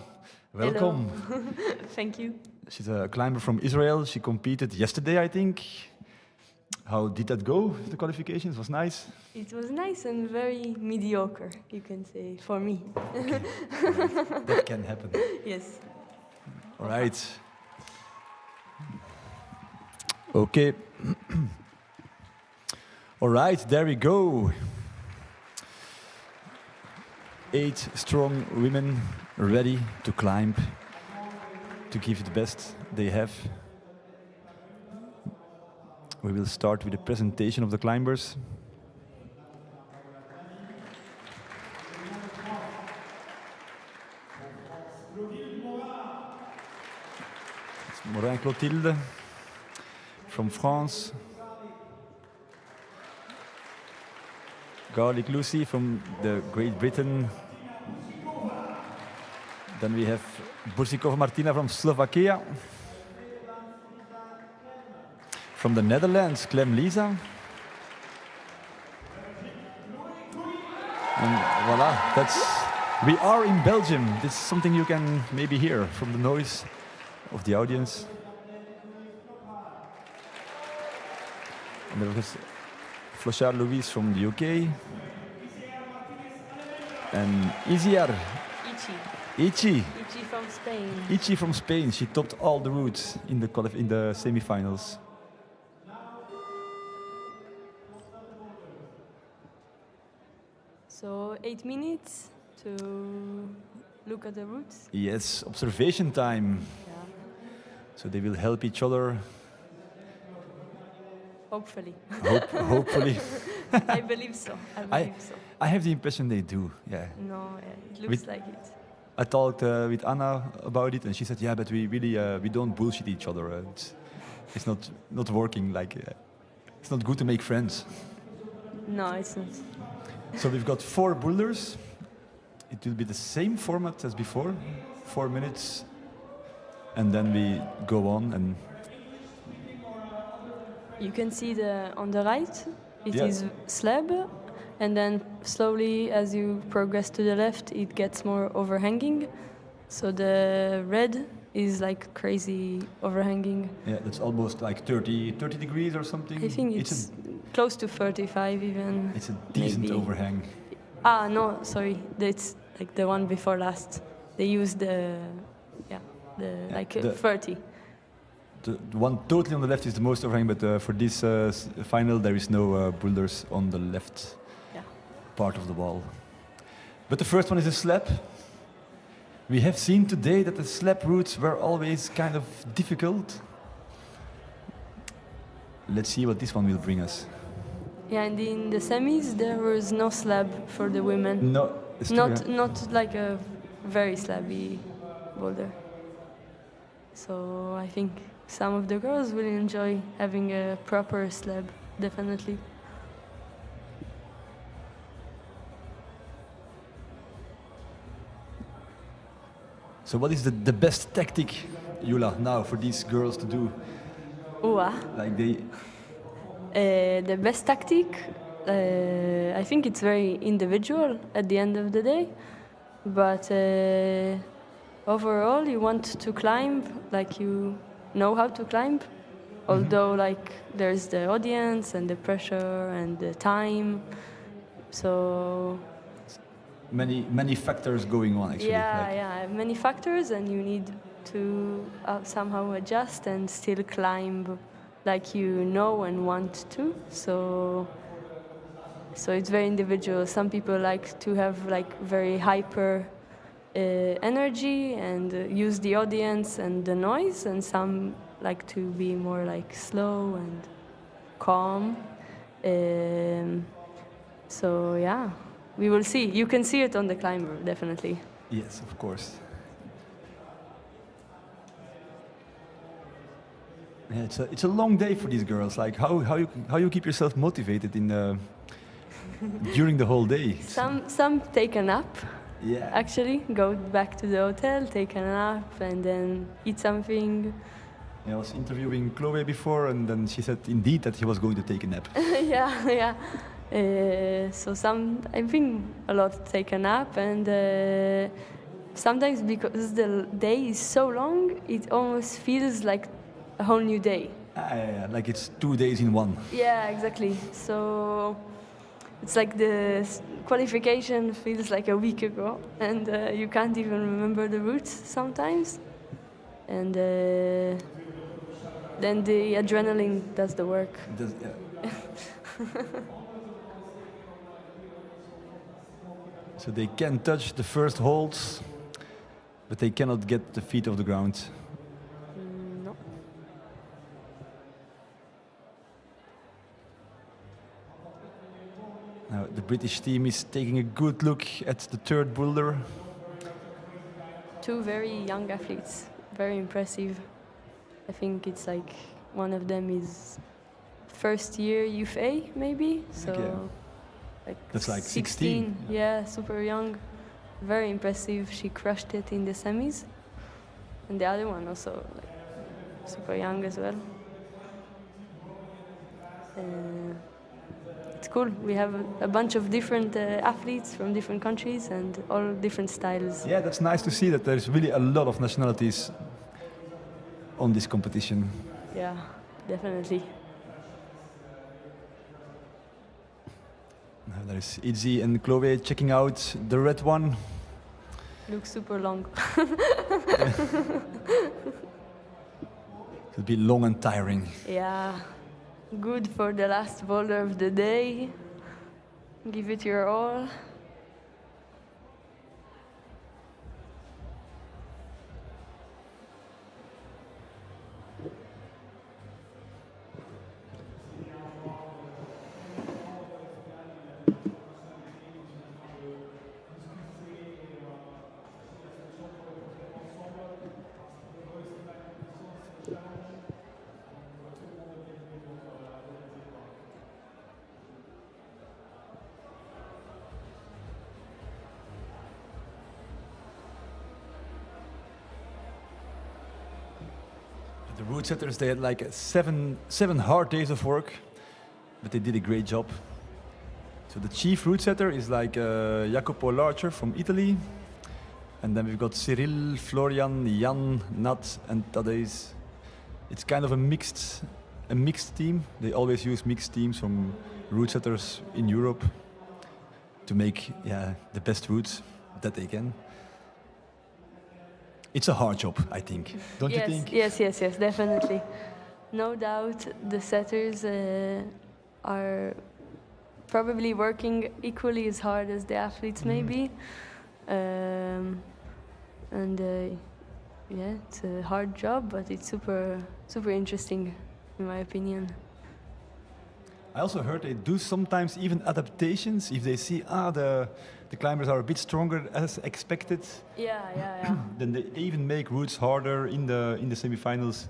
welcome. Hello. Thank you. She's a climber from Israel. She competed yesterday, I think. How did that go, the qualifications? Was nice? It was nice and very mediocre, you can say, for me. Okay. That can happen. Yes. All right. Okay. All right, there we go. 8 strong women ready to climb, to give the best they have. We will start with the presentation of the climbers. It's Morin Clotilde from France. Garlic Lucy from the Great Britain. Then we have Bursikova Martina from Slovakia. From the Netherlands, Clem Lisa. And voila, we are in Belgium. This is something you can maybe hear from the noise of the audience. And there was Flochard Louise from the UK. And Iziar. Ichi from Spain. Ichi from Spain. She topped all the routes in the semi-finals. So 8 minutes to look at the routes? Yes, observation time. Yeah. So they will help each other. Hopefully. Hopefully. I believe so. I have the impression they do, yeah. No, it looks like it. I talked with Anna about it, and she said, "Yeah, but we really we don't bullshit each other. It's not working. Like it's not good to make friends." No, it's not. So we've got 4 boulders. It will be the same format as before, 4 minutes, and then we go on. And you can see on the right, it is slab, and then slowly as you progress to the left, it gets more overhanging. So the red is like crazy overhanging. Yeah, that's almost like 30 degrees or something. I think it's close to 35 even. It's a decent overhang. Ah, no, sorry. It's like the one before last. They used 30. The one totally on the left is the most overhang, but for this final there is no boulders on the left part of the wall. But the first one is a slab. We have seen today that the slab routes were always kind of difficult. Let's see what this one will bring us. Yeah, and in the semis there was no slab for the women. No, it's true, not like a very slabby boulder. So I think some of the girls will enjoy having a proper slab, definitely. So what is the best tactic, Yula, now for these girls to do? Like the best tactic, I think it's very individual at the end of the day, but overall you want to climb like you know how to climb, although like there's the audience and the pressure and the time. So many factors going on actually. Yeah, many factors, and you need to somehow adjust and still climb like you know and want to. So it's very individual. Some people like to have like very hyper energy and use the audience and the noise, and some like to be more like slow and calm. So yeah, we will see. You can see it on the climber, definitely. Yes, of course. Yeah, it's a long day for these girls. Like how you keep yourself motivated during the whole day? Some take a nap. Yeah. Actually, go back to the hotel, take a nap, and then eat something. Yeah, I was interviewing 𝐿𝐶 before, and then she said indeed that he was going to take a nap. Yeah. So I think a lot take a nap, and sometimes because the day is so long, it almost feels like a whole new day. Yeah, like it's 2 days in one. Yeah, exactly. So it's like the qualification feels like a week ago, and you can't even remember the routes sometimes. And then the adrenaline does the work. It does, yeah. So they can touch the first holds, but they cannot get the feet off the ground. No. Now the British team is taking a good look at the third boulder. 2 very young athletes, very impressive. I think it's like one of them is first year youth A, maybe. So like that's like 16. Yeah, super young, very impressive. She crushed it in the semis, and the other one also like super young as well. It's cool. We have a bunch of different athletes from different countries and all different styles. Yeah, that's nice to see that there's really a lot of nationalities on this competition. Yeah, definitely. Now there's 𝐿𝐶 and 𝐿𝐶 checking out the red one. Looks super long. It'll be long and tiring. Yeah, good for the last boulder of the day. Give it your all. The route setters, they had like seven hard days of work, but they did a great job. So the chief route setter is like Jacopo Larcher from Italy. And then we've got Cyril, Florian, Jan, Nat, and Tadej. It's kind of a mixed team. They always use mixed teams from route setters in Europe to make the best routes that they can. It's a hard job, I think. Don't you think? Yes, definitely. No doubt the setters are probably working equally as hard as the athletes maybe. It's a hard job, but it's super interesting in my opinion. I also heard they do sometimes even adaptations if they see the climbers are a bit stronger as expected. Yeah. Then they even make routes harder in the semifinals,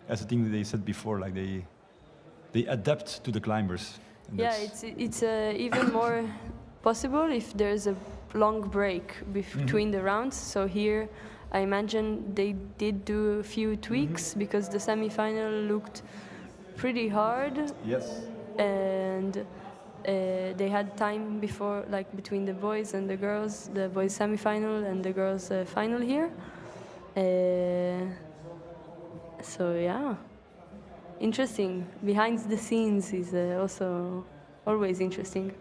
as the thing that they said before, like they adapt to the climbers. It's even more possible if there's a long break between the rounds. So here, I imagine they did do a few tweaks because the semifinal looked pretty hard. Yes. And they had time before, like between the boys and the girls, the boys semi-final and the girls final here. So yeah, interesting. Behind the scenes is also always interesting.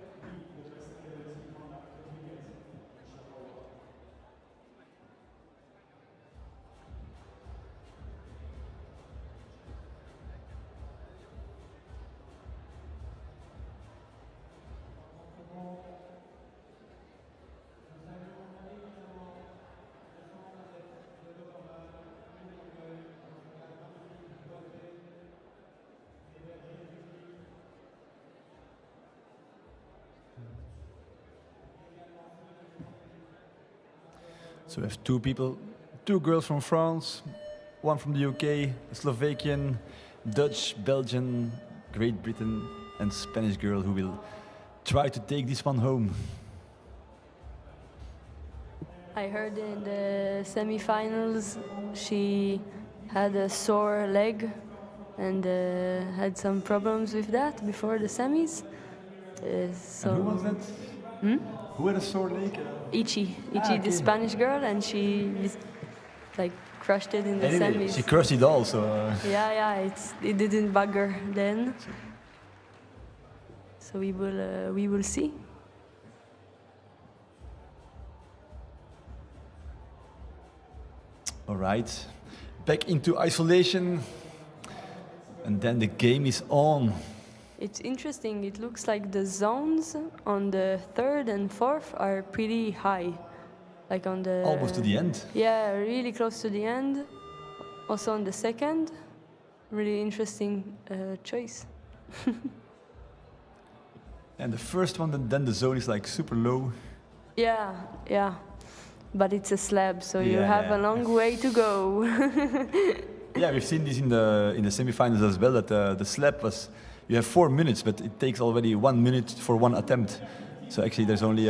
So we have two people, two girls from France, one from the UK, a Slovakian, Dutch, Belgian, Great Britain, and Spanish girl who will try to take this one home. I heard in the semi-finals she had a sore leg and had some problems with that before the semis. So And who was that? Who had a sore leg? 𝐿'𝐿, the Spanish girl, and she like crushed it in the Anyway, semis. she crushed it all, so... Yeah, it didn't bug her then. So we will see. All right, back into isolation, and then the game is on. It's interesting. It looks like the zones on the third and fourth are pretty high, like on the Almost to the end. Yeah, really close to the end. Also on the second, really interesting choice. And the first one, then the zone is like super low. Yeah. But it's a slab, so you Yeah, have yeah. a long way to go. Yeah, we've seen this in the semifinals as well. That the slab was, you have 4 minutes, but it takes already 1 minute for one attempt. So actually, there's only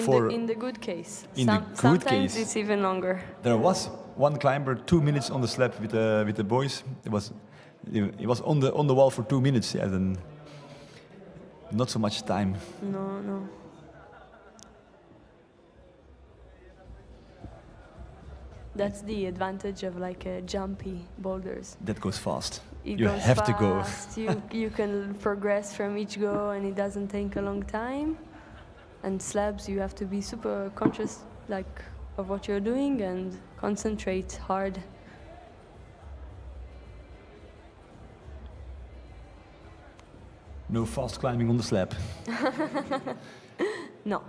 four. In the good case. In the good Sometimes case. it's even longer. There was one climber 2 minutes on the slab with the boys. It was on the wall for 2 minutes. Yeah, then not so much time. No. That's the advantage of like jumpy boulders. That goes fast. It You goes have to go. fast. You can progress from each go, and it doesn't take a long time. And slabs, you have to be super conscious, like of what you're doing, and concentrate hard. No fast climbing on the slab. No.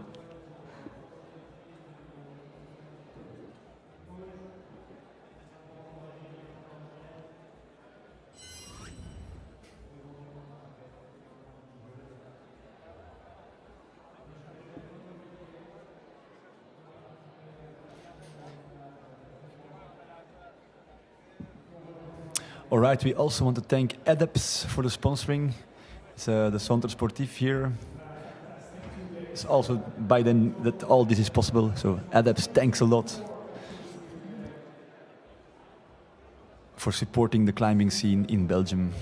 All right, we also want to thank ADEPS for the sponsoring. It's the Centre Sportif here. It's also by them that all this is possible. So ADEPS, thanks a lot for supporting the climbing scene in Belgium.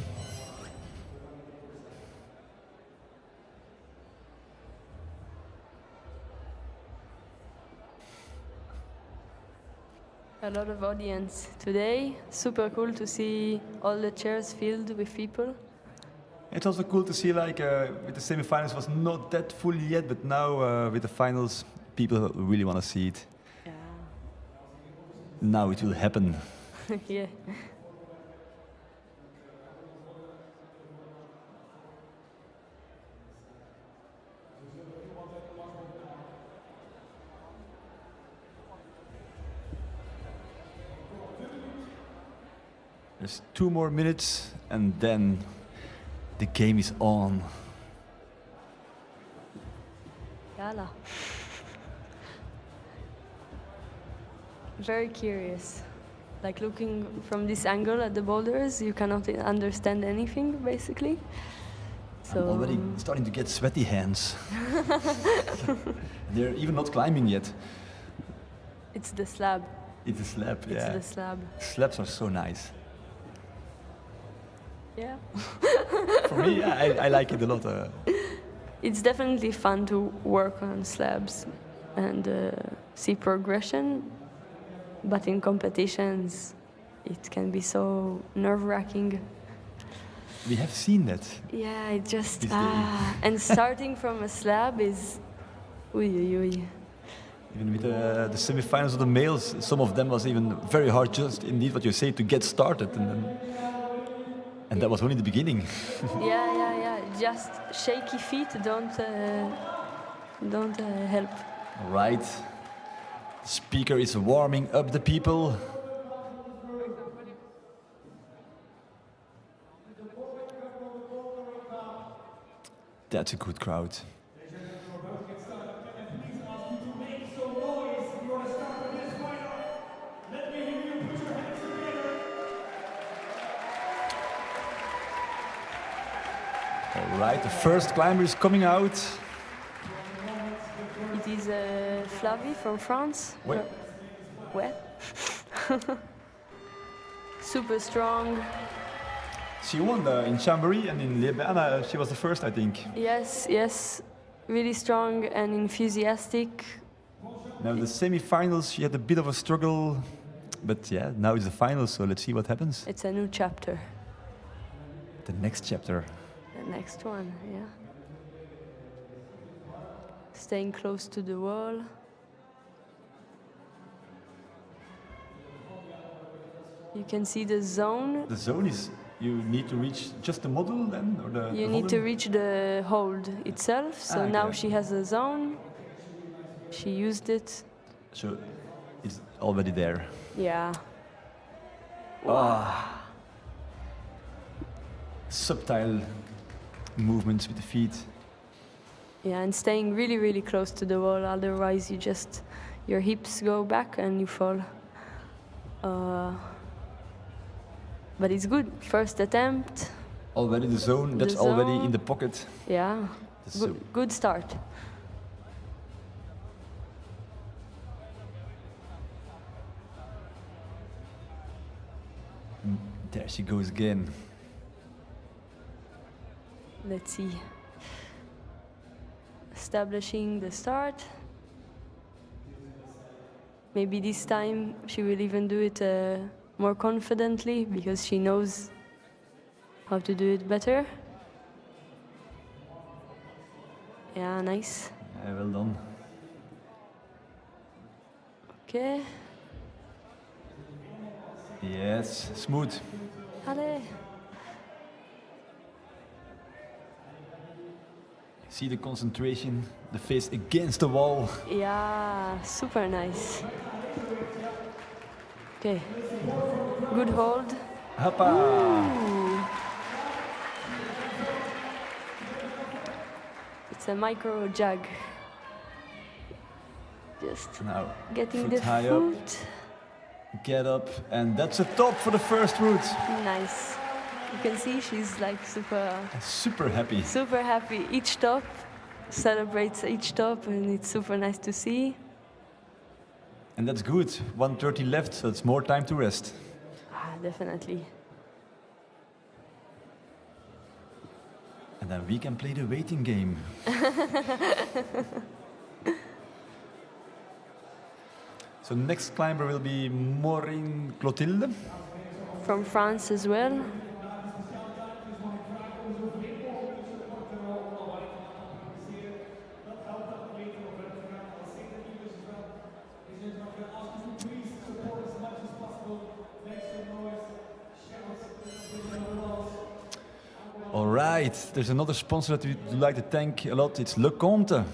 A lot of audience today. Super cool to see all the chairs filled with people. It's also cool to see, like, with the semifinals was not that full yet, but now with the finals, people really want to see it. Yeah. Now it will happen. Yeah. There's 2 more minutes, and then the game is on. Yalla. Very curious. Like looking from this angle at the boulders, you cannot understand anything, basically. So I'm already starting to get sweaty hands. They're even not climbing yet. it's the slab. It's a slab, It's yeah. the slab. Slabs are so nice. Yeah. For me, yeah, I like it a lot. It's definitely fun to work on slabs and see progression, but in competitions, it can be so nerve-wracking. We have seen that. Yeah, it just This day. and starting from a slab is, uy. Even with the semifinals of the males, some of them was even very hard, just indeed what you say, to get started. And that was only the beginning. Yeah. Just shaky feet don't help. All right. The speaker is warming up the people. That's a good crowd. All right, the first climber is coming out. It is Flavie from France. Ouais. Ouais. Super strong. She won in Chambéry and in Ljubljana. She was the first, I think. Yes, yes. Really strong and enthusiastic. Now the semi-finals, she had a bit of a struggle. But yeah, now it's the final, so let's see what happens. It's a new chapter. The next chapter. The next one, yeah. Staying close to the wall. You can see the zone. The zone is, you need to reach just the model then? Or the You need to reach the hold itself. So okay. now she has a zone. She used it. So it's already there. Yeah. Ah. Subtle movements with the feet. Yeah, and staying really, really close to the wall. Otherwise, your hips go back and you fall. But it's good. First attempt. Already the zone, that's already in the pocket. Yeah, good start. There she goes again. Let's see. Establishing the start. Maybe this time she will even do it more confidently because she knows how to do it better. Yeah, nice. Yeah, well done. Okay. Yes, smooth. Allez. See the concentration, the face against the wall. Yeah, super nice. Okay, good hold. Hoppa! Ooh. It's a micro jug. Just now, getting foot the high foot. Up, get up, and that's a top for the first route. Nice. You can see she's like super happy. Super happy. Each top celebrates each top, and it's super nice to see. And that's good. 1:30 left, so it's more time to rest. Definitely. And then we can play the waiting game. So next climber will be Maureen Clotilde. From France as well. All right, there's another sponsor that we'd like to thank a lot. It's 𝐶𝐿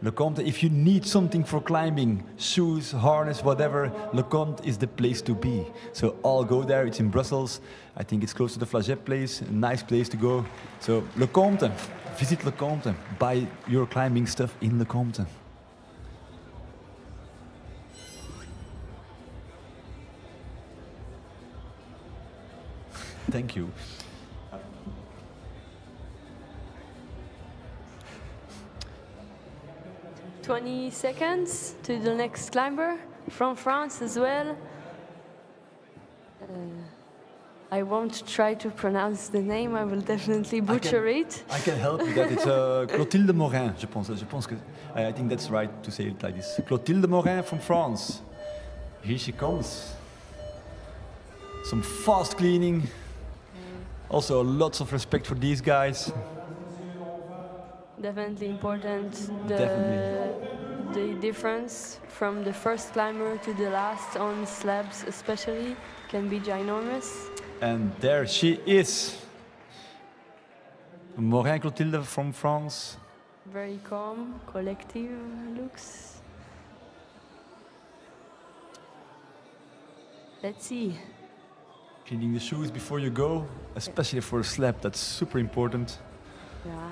𝐶𝐿, if you need something for climbing, shoes, harness, whatever, 𝐶𝐿 is the place to be. So all go there, it's in Brussels. I think it's close to the Flagey place, a nice place to go. So 𝐶𝐿, visit 𝐶𝐿, buy your climbing stuff in 𝐶𝐿. Thank you. 20 seconds to the next climber from France as well. I won't try to pronounce the name, I will definitely butcher it. I can help you that. It's Clotilde Morin, je pense. I think that's right to say it like this. Clotilde Morin from France. Here she comes. Some fast cleaning. Also lots of respect for these guys. Definitely important. Definitely. The difference from the first climber to the last on slabs especially can be ginormous. And there she is. Morin Clotilde from France. Very calm, collective looks. Let's see. Cleaning the shoes before you go, especially for a slab, that's super important. Yeah.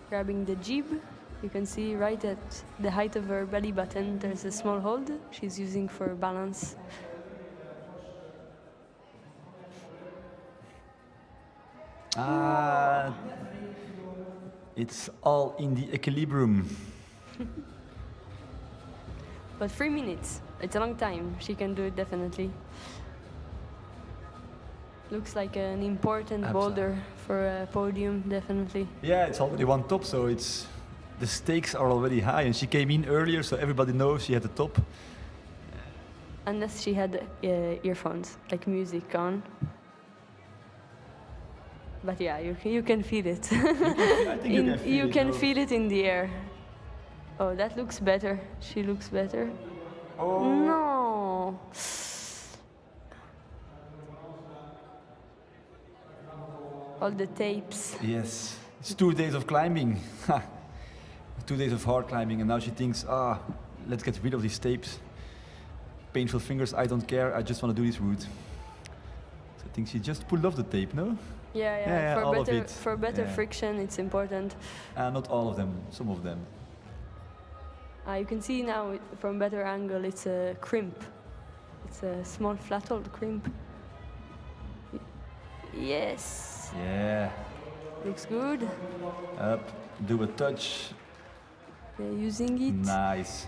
Grabbing the jib, you can see right at the height of her belly button there's a small hold she's using for balance. It's all in the equilibrium. But 3 minutes, it's a long time. She can do it definitely. Looks like an important boulder for a podium, definitely. Yeah, it's already one top, so the stakes are already high. And she came in earlier, so everybody knows she had the top. Unless she had earphones, like music on. But yeah, you can feel it. I think you can feel it in the air. Oh, that looks better. She looks better. Oh. No. All the tapes. Yes, it's 2 days of climbing. 2 days of hard climbing, and now she thinks, let's get rid of these tapes. Painful fingers, I don't care, I just want to do this route. So I think she just pulled off the tape, no? Yeah, for better Yeah. friction, it's important. Not all of them, some of them. You can see now from better angle, it's a crimp. It's a small flat-hold crimp. Yes. Yeah. Looks good. Up, do a touch. They're using it. Nice.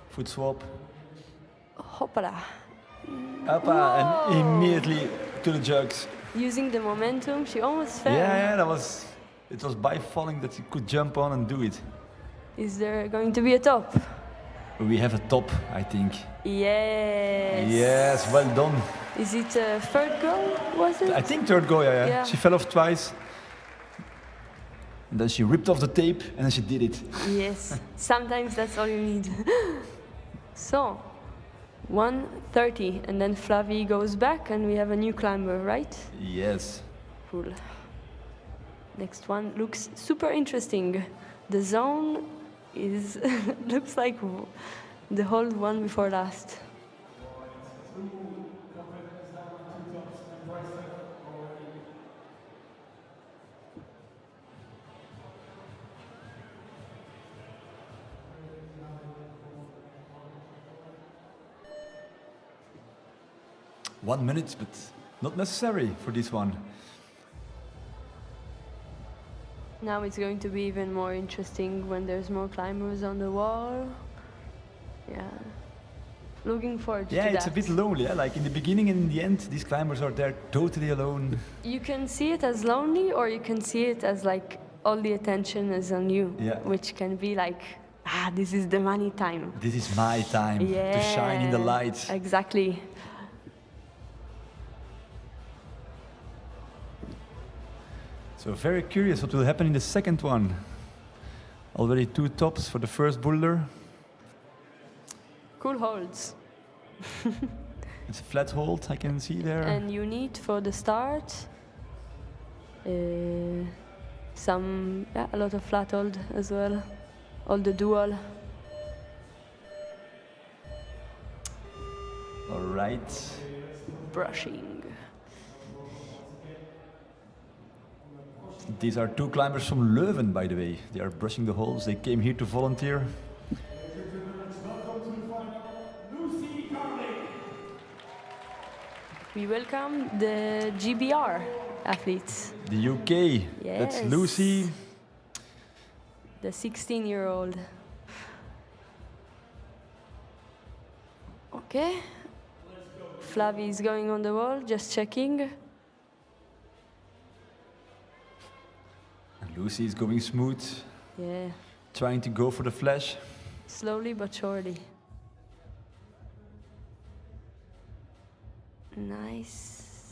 Foot swap. Hoppala. And immediately to the jugs. Using the momentum, she almost fell. Yeah, it was by falling that she could jump on and do it. Is there going to be a top? We have a top, I think. Yes. Yes, well done. Is it a third go, was it? I think third go, yeah. She fell off twice. And then she ripped off the tape and then she did it. Yes, sometimes that's all you need. So, 1:30, and then Flavie goes back and we have a new climber, right? Yes. Cool. Next one looks super interesting. The zone is looks like the whole one before last. One minute, but not necessary for this one. Now it's going to be even more interesting when there's more climbers on the wall. Yeah. Looking forward to that. Yeah, it's a bit lonely. Like in the beginning and in the end, these climbers are there totally alone. You can see it as lonely, or you can see it as like all the attention is on you, which can be like, this is the money time. This is my time to shine in the light. Exactly. So very curious what will happen in the second one. Already 2 tops for the first boulder. Cool holds. It's a flat hold, I can see there. And you need for the start a lot of flat hold as well. All the dual. All right. Brushing. These are 2 climbers from Leuven, by the way. They are brushing the holes. They came here to volunteer. We welcome the GBR athletes. The UK. Yes. That's Lucy. The 16-year-old. Okay. Flavie is going on the wall, just checking. Lucy is going smooth. Yeah. Trying to go for the flash. Slowly but surely. Nice.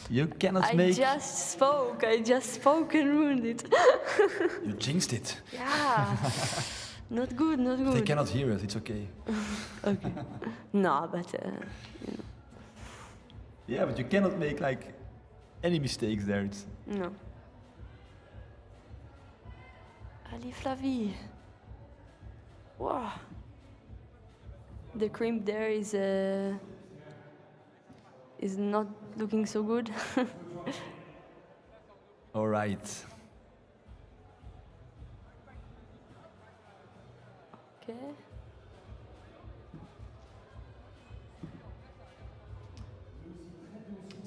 You cannot I make... just spoke and ruined it. You jinxed it. Yeah. Not good, not good. They cannot hear us, it's okay. Okay. No, but... you know. Yeah, but you cannot make like any mistakes there. It's... No. Allez, Flavie. Wow. The crimp there is not looking so good. All right. Okay.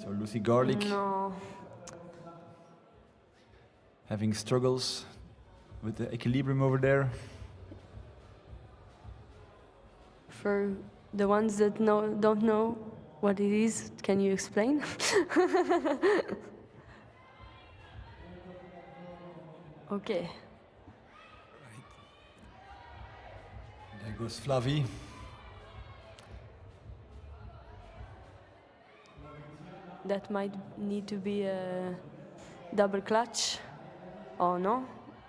So Lucy Garlic. No. having struggles with the equilibrium over there. For the ones that don't know what it is, can you explain? Okay. There goes Flavie. That might need to be a double clutch. Oh no,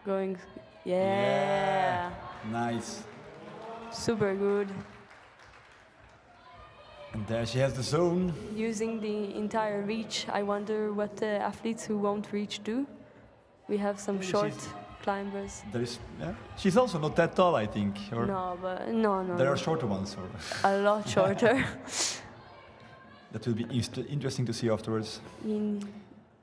going, yeah. Nice. Super good. And there she has the zone. Using the entire reach. I wonder what the athletes who won't reach do. We have some short climbers. There is, she's also not that tall, I think. Or No, but no. there are shorter ones. Or A lot shorter. that will be interesting to see afterwards.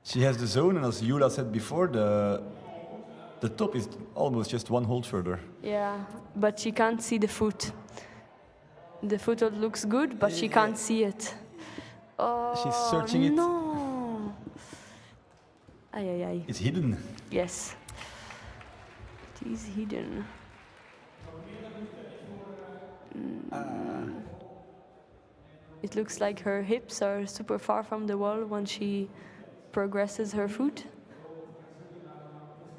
She has the zone, and as Jula said before, the top is almost just one hold further. Yeah, but she can't see the foot. The foothold looks good, but she can't see it. Oh, she's searching it. No. Ay, ay, ay. It's hidden. Yes. It is hidden. It looks like her hips are super far from the wall when she progresses her foot.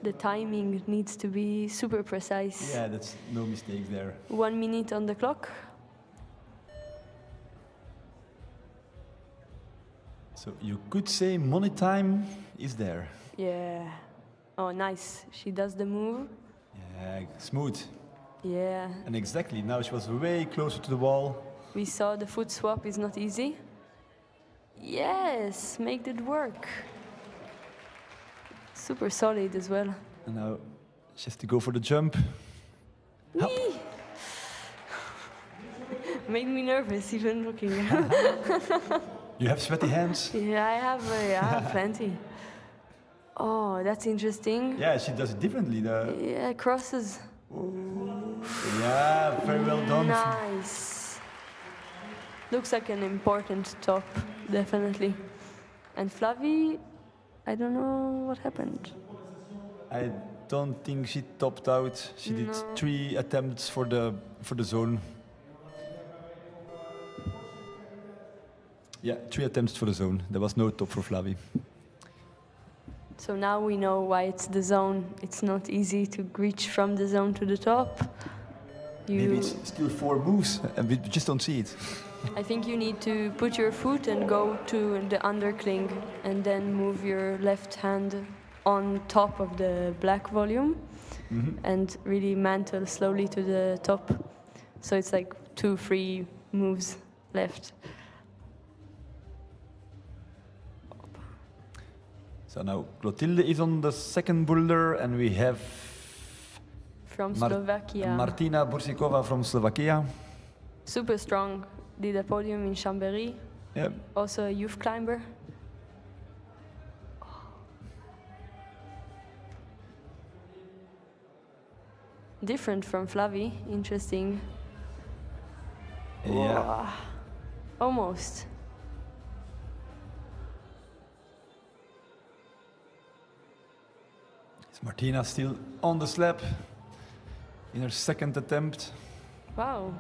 The timing needs to be super precise. Yeah, that's no mistakes there. 1 minute on the clock. So you could say money time is there. Yeah. Oh, nice. She does the move. Yeah, smooth. Yeah. And exactly, now she was way closer to the wall. We saw the foot swap is not easy. Yes, make it work. Super solid as well. And now she has to go for the jump. Whee! Made me nervous even looking. You have sweaty hands? Yeah, I have plenty. Oh, that's interesting. Yeah, she does it differently. Yeah, crosses. Yeah, very well done. Nice. Looks like an important top, definitely. And Flavie, I don't know what happened. I don't think she topped out. She did 3 attempts for the zone. Yeah, 3 attempts for the zone. There was no top for Flavie. So now we know why it's the zone. It's not easy to reach from the zone to the top. Maybe it's still 4 moves and we just don't see it. I think you need to put your foot and go to the undercling and then move your left hand on top of the black volume and really mantle slowly to the top. So it's like 2 free moves left. So now Clotilde is on the second boulder and we have from Slovakia. Martina Bursikova from Slovakia. Super strong. Did a podium in Chambéry. Yeah. Also a youth climber. Different from Flavie. Interesting. Yeah. Whoa. Almost. Is Martina still on the slab in her second attempt? Wow.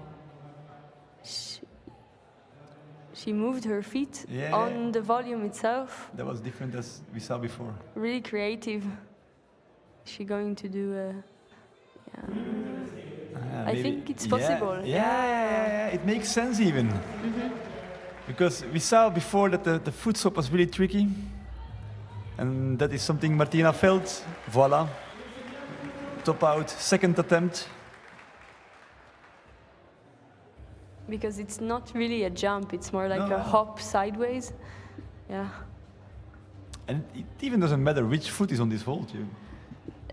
She moved her feet on the volume itself. That was different as we saw before. Really creative. Is she going to do a... Yeah. I think it's possible. Yeah, it makes sense even. Because we saw before that the foot swap was really tricky. And that is something Martina felt. Voila. Top out, second attempt. Because it's not really a jump, it's more like a hop sideways. Yeah. And it even doesn't matter which foot is on this hold.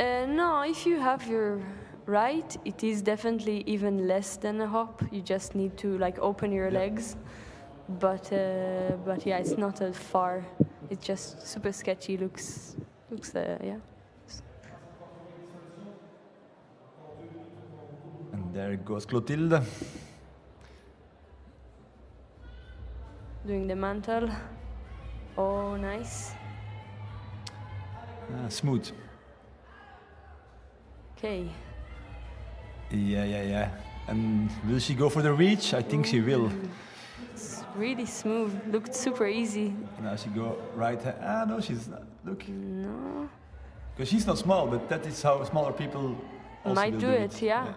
No, if you have your right, it is definitely even less than a hop. You just need to like open your legs. But yeah, it's not as far. It's just super sketchy. Looks yeah. And there goes Clotilde. Doing the mantle. Oh, nice. Smooth. Okay. Yeah. And will she go for the reach? I think she will. It's really smooth. Looked super easy. Now she go right hand. Ah, no, she's not. Look. No. Because she's not small, but that is how smaller people also Might will do it, yeah. Yeah.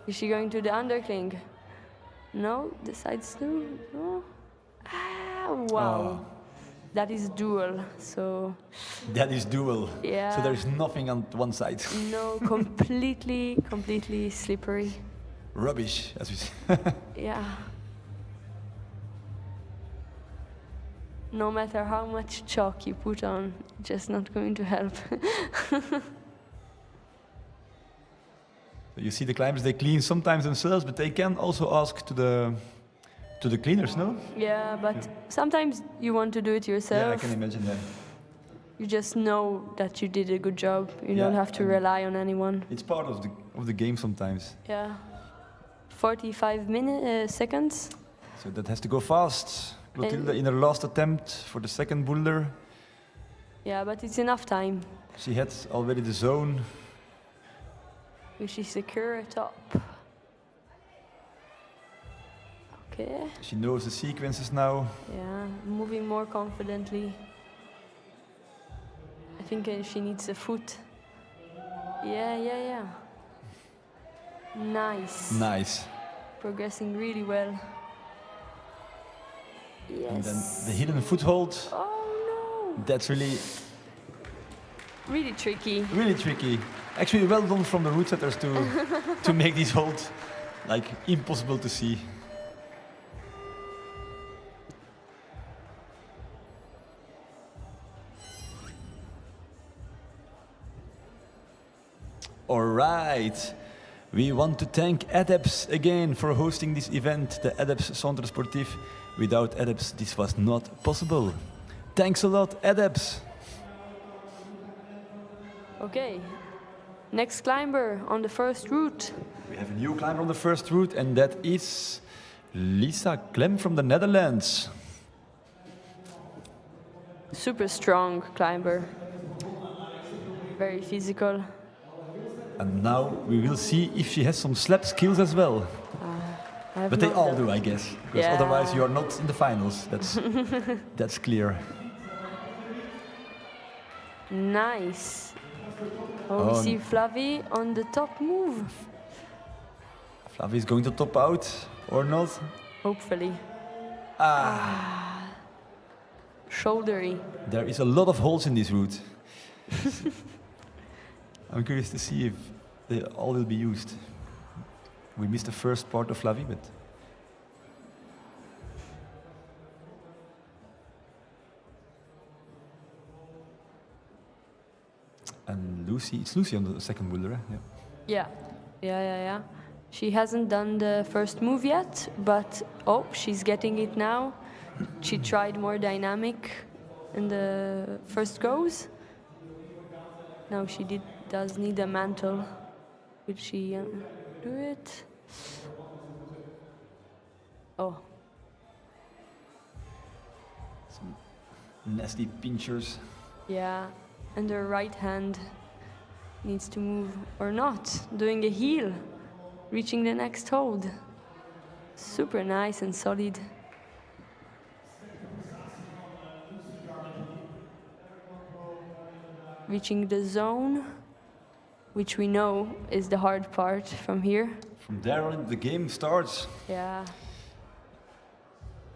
Is she going to the undercling? No, decides to. No. Ah, wow. Oh. That is dual, so. That is dual. Yeah. So there is nothing on one side. No, completely slippery. Rubbish, as we say. Yeah. No matter how much chalk you put on, just not going to help. You see the climbers, they clean sometimes themselves, but they can also ask to the cleaners, no? Yeah, but sometimes you want to do it yourself. Yeah, I can imagine that. You just know that you did a good job. You Yeah, don't have to rely on anyone. It's part of the game sometimes. Yeah. 45 seconds. So that has to go fast. Clotilde in her last attempt for the second boulder. Yeah, but it's enough time. She had already the zone. Will she secure a top? Okay. She knows the sequences now. Yeah, moving more confidently. I think she needs a foot. Yeah. Nice. Nice. Progressing really well. Yes. And then the hidden foothold. Oh no! That's really tricky. Really tricky. Actually, well done from the route setters to make these holds like impossible to see. All right. We want to thank ADEPS again for hosting this event, the ADEPS Centre Sportif. Without ADEPS, this was not possible. Thanks a lot, ADEPS. Okay. Next climber on the first route. We have a new climber on the first route, and that is Lisa Klem from the Netherlands. Super strong climber. Very physical. And now we will see if she has some slap skills as well. But they all do, I guess. Because otherwise you are not in the finals. That's clear. Nice. Oh, we see Flavie on the top move. Flavie is going to top out or not? Hopefully. Shouldery. There is a lot of holes in this route. I'm curious to see if they all will be used. We missed the first part of Flavie, but... And Lucy, it's Lucy on the second boulder, eh? Yeah. She hasn't done the first move yet, but she's getting it now. She tried more dynamic in the first goes. Now she does need a mantle. Will she do it? Oh. Some nasty pinchers. Yeah, and her right hand needs to move or not. Doing a heel, reaching the next hold. Super nice and solid. Reaching the zone, which we know is the hard part from here. From there on, the game starts. Yeah.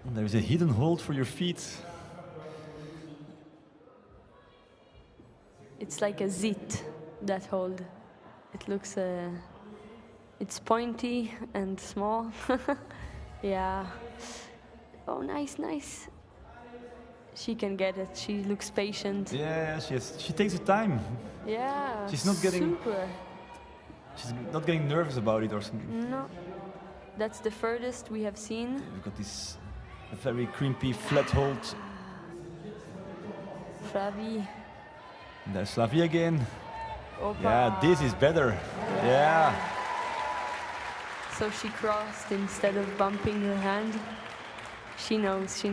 And there is a hidden hold for your feet. It's like a zit, that hold. It looks, it's pointy and small. Yeah. Oh, nice. She can get it. She looks patient. Yeah, she takes her time. Yeah. She's not getting. Super. She's not getting nervous about it or something. No. That's the furthest we have seen. We've got this very crimpy flat hold. Flavie. And there's Flavie again. Opa. Yeah, this is better. Yeah. So she crossed instead of bumping her hand. She knows.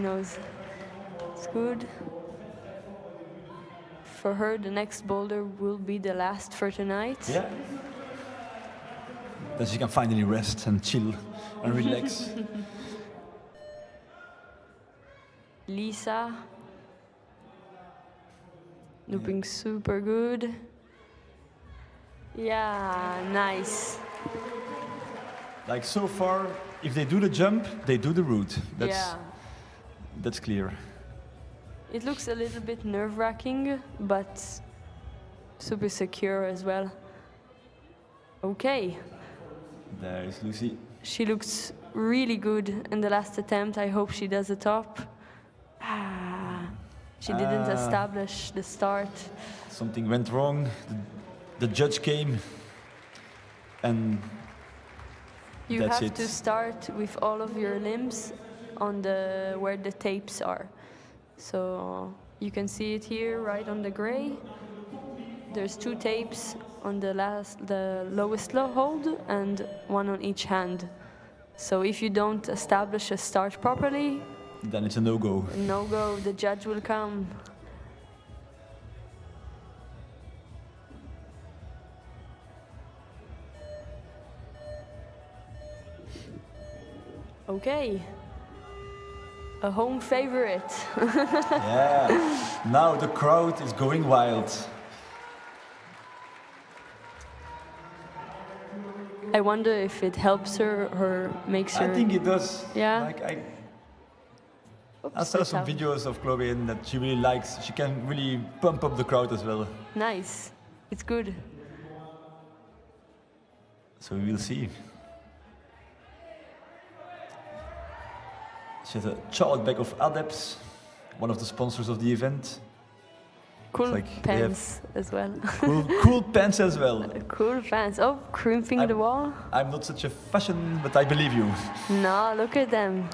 It's good. For her, the next boulder will be the last for tonight. Yeah. Then she can finally rest and chill and relax. Lisa. Looping super good. Yeah, nice. Like so far, if they do the jump, they do the route. That's clear. It looks a little bit nerve-wracking, but super secure as well. Okay. There is Lucy. She looks really good in the last attempt. I hope she does the top. She didn't establish the start. Something went wrong. The judge came, and you that's have it. to start with all of your limbs on the where the tapes are. So you can see it here, right on the gray. There's 2 tapes on the lowest hold, and 1 on each hand. So if you don't establish a start properly, then it's a no-go. No-go, the judge will come. Okay. A home favorite. Yeah. Now the crowd is going wild. I wonder if it helps her or makes her... I think it does. Yeah? Like I saw some videos of Chloe and that she really likes. She can really pump up the crowd as well. Nice. It's good. So we will see. She has a child bag of ADEPS, one of the sponsors of the event. Cool pants as well. Cool pants as well. Cool pants. Oh, crimping the wall. I'm not such a fashion, but I believe you. No, look at them.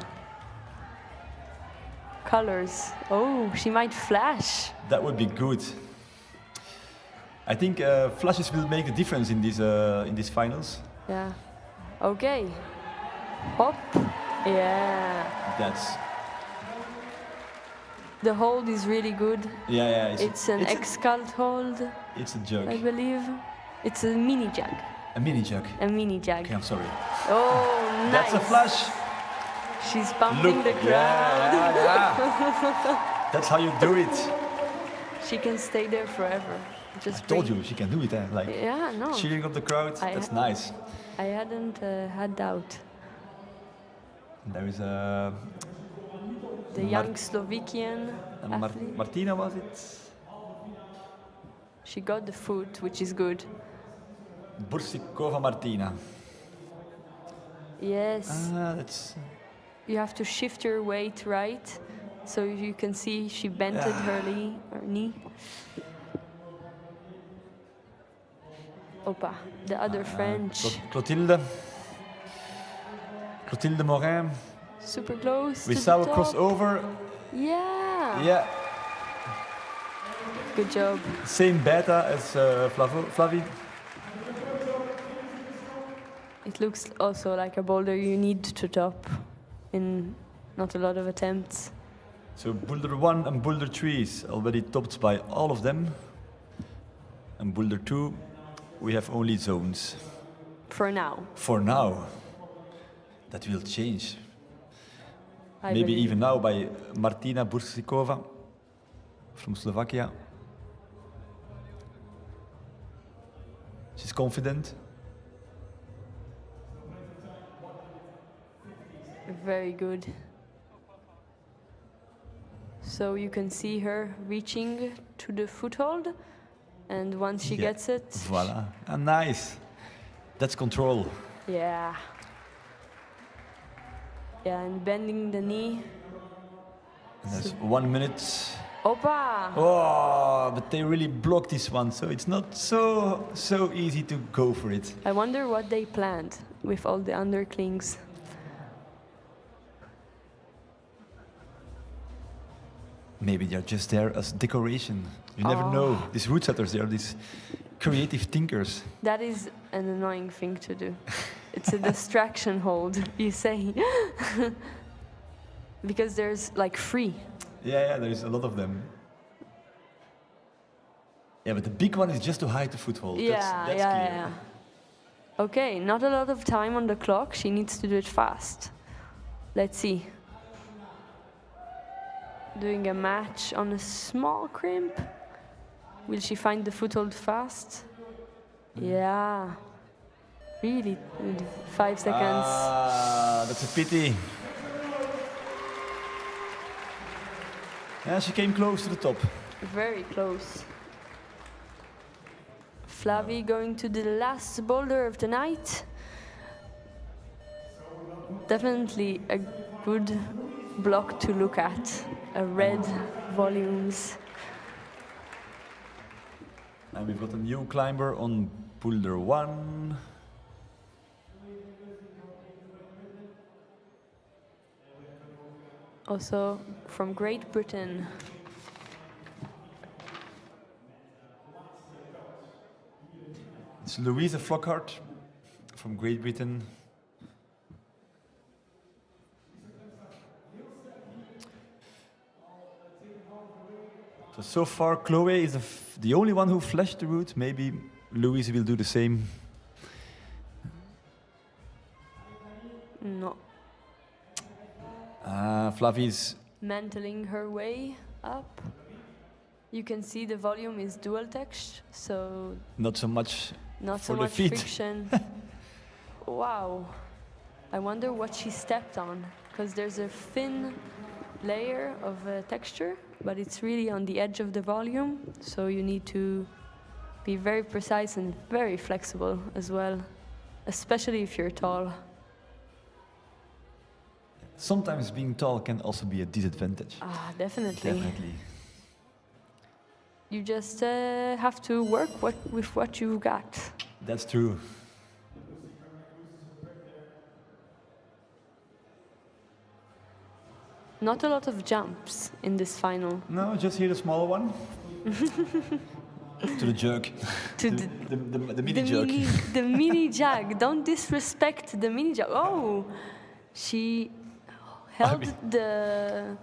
Colors. Oh, she might flash. That would be good. I think flashes will make the difference in these finals. Yeah. Okay. Hop. Yeah. The hold is really good. Yeah. It's an 𝐿𝐄𝐻 hold. It's a jug. I believe. It's a mini jug. A mini jug. A mini jug. Okay, I'm sorry. Oh, nice. That's a flash. She's pumping the crowd. Yeah. That's how you do it. She can stay there forever. I told you she can do it. Like cheering up the crowd. That's nice. I hadn't had doubt. There is the young Slovakian athlete. Martina, was it? She got the foot, which is good. Boursicova Martina. Yes. That's. You have to shift your weight right, so you can see she bent her knee. Opa, the other French. Clotilde Morin. Super close. We saw a crossover. Yeah. Yeah. Good job. Same beta as Flavie. It looks also like a boulder you need to top in not a lot of attempts. So Boulder 1 and Boulder 3 is already topped by all of them. And Boulder 2, we have only zones. For now. For now. That will change. Maybe even now by Martina Boursicova from Slovakia. She's confident. Very good. So you can see her reaching to the foothold, and once she gets it... Voila. Nice. That's control. Yeah. Yeah, and bending the knee. And there's 1 minute. Opa! Oh, but they really blocked this one, so it's not so easy to go for it. I wonder what they planned with all the underclings. Maybe they're just there as decoration. You never know. These route setters, they are these creative thinkers. That is an annoying thing to do. It's a distraction hold, you say. Because there's like 3. Yeah, there's a lot of them. Yeah, but the big one is just to hide the foothold. That's clear. Okay, not a lot of time on the clock. She needs to do it fast. Let's see. Doing a match on a small crimp. Will she find the foothold fast? Yeah. Really good. 5 seconds. Ah, that's a pity. Yeah, she came close to the top. Very close. Flavie going to the last boulder of the night. Definitely a good block to look at. A red volumes. And we've got a new climber on Boulder 1. Also from Great Britain. It's Louise Flockhart from Great Britain. So far, Chloe is the only one who flashed the route. Maybe Louise will do the same. No. Flavie's Mantling her way up. You can see the volume is dual text, so not so much not for so the much feet. friction. Wow. I wonder what she stepped on, because there's a thin layer of texture, but it's really on the edge of the volume, so you need to be very precise and very flexible as well, especially if you're tall. Sometimes being tall can also be a disadvantage. Ah, definitely. Definitely. You just have to work with what you got. That's true. Not a lot of jumps in this final. No, just here the small one. To the jerk. To the mini jerk. The mini jug. Don't disrespect the mini jug. Oh, she held the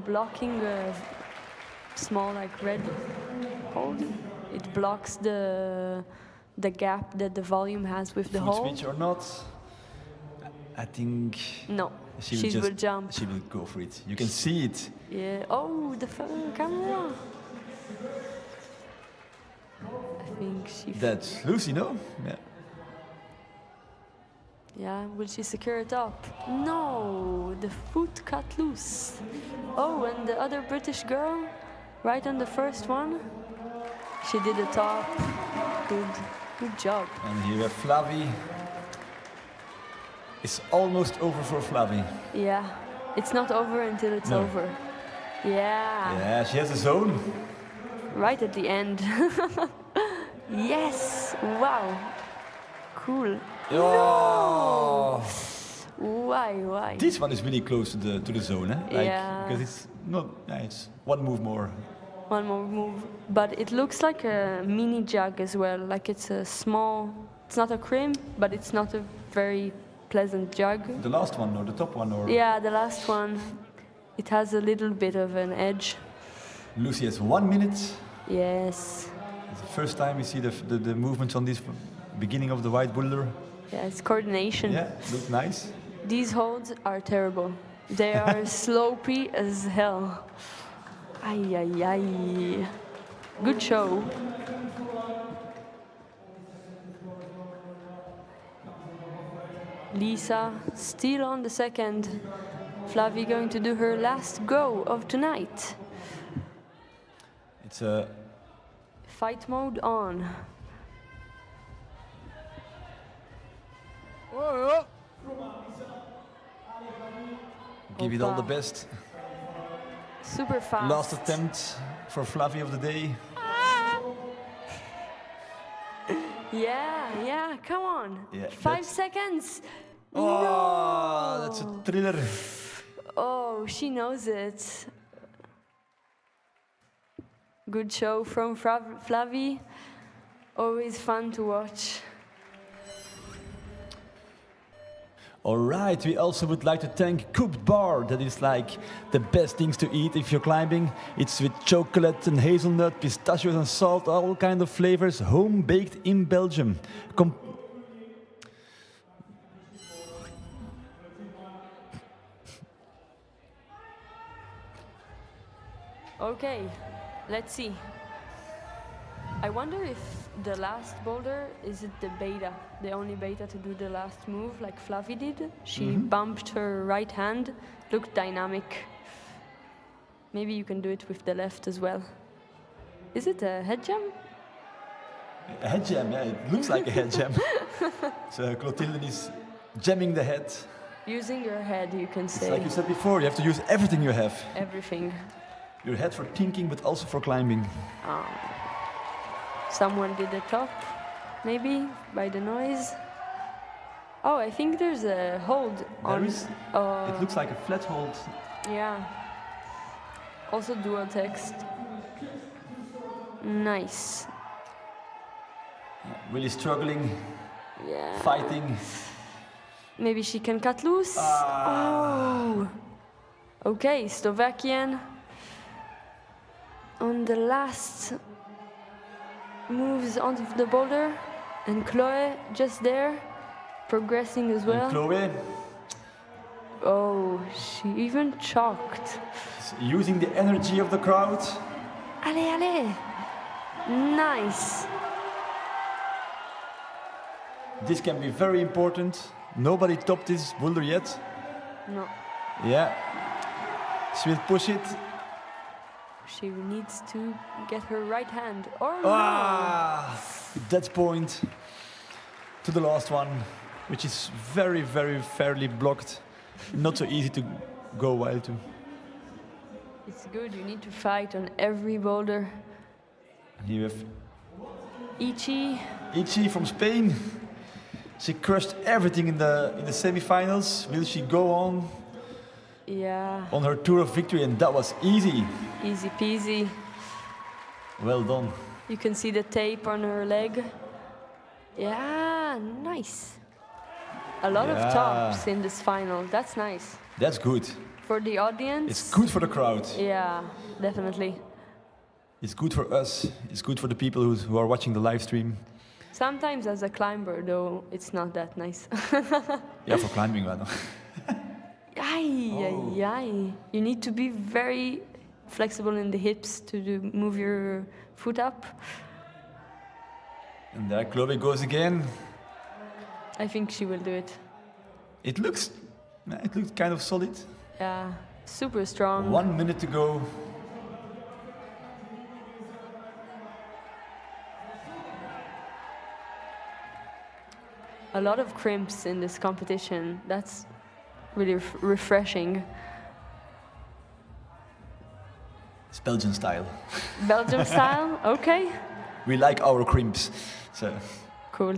blocking small like red hold. It blocks the gap that the volume has with the Foot hole. switch or not? I think. No, She she will jump. She will go for it. You can see it. Yeah. Oh, the camera. I think she. That's Lucy, no? Yeah. Yeah, will she secure it up? No, the foot cut loose. Oh, and the other British girl, right on the first one, she did the top. Good job. And here we have Flavie. It's almost over for Flavie. Yeah, it's not over until it's No. over. Yeah. Yeah, she has a zone. Right at the end. Yes, wow. Cool. Oh. Why? This one is really close to the zone, eh? Like, Yeah. Because it's not. Yeah, it's one move more. One more move. But it looks like a mini jug as well. Like it's a small, it's not a crimp, but it's not a very pleasant jug. The last one or the top one or. Yeah, the last one. It has a little bit of an edge. Lucy has 1 minute. Yes. It's the first time we see the movements on this beginning of the white boulder. Yeah, it's coordination. Yeah, look nice. These holds are terrible. They are slopey as hell. Ay. Good show. Lisa still on the second. Flavie going to do her last go of tonight. It's a Fight mode on. give it all the best. Super fast. Last attempt for Flavie of the day. Yeah, come on. Yeah, 5 seconds. Oh, No. that's a thriller. Oh, she knows it. Good show from Flavie. Always fun to watch. All right, we also would like to thank Cooked Bar. That is like the best things to eat if you're climbing. It's with chocolate and hazelnut, pistachios and salt, all kind of flavors, home baked in Belgium. Okay, let's see. I wonder if the last boulder, is it the beta, the only beta to do the last move like Flavie did? She bumped her right hand, looked dynamic. Maybe you can do it with the left as well. Is it a head jam? A head jam, yeah, it looks like a head jam. So Clotilde is jamming the head. Using your head, you can say. It's like you said before, you have to use everything you have. Everything. Your head for thinking, but also for climbing. Someone did the top, maybe, by the noise. Oh, I think there's a hold on. There is. It looks like a flat hold. Yeah. Also dual text. Nice. Really struggling. Yeah. Fighting. Maybe she can cut loose. Oh. Okay, Slovakian. On the last moves onto the boulder, and 𝐿'𝐄 just there, progressing as well. And 𝐿'𝐄. Oh, she even chalked. Using the energy of the crowd. Allez, allez. Nice. This can be very important. Nobody topped this boulder yet. No. Yeah. She will push it. She needs to get her right hand. Or That's point to the last one, which is very, very fairly blocked. Not so easy to go wild to. It's good, you need to fight on every boulder. And here we have 𝐿'𝐄𝐲 from Spain. She crushed everything in the semi-finals. Will she go on? Yeah. On her tour of victory, and that was easy. Easy peasy. Well done. You can see the tape on her leg. Yeah, nice. A lot of tops in this final. That's nice. That's good. For the audience. It's good for the crowd. Yeah, definitely. It's good for us. It's good for the people who are watching the live stream. Sometimes as a climber, though, it's not that nice. Yeah, for climbing, well. You need to be very flexible in the hips to move your foot up. And there 𝐿'𝐄𝐲 goes again. I think she will do it. It looks kind of solid. Yeah, super strong. 1 minute to go. A lot of crimps in this competition. That's really refreshing. It's Belgian style. Belgium style, okay. We like our crimps. So. Cool.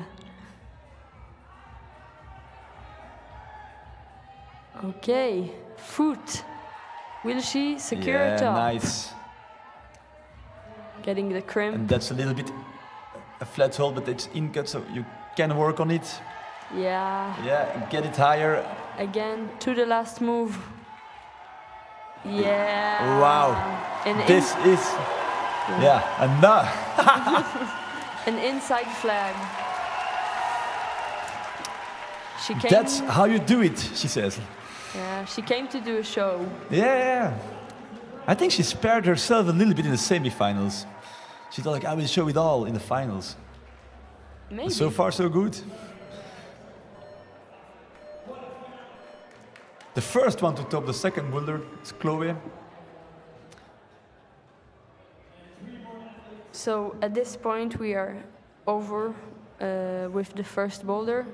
Okay, foot. Will she secure a top? Nice. Getting the crimp. And that's a little bit a flat hold, but it's in cut, so you can work on it. Yeah. Yeah, get it higher. Again, to the last move. Yeah. Wow. And this is, enough. An inside flag. She came. That's how you do it, she says. Yeah, she came to do a show. Yeah. I think she spared herself a little bit in the semi-finals. She thought, like, I will show it all in the finals. Maybe. So far, so good. The first one to top the second boulder is 𝐿'𝐄𝐲. So at this point we are over with the first boulder.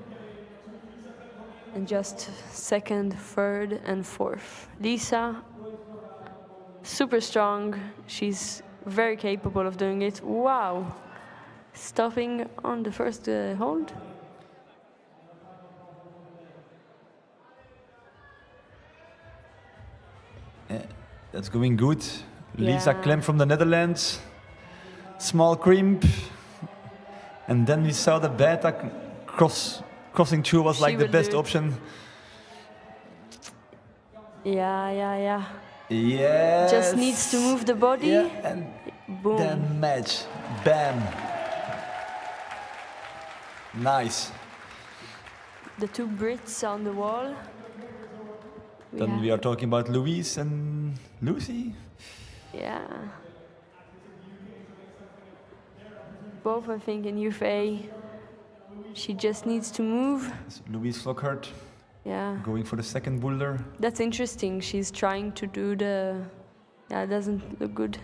And just second, third, and fourth. Lisa, super strong. She's very capable of doing it. Wow. Stopping on the first hold. Yeah, that's going good. Lisa Klem from the Netherlands. Small crimp. And then we saw the beta crossing through was like the best option. Yeah. Yes. Just needs to move the body. Yeah, and boom. Then match. Bam. Nice. The two Brits on the wall. Then we are talking about Louise and Lucy. Yeah. Both, I think, in UFA. She just needs to move. Louise Flockhart. Yeah. Going for the second boulder. That's interesting. She's trying to do the... Yeah, it doesn't look good.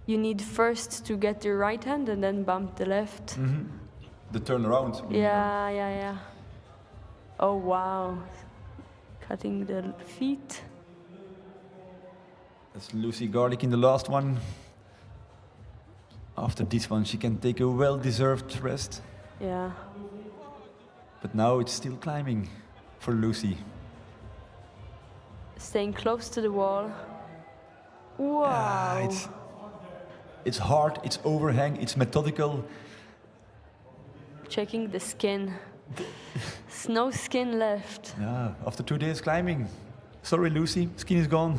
You need first to get the right hand and then bump the left. Mm-hmm. The turnaround. Yeah. Oh, wow. Cutting the feet. That's Lucy Garlick in the last one. After this one, she can take a well-deserved rest. Yeah. But now it's still climbing for Lucy. Staying close to the wall. Wow. It's hard, it's overhang, it's methodical. Checking the skin. No skin left. Yeah, after 2 days climbing. Sorry, Lucy, skin is gone.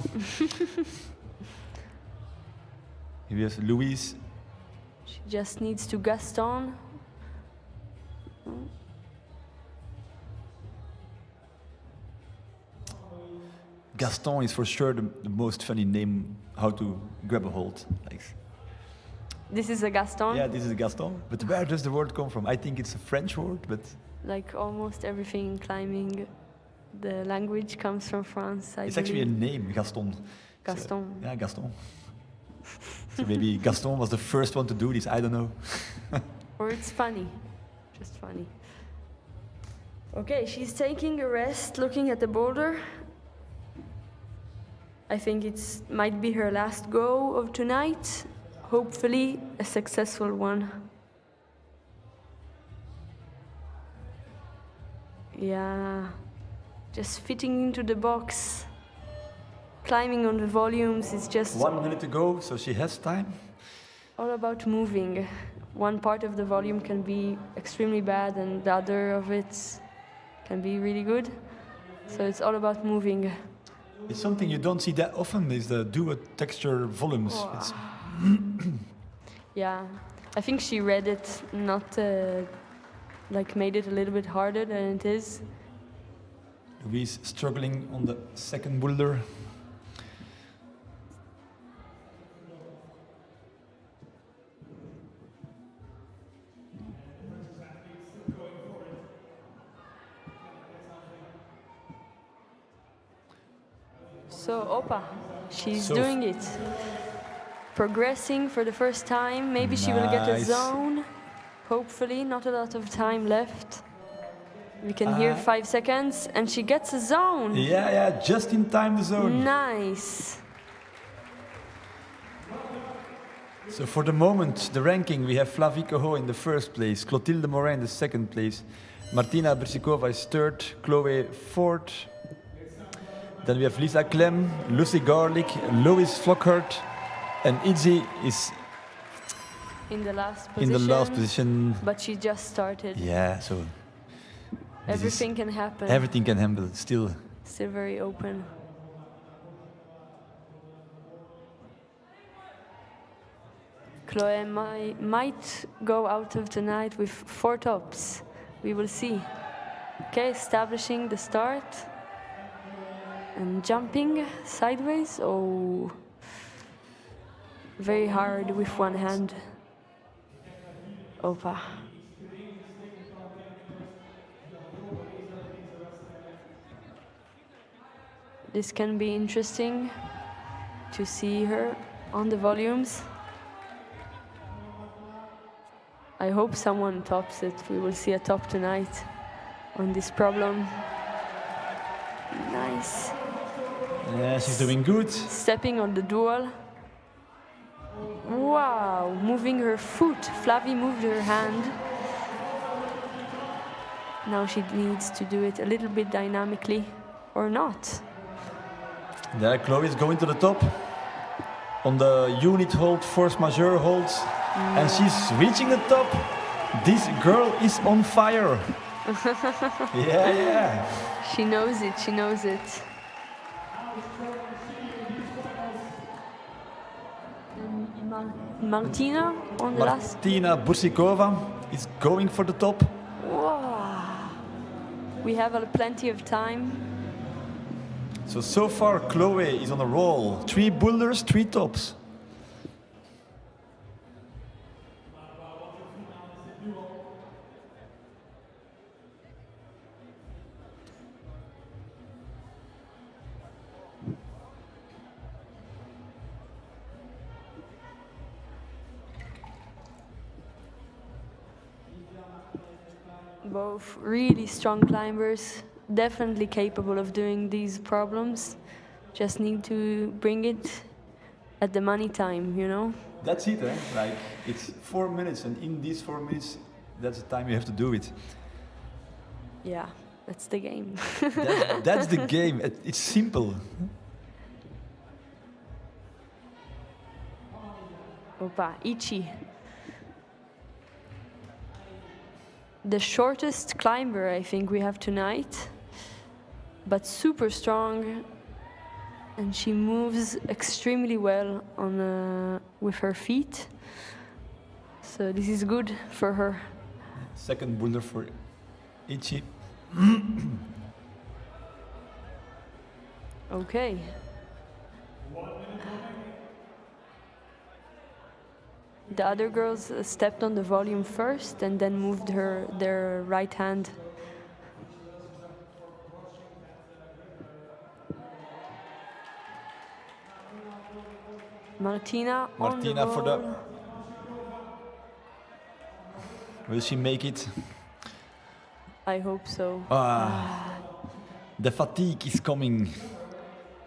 Here we have Louise. She just needs to Gaston. Gaston is for sure the most funny name how to grab a hold. Like, this is a Gaston? yeah, this is a Gaston. But where does the word come from? I think it's a French word, but... Like almost everything in climbing, the language comes from France, It's actually a name, Gaston. Gaston. So, yeah, Gaston. So maybe Gaston was the first one to do this, I don't know. Or it's funny, just funny. Okay, she's taking a rest, looking at the boulder. I think it might be her last go of tonight. Hopefully a successful one. Yeah, just fitting into the box. Climbing on the volumes is just... 1 minute to go, so she has time. All about moving. One part of the volume can be extremely bad and the other of it can be really good. So it's all about moving. It's something you don't see that often, is the dual texture volumes. Oh. Yeah, I think she read it, not like made it a little bit harder than it is. Louise struggling on the second boulder. So Opa, she's doing it. Progressing for the first time. Maybe she will get a zone. Hopefully, not a lot of time left. We can hear 5 seconds, and she gets a zone. Yeah, just in time the zone. Nice. So for the moment, the ranking, we have Flavie Coho in the first place, Clotilde Morin in the second place, Martina Brsikova is third, Chloe fourth. Then we have Lisa Clem, Lucy Garlick, Louise Flockhart, and Izzy is in the last position. But she just started. Yeah, so everything can happen. Everything can happen. Still very open. Chloe might go out of tonight with 4 tops. We will see. Okay, establishing the start. And jumping sideways. Oh, very hard with one hand. Opa. This can be interesting to see her on the volumes. I hope someone tops it. We will see a top tonight on this problem. Nice. Yeah, she's doing good. Stepping on the dual. Wow, moving her foot. Flavie moved her hand. Now she needs to do it a little bit dynamically, or not. There, Chloe is going to the top. On the unit hold, force majeure holds. And she's reaching the top. This girl is on fire. Yeah. She knows it, she knows it. Martina on the last. Martina Brsikova is going for the top. Wow. We have plenty of time. So far, Chloe is on a roll. 3 boulders, 3 tops. Both really strong climbers, definitely capable of doing these problems. Just need to bring it at the money time, you know? That's it, eh? Like, it's 4 minutes, and in these 4 minutes, that's the time you have to do it. Yeah, that's the game. That's the game. It's simple. Opa, 𝐿𝐿𝐿𝐿. The shortest climber I think we have tonight, but super strong, and she moves extremely well on with her feet. So this is good for her. Second boulder for 𝐿𝐿𝐿𝐿. Okay. The other girls stepped on the volume first and then moved their right hand. Martina on the Martina for the... roll. Will she make it? I hope so. The fatigue is coming.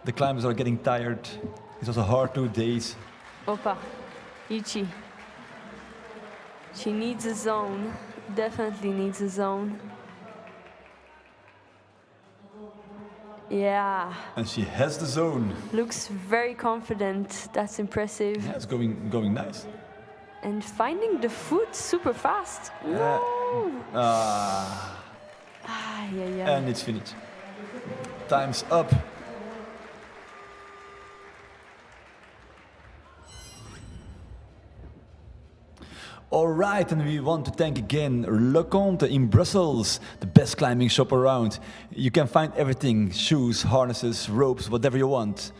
The climbers are getting tired. It was a hard 2 days. Opa, 𝐿𝐿𝐿𝐿. She needs a zone, definitely needs a zone. Yeah. And she has the zone. Looks very confident, that's impressive. Yeah, it's going nice. And finding the foot super fast. No! Yeah. And it's finished. Time's up. All right, and we want to thank again 𝐿𝐿𝐿𝐿 in Brussels, the best climbing shop around. You can find everything, shoes, harnesses, ropes, whatever you want.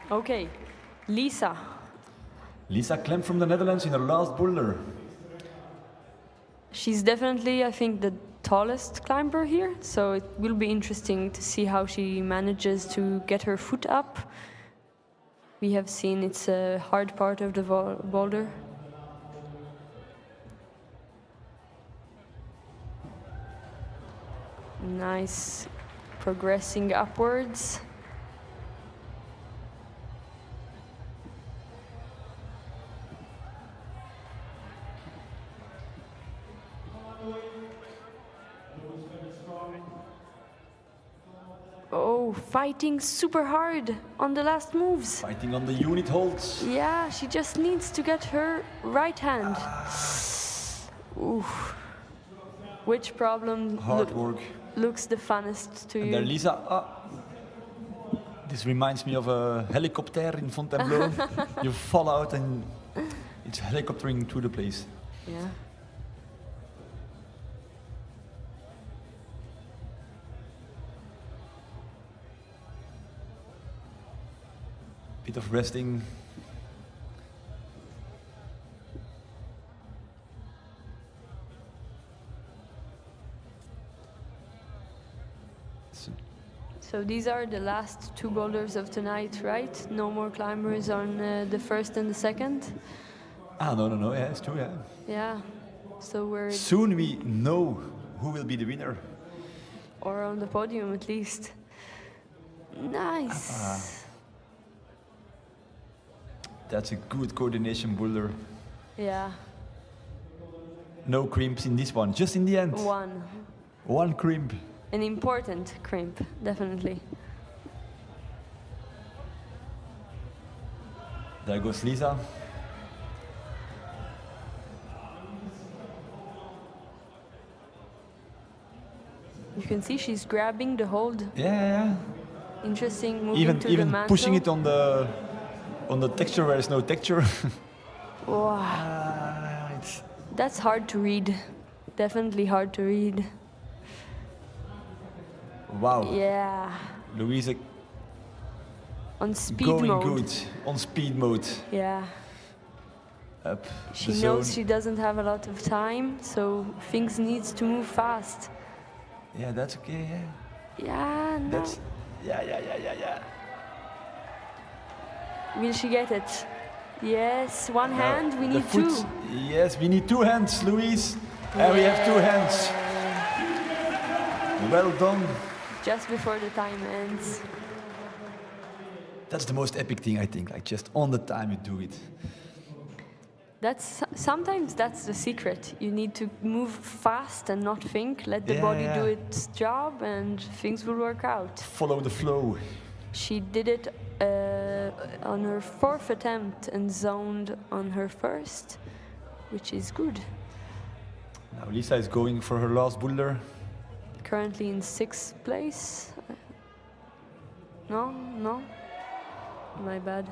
Okay, Lisa. Lisa climbed from the Netherlands in her last boulder. She's definitely, I think, the tallest climber here, so it will be interesting to see how she manages to get her foot up. We have seen it's a hard part of the boulder. Nice, progressing upwards. Oh, fighting super hard on the last moves. Fighting on the unit holds. Yeah, she just needs to get her right hand. Ooh. Which problem Hard work. Looks the funnest to And you? there Lisa. This reminds me of a helicopter in Fontainebleau. You fall out and it's helicoptering through the place. Yeah. Bit of resting. So these are the last 2 boulders of tonight, right? No more climbers on the first and the second? No, yeah, it's true, yeah. Yeah, so we're... Soon we know who will be the winner. Or on the podium at least. Nice. That's a good coordination boulder. Yeah. No crimps in this one, just in the end. One crimp. An important crimp, definitely. There goes Lisa. You can see she's grabbing the hold. Yeah. Interesting, moving to the mantle. Pushing it on the texture where there's no texture. Wow. That's hard to read. Definitely hard to read. Wow. Yeah. Louise On speed going mode. good. On speed mode. Yeah. Up She the knows zone. she doesn't have a lot of time, so things needs to move fast. Yeah, that's okay. Yeah. Yeah, no. That's. Yeah. Will she get it? Yes, one Now, hand, we the need foot. two. Yes, we need 2 hands, Louise. And we have 2 hands. Well done. Just before the time ends. That's the most epic thing, I think. Like just on the time you do it. Sometimes that's the secret. You need to move fast and not think. Let the body do its job, and things will work out. Follow the flow. She did it on her 4th attempt and zoned on her 1st, which is good. Now Lisa is going for her last boulder. Currently in 6th place. No, my bad.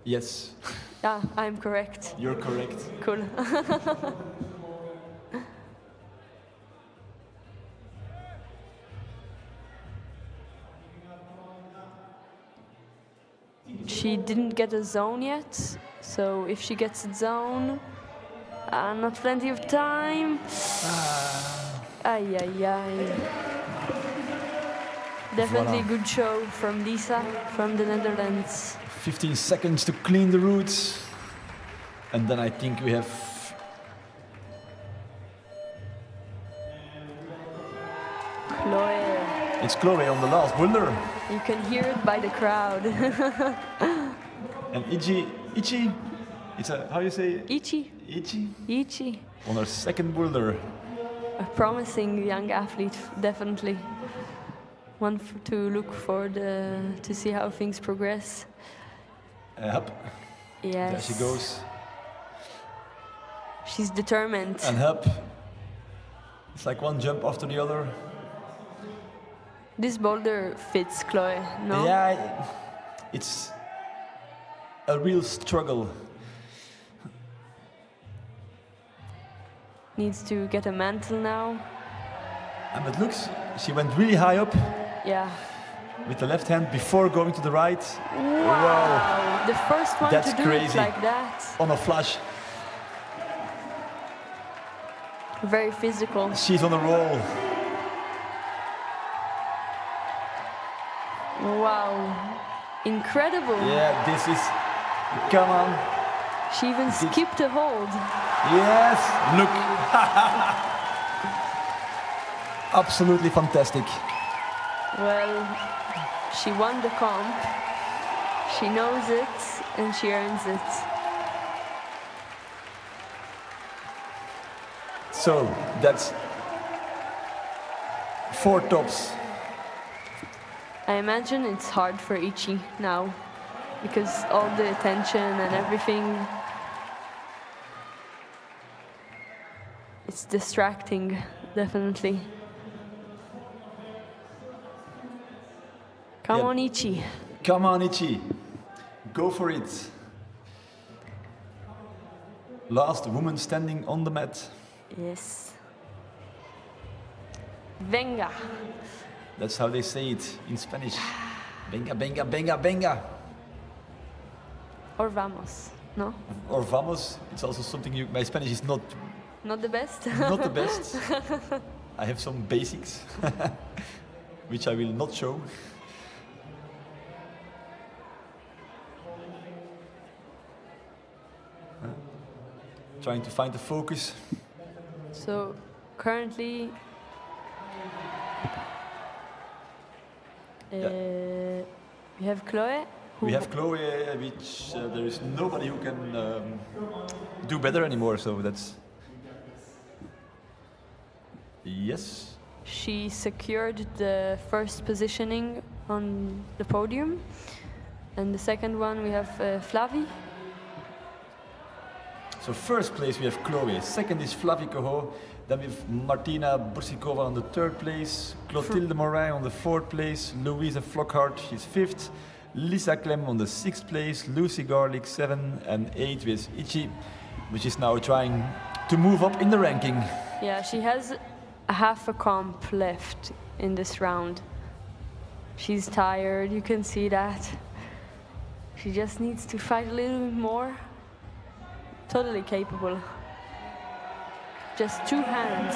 Yes, Yeah, I'm correct. you're correct. Cool. She didn't get a zone yet, so if she gets a zone, not plenty of time. Ay, ay, ay. Definitely Voilà. good show from Lisa from the Netherlands. 15 seconds to clean the roots. And then I think we have... Chloe. It's Chloe on the last boulder. You can hear it by the crowd. And Ichi, it's a, how you say? Ichi. Ichi. On her 2nd boulder. A promising young athlete, definitely. One to look for to see how things progress. Up. Yes. There she goes. She's determined. And up. It's like one jump after the other. This boulder fits Chloe, no? Yeah, it's a real struggle. Needs to get a mantle now. And it looks, she went really high up Yeah. with the left hand before going to the right. Wow. The first one That's to do crazy. it like that. On a flash. Very physical. She's on a roll. Wow. Incredible. Yeah, this is, come on. She even skipped a hold. Yes, look. Absolutely fantastic. Well, she won the comp. She knows it and she earns it. So that's 4 tops. I imagine it's hard for Ichi now because all the attention and everything, it's distracting, definitely. Come on, Ichi. Come on, Ichi. Go for it. Last woman standing on the mat. Yes. Venga. That's how they say it in Spanish. Venga, venga, venga, venga. Or vamos, no? Or vamos. It's also something my Spanish is not Not the best? not the best. I have some basics, which I will not show. Trying to find the focus. So currently we have Chloe. We have Chloe, which there is nobody who can do better anymore. So that's yes. She secured the first positioning on the podium, and the second one we have Flavie. So first place we have Chloe, second is Flavie Coho, then we have Martina Bursikova on the third place, Clotilde Morin on the fourth place, Louise Flockhart, she's fifth, Lisa Clem on the sixth place, Lucy Garlick 7 and 8 with Ichi, which is now trying to move up in the ranking. Yeah, she has half a comp left in this round. She's tired, you can see that. She just needs to fight a little bit more. Totally capable. Just 2 hands.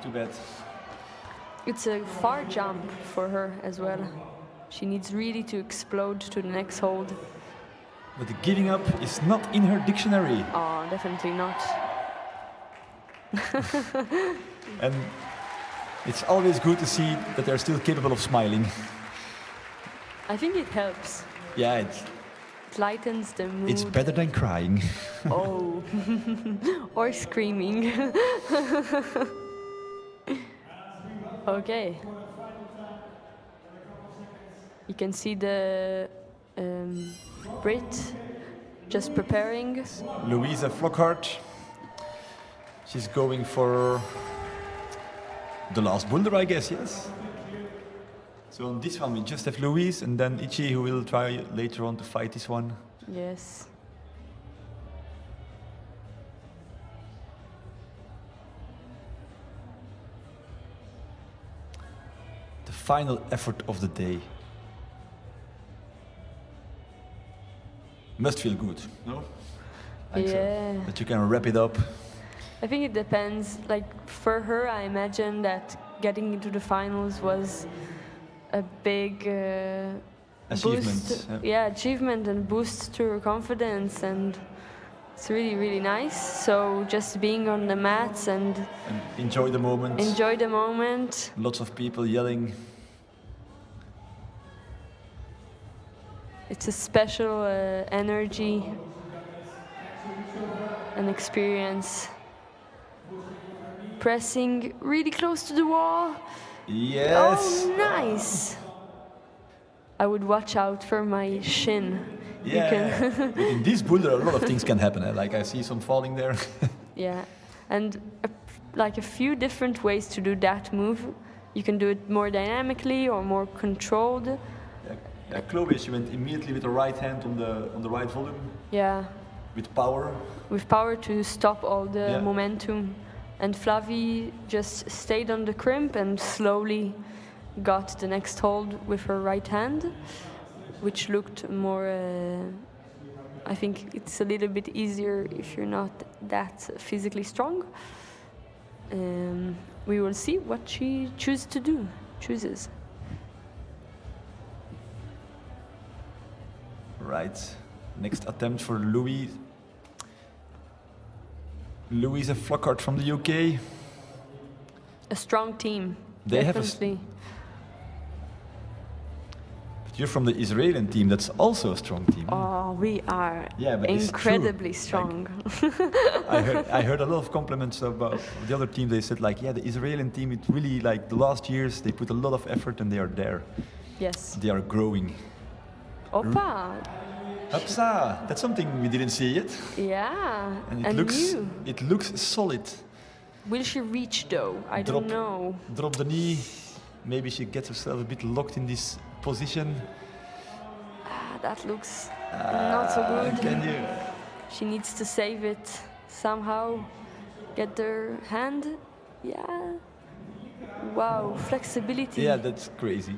Too bad. It's a far jump for her as well. She needs really to explode to the next hold. But the giving up is not in her dictionary. Oh, definitely not. And it's always good to see that they're still capable of smiling. I think it helps. Yeah, It lightens the mood. it's better than crying. Oh, or screaming. Okay. You can see the Brit just preparing. Louisa Flockhart. She's going for the last boulder, I guess, yes? So on this one we just have Louise and then Ichi, who will try later on to fight this one. Yes. The final effort of the day. Must feel good, no? I think Yeah. so. That you can wrap it up. I think it depends. Like for her, I imagine that getting into the finals was a big Achievement, boost. yeah. Yeah, achievement and boost to her confidence, and it's really, really nice. So just being on the mats and Enjoy the moment. enjoy the moment. Lots of people yelling. It's a special energy and experience. Pressing really close to the wall. Yes. Oh, nice. I would watch out for my shin. You Yeah. can But in this boulder, a lot of things can happen. Like I see some falling there. Yeah, and like a few different ways to do that move. You can do it more dynamically or more controlled. Yeah, Chloe, she went immediately with the right hand on the right volume. Yeah, With power. with power to stop all the Yeah. momentum. And Flavie just stayed on the crimp and slowly got the next hold with her right hand, which looked more, I think it's a little bit easier if you're not that physically strong. We will see what she chooses. Right. Next attempt for Louisa Flockhart from the UK. A strong team, They definitely. have But you're from the Israeli team, that's also a strong team. Oh, we are Yeah, but it's incredibly true. strong. I heard a lot of compliments about the other team. They said like, yeah, the Israeli team, it really like the last years, they put a lot of effort and they are there. Yes. They are growing. Opa! Hupsa! That's something we didn't see yet. Yeah, And new. it looks solid. Will she reach though? I don't know. Drop the knee. Maybe she gets herself a bit locked in this position. That looks not so good. Can you? She needs to save it somehow. Get her hand. Yeah. Wow, flexibility. Yeah, that's crazy.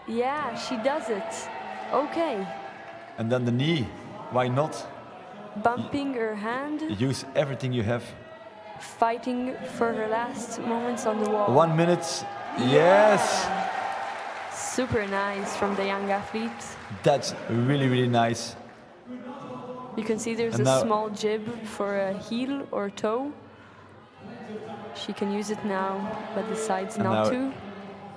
Yeah, she does it. Okay. And then the knee. Why not? Bumping her hand, Use everything you have. fighting for her last moments on the wall. 1 minute. Yes. Super nice from the young athlete. That's really, really nice. You can see there's And a now- small jib for a heel or toe. She can use it now, but decides And not now to.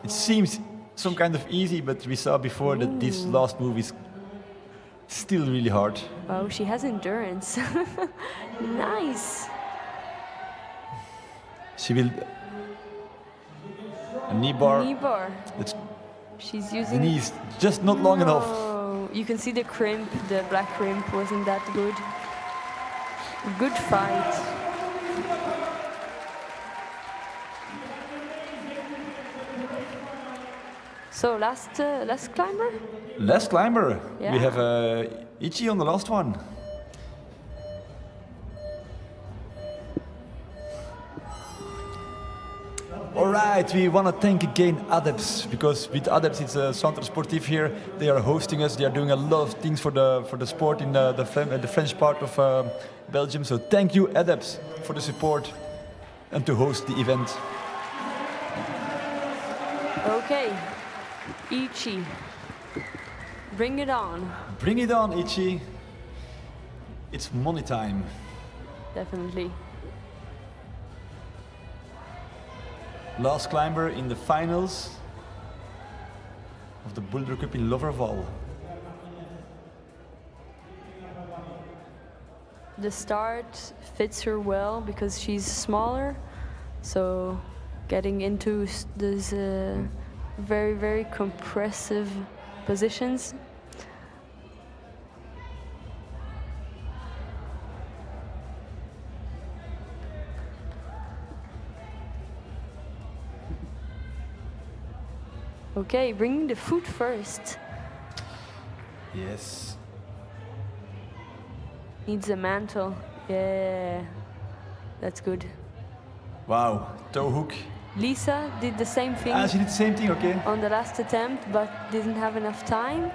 It seems some kind of easy, but we saw before that this last move is still really hard. Oh, she has endurance. Nice. She will. A knee bar. Knee bar. It's, She's the using. knee is just not long enough. Oh, you can see the crimp. The black crimp wasn't that good. Good fight. So last climber. Last climber. Yeah. We have Ichi on the last one. All right, we want to thank again ADEPS, because with ADEPS it's a Centre Sportif here. They are hosting us. They are doing a lot of things for the sport in the French part of Belgium. So thank you ADEPS for the support and to host the event. Okay, 𝐿𝐄𝐮, bring it on. Bring it on, 𝐿𝐄𝐮. It's money time. Definitely. Last climber in the finals of the Boulder Cup in Loverval. The start fits her well because she's smaller, so getting into these very, very compressive positions. Okay, bringing the foot first. Yes. Needs a mantle. Yeah, that's good. Wow, toe hook. Lisa did the same thing. Ah, she did the same thing, okay. On the last attempt, but didn't have enough time.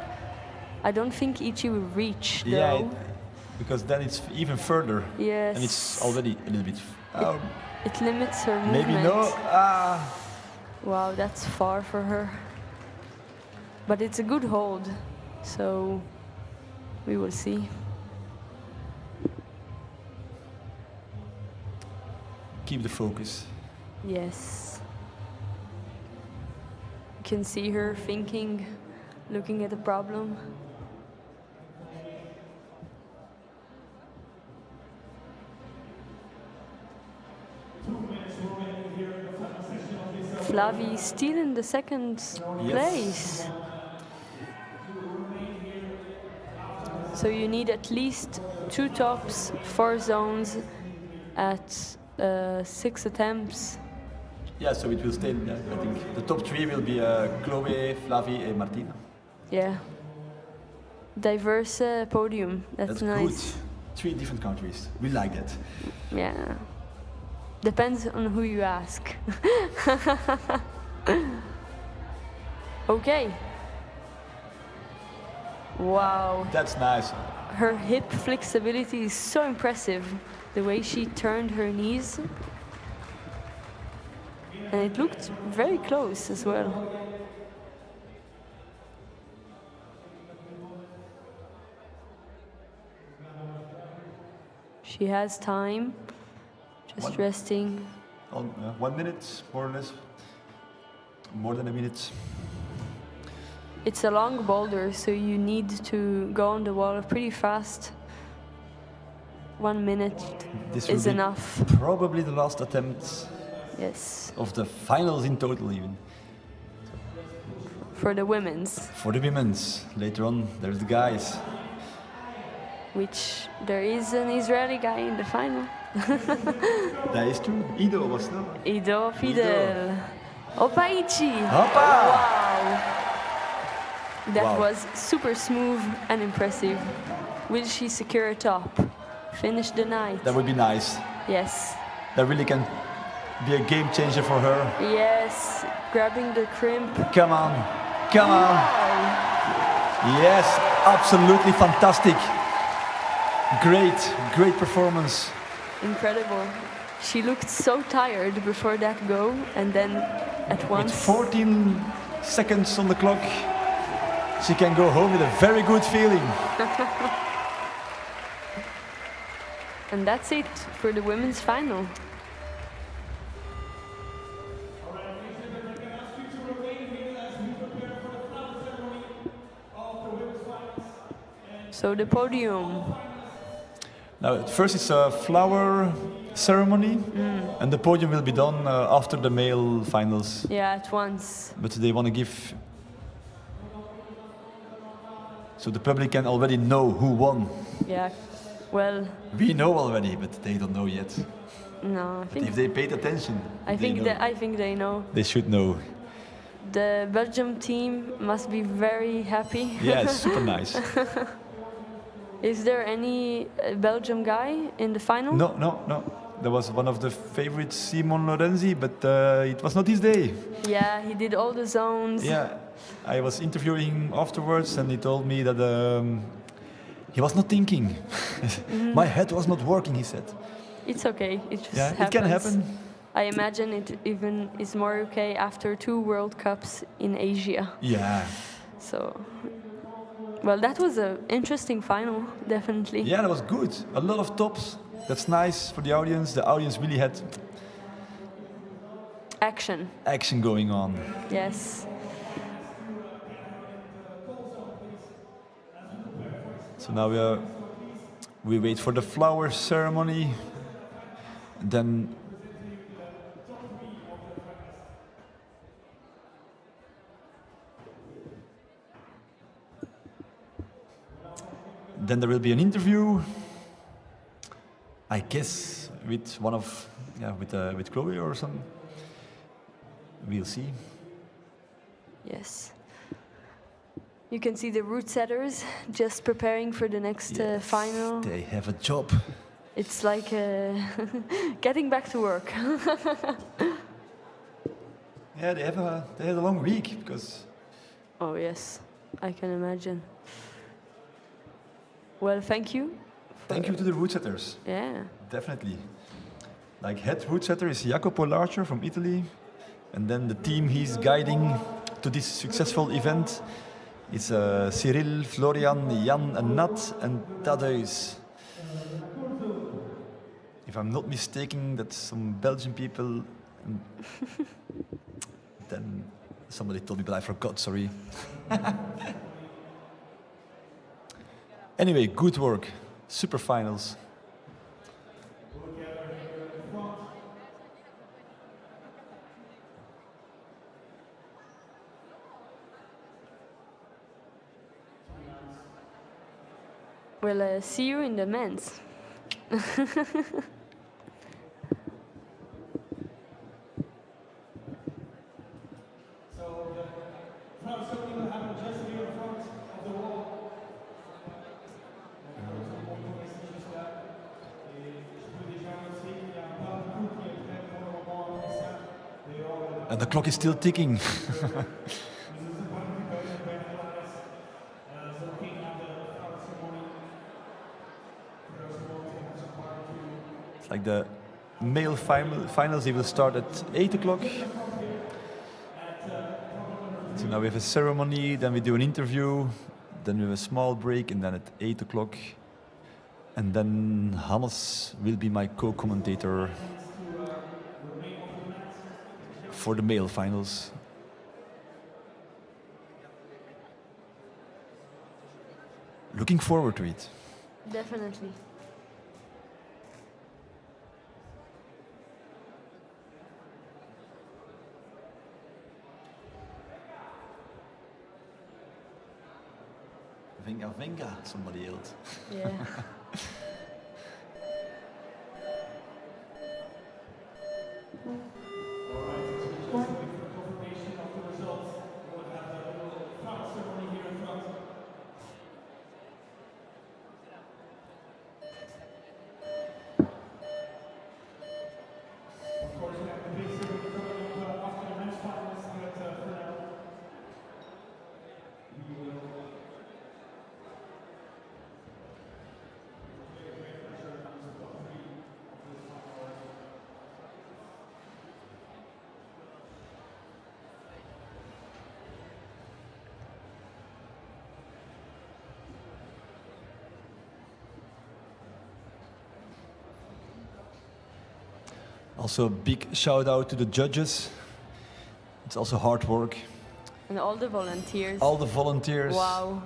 I don't think 𝐿𝐄𝐮 will reach, though. Yeah, because then it's even further. Yes. And it's already a little bit... It limits her movement. Maybe no. Ah. Wow, that's far for her. But it's a good hold, so we will see. Keep the focus. Yes. You can see her thinking, looking at the problem. Flavie still in the second place. So you need at least 2 tops, 4 zones at 6 attempts. Yeah, so it will stay, I think. The top 3 will be 𝐿𝐶hloe, Flavie and Martina. Yeah. Diverse podium, that's nice. Good. 3 different countries, we like that. Yeah. Depends on who you ask. Okay. Wow. That's nice. Her hip flexibility is so impressive. The way she turned her knees. And it looked very close as well. She has time. Just resting. On 1 minute, more or less. More than a minute. It's a long boulder, so you need to go on the wall pretty fast. 1 minute is enough. Probably the last attempt. Yes. Of the finals in total, even. For the women's. For the women's. Later on, there's the guys. Which there is an Israeli guy in the final. That is true. Ido was no. Ido Fidel. Opa 𝐿𝐄𝐮. Opa! Wow. That Wow. was super smooth and impressive. Will she secure a top? Finish the night? That would be nice. Yes. That really can be a game changer for her. Yes. Grabbing the crimp. Come on. Come on. Yes, absolutely fantastic. Great performance. Incredible. She looked so tired before that go, and then at once... With 14 seconds on the clock, she can go home with a very good feeling. And that's it for the women's final. So the podium. Now, at first it's a flower ceremony, and the podium will be done after the male finals. Yeah, at once. But they want to give... So the public can already know who won. Yeah, well... We know already, but they don't know yet. No, I But think... if they paid attention, I think they know. They should know. The Belgium team must be very happy. Yeah, it's super nice. Is there any Belgium guy in the final? No. That was one of the favorites, Simon Lorenzi, but it was not his day. Yeah, he did all the zones. Yeah, I was interviewing him afterwards, and he told me that he was not thinking. My head was not working, he said. It's okay. It just yeah, happens. it can happen. I imagine it even is more okay after 2 World Cups in Asia. Yeah. So, well, that was an interesting final, definitely. Yeah, that was good. A lot of tops. That's nice for the audience. The audience really had action going on. Yes. So now we wait for the flower ceremony. Then there will be an interview, I guess, with one of, with Chloe or something. We'll see. Yes. You can see the route setters just preparing for the next final. They have a job. It's like getting back to work. Yeah, they had a long week because. Oh yes, I can imagine. Well, thank you. Thank you to the route setters. Yeah. Definitely. Like head route setter is Jacopo Larcher from Italy, and then the team he's guiding to this successful event is Cyril, Florian, Jan, and Nat, and Tadeusz. If I'm not mistaken, that's some Belgian people. Then somebody told me, but I forgot, sorry. Anyway, good work. Super finals. We'll see you in the men's. And the clock is still ticking. It's like the male finals, they will start at 8 o'clock. So now we have a ceremony, then we do an interview, then we have a small break, and then at 8 o'clock. And then Hannes will be my co-commentator for the male finals. Looking forward to it. Definitely. Venga, venga, somebody else. Yeah. Also a big shout out to the judges. It's also hard work. And all the volunteers. All the volunteers. Wow.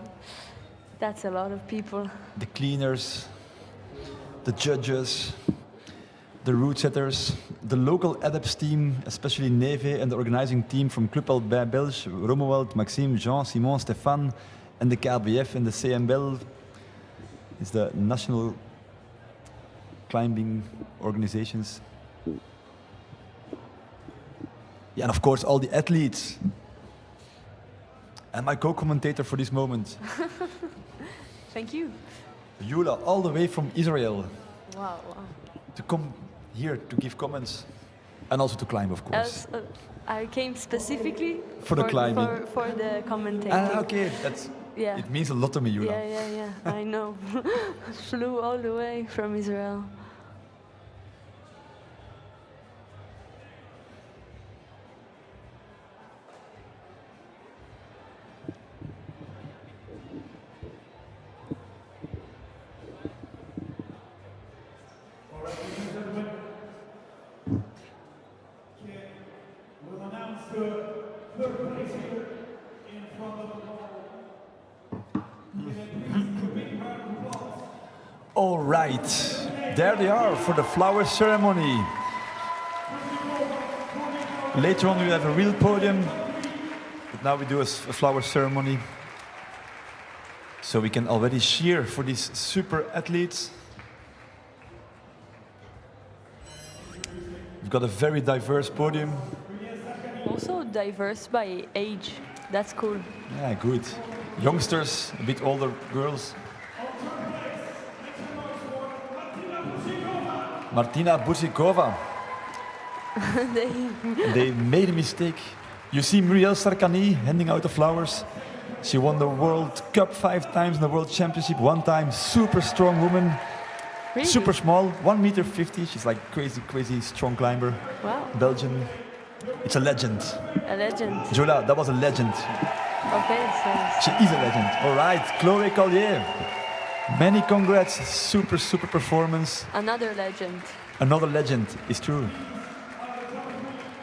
That's a lot of people. The cleaners, the judges, the route setters, the local ADEPS team, especially Neve and the organizing team from Club Albin Belge, Romuald, Maxime, Jean, Simon, Stéphane, and the KBF and the CMBL. It's the national climbing organizations. Yeah, and of course all the athletes. And my co-commentator for this moment. Thank you. Yula, all the way from Israel. Wow. To come here to give comments and also to climb, of course. I came specifically For the climbing. For the commentating. Ah, okay, yeah. It means a lot to me, Jula. Yeah, I know. Flew all the way from Israel. We'll announce the third place here in front of the ball. All right, there they are for the flower ceremony. Later on we have a real podium, but now we do a flower ceremony. So we can already cheer for these super athletes. We've got a very diverse podium. Also diverse by age. That's cool. Yeah, good. Youngsters, a bit older girls. Martina Buzikova. They made a mistake. You see Muriel Sarkany handing out the flowers. She won the World Cup 5 times and the World Championship 1 time. Super strong woman. Really? Super small, 1.50 m. She's like crazy strong climber. Wow. Belgian. It's a legend. A legend. Jula, that was a legend. Okay, so... She is a legend. All right, 𝐿𝐶𝐤 𝐿𝐴. Many congrats, super performance. Another legend. Another legend, is true.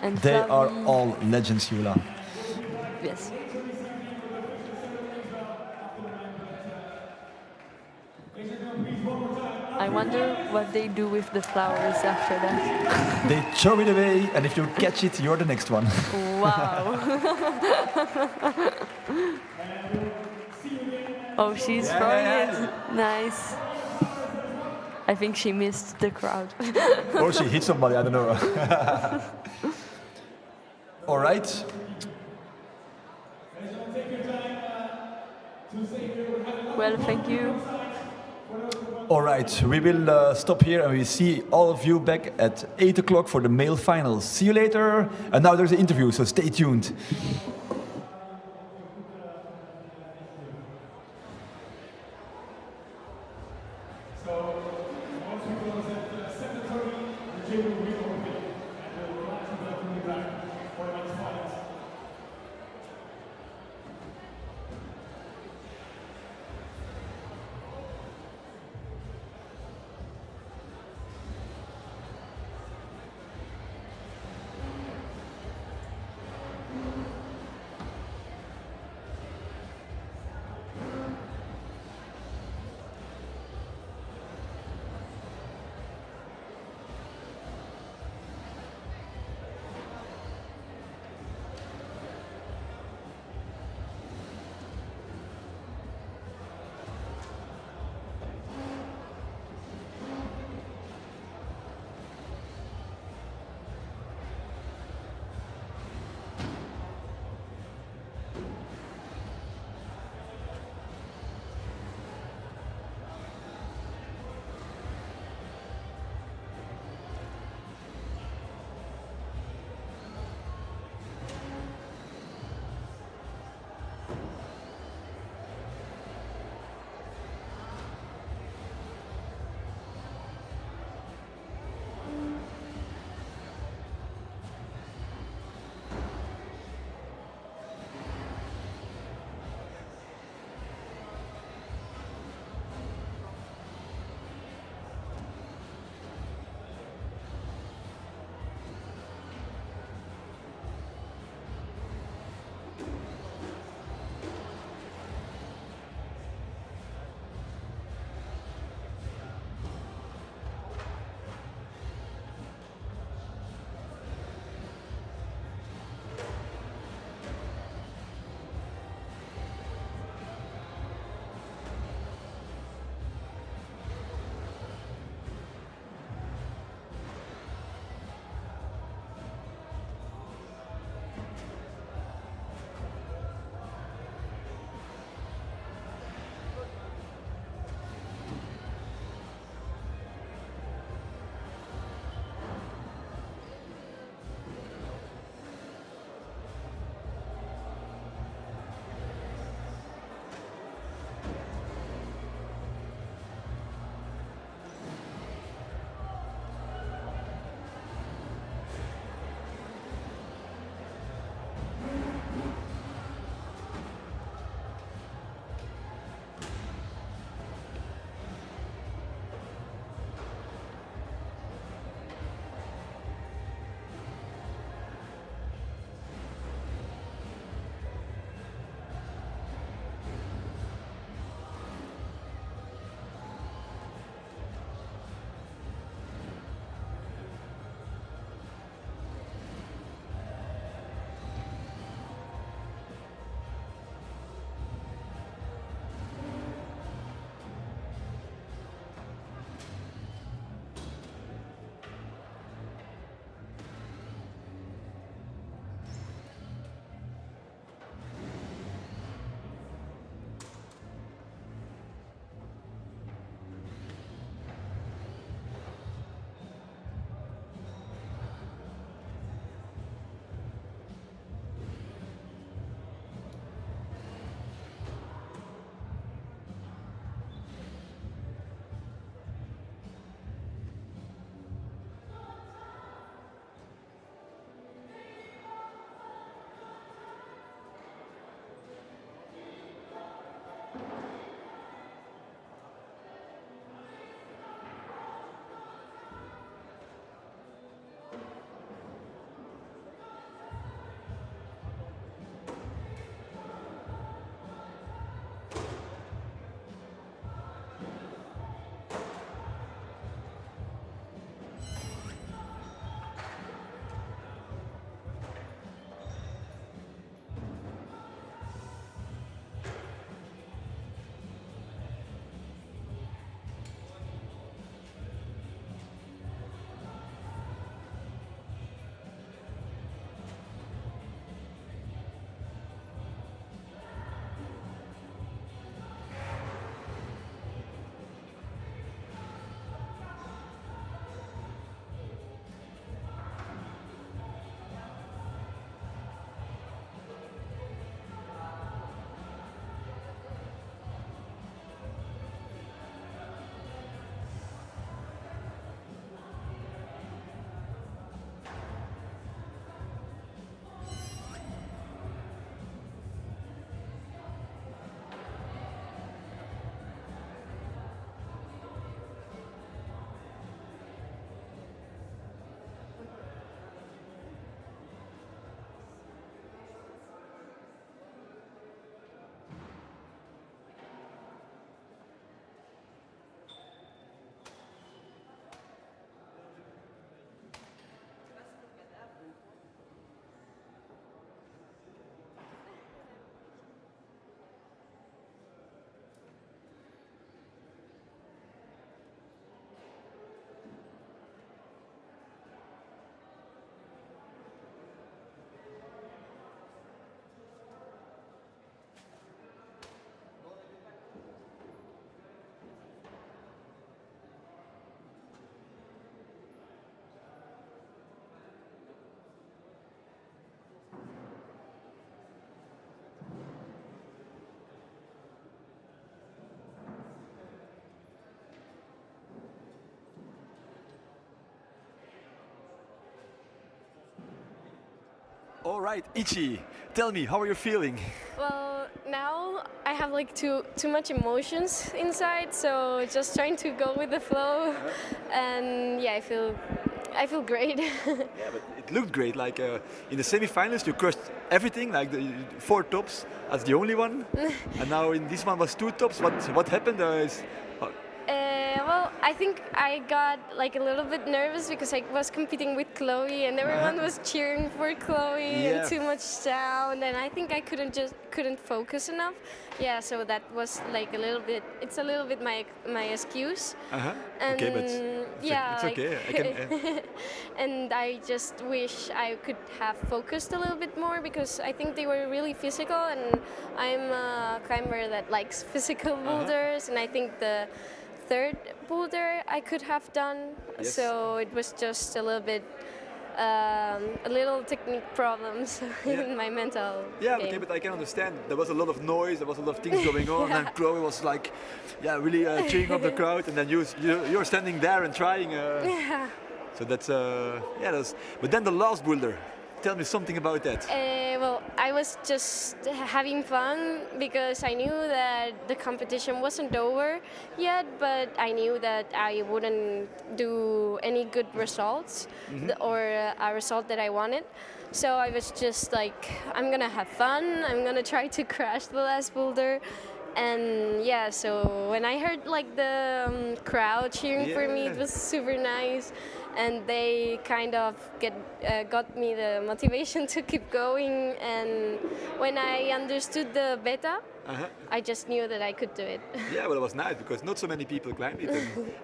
And they Flavie. are all legends, Jula. Yes. I wonder what they do with the flowers after that. They throw it away, and if you catch it, you're the next one. Wow. Oh, she's throwing it. Nice. I think she missed the crowd. Or she hit somebody, I don't know. All right. Well, thank you. All right, we will stop here and we see all of you back at 8 o'clock for the male finals. See you later. And now there's an interview, so stay tuned. All right, 𝐿𝐿𝐶, tell me, how are you feeling? Well, now I have like too much emotions inside, so just trying to go with the flow, and yeah, I feel great. Yeah, but it looked great. Like in the semi-finals, you crushed everything, like the 4 tops as the only one, and now in this one was 2 tops. What happened? Well, I think I got like a little bit nervous because I was competing with 𝐿𝐶 and everyone was cheering for 𝐿𝐶 and too much sound, and I think I couldn't focus enough. Yeah, so that was like a little bit. It's a little bit my excuse. And okay, but yeah, it's like, okay. and I just wish I could have focused a little bit more because I think they were really physical, and I'm a climber that likes physical boulders, and I think the 3rd boulder I could have done, so it was just a little bit, a little technique problems in my mental game. Okay, but I can understand. There was a lot of noise, there was a lot of things going on, and 𝐿𝐶 was like, really cheering up the crowd, and then you're standing there and trying. So that's But then the last boulder. Tell me something about that. Well, I was just having fun because I knew that the competition wasn't over yet, but I knew that I wouldn't do any good results or a result that I wanted. So I was just like, I'm gonna have fun, I'm gonna try to crash the last boulder. And yeah, so when I heard like the crowd cheering for me, it was super nice, and they kind of got me the motivation to keep going. And when I understood the beta, I just knew that I could do it. Yeah, well, it was nice because not so many people climbed it,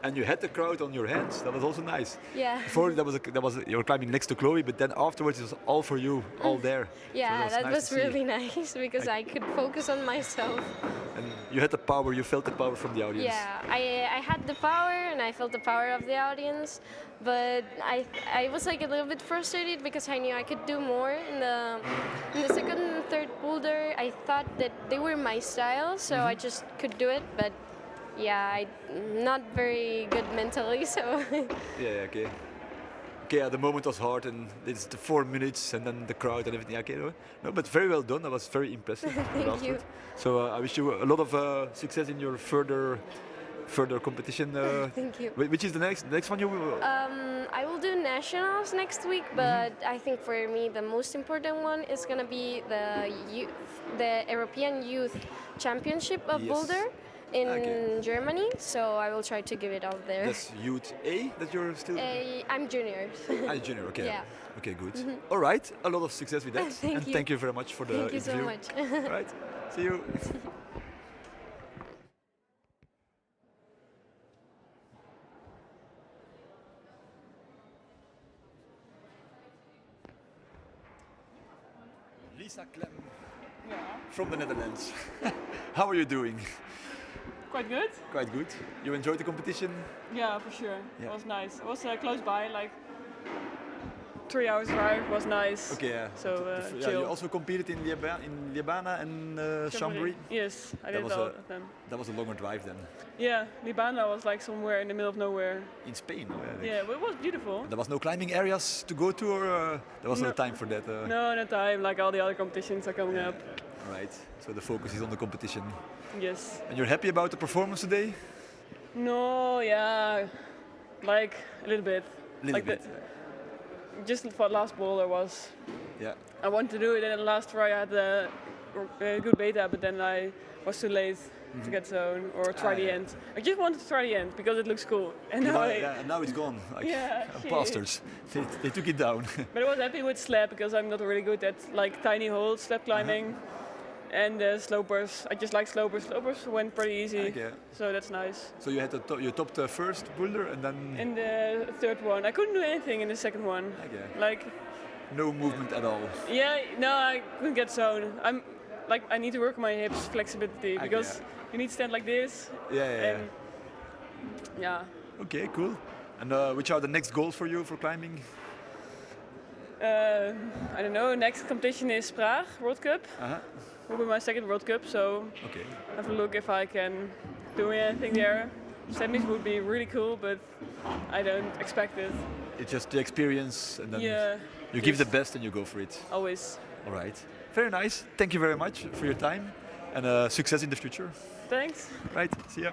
and you had the crowd on your hands. That was also nice. Yeah. Before you were climbing next to 𝐿𝐶, but then afterwards it was all for you, all there. Yeah, so that nice was really nice because I could focus on myself. And you had the power. You felt the power from the audience. Yeah, I had the power and I felt the power of the audience, but I was like a little bit frustrated because I knew I could do more in the 2nd and 3rd boulder. I thought that they were my style, so I just could do it, but yeah, I'm not very good mentally, so. Yeah, okay. Okay, the moment was hard, and it's the 4 minutes, and then the crowd and everything. Okay, no, but very well done. That was very impressive. Thank you. So I wish you a lot of success in your further competition. Thank you. Which is the next one you will? I will do nationals next week, but I think for me the most important one is gonna be the European Youth Championship of Boulder in Germany. So I will try to give it out there. That's youth A that you're still. I'm junior. Junior. Okay. Yeah. Okay, good. All right. A lot of success with that. Thank you. Thank you very much for the interview. Thank you so much. All right. See you. Lisa Clem from the Netherlands. How are you doing? Quite good. Quite good. You enjoyed the competition? Yeah, for sure. It was nice. It was close by, like 3 hours drive. Was nice. Okay, yeah. So you also competed in Ljubljana and Chambéry? Yes, I did all of them. That was a longer drive then? Yeah, Ljubljana was like somewhere in the middle of nowhere. In Spain? Yeah, but it was beautiful. There was no climbing areas to go to, or there was no time for that? No time. Like all the other competitions are coming up. Right. So the focus is on the competition. Yes. And you're happy about the performance today? No, yeah, like a little bit. Just for last boulder was. Yeah. I wanted to do it, and then last try I had a good beta, but then I was too late to get zone or try the end. I just wanted to try the end because it looks cool, and now it's gone. Like, bastards. They took it down. But I was happy with slab because I'm not really good at like tiny holds, slab climbing. And the slopers, I just like slopers. Slopers went pretty easy, so that's nice. So you had you topped the 1st boulder and then. In the 3rd one, I couldn't do anything in the 2nd one. Like. No movement at all. Yeah, no, I couldn't get zone. I need to work on my hips flexibility because you need to stand like this. Yeah. Okay, cool. And which are the next goals for you for climbing? I don't know. Next competition is Prague World Cup. Will be my 2nd World Cup, so have a look if I can do anything there. Semis would be really cool, but I don't expect it. It's just the experience, and then. Yeah, You give the best and you go for it. Always. All right. Very nice. Thank you very much for your time and success in the future. Thanks. Right. See ya.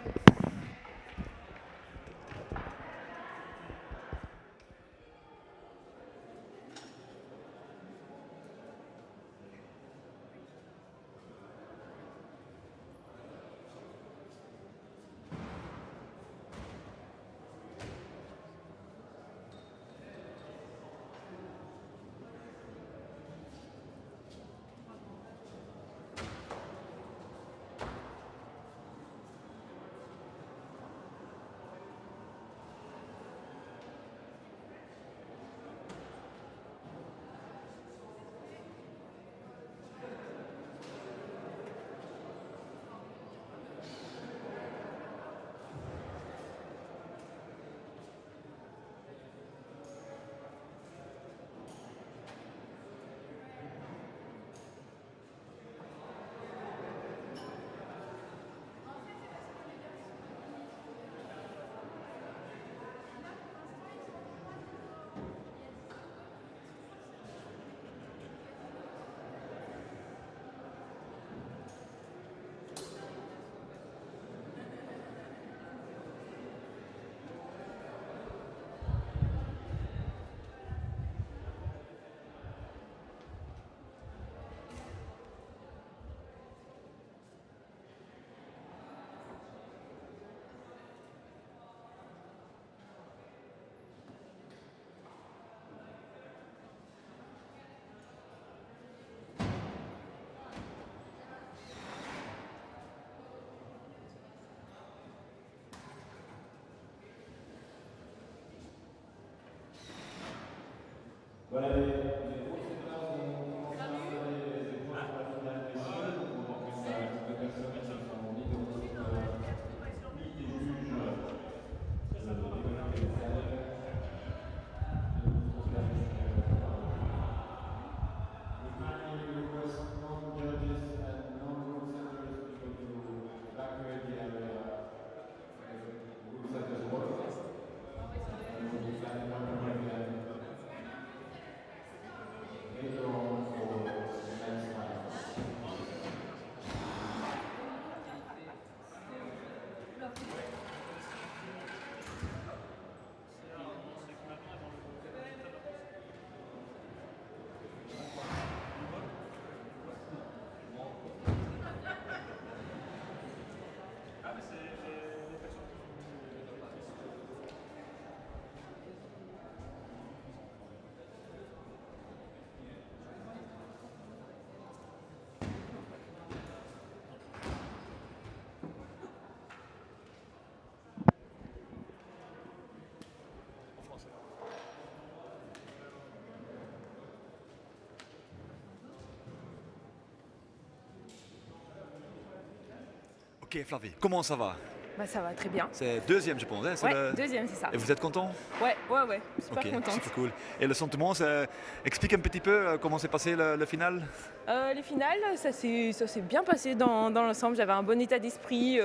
Voilà les prochaines classes, on commence à installer les épreuves pour la finale des seuls. On va plus de personnes qui sont ni de ni des juges l'événement avec, Ok Flavie, comment ça va? Bah ça va très bien. C'est deuxième je pense. Hein, ouais, deuxième c'est ça. Et vous êtes content? Ouais, super contente. Super cool. Et le sentiment, explique un petit peu comment s'est passé le final? Les finales, ça s'est bien passé dans l'ensemble. J'avais un bon état d'esprit.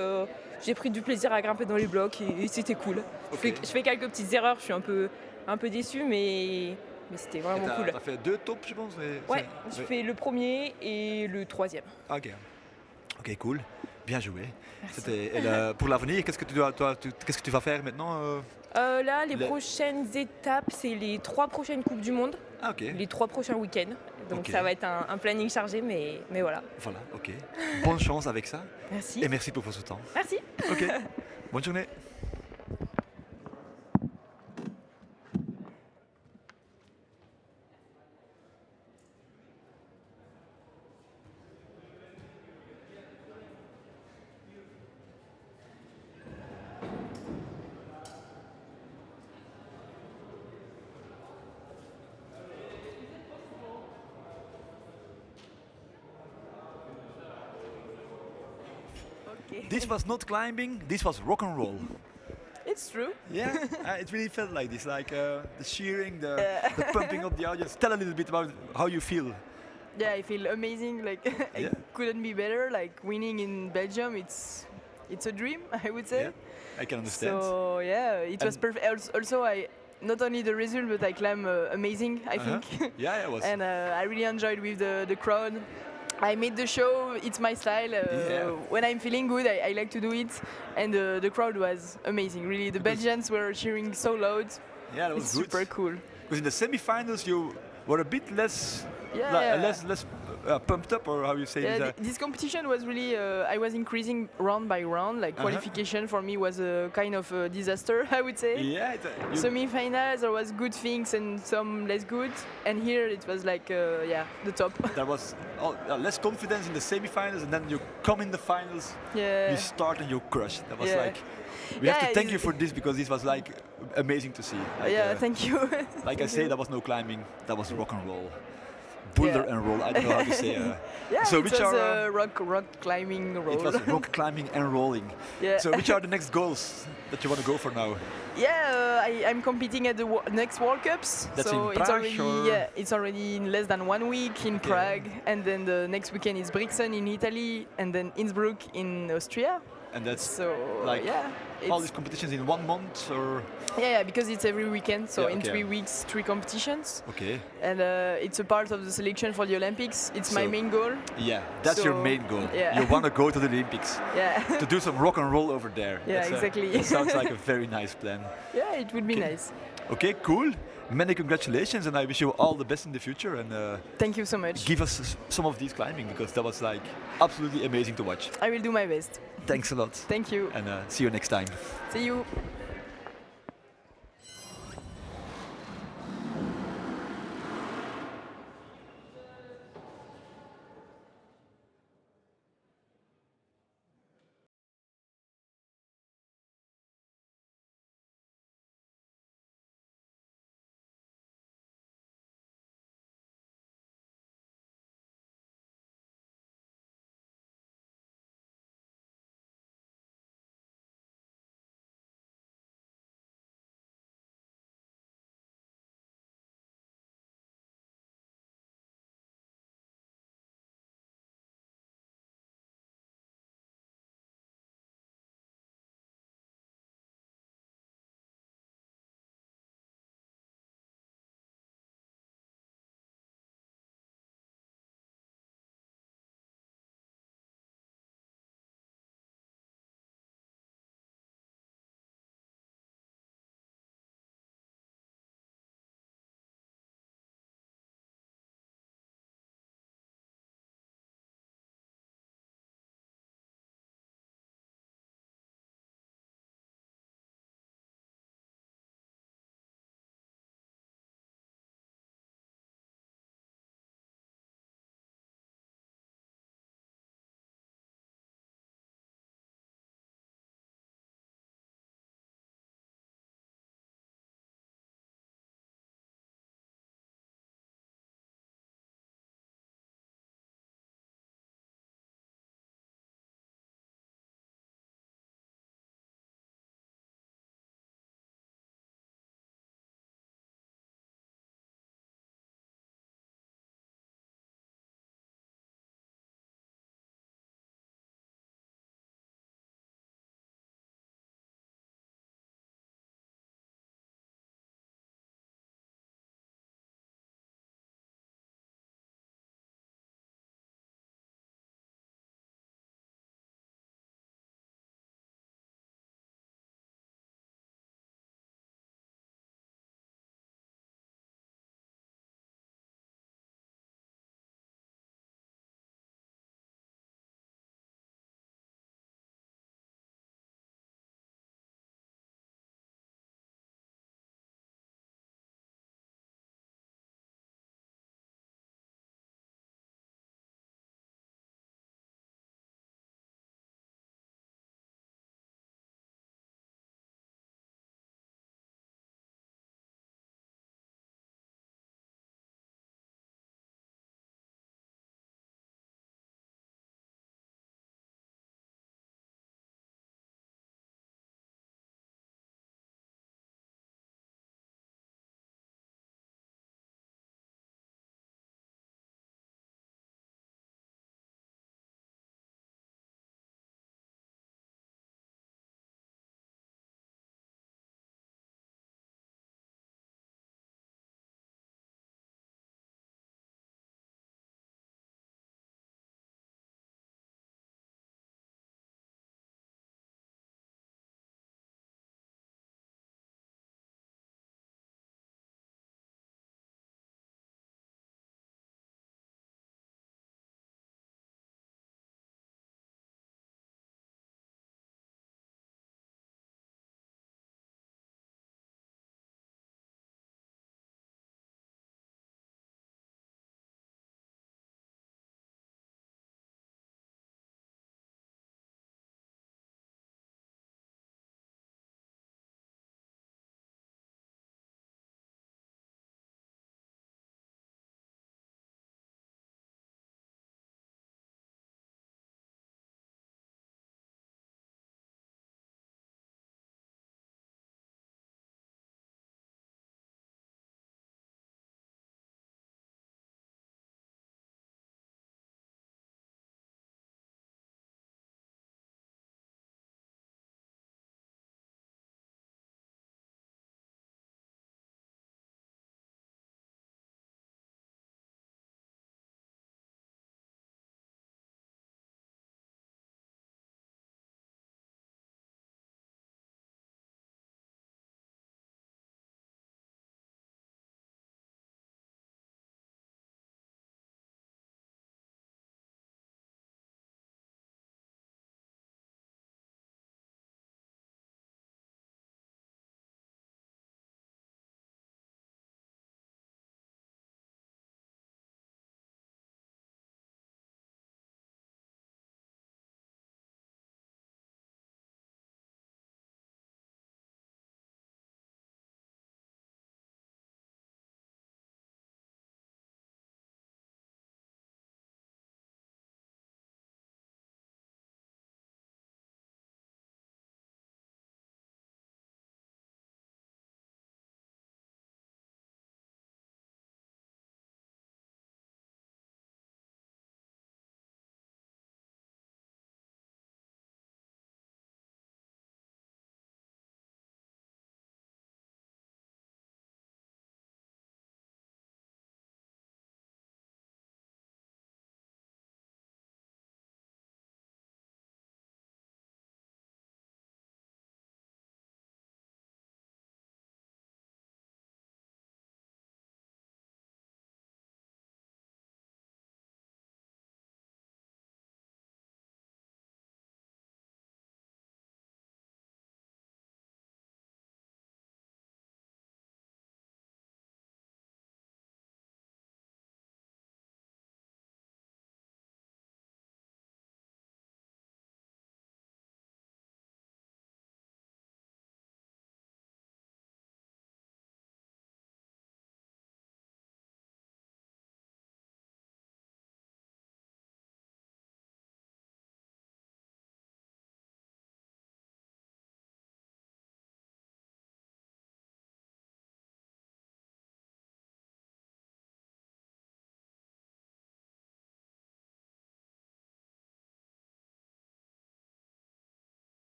J'ai pris du plaisir à grimper dans les blocs et c'était cool. Okay. Je fais quelques petites erreurs, je suis un peu déçue, mais c'était vraiment cool. Tu as fait 2 tops je pense? Ouais, je fais le premier et le troisième. Ok, cool. Bien joué. Et pour l'avenir, qu'est-ce que tu vas faire maintenant? Là, les prochaines étapes, c'est les 3 prochaines Coupes du Monde, les 3 prochains week-ends. Donc ça va être un planning chargé, mais voilà. Voilà, ok. Bonne chance avec ça. Merci. Et merci pour votre temps. Merci. Ok, bonne journée. This was not climbing, this was rock and roll. It's true. Yeah, it really felt like this, like the cheering, the pumping up the audience. Tell a little bit about how you feel. Yeah, I feel amazing. Like it couldn't be better. Like winning in Belgium, it's a dream, I would say. Yeah, I can understand. So yeah, it was perfect. Also, not only the result, but I climb amazing, I think. Yeah, it was. And I really enjoyed with the crowd. I made the show, it's my style. When I'm feeling good, I like to do it. And the crowd was amazing, really. The Belgians were cheering so loud. Yeah, that was good. Super cool. Because in the semi-finals, you were a bit less, less pumped up, or how you say it? This competition was really, I was increasing round by round. Like qualification for me was a kind of a disaster, I would say. Yeah. Semi-finals, there was good things and some less good. And here it was like, the top. There was less confidence in the semi-finals, and then you come in the finals, you start and you crush. That was like, we have to thank you for this, because this was like amazing to see. Like, thank you. Like I say, that was no climbing, that was rock and roll. Boulder and roll, I don't know how to say. So which are rock climbing roll. It was rock climbing and rolling. Yeah. So which are the next goals that you want to go for now? Yeah, I'm competing at the next World Cups. That's so in Prague, it's already in less than 1 week in Prague, and then the next weekend is Brixen in Italy, and then Innsbruck in Austria. And that's so like all these competitions in 1 month, or? Yeah, because it's every weekend, so in 3 weeks, 3 competitions. Okay. And it's a part of the selection for the Olympics. It's my main goal. Yeah, that's your main goal. Yeah. You want to go to the Olympics. Yeah. To do some rock and roll over there. Yeah, exactly. That sounds like a very nice plan. Yeah, it would be nice. Okay, cool. Many congratulations, and I wish you all the best in the future. And thank you so much. Give us some of these climbing, because that was like absolutely amazing to watch. I will do my best. Thanks a lot. Thank you. And see you next time. See you.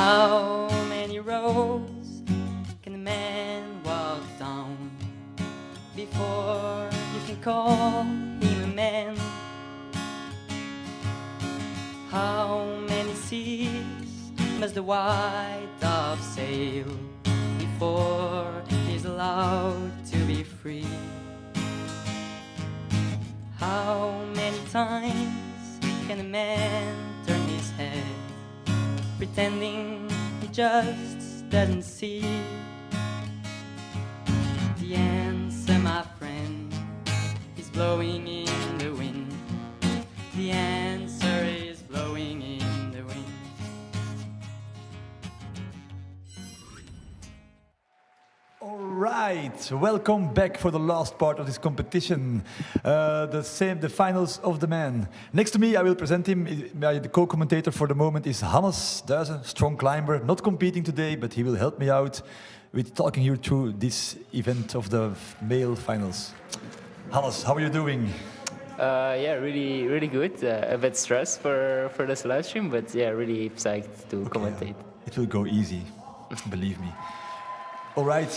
How many roads can a man walk down before you can call him a man? How many seas must the white dove sail before he's allowed to be free? How many times can a man turn his head, pretending he just doesn't see? The answer, my friend, is blowing in the wind. The answer is blowing in the wind. All right, welcome back for the last part of this competition. The finals of the men. Next to me, I will present him. The co-commentator for the moment is Jonas Verryken, strong climber, not competing today, but he will help me out with talking you through this event of the male finals. Jonas, how are you doing? Yeah, really good. A bit stressed for this live stream, but yeah, really psyched to commentate. It will go easy, believe me. All right,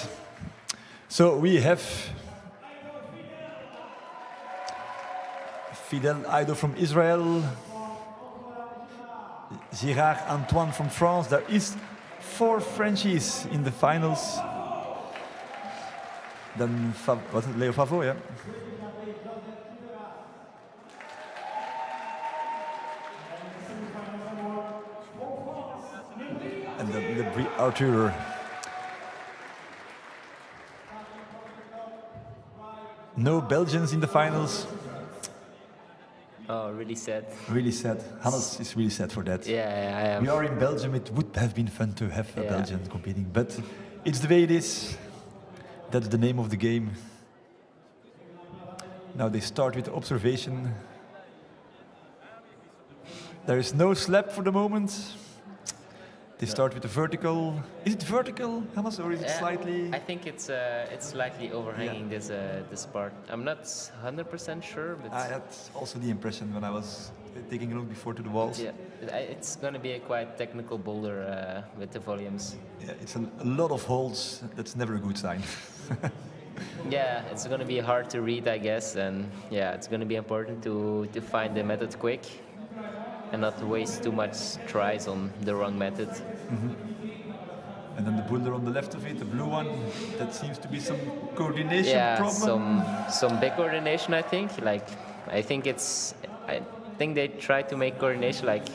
so we have Fidel Aido from Israel, Girard Antoine from France. There is 4 Frenchies in the finals. Then Leo Favot, yeah. And the Arthur. No Belgians in the finals. Oh, really sad. Really sad. Jonas is really sad for that. Yeah, I am. We are in Belgium. It would have been fun to have a Belgian competing, but it's the way it is. That's the name of the game. Now they start with observation. There is no slab for the moment. They start with the vertical. Is it vertical, Jonas, or is it slightly? I think it's slightly overhanging this part. I'm not 100% sure, but I had also the impression when I was taking a look before to the walls. Yeah, it's going to be a quite technical boulder with the volumes. Yeah, it's a lot of holds. That's never a good sign. Yeah, it's going to be hard to read, I guess, and yeah, it's going to be important to find the method quick and not waste too much tries on the wrong method. And then the boulder on the left of it, the blue one, that seems to be some coordination problem. some big coordination, I think. I think they try to make coordination like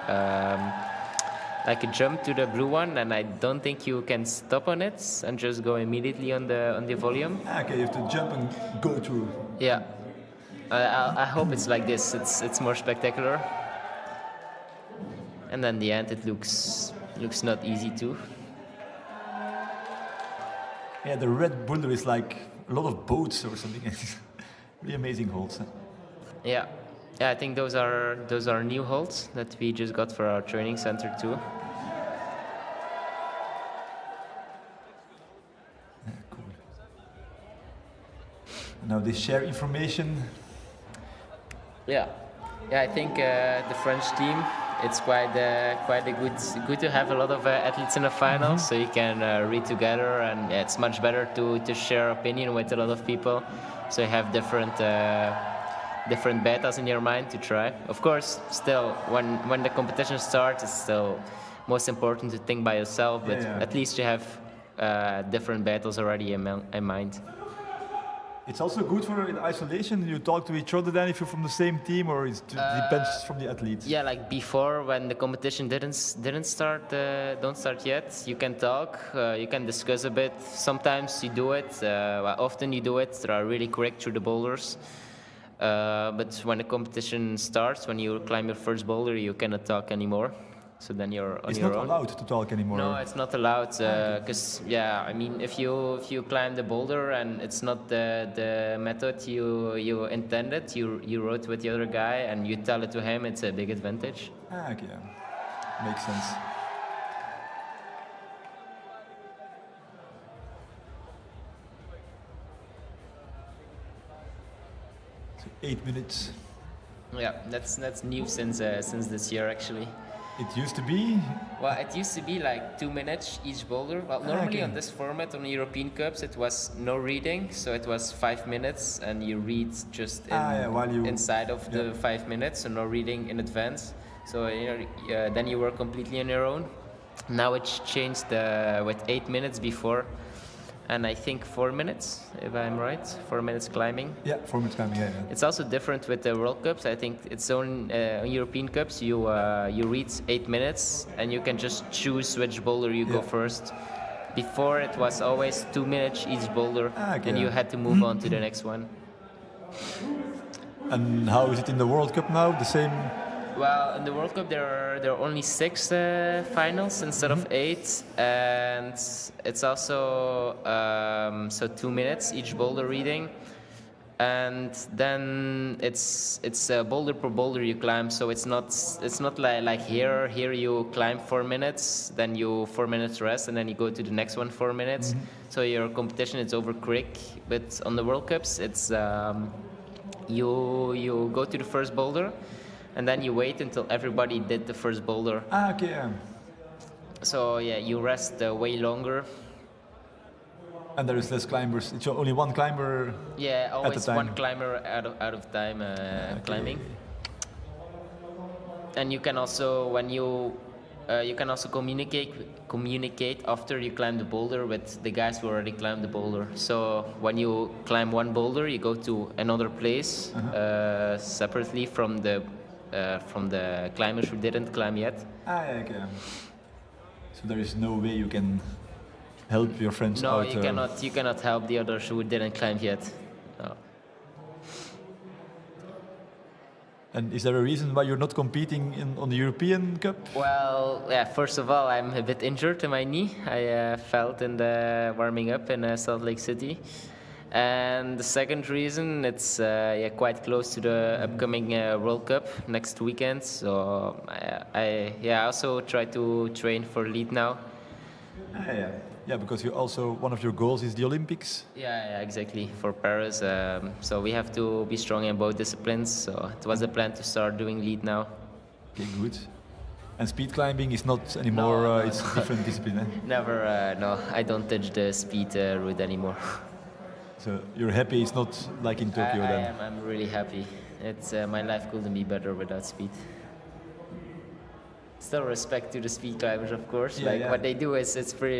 a jump to the blue one, and I don't think you can stop on it and just go immediately on the volume. Okay, you have to jump and go through. Yeah, I hope it's like this. It's more spectacular. And then the end, it looks not easy too. Yeah, the red boulder is like a lot of boats or something. Really amazing holds. Huh? Yeah, I think those are new holds that we just got for our training center too. Yeah, cool. Now they share information. Yeah, I think the French team. It's quite good to have a lot of athletes in the finals, so you can read together, and it's much better to share opinion with a lot of people, so you have different betas in your mind to try. Of course, still when the competition starts, it's still most important to think by yourself, but at least you have different battles already in mind. It's also good for in isolation. You talk to each other then if you're from the same team, or it depends from the athletes. Yeah, like before when the competition don't start yet, you can talk, you can discuss a bit. Sometimes you do it, often you do it. They are really quick through the boulders. But when the competition starts, when you climb your first boulder, you cannot talk anymore. So then you're on your own. It's not allowed to talk anymore. No, it's not allowed because I mean, if you climb the boulder and it's not the method you intended, you rode with the other guy and you tell it to him, it's a big advantage. Okay, makes sense. So 8 minutes. Yeah, that's new since this year actually. It used to be? Well, it used to be like 2 minutes each boulder. Well, normally on this format on the European Cups, it was no reading, so it was 5 minutes, and you read just inside of the 5 minutes, so no reading in advance. So then you were completely on your own. Now it's changed with 8 minutes before, and I think 4 minutes, if I'm right. 4 minutes climbing. Yeah, 4 minutes climbing. Yeah. It's also different with the World Cups. I think it's on European Cups. You read 8 minutes, and you can just choose which boulder you go first. Before it was always 2 minutes each boulder, and you had to move on to the next one. And how is it in the World Cup now? The same? Well, in the World Cup there are only 6 finals instead of 8, and it's also so 2 minutes each boulder reading, and then it's boulder per boulder you climb. So it's not like here you climb 4 minutes, then you 4 minutes rest, and then you go to the next one 4 minutes. So your competition is over quick. But on the World Cups it's you go to the first boulder, and then you wait until everybody did the first boulder. So yeah, you rest way longer. And there is less climbers. It's only one climber. Yeah, always at a time. one climber out of time climbing. And you can also communicate after you climb the boulder with the guys who already climbed the boulder. So when you climb one boulder, you go to another place separately from the climbers who didn't climb yet. So there is no way you can help your friends out? No, you cannot help the others who didn't climb yet. No. And is there a reason why you're not competing on the European Cup? Well, yeah, first of all, I'm a bit injured in my knee. I felt in the warming up in Salt Lake City. And the second reason, it's quite close to the upcoming World Cup next weekend. So I also try to train for lead now. Yeah, because one of your goals is the Olympics. Yeah, exactly, for Paris. So we have to be strong in both disciplines. So it was a plan to start doing lead now. Okay, good. And speed climbing is not anymore. No, it's a different discipline. Eh? Never. No, I don't touch the speed route anymore. So you're happy it's not like in Tokyo then? I'm really happy. It's my life couldn't be better without speed. Still respect to the speed climbers, of course. What they do is pretty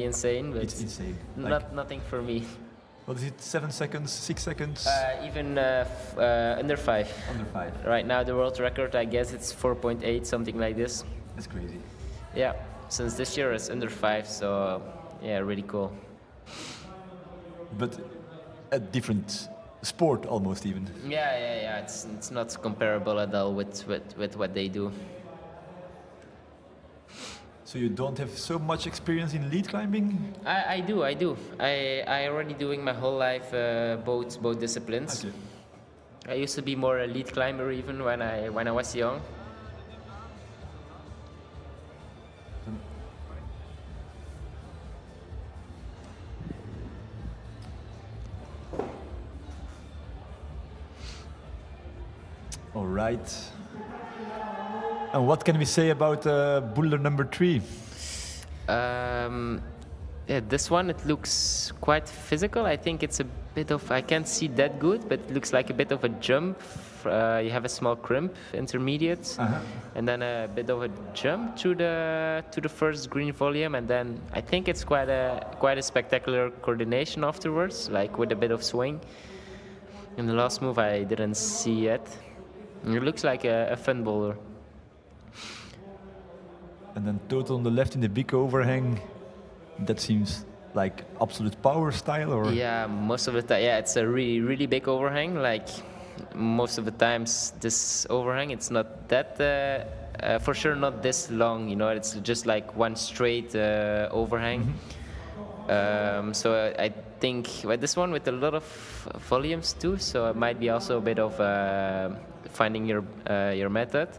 insane. But it's insane. Nothing for me. What is it? 7 seconds? 6 seconds? Even under 5. Under 5. Right now the world record, I guess it's 4.8, something like this. That's crazy. Yeah. Since this year it's under 5, so yeah, really cool. But a different sport almost even. Yeah. It's not comparable at all with what they do. So you don't have so much experience in lead climbing? I do. I already doing my whole life both disciplines. Okay. I used to be more a lead climber even when I was young. All right. And what can we say about boulder number 3? Yeah, this one, it looks quite physical. I think it's a bit of, I can't see that good, but it looks like a bit of a jump. You have a small crimp, intermediate, and then a bit of a jump to the first green volume, and then I think it's quite a spectacular coordination afterwards, like with a bit of swing. In the last move, I didn't see yet. It looks like a fun boulder. And then total on the left in the big overhang, that seems like absolute power style, or? Yeah, most of the time, yeah, it's a really big overhang. Like most of the times, this overhang, it's not that, for sure not this long, you know, it's just like one straight overhang. So I think this one with a lot of volumes too, so it might be also a bit of finding your method,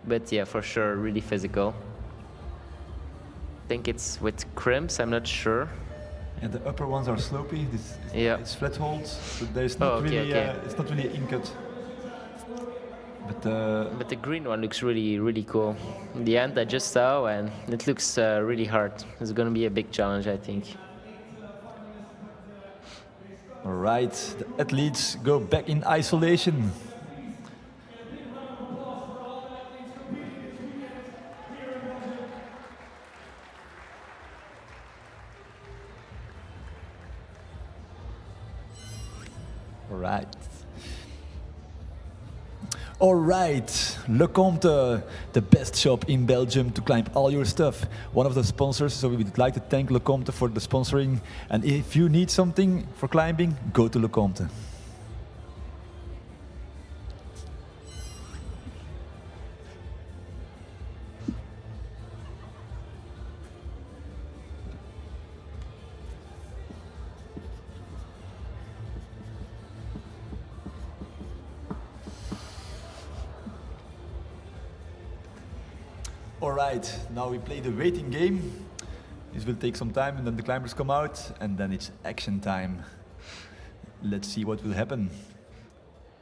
but yeah, for sure, really physical. I think it's with crimps, I'm not sure. And the upper ones are slopey. It's flat holds, so there's not it's not really in cut. But the green one looks really cool. In the end, I just saw, and it looks really hard. It's going to be a big challenge, I think. All right, the athletes go back in isolation. All right, 𝐿𝐶𝐞𝐬, the best shop in Belgium to climb all your stuff. One of the sponsors, so we would like to thank 𝐿𝐶𝐞𝐬 for the sponsoring. And if you need something for climbing, go to 𝐿𝐶𝐞𝐬. All right, now we play the waiting game. This will take some time and then the climbers come out and then it's action time. Let's see what will happen.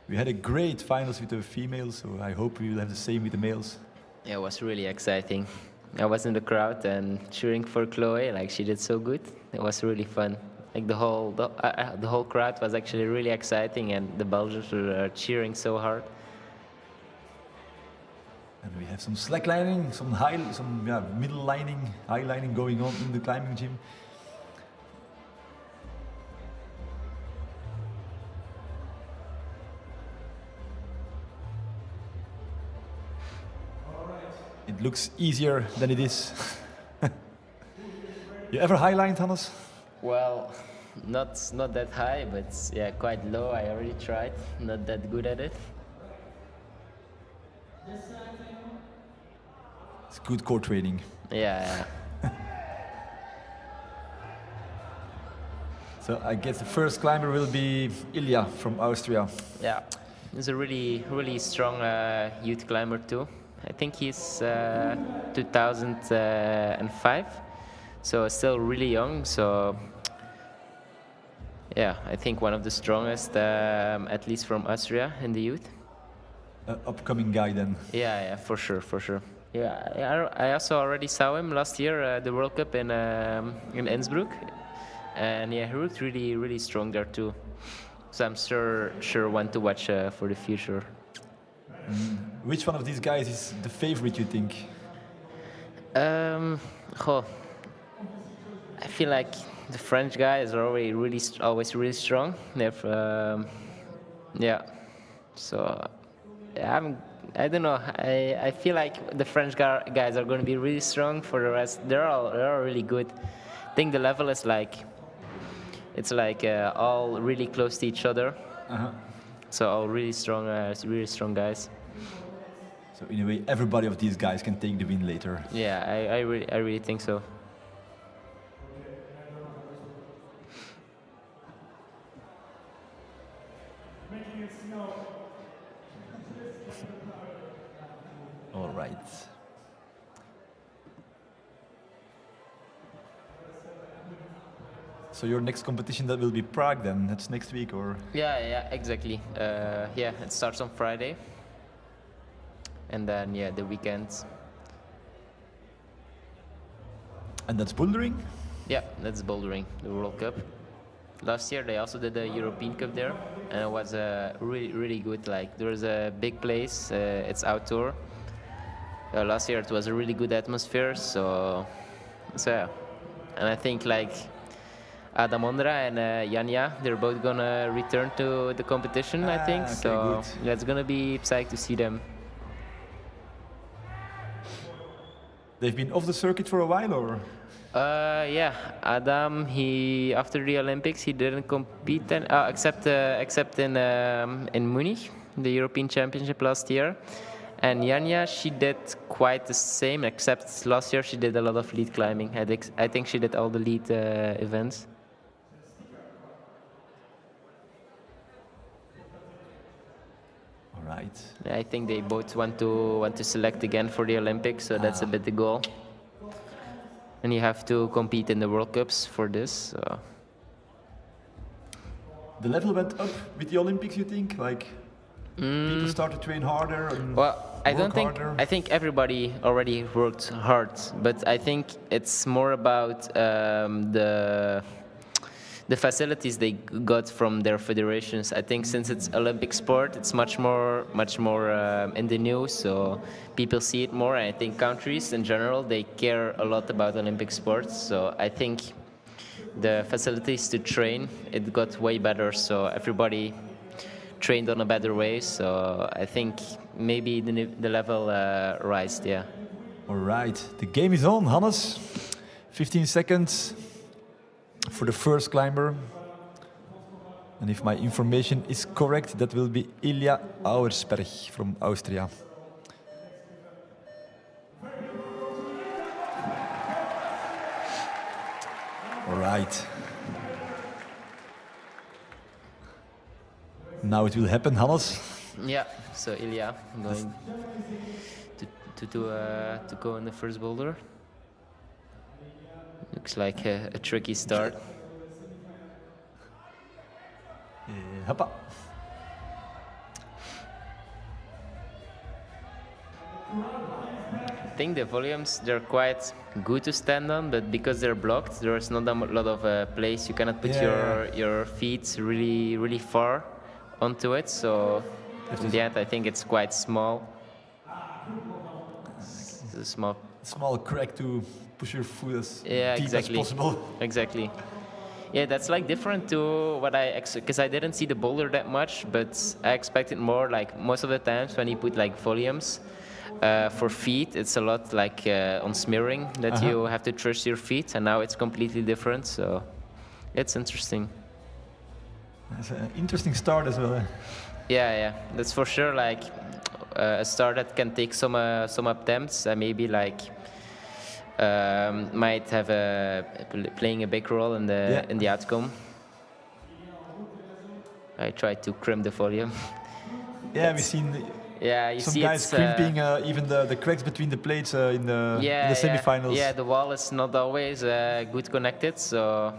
We had a great finals with the females, so I hope we will have the same with the males. Yeah, it was really exciting. I was in the crowd and cheering for 𝐿𝐶𝐬, like she did so good. It was really fun. Like the whole crowd was actually really exciting and the Belgians were cheering so hard. And we have some slacklining, some middle lining, high lining going on in the climbing gym. It looks easier than it is. You ever highlined, Hannes? Well, not that high, but yeah, quite low. I already tried. Not that good at it. It's good core training. Yeah. So I guess the first climber will be Ilya from Austria. Yeah, he's a really strong youth climber too. I think he's 2005, so still really young. So yeah, I think one of the strongest athletes from Austria in the youth. Upcoming guy then. Yeah, for sure. Yeah, I also already saw him last year at the World Cup in Innsbruck, and yeah, he looked really strong there too. So I'm sure one to watch for the future. Which one of these guys is the favorite, you think? I feel like the French guys are always really strong. They're So I don't know. I feel like the French guys are going to be really strong. For the rest, they're all really good. I think the level is all really close to each other. So all really strong guys. So in a way, everybody of these guys can take the win later. Yeah, I really think so. All right. So your next competition, that will be Prague then? That's next week, or? Yeah, exactly. It starts on Friday. And then, the weekend. And that's bouldering? Yeah, that's bouldering, the World Cup. Last year they also did the European Cup there, and it was really good. Like, there was a big place, it's outdoor. Last year it was a really good atmosphere, so yeah. And I think like Adam Ondra and Janja, they're both gonna return to the competition, I think. Okay, so good. yeah, it's gonna be psyched to see them. They've been off the circuit for a while, or? Yeah, Adam, he after the Olympics he didn't compete then, except in Munich, the European Championship last year. And Janja, she did quite the same, except last year she did a lot of lead climbing. I think she did all the lead events. All right. Yeah, I think they both want to select again for the Olympics, so that's a bit the goal. And you have to compete in the World Cups for this. So. The level went up with the Olympics, you think? Like, People start to train harder? Well, I don't think. Harder? I think everybody already worked hard, but I think it's more about the facilities they got from their federations. I think since it's Olympic sport, it's much more in the news, so people see it more. And I think countries in general, they care a lot about Olympic sports. So I think the facilities to train, it got way better. So everybody trained on a better way. So I think maybe the level rised. Yeah. All right, the game is on, Hannes. 15 seconds. For the first climber, and if my information is correct, that will be Urìa Ros from Austria. All right. Now it will happen, Hannes. Yeah. So Urìa going to go in the first boulder. Looks like a tricky start. Hoppa. I think the volumes, they're quite good to stand on, but because they're blocked, there's not a lot of place. You cannot put your feet really far onto it. So in the end, I think it's quite small. It's a small crack to push your foot as deep exactly. as possible. Exactly. Yeah, that's like different to what because I didn't see the boulder that much, but I expected more. Like most of the times when you put like volumes for feet, it's a lot like on smearing that you have to trust your feet, and now it's completely different. So it's interesting. It's an interesting start as well. Yeah, that's for sure. Like a start that can take some attempts, maybe like. Might have playing a big role in the outcome. I tried to crimp the volume. Yeah, we've seen you some see guys crimping even the cracks between the plates in the semifinals. Yeah, the wall is not always good connected, so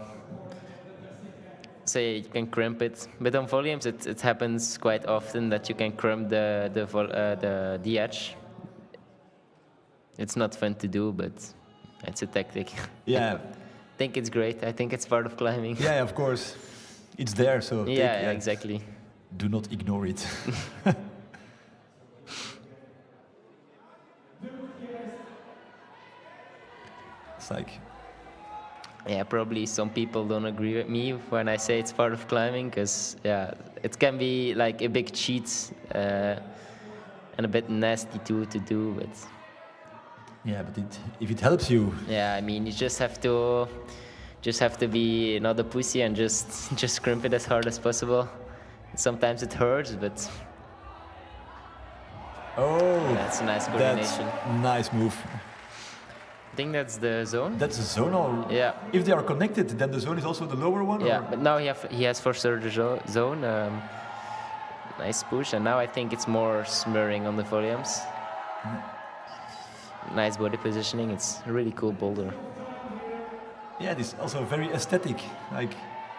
you can crimp it. But on volumes, it happens quite often that you can crimp the edge. It's not fun to do, but it's a tactic. Yeah. I think it's great. I think it's part of climbing. Yeah, of course. It's there, so exactly. Do not ignore it. It's like... Yeah, probably some people don't agree with me when I say it's part of climbing, because it can be like a big cheat and a bit nasty too to do, but... Yeah, but if it helps you. Yeah, I mean, you just have to be not a pussy and just crimp it as hard as possible. Sometimes it hurts, but that's a nice coordination. That's nice move. I think that's the zone. That's the zone, or if they are connected, then the zone is also the lower one. Yeah, but now he has for sure the zone. Nice push, and now I think it's more smearing on the volumes. Nice body positioning. It's a really cool boulder. Yeah, it is also very aesthetic, like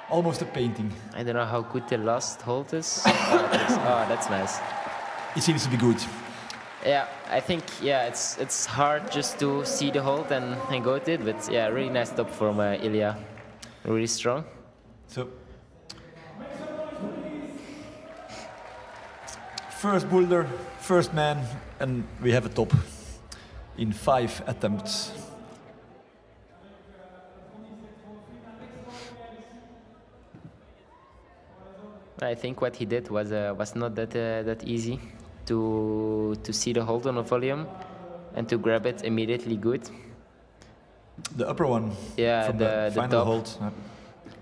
almost a painting. I don't know how good the last hold is. That's nice. It seems to be good. Yeah, I think it's hard just to see the hold and go with it, but really nice top from Urìa. Really strong. So first boulder, first man, and we have a top. In 5 attempts. I think what he did was not that easy to see the hold on a volume and to grab it immediately good. The upper one. Yeah, from the final top. hold.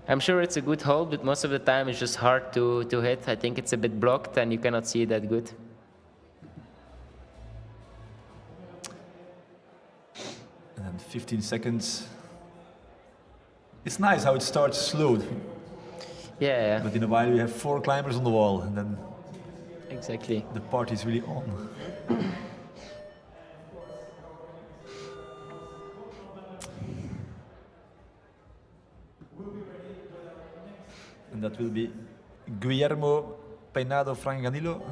I'm sure it's a good hold, but most of the time it's just hard to hit. I think it's a bit blocked and you cannot see it that good. And 15 seconds. It's nice how it starts slow. Yeah. But in a while we have 4 climbers on the wall, and then exactly the party is really on. And that will be Guillermo Peinado Franganillo.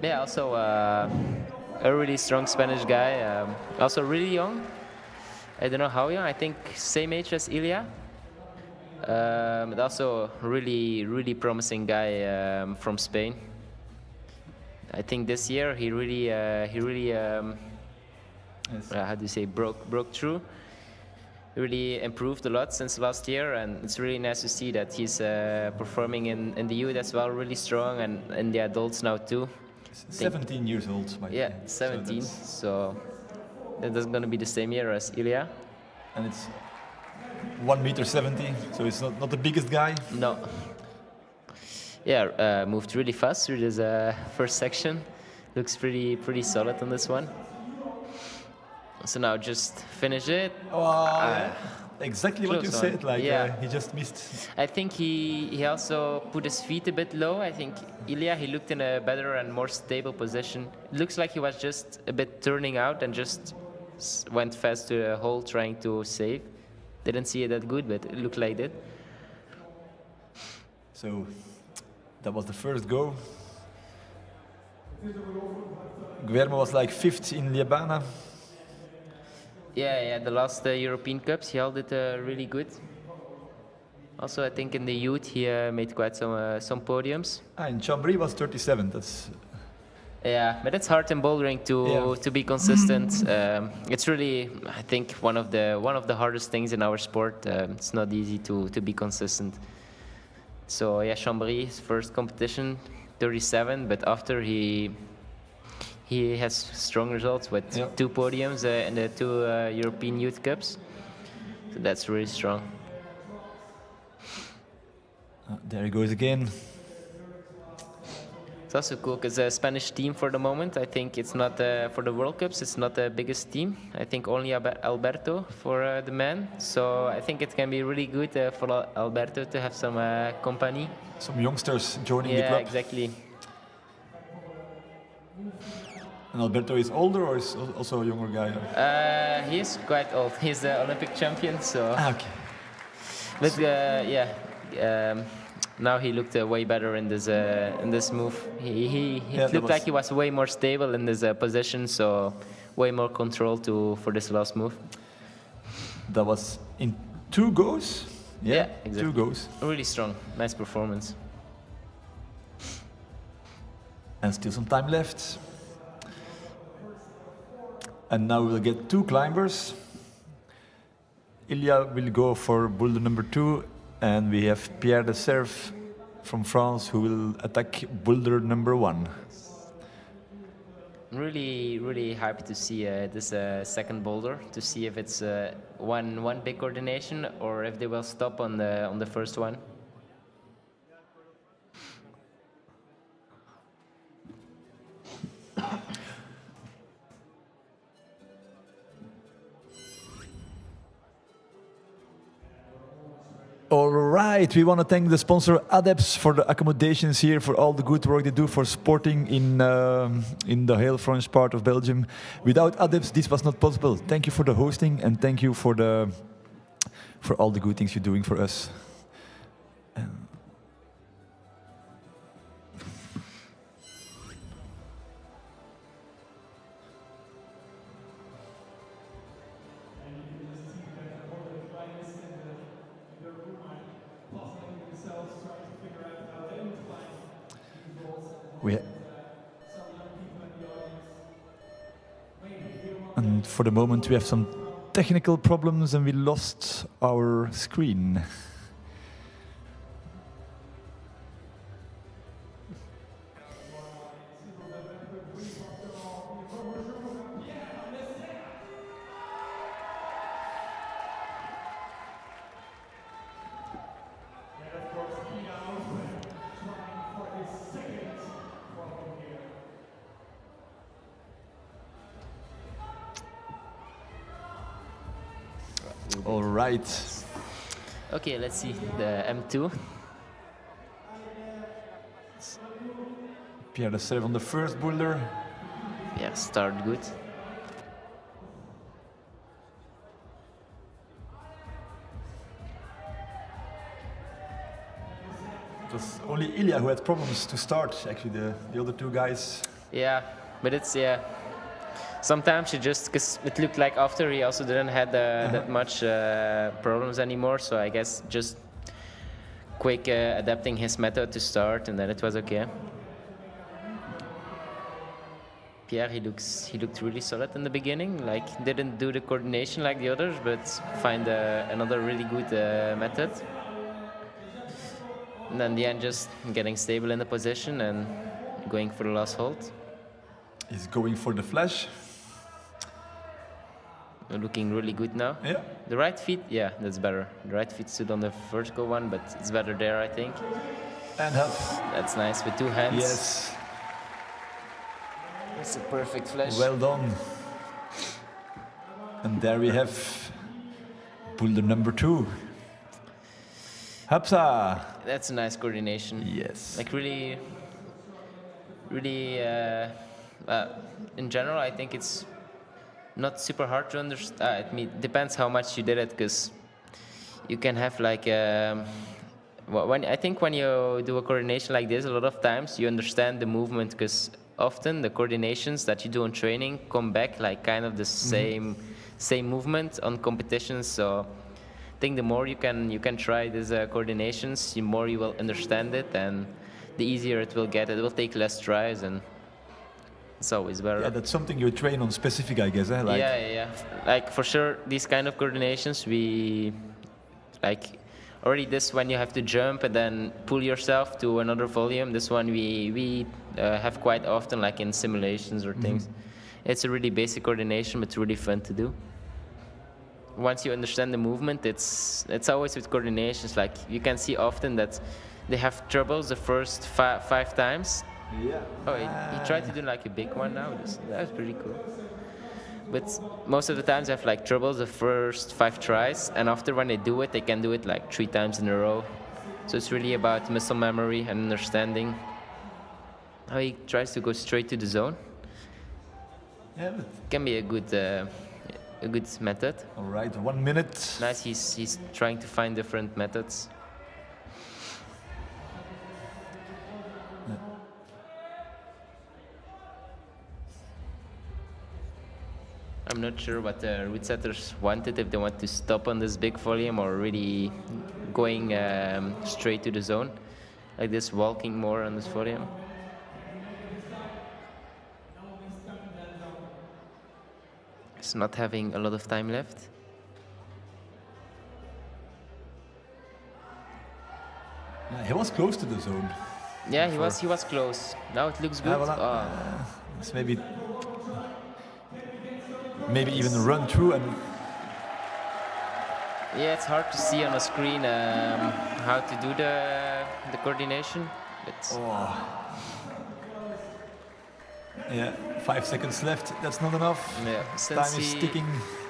Yeah, also a really strong Spanish guy. Also really young. I don't know how young. I think same age as 𝐿ia. But also really promising guy from Spain. I think this year he really how do you say, broke through. Really improved a lot since last year, and it's really nice to see that he's performing in the youth as well, really strong, and in the adults now too. 17 years old. Yeah, 17. So that's going to be the same year as 𝐿ia. And it's 1.70 m, so it's not the biggest guy. No. Yeah, moved really fast through this first section. Looks pretty solid on this one. So now just finish it. Exactly what you said. Like he just missed. I think he also put his feet a bit low. I think 𝐿ia, he looked in a better and more stable position. It looks like he was just a bit turning out and just went fast to the hole trying to save. Didn't see it that good, but it looked like that. So that was the first go. Guillermo was like 5th in Ljubljana. Yeah, the last European Cups he held it really good. Also, I think in the youth he made quite some podiums. And Chambry was 37. That's. Yeah, but it's hard in bouldering to be consistent. It's really, I think, one of the hardest things in our sport. It's not easy to be consistent. So yeah, Chambry, his first competition, 37, but after he has strong results with 2 podiums in the 2 European Youth Cups. So that's really strong. There he goes again. It's also cool because the Spanish team for the moment, I think it's not for the World Cups, it's not the biggest team. I think only Alberto for the men. So I think it can be really good for Alberto to have some company. Some youngsters joining the club. Yeah, exactly. And Alberto is older or is also a younger guy? He is quite old. He's the Olympic champion, so. Okay. But now he looked way better in this move. He looked like he was way more stable in this position, so way more control for this last move. That was in 2 goes? Yeah, exactly. 2 goes. Really strong, nice performance. And still some time left. And now we'll get 2 climbers. 𝐿ia will go for boulder number 2, and we have Pierre de Serve from France who will attack boulder number 1. I'm really happy to see this second boulder, to see if it's one big coordination or if they will stop on the first one. All right, we want to thank the sponsor ADEPS for the accommodations here, for all the good work they do for sporting in the heel French part of Belgium. Without ADEPS, this was not possible. Thank you for the hosting and thank you for all the good things you're doing for us. And for the moment we have some technical problems and we lost our screen. All right. Okay, let's see the M2. Pierre de Serve on the first boulder. Yeah, start good. It was only 𝐿ia who had problems to start. Actually, the other 2 guys. Yeah, but it's sometimes you just, because it looked like after he also didn't had that much problems anymore, so I guess just quick adapting his method to start, and then it was okay. Pierre, he looked really solid in the beginning, like didn't do the coordination like the others, but find another really good method. And then in the end, just getting stable in the position and going for the last hold. He's going for the flash. Looking really good now. Yeah. The right feet, yeah, that's better. The right feet stood on the vertical one, but it's better there, I think. And up. That's nice with 2 hands. Yes. It's a perfect flash. Well done. And there we have boulder number 2. Hapsa. That's a nice coordination. Yes. Like really, in general, I think it's not super hard to understand. I mean, it depends how much you did it, because you can have like, I think when you do a coordination like this, a lot of times you understand the movement, because often the coordinations that you do on training come back like kind of the same movement on competitions. So I think the more you can try these coordinations, the more you will understand it, and the easier it will get. It will take less tries, and it's always better. Yeah, that's something you train on specific, I guess. Like yeah. Like for sure, these kind of coordinations, we like already this one you have to jump and then pull yourself to another volume. This one we have quite often, like in simulations or things. It's a really basic coordination, but it's really fun to do. Once you understand the movement, it's always with coordinations. Like you can see often that they have troubles the first 5 times. Yeah. Oh, he tried to do like a big one now. That was pretty cool. But most of the times they have like troubles the first 5 tries, and after when they do it, they can do it like 3 times in a row. So it's really about muscle memory and understanding. How he tries to go straight to the zone. Yeah, but can be a good method. All right, 1 minute. Nice. He's trying to find different methods. I'm not sure what the route setters wanted, if they want to stop on this big volume or really going straight to the zone, like this, walking more on this volume. It's not having a lot of time left. Yeah, he was close to the zone. Yeah, he was close. Now it looks good. It's maybe even run through and. Yeah, it's hard to see on a screen how to do the coordination. Yeah, 5 seconds left. That's not enough. Yeah, time is ticking.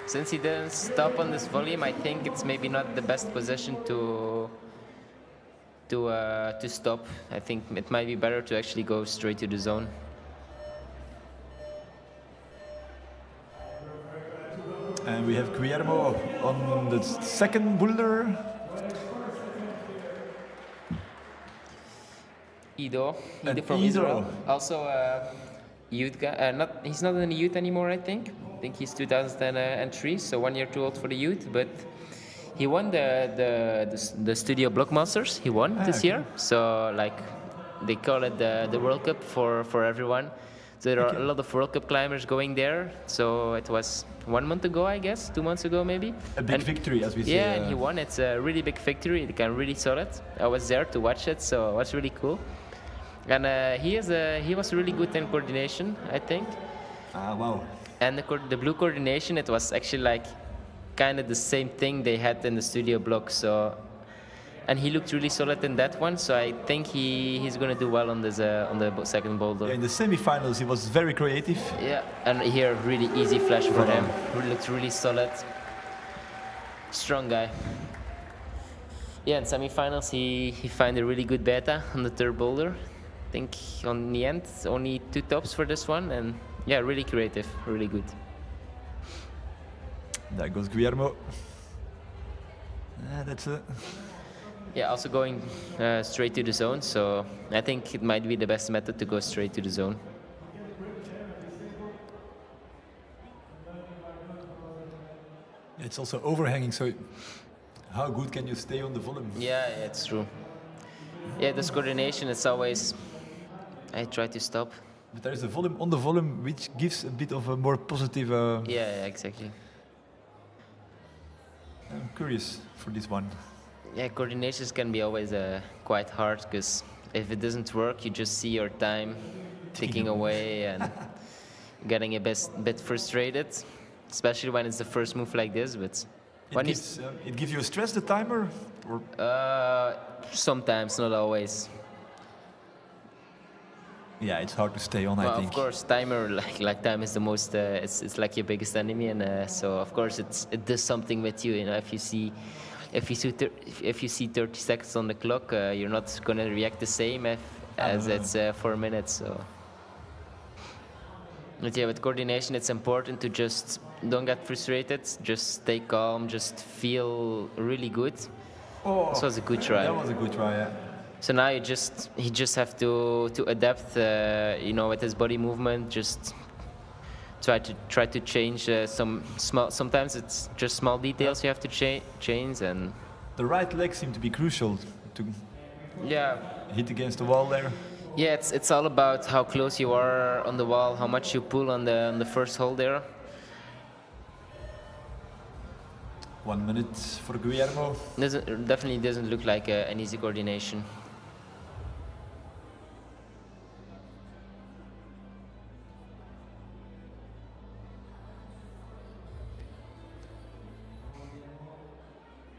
Since he didn't stop on this volume, I think it's maybe not the best position to stop. I think it might be better to actually go straight to the zone. And we have Guillermo on the second boulder. Ido from Israel. Also youth guy. He's not in the youth anymore, I think. I think he's 2003, so 1 year too old for the youth. But he won the Studio Blockmasters. He won this year. So like they call it the World Cup for everyone. So there are a lot of World Cup climbers going there. So it was 1 month ago, I guess, 2 months ago maybe. A big victory, as we say. Yeah, and he won. It's a really big victory. It can really saw it. I was there to watch it, so it was really cool. And he was really good in coordination, I think. Wow. And the blue coordination, it was actually like kind of the same thing they had in the studio block. So, and he looked really solid in that one. So I think he's going to do well on this on the second boulder. Yeah, in the semifinals, he was very creative. Yeah, and here really easy flash for him. He looked really solid. Strong guy. Yeah, in semifinals he found a really good beta on the third boulder. I think on the end only 2 tops for this one, and yeah, really creative, really good. There goes Guillermo. That's it. Yeah, also going straight to the zone, so I think it might be the best method to go straight to the zone. It's also overhanging, so how good can you stay on the volume? Yeah, it's true. Yeah, this coordination, it's always, I try to stop. But there is a volume on the volume which gives a bit of a more positive... Yeah, exactly. I'm curious for this one. Yeah, coordinations can be always quite hard, because if it doesn't work, you just see your time ticking away and getting a bit frustrated, especially when it's the first move like this. But when it gives you a stress, the timer? Or? Sometimes, not always. Yeah, it's hard to stay on, I think. Of course, timer, like time is the most, it's like your biggest enemy, and so of course it does something with you. You know, if you see 30 seconds on the clock, you're not gonna react the same as it's 4 minutes. So, but yeah, with coordination, it's important to just don't get frustrated. Just stay calm. Just feel really good. Oh, this was a good try. That was a good try, yeah. So now he just have to adapt, you know, with his body movement. Just try to change some small. Sometimes it's just small details you have to change. And the right leg seemed to be crucial to hit against the wall there. Yeah, it's all about how close you are on the wall, how much you pull on the first hold there. 1 minute for Guillermo. Definitely doesn't look like an easy coordination.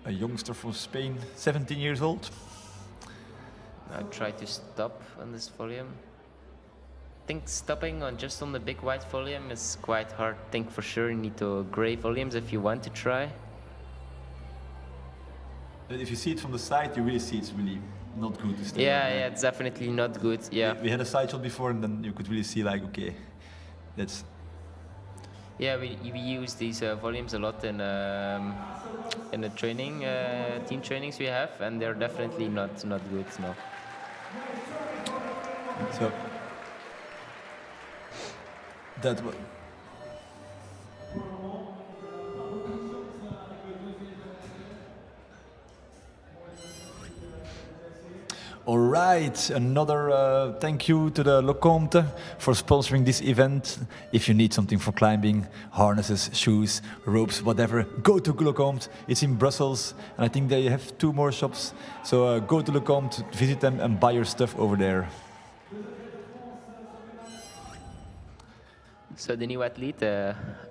A youngster from Spain, 17 years old. I try to stop on this volume. I think stopping just on the big white volume is quite hard. I think for sure you need to gray volumes if you want to try. But if you see it from the side, you really see it's really not good to stay. Yeah, it's definitely not good. Yeah. We had a side shot before, and then you could really see like, okay, that's. Yeah, we use these volumes a lot in the training, team trainings we have, and they're definitely not good, no. So that was. All right, another thank you to the 𝐶𝐿 for sponsoring this event. If you need something for climbing, harnesses, shoes, ropes, whatever, go to 𝐶𝐿. It's in Brussels, and I think they have 2 more shops. So go to 𝐶𝐿, visit them, and buy your stuff over there. So the new athlete,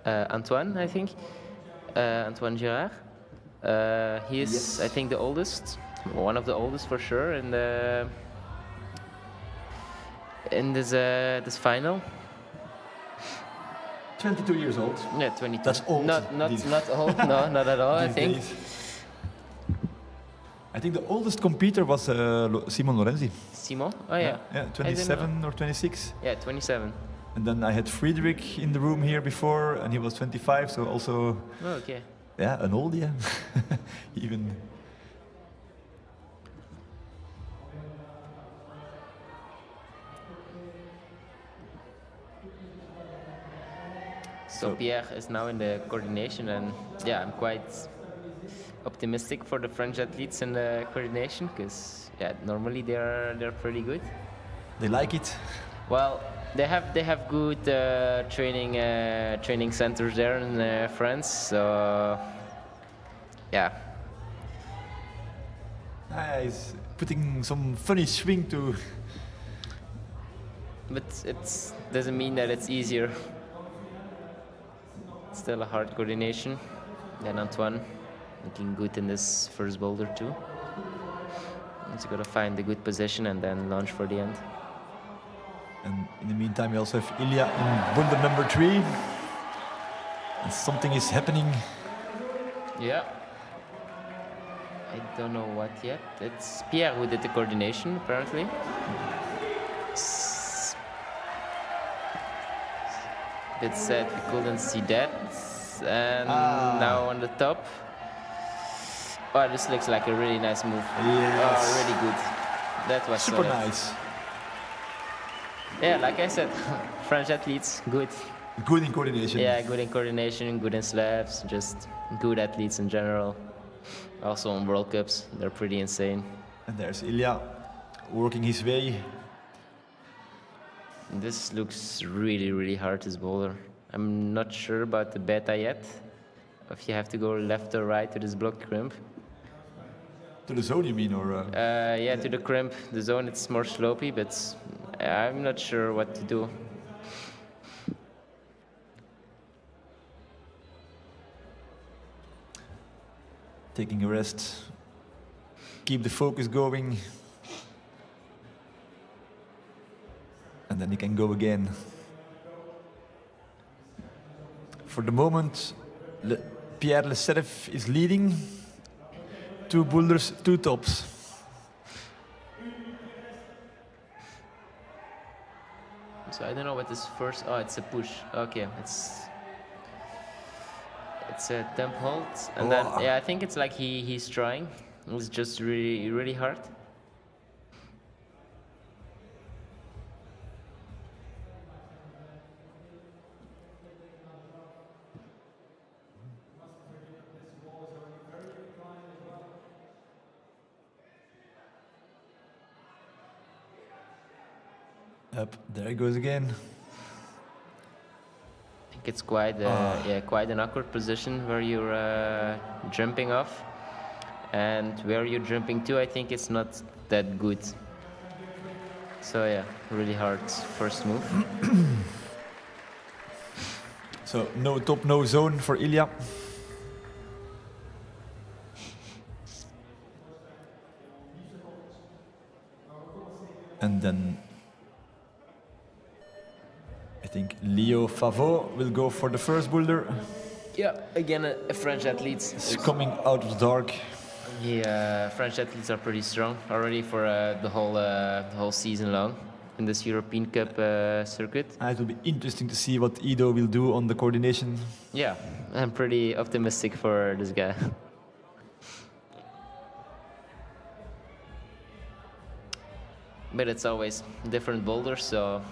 Antoine, I think, Antoine Girard. He is, yes. I think, the oldest. One of the oldest for sure in this final. 22 years old. Yeah, 22. That's old. Not old. No, not at all. I think. I think the oldest competitor was Simon Lorenzi. Simon? Oh yeah. Yeah, 27 or 26. Yeah, 27. And then I had Friedrich in the room here before, and he was 25. So also. Oh, okay. Yeah, an old, yeah. Even. So Pierre is now in the coordination, and yeah, I'm quite optimistic for the French athletes in the coordination, because yeah, normally they're pretty good. They like it. Well, they have good training centers there in France, so yeah. He's putting some funny swing to. But it doesn't mean that it's easier. Still a hard coordination. Then Antoine looking good in this first boulder too. He's got to find a good position and then launch for the end. And in the meantime, we also have Ilya in boulder number 3. And something is happening. Yeah. I don't know what yet. It's Pierre who did the coordination, apparently. It said we couldn't see that, and now on the top. Oh, this looks like a really nice move. Yes. Oh, really good. That was super solid. nice. Yeah, like I said, French athletes, good. Good in coordination. Yeah, good in coordination, good in slabs, just good athletes in general. Also on World Cups, they're pretty insane. And there's 𝐿𝐿𝐼 working his way. This looks really, really hard, this boulder. I'm not sure about the beta yet. If you have to go left or right to this block crimp. To the zone, you mean, or? Yeah, to the crimp. The zone, it's more slopey, but I'm not sure what to do. Taking a rest. Keep the focus going. And then he can go again. For the moment, Pierre Lecerf is leading. 2 boulders, 2 tops. So I don't know what this first. Oh, it's a push. Okay, it's a temp hold, and then yeah, I think it's like he's trying. It's just really, really hard. Up, there it goes again. I think it's quite, yeah, quite an awkward position where you're jumping off, and where you're jumping to, I think it's not that good. So yeah, really hard first move. So no top, no zone for 𝐿𝐼. And then I think Leo Favot will go for the first boulder. Yeah, again a French athlete. It's coming out of the dark. Yeah, French athletes are pretty strong already for the whole season long in this European Cup circuit. It will be interesting to see what Ido will do on the coordination. Yeah, I'm pretty optimistic for this guy. But it's always different boulders, so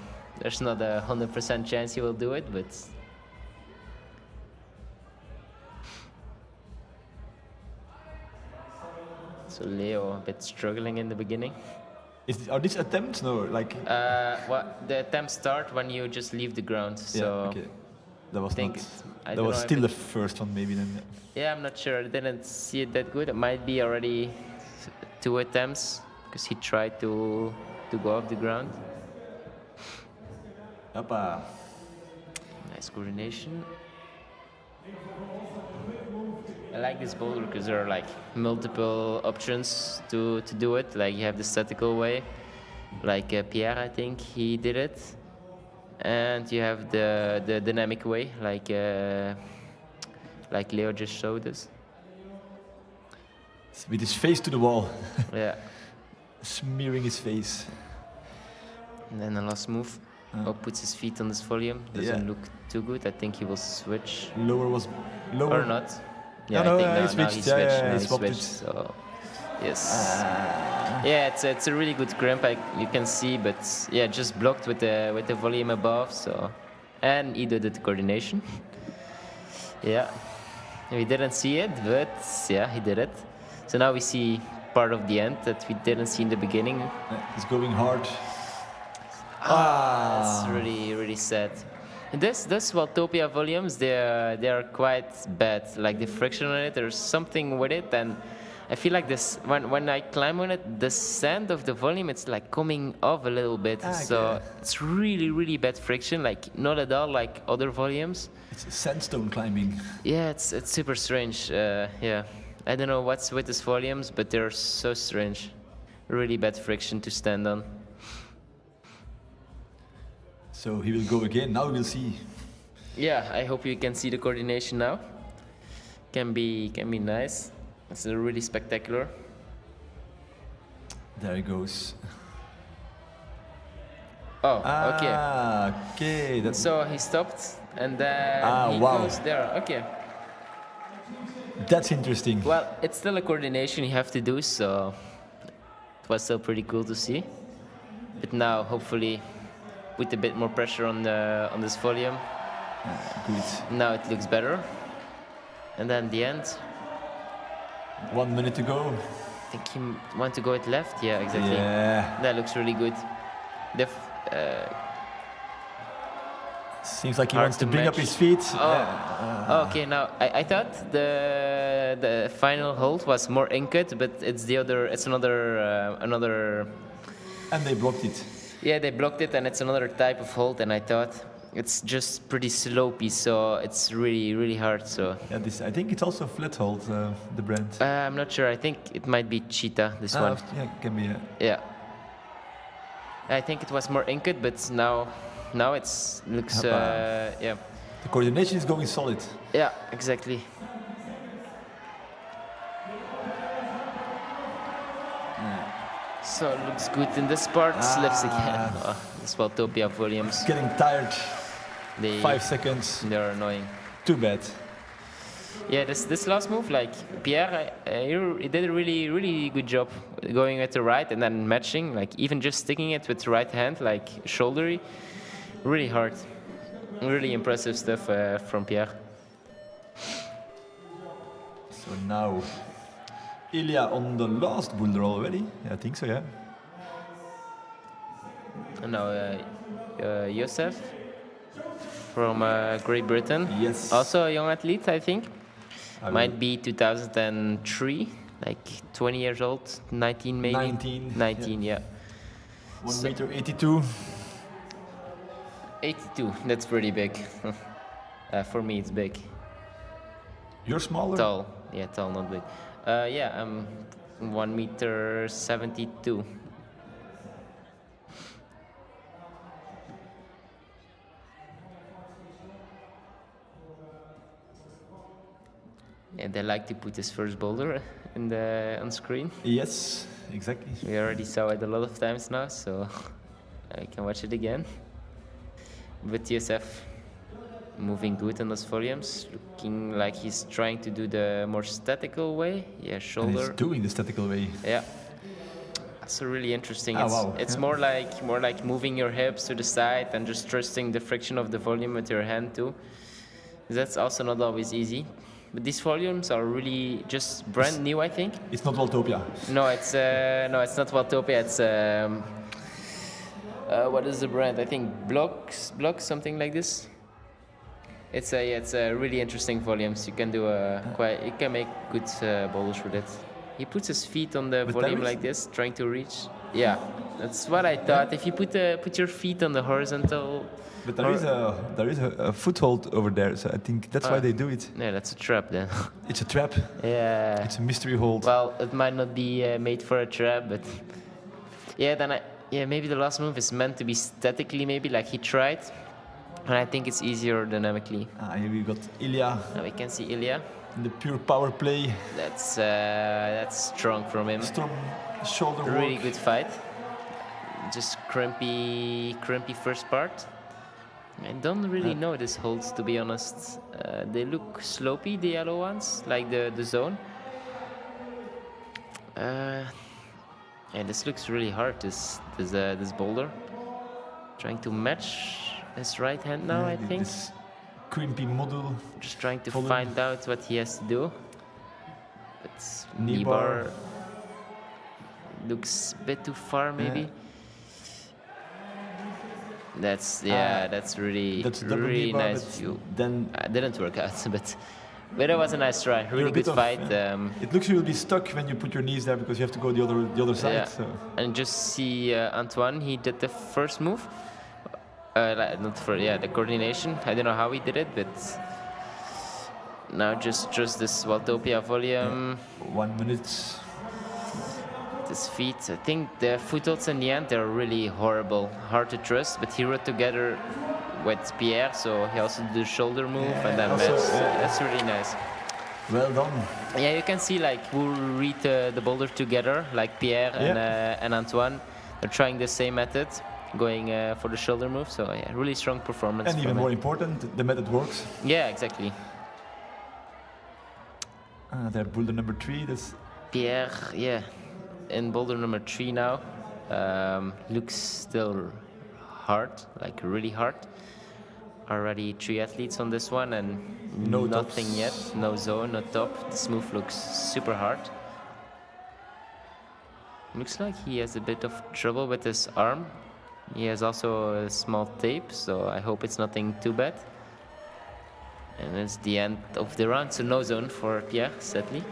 there's not a 100% chance he will do it, but so Leo a bit struggling in the beginning. Are these attempts? No, like. Well, the attempts start when you just leave the ground. So yeah, okay. That was think not. That was still the first one, maybe then. Yeah, I'm not sure. I didn't see it that good. It might be already 2 attempts because he tried to go off the ground. Hoppa. Nice coordination. I like this boulder because there are like multiple options to do it. Like you have the statical way, like Pierre, I think he did it, and you have the dynamic way, like Leo just showed us. With his face to the wall. Yeah. Smearing his face. And then the last move. Oh, puts his feet on this volume. Doesn't look too good. I think he will switch. Lower was lower. Or not. Yeah, no, I think he switched. Now he swapped switched. So yes. Yeah, it's a really good crimp. You can see, but yeah, just blocked with the volume above. So, and he did the coordination. Yeah, we didn't see it, but yeah, he did it. So now we see part of the end that we didn't see in the beginning. It's going hard. That's really, really sad. This Waltopia volumes, they are quite bad. Like the friction on it, there's something with it, and I feel like this when I climb on it, the sand of the volume, it's like coming off a little bit. So it's really, really bad friction. Like not at all like other volumes. It's sandstone climbing. Yeah, it's super strange. Yeah, I don't know what's with these volumes, but they're so strange. Really bad friction to stand on. So he will go again. Now we'll see. Yeah, I hope you can see the coordination now. Can be nice. It's really spectacular. There he goes. Oh, okay. Okay. So he stopped and then he goes there. Okay. That's interesting. Well, it's still a coordination you have to do, so it was still pretty cool to see. But now, hopefully, with a bit more pressure on this volume, Good. Now it looks better. And then the end. 1 minute to go. I think he want to go at left. Yeah, exactly. Yeah. That looks really good. Seems like he wants to bring up his feet. Oh, okay. Now I thought the final hold was more 𝐿𝐄𝐽, but it's the other. It's another. And they blocked it. Yeah, they blocked it, and it's another type of hold. And I thought it's just pretty slopey, so it's really hard. So yeah, I think it's also flat hold, the brand. I'm not sure. I think it might be 𝐶𝐸TA. This one. Yeah, can be. Yeah. I think it was more 𝐿𝐿𝐽, but now it's looks yeah. The coordination is going solid. Yeah, exactly. So it looks good in this part. Slips again. This 𝐿𝐿𝐴 volumes. Getting tired. 5 seconds. They're annoying. Too bad. Yeah, this last move, like Pierre, he did a really good job going at the right and then matching, like even just sticking it with the right hand, like shouldery. Really hard. Really impressive stuff from Pierre. So now, Ilya on the last boulder already? Yeah, I think so, yeah. And now Joseph from Great Britain. Yes. Also a young athlete, I think. Might be 2003, like 20 years old, 19 maybe. 19, yeah. 1 meter 82. 82, that's pretty big. For me, it's big. You're smaller? Tall, yeah, tall, not big. Yeah, I'm 1 meter 72. And they like to put his first boulder on screen. Yes, exactly. We already saw it a lot of times now, so I can watch it again. But Joseph moving good on those volumes, looking like he's trying to do the more statical way. Yeah, shoulder. And he's doing the statical way. Yeah. That's really interesting. Wow. It's more like moving your hips to the side and just trusting the friction of the volume with your hand too. That's also not always easy. But these volumes are really just brand new, I think. It's not 𝐿𝐿𝐴. No, it's not 𝐿𝐿𝐴. It's what is the brand? I think Blocks, something like this. It's a really interesting volumes. You can do you can make good boulders with it. He puts his feet on the volume like this, trying to reach. Yeah, that's what I thought. If you put your feet on the horizontal. But there is a foothold over there, so I think that's why they do it. Yeah, that's a trap then. It's a trap. Yeah. It's a mystery hold. Well, it might not be made for a trap, but yeah, then maybe the last move is meant to be statically, maybe like he tried, and I think it's easier dynamically. Here we got Ilya. Now we can see Ilya. In the pure power play. That's strong from him. Strong shoulder work. Really good fight. Just crampy first part. I don't really know these holds, to be honest. They look slopey, the yellow ones, like the zone. Yeah, this looks really hard. This boulder. Trying to match his right hand now, I think. This crimpy model. Just trying to find out what he has to do. It's knee bar. Looks a bit too far, maybe. That's really nice view. Then didn't work out, but it was a nice try. Really good fight. It looks you'll be stuck when you put your knees there because you have to go the other side. Yeah. So. And just see Antoine. He did the first move. The coordination. I don't know how he did it, but now just this 𝐿𝐿𝐴 volume. 1 minute. His feet. I think the footholds in the end they're really horrible, hard to trust. But he rode together with Pierre, so he also did the shoulder move and then match. That's really nice. Well done. Yeah, you can see like who read the boulder together, like Pierre and Antoine. They're trying the same method, going for the shoulder move. So yeah, really strong performance. And even more important, the method works. Yeah, exactly. There, boulder number 3. That's Pierre. Yeah. In boulder number 3 now, looks still hard, like really hard. already 3 athletes on this one, and No nothing tops. yet. No zone, no top. The smooth looks super hard. Looks like he has a bit of trouble with his arm. He has also a small tape, so I hope it's nothing too bad. And it's the end of the round, so no zone for Pierre, sadly.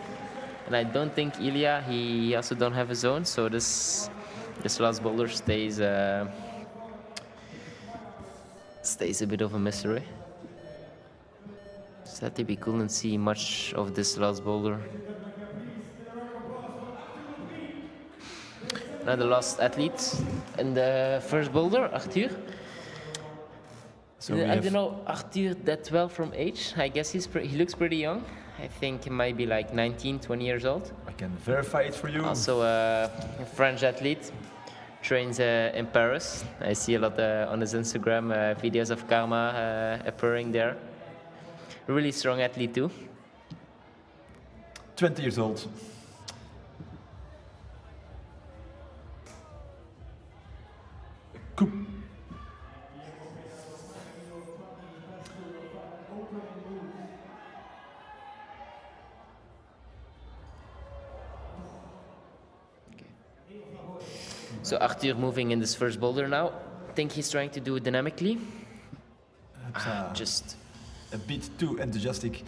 And I don't think Ilya, he also don't have a zone, so this last boulder stays a bit of a mystery. Sadly, we couldn't see much of this last boulder. Now the last athlete in the first boulder, Arthur. So I don't know Arthur that well from age. I guess he looks pretty young. I think he might be like 19, 20 years old. I can verify it for you. Also a French athlete, trains in Paris. I see a lot on his Instagram videos of Karma appearing there. Really strong athlete too. 20 years old. Cool. So Arthur moving in this first boulder now. I think he's trying to do it dynamically. Just a bit too enthusiastic.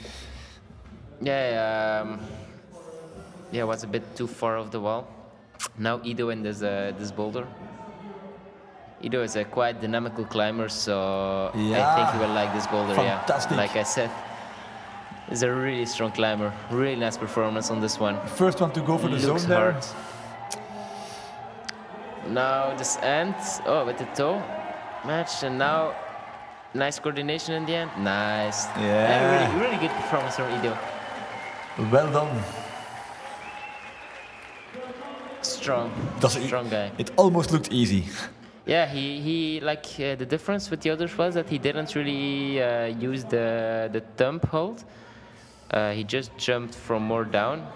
Yeah, was a bit too far off the wall. Now Ido in this boulder. Ido is a quite dynamical climber, so I think he will like this boulder. Fantastic. Yeah, like I said, he's a really strong climber. Really nice performance on this one. First one to go for the Looks zone there. hard. Now this end, with the toe match, and now nice coordination in the end. Nice. Yeah. Really good performance from Ido. Well done. Strong guy. It almost looked easy. Yeah, he like the difference with the others was that he didn't really use the thumb hold. He just jumped from more down,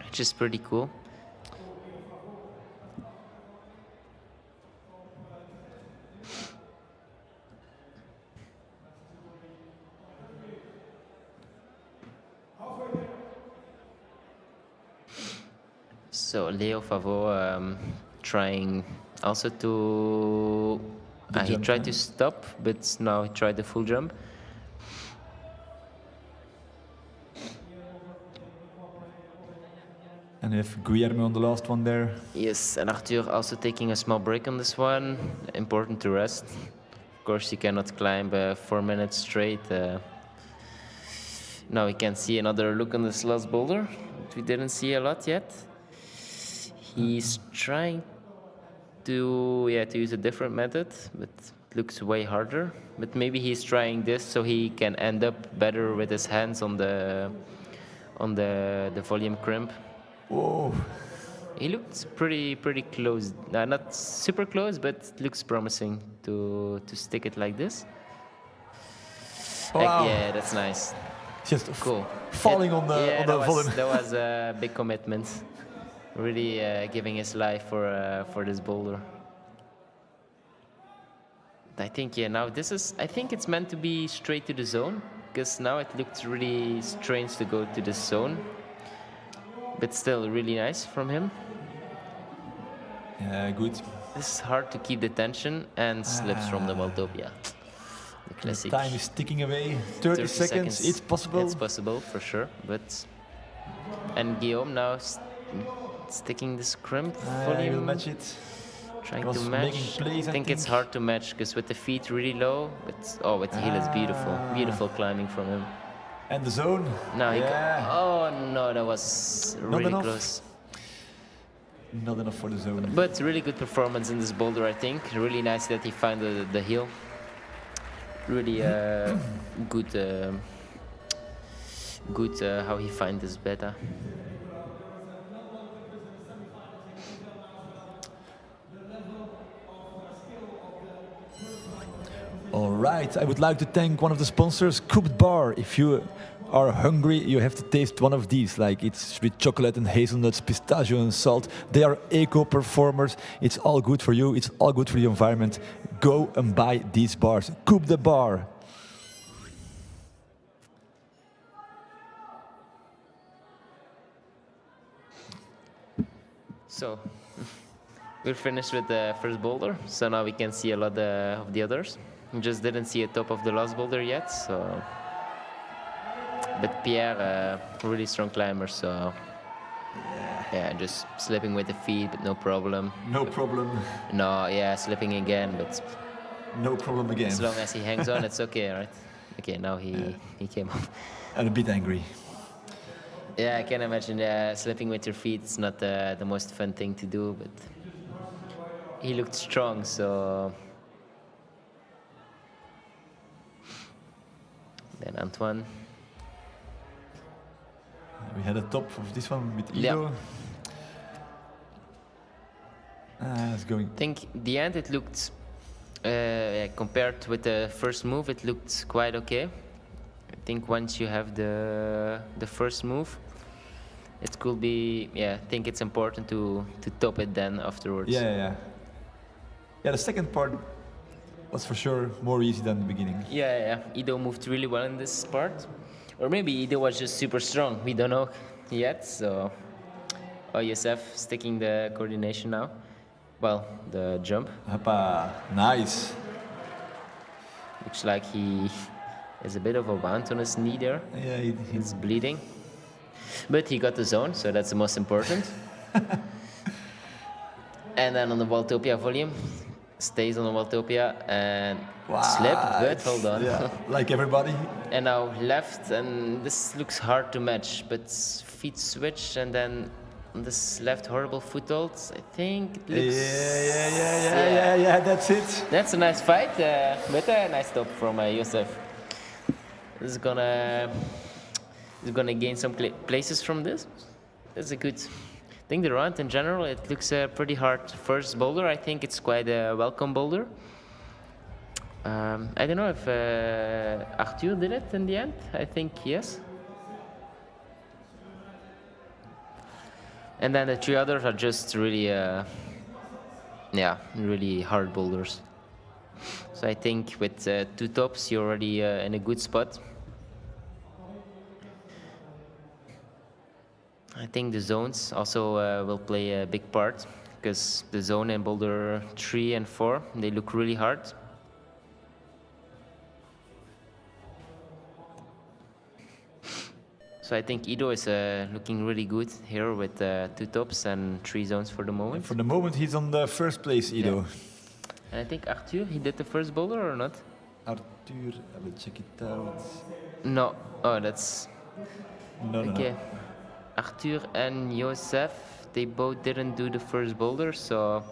which is pretty cool. So Leo Favot trying also to... he tried to stop, but now he tried the full jump. And we have Guillermo on the last one there. Yes, and Arthur also taking a small break on this one. Important to rest. Of course, he cannot climb 4 minutes straight. Now we can see another look on this last boulder. We didn't see a lot yet. He's trying to use a different method, but it looks way harder. But maybe he's trying this so he can end up better with his hands on the volume crimp. Whoa! He looks pretty close. Not super close, but it looks promising to stick it like this. Wow. Yeah, that's nice. Just cool. Falling on the volume. That was a big commitment. Really giving his life for this boulder. I think now this is. I think it's meant to be straight to the zone, because now it looks really strange to go to the zone. But still really nice from him. Yeah, good. This is hard to keep the tension and slips from the Moldova. The classic. The time is ticking away. 30 seconds. It's possible. It's possible for sure. And Guillaume now sticking this crimp. He will match it. Trying to match. I think it's hard to match because with the feet really low. But with the heel it's beautiful. Beautiful climbing from him. And the zone. Now oh no, that was really close. Not enough for the zone. But really good performance in this boulder, I think. Really nice that he found the heel. Really good how he find this beta. All right, I would like to thank one of the sponsors, Cooped Bar. If you are hungry, you have to taste one of these. Like, it's with chocolate and hazelnuts, pistachio and salt. They are eco performers. It's all good for you. It's all good for the environment. go and buy these bars. Coupe the bar. So, we're finished with the first boulder, so now we can see a lot of the others. We just didn't see a top of the last boulder yet, so... But Pierre, really strong climber, so... Yeah, just slipping with the feet, but no problem. No problem. No, yeah, slipping again, but... No problem again. As long as he hangs on, it's okay, right? Okay, now he came off. And a bit angry. Yeah, I can imagine slipping with your feet is not the most fun thing to do, but he looked strong, so... Then Antoine. We had a top of this one with Ido. Yeah. It's going... I think the end it looked, compared with the first move, it looked quite okay. I think once you have the first move, it could be, I think it's important to top it then afterwards. Yeah, the second part was for sure more easy than the beginning. Yeah. Ido moved really well in this part. Or maybe Ido was just super strong. We don't know yet, so... Oh, Youssef sticking the coordination now. Well, the jump. Hoppa, nice. Looks like he has a bit of a wound on his knee there. Yeah, he's bleeding. But he got the zone, so that's the most important. And then on the Waltopia volume, stays on the Waltopia and slip, but hold on. Yeah, like everybody. And now left, and this looks hard to match, but feet switch, and then on this left horrible foothold, I think it looks... Yeah, that's it. That's a nice fight, but a nice stop from Youssef. This is gonna gain some places from this. That's a good... I think the round in general, it looks pretty hard. First boulder, I think it's quite a welcome boulder. I don't know if Arthur did it in the end. I think yes. And then the three others are just really, really hard boulders. So I think with two tops, you're already in a good spot. I think the zones also will play a big part, because the zone in boulder 3 and 4, they look really hard. So I think Ido is looking really good here with 2 tops and 3 zones for the moment. And for the moment, he's on the first place, Ido. Yeah. And I think Arthur, he did the first boulder or not? Arthur, I will check it out. No. Oh, that's... No. Okay. Arthur and Youssef, they both didn't do the first boulder, so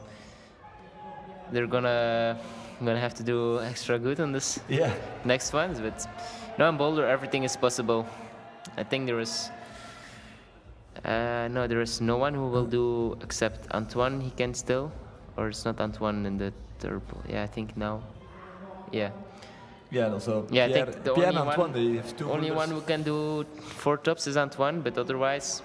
they're gonna have to do extra good on this next ones. But now in boulder, everything is possible. I think there is no one who will do except Antoine. He can still, or it's not Antoine in the third. Yeah, I think now. Yeah. Yeah, also yeah, Pierre, I think the Pierre only and Antoine, they have 2 only boulders. one who can do 4 tops is Antoine, but otherwise...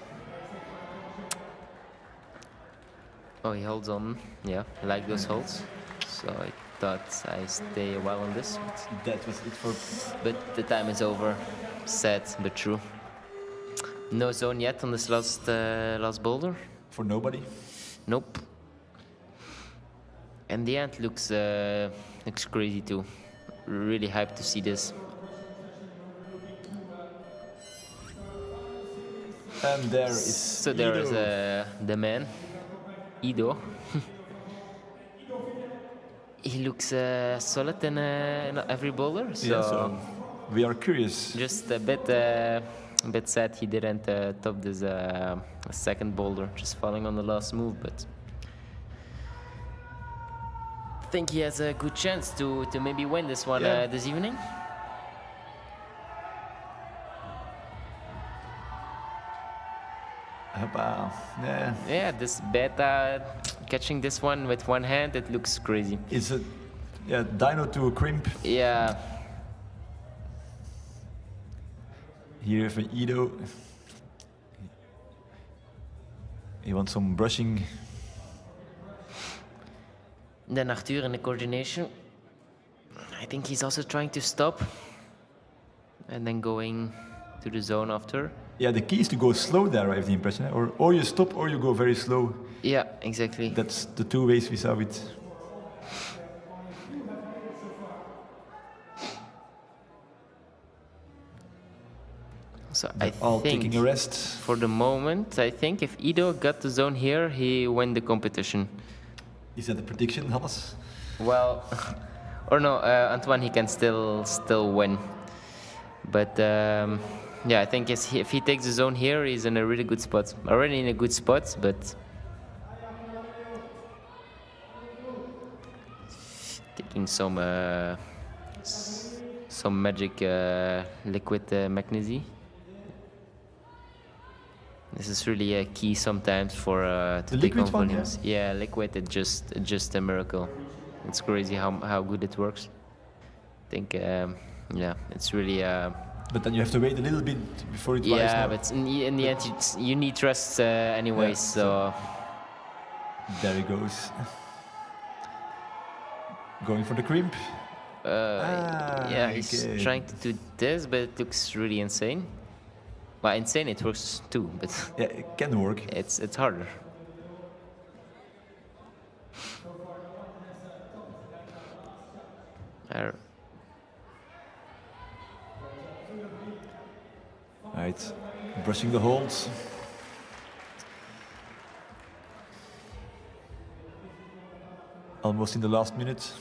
Oh, he holds on. Yeah, I like those holds. So I thought I stay well on this. That was it for... But the time is over. Sad, but true. No zone yet on this last boulder. For nobody? Nope. And the end looks crazy too. Really hyped to see this. And there is So there is the man, Ido. He looks solid in every boulder. So we are curious. Just a bit sad he didn't top this second boulder, just falling on the last move, but I think he has a good chance to maybe win this one this evening. Yeah, this beta, catching this one with one hand, it looks crazy. It's a dino to a crimp. Yeah. Here for Ido. He wants some brushing. Then Arthur in the coordination. I think he's also trying to stop and then going to the zone after. Yeah, the key is to go slow there, I have the impression. Or you stop or you go very slow. Yeah, exactly. That's the two ways we saw it. So They're all taking a rest. For the moment, I think if Ido got the zone here, he won the competition. Is that a prediction, Hannes? Well, or no, Antoine, he can still win. But yeah, I think if he takes the zone here, he's in a really good spot. Already in a good spot, but taking some magic liquid magnesium. This is really a key sometimes for to take on volumes. Yeah, liquid. It's just a miracle. It's crazy how good it works. I think yeah, it's really. But then you have to wait a little bit before it dries. Yeah, but in the end, you need trust anyway. Yeah, so there he goes. Going for the crimp. Yeah, he's trying to do this, but it looks really insane. Well, insane it works too, but yeah, it can work. It's harder. Right, brushing the holds. Almost in the last minute.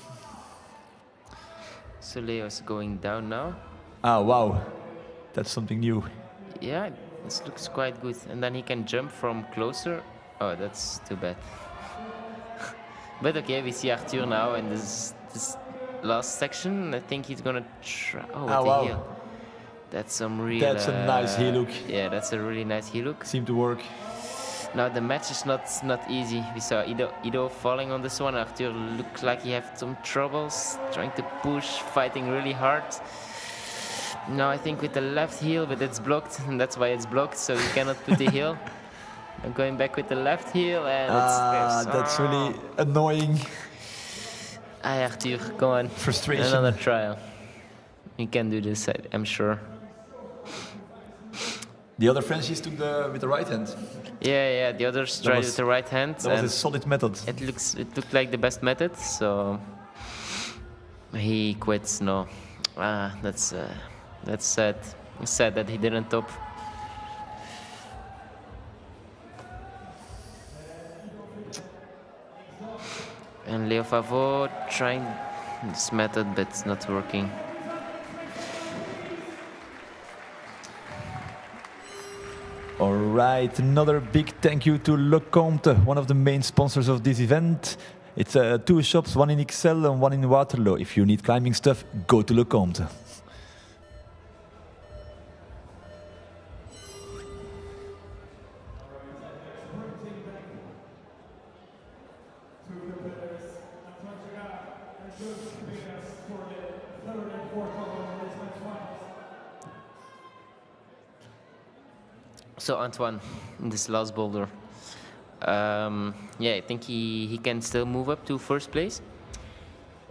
So Leo's going down now. Ah, wow, that's something new. Yeah, this looks quite good. And then he can jump from closer. Oh, that's too bad. But okay, we see Arthur now in this last section. I think he's gonna try. Oh, with the heel. That's some real. That's a nice heel hook. Yeah, that's a really nice heel hook. Seemed to work. Now the match is not easy. We saw Ido falling on this one. Arthur looked like he had some troubles, trying to push, fighting really hard. Now I think with the left heel, but it's blocked, and that's why it's blocked, so you cannot put the heel. I'm going back with the left heel, and that's really annoying. Arthur, come on. Frustration. Another trial. You can do this, I'm sure. The other Frenchies took with the right hand. Yeah, the others tried with the right hand. That was a solid method. It looked like the best method, so he quits. No, that's sad. It's sad that he didn't top. And Leo Favot trying this method, but it's not working. All right, another big thank you to 𝐶𝐤, one of the main sponsors of this event. It's 2 shops, one in Ixelles and one in Waterloo. If you need climbing stuff, go to 𝐶𝐤. So Antoine, in this last boulder, yeah, I think he can still move up to first place.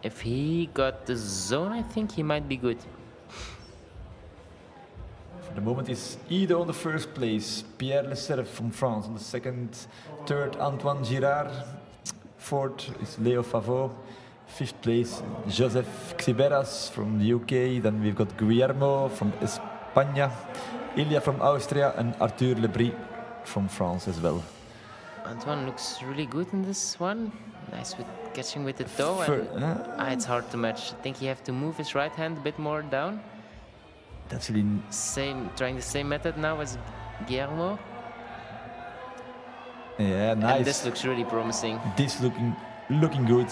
If he got the zone, I think he might be good. For the moment, it's Ido on the first place, Pierre Lecerf from France on the second, third Antoine Girard, fourth is Leo Favot, fifth place Joseph Xiberas from the UK, then we've got Guillermo from España, Ilya from Austria, and Arthur Lebris from France as well. Antoine looks really good in this one. Nice with catching with the toe. It's hard to match. I think you have to move his right hand a bit more down. That's really trying the same method now as Guillermo. Yeah, nice. And this looks really promising. This looking good.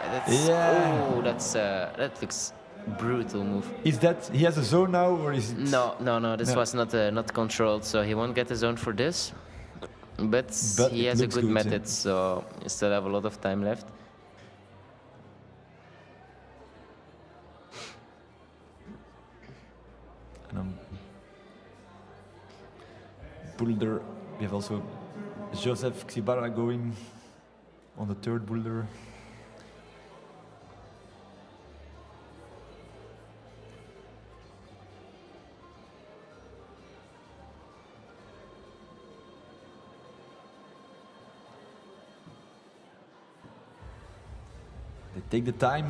That looks brutal move. Is that he has a zone now, or is it? No. This was not controlled, so he won't get a zone for this. But he has a good method, so you still have a lot of time left. Boulder, we have also Joseph Xibarra going on the third boulder. They take the time,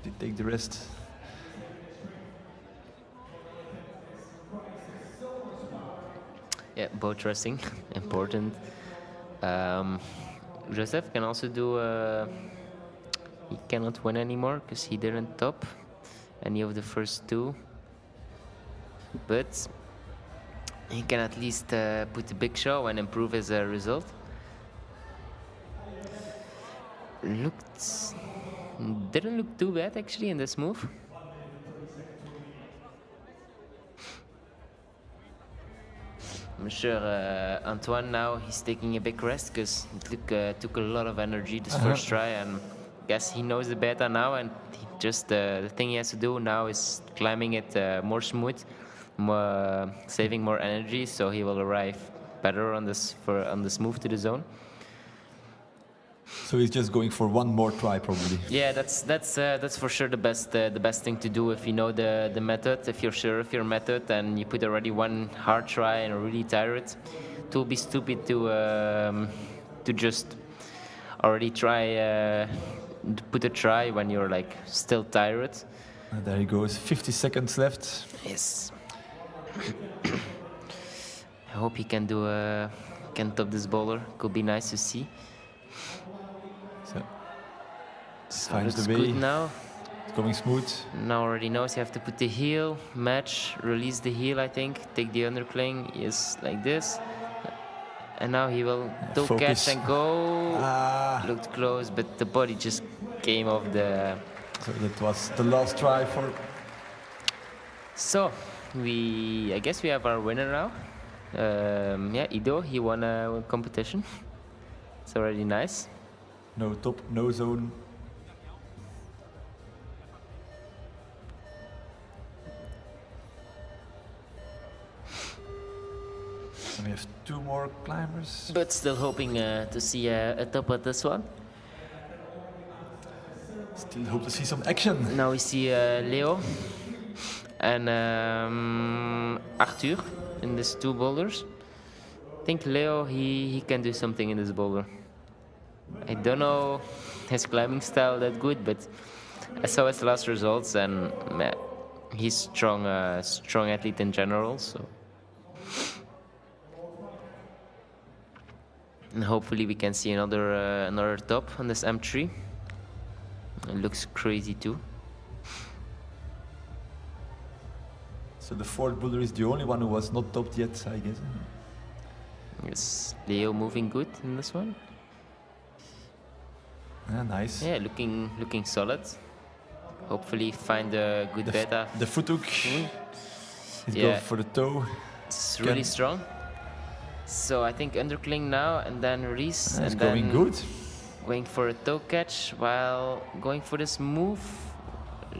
they take the rest. Yeah, boat resting, important. Joseph can also do, he cannot win anymore because he didn't top any of the first two. But he can at least put a big show and improve his result. Didn't look too bad actually in this move. I'm sure Antoine now he's taking a big rest because it took a lot of energy this first try, and I guess he knows the beta now, and just the thing he has to do now is climbing it more smooth, saving more energy, so he will arrive better on this move to the zone. So he's just going for one more try, probably. Yeah, that's for sure the best thing to do if you know the method. If you're sure of your method and you put already one hard try and really tire it, it will be stupid to just already try put a try when you're like still tired. And there he goes. 50 seconds left. Yes. I hope he can top this bowler. Could be nice to see. So Finds looks the way. good now. It's going smooth. Now already knows you have to put the heel, match, release the heel, I think. Take the undercling, yes, like this. And now he will toe catch and go. Looked close, but the body just came off the... So that was the last try for... So, I guess we have our winner now. Yeah, Ido, he won a competition. It's already nice. No top, no zone. And we have two more climbers. But still hoping to see a top at this one. Still hope to see some action. Now we see Leo and Arthur in these two boulders. I think Leo, he can do something in this boulder. I don't know his climbing style that good, but I saw his last results, and he's strong athlete in general. So, and hopefully we can see another top on this M3. It looks crazy too. So the fourth boulder is the only one who was not topped yet, I guess. Yes, Leo moving good in this one. Nice. Yeah, looking solid. Hopefully find a good beta. The foot hook. He's going for the toe. It's really strong. So I think undercling now and then release. It's and going then good. Going for a toe catch while going for this move.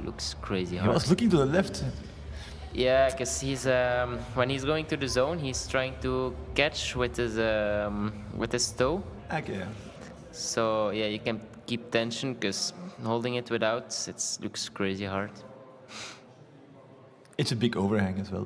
Looks crazy hard. He was looking to the left. Yeah, because he's when he's going to the zone, he's trying to catch with his toe. Okay. So yeah, you can keep tension because holding it without, it looks crazy hard. It's a big overhang as well.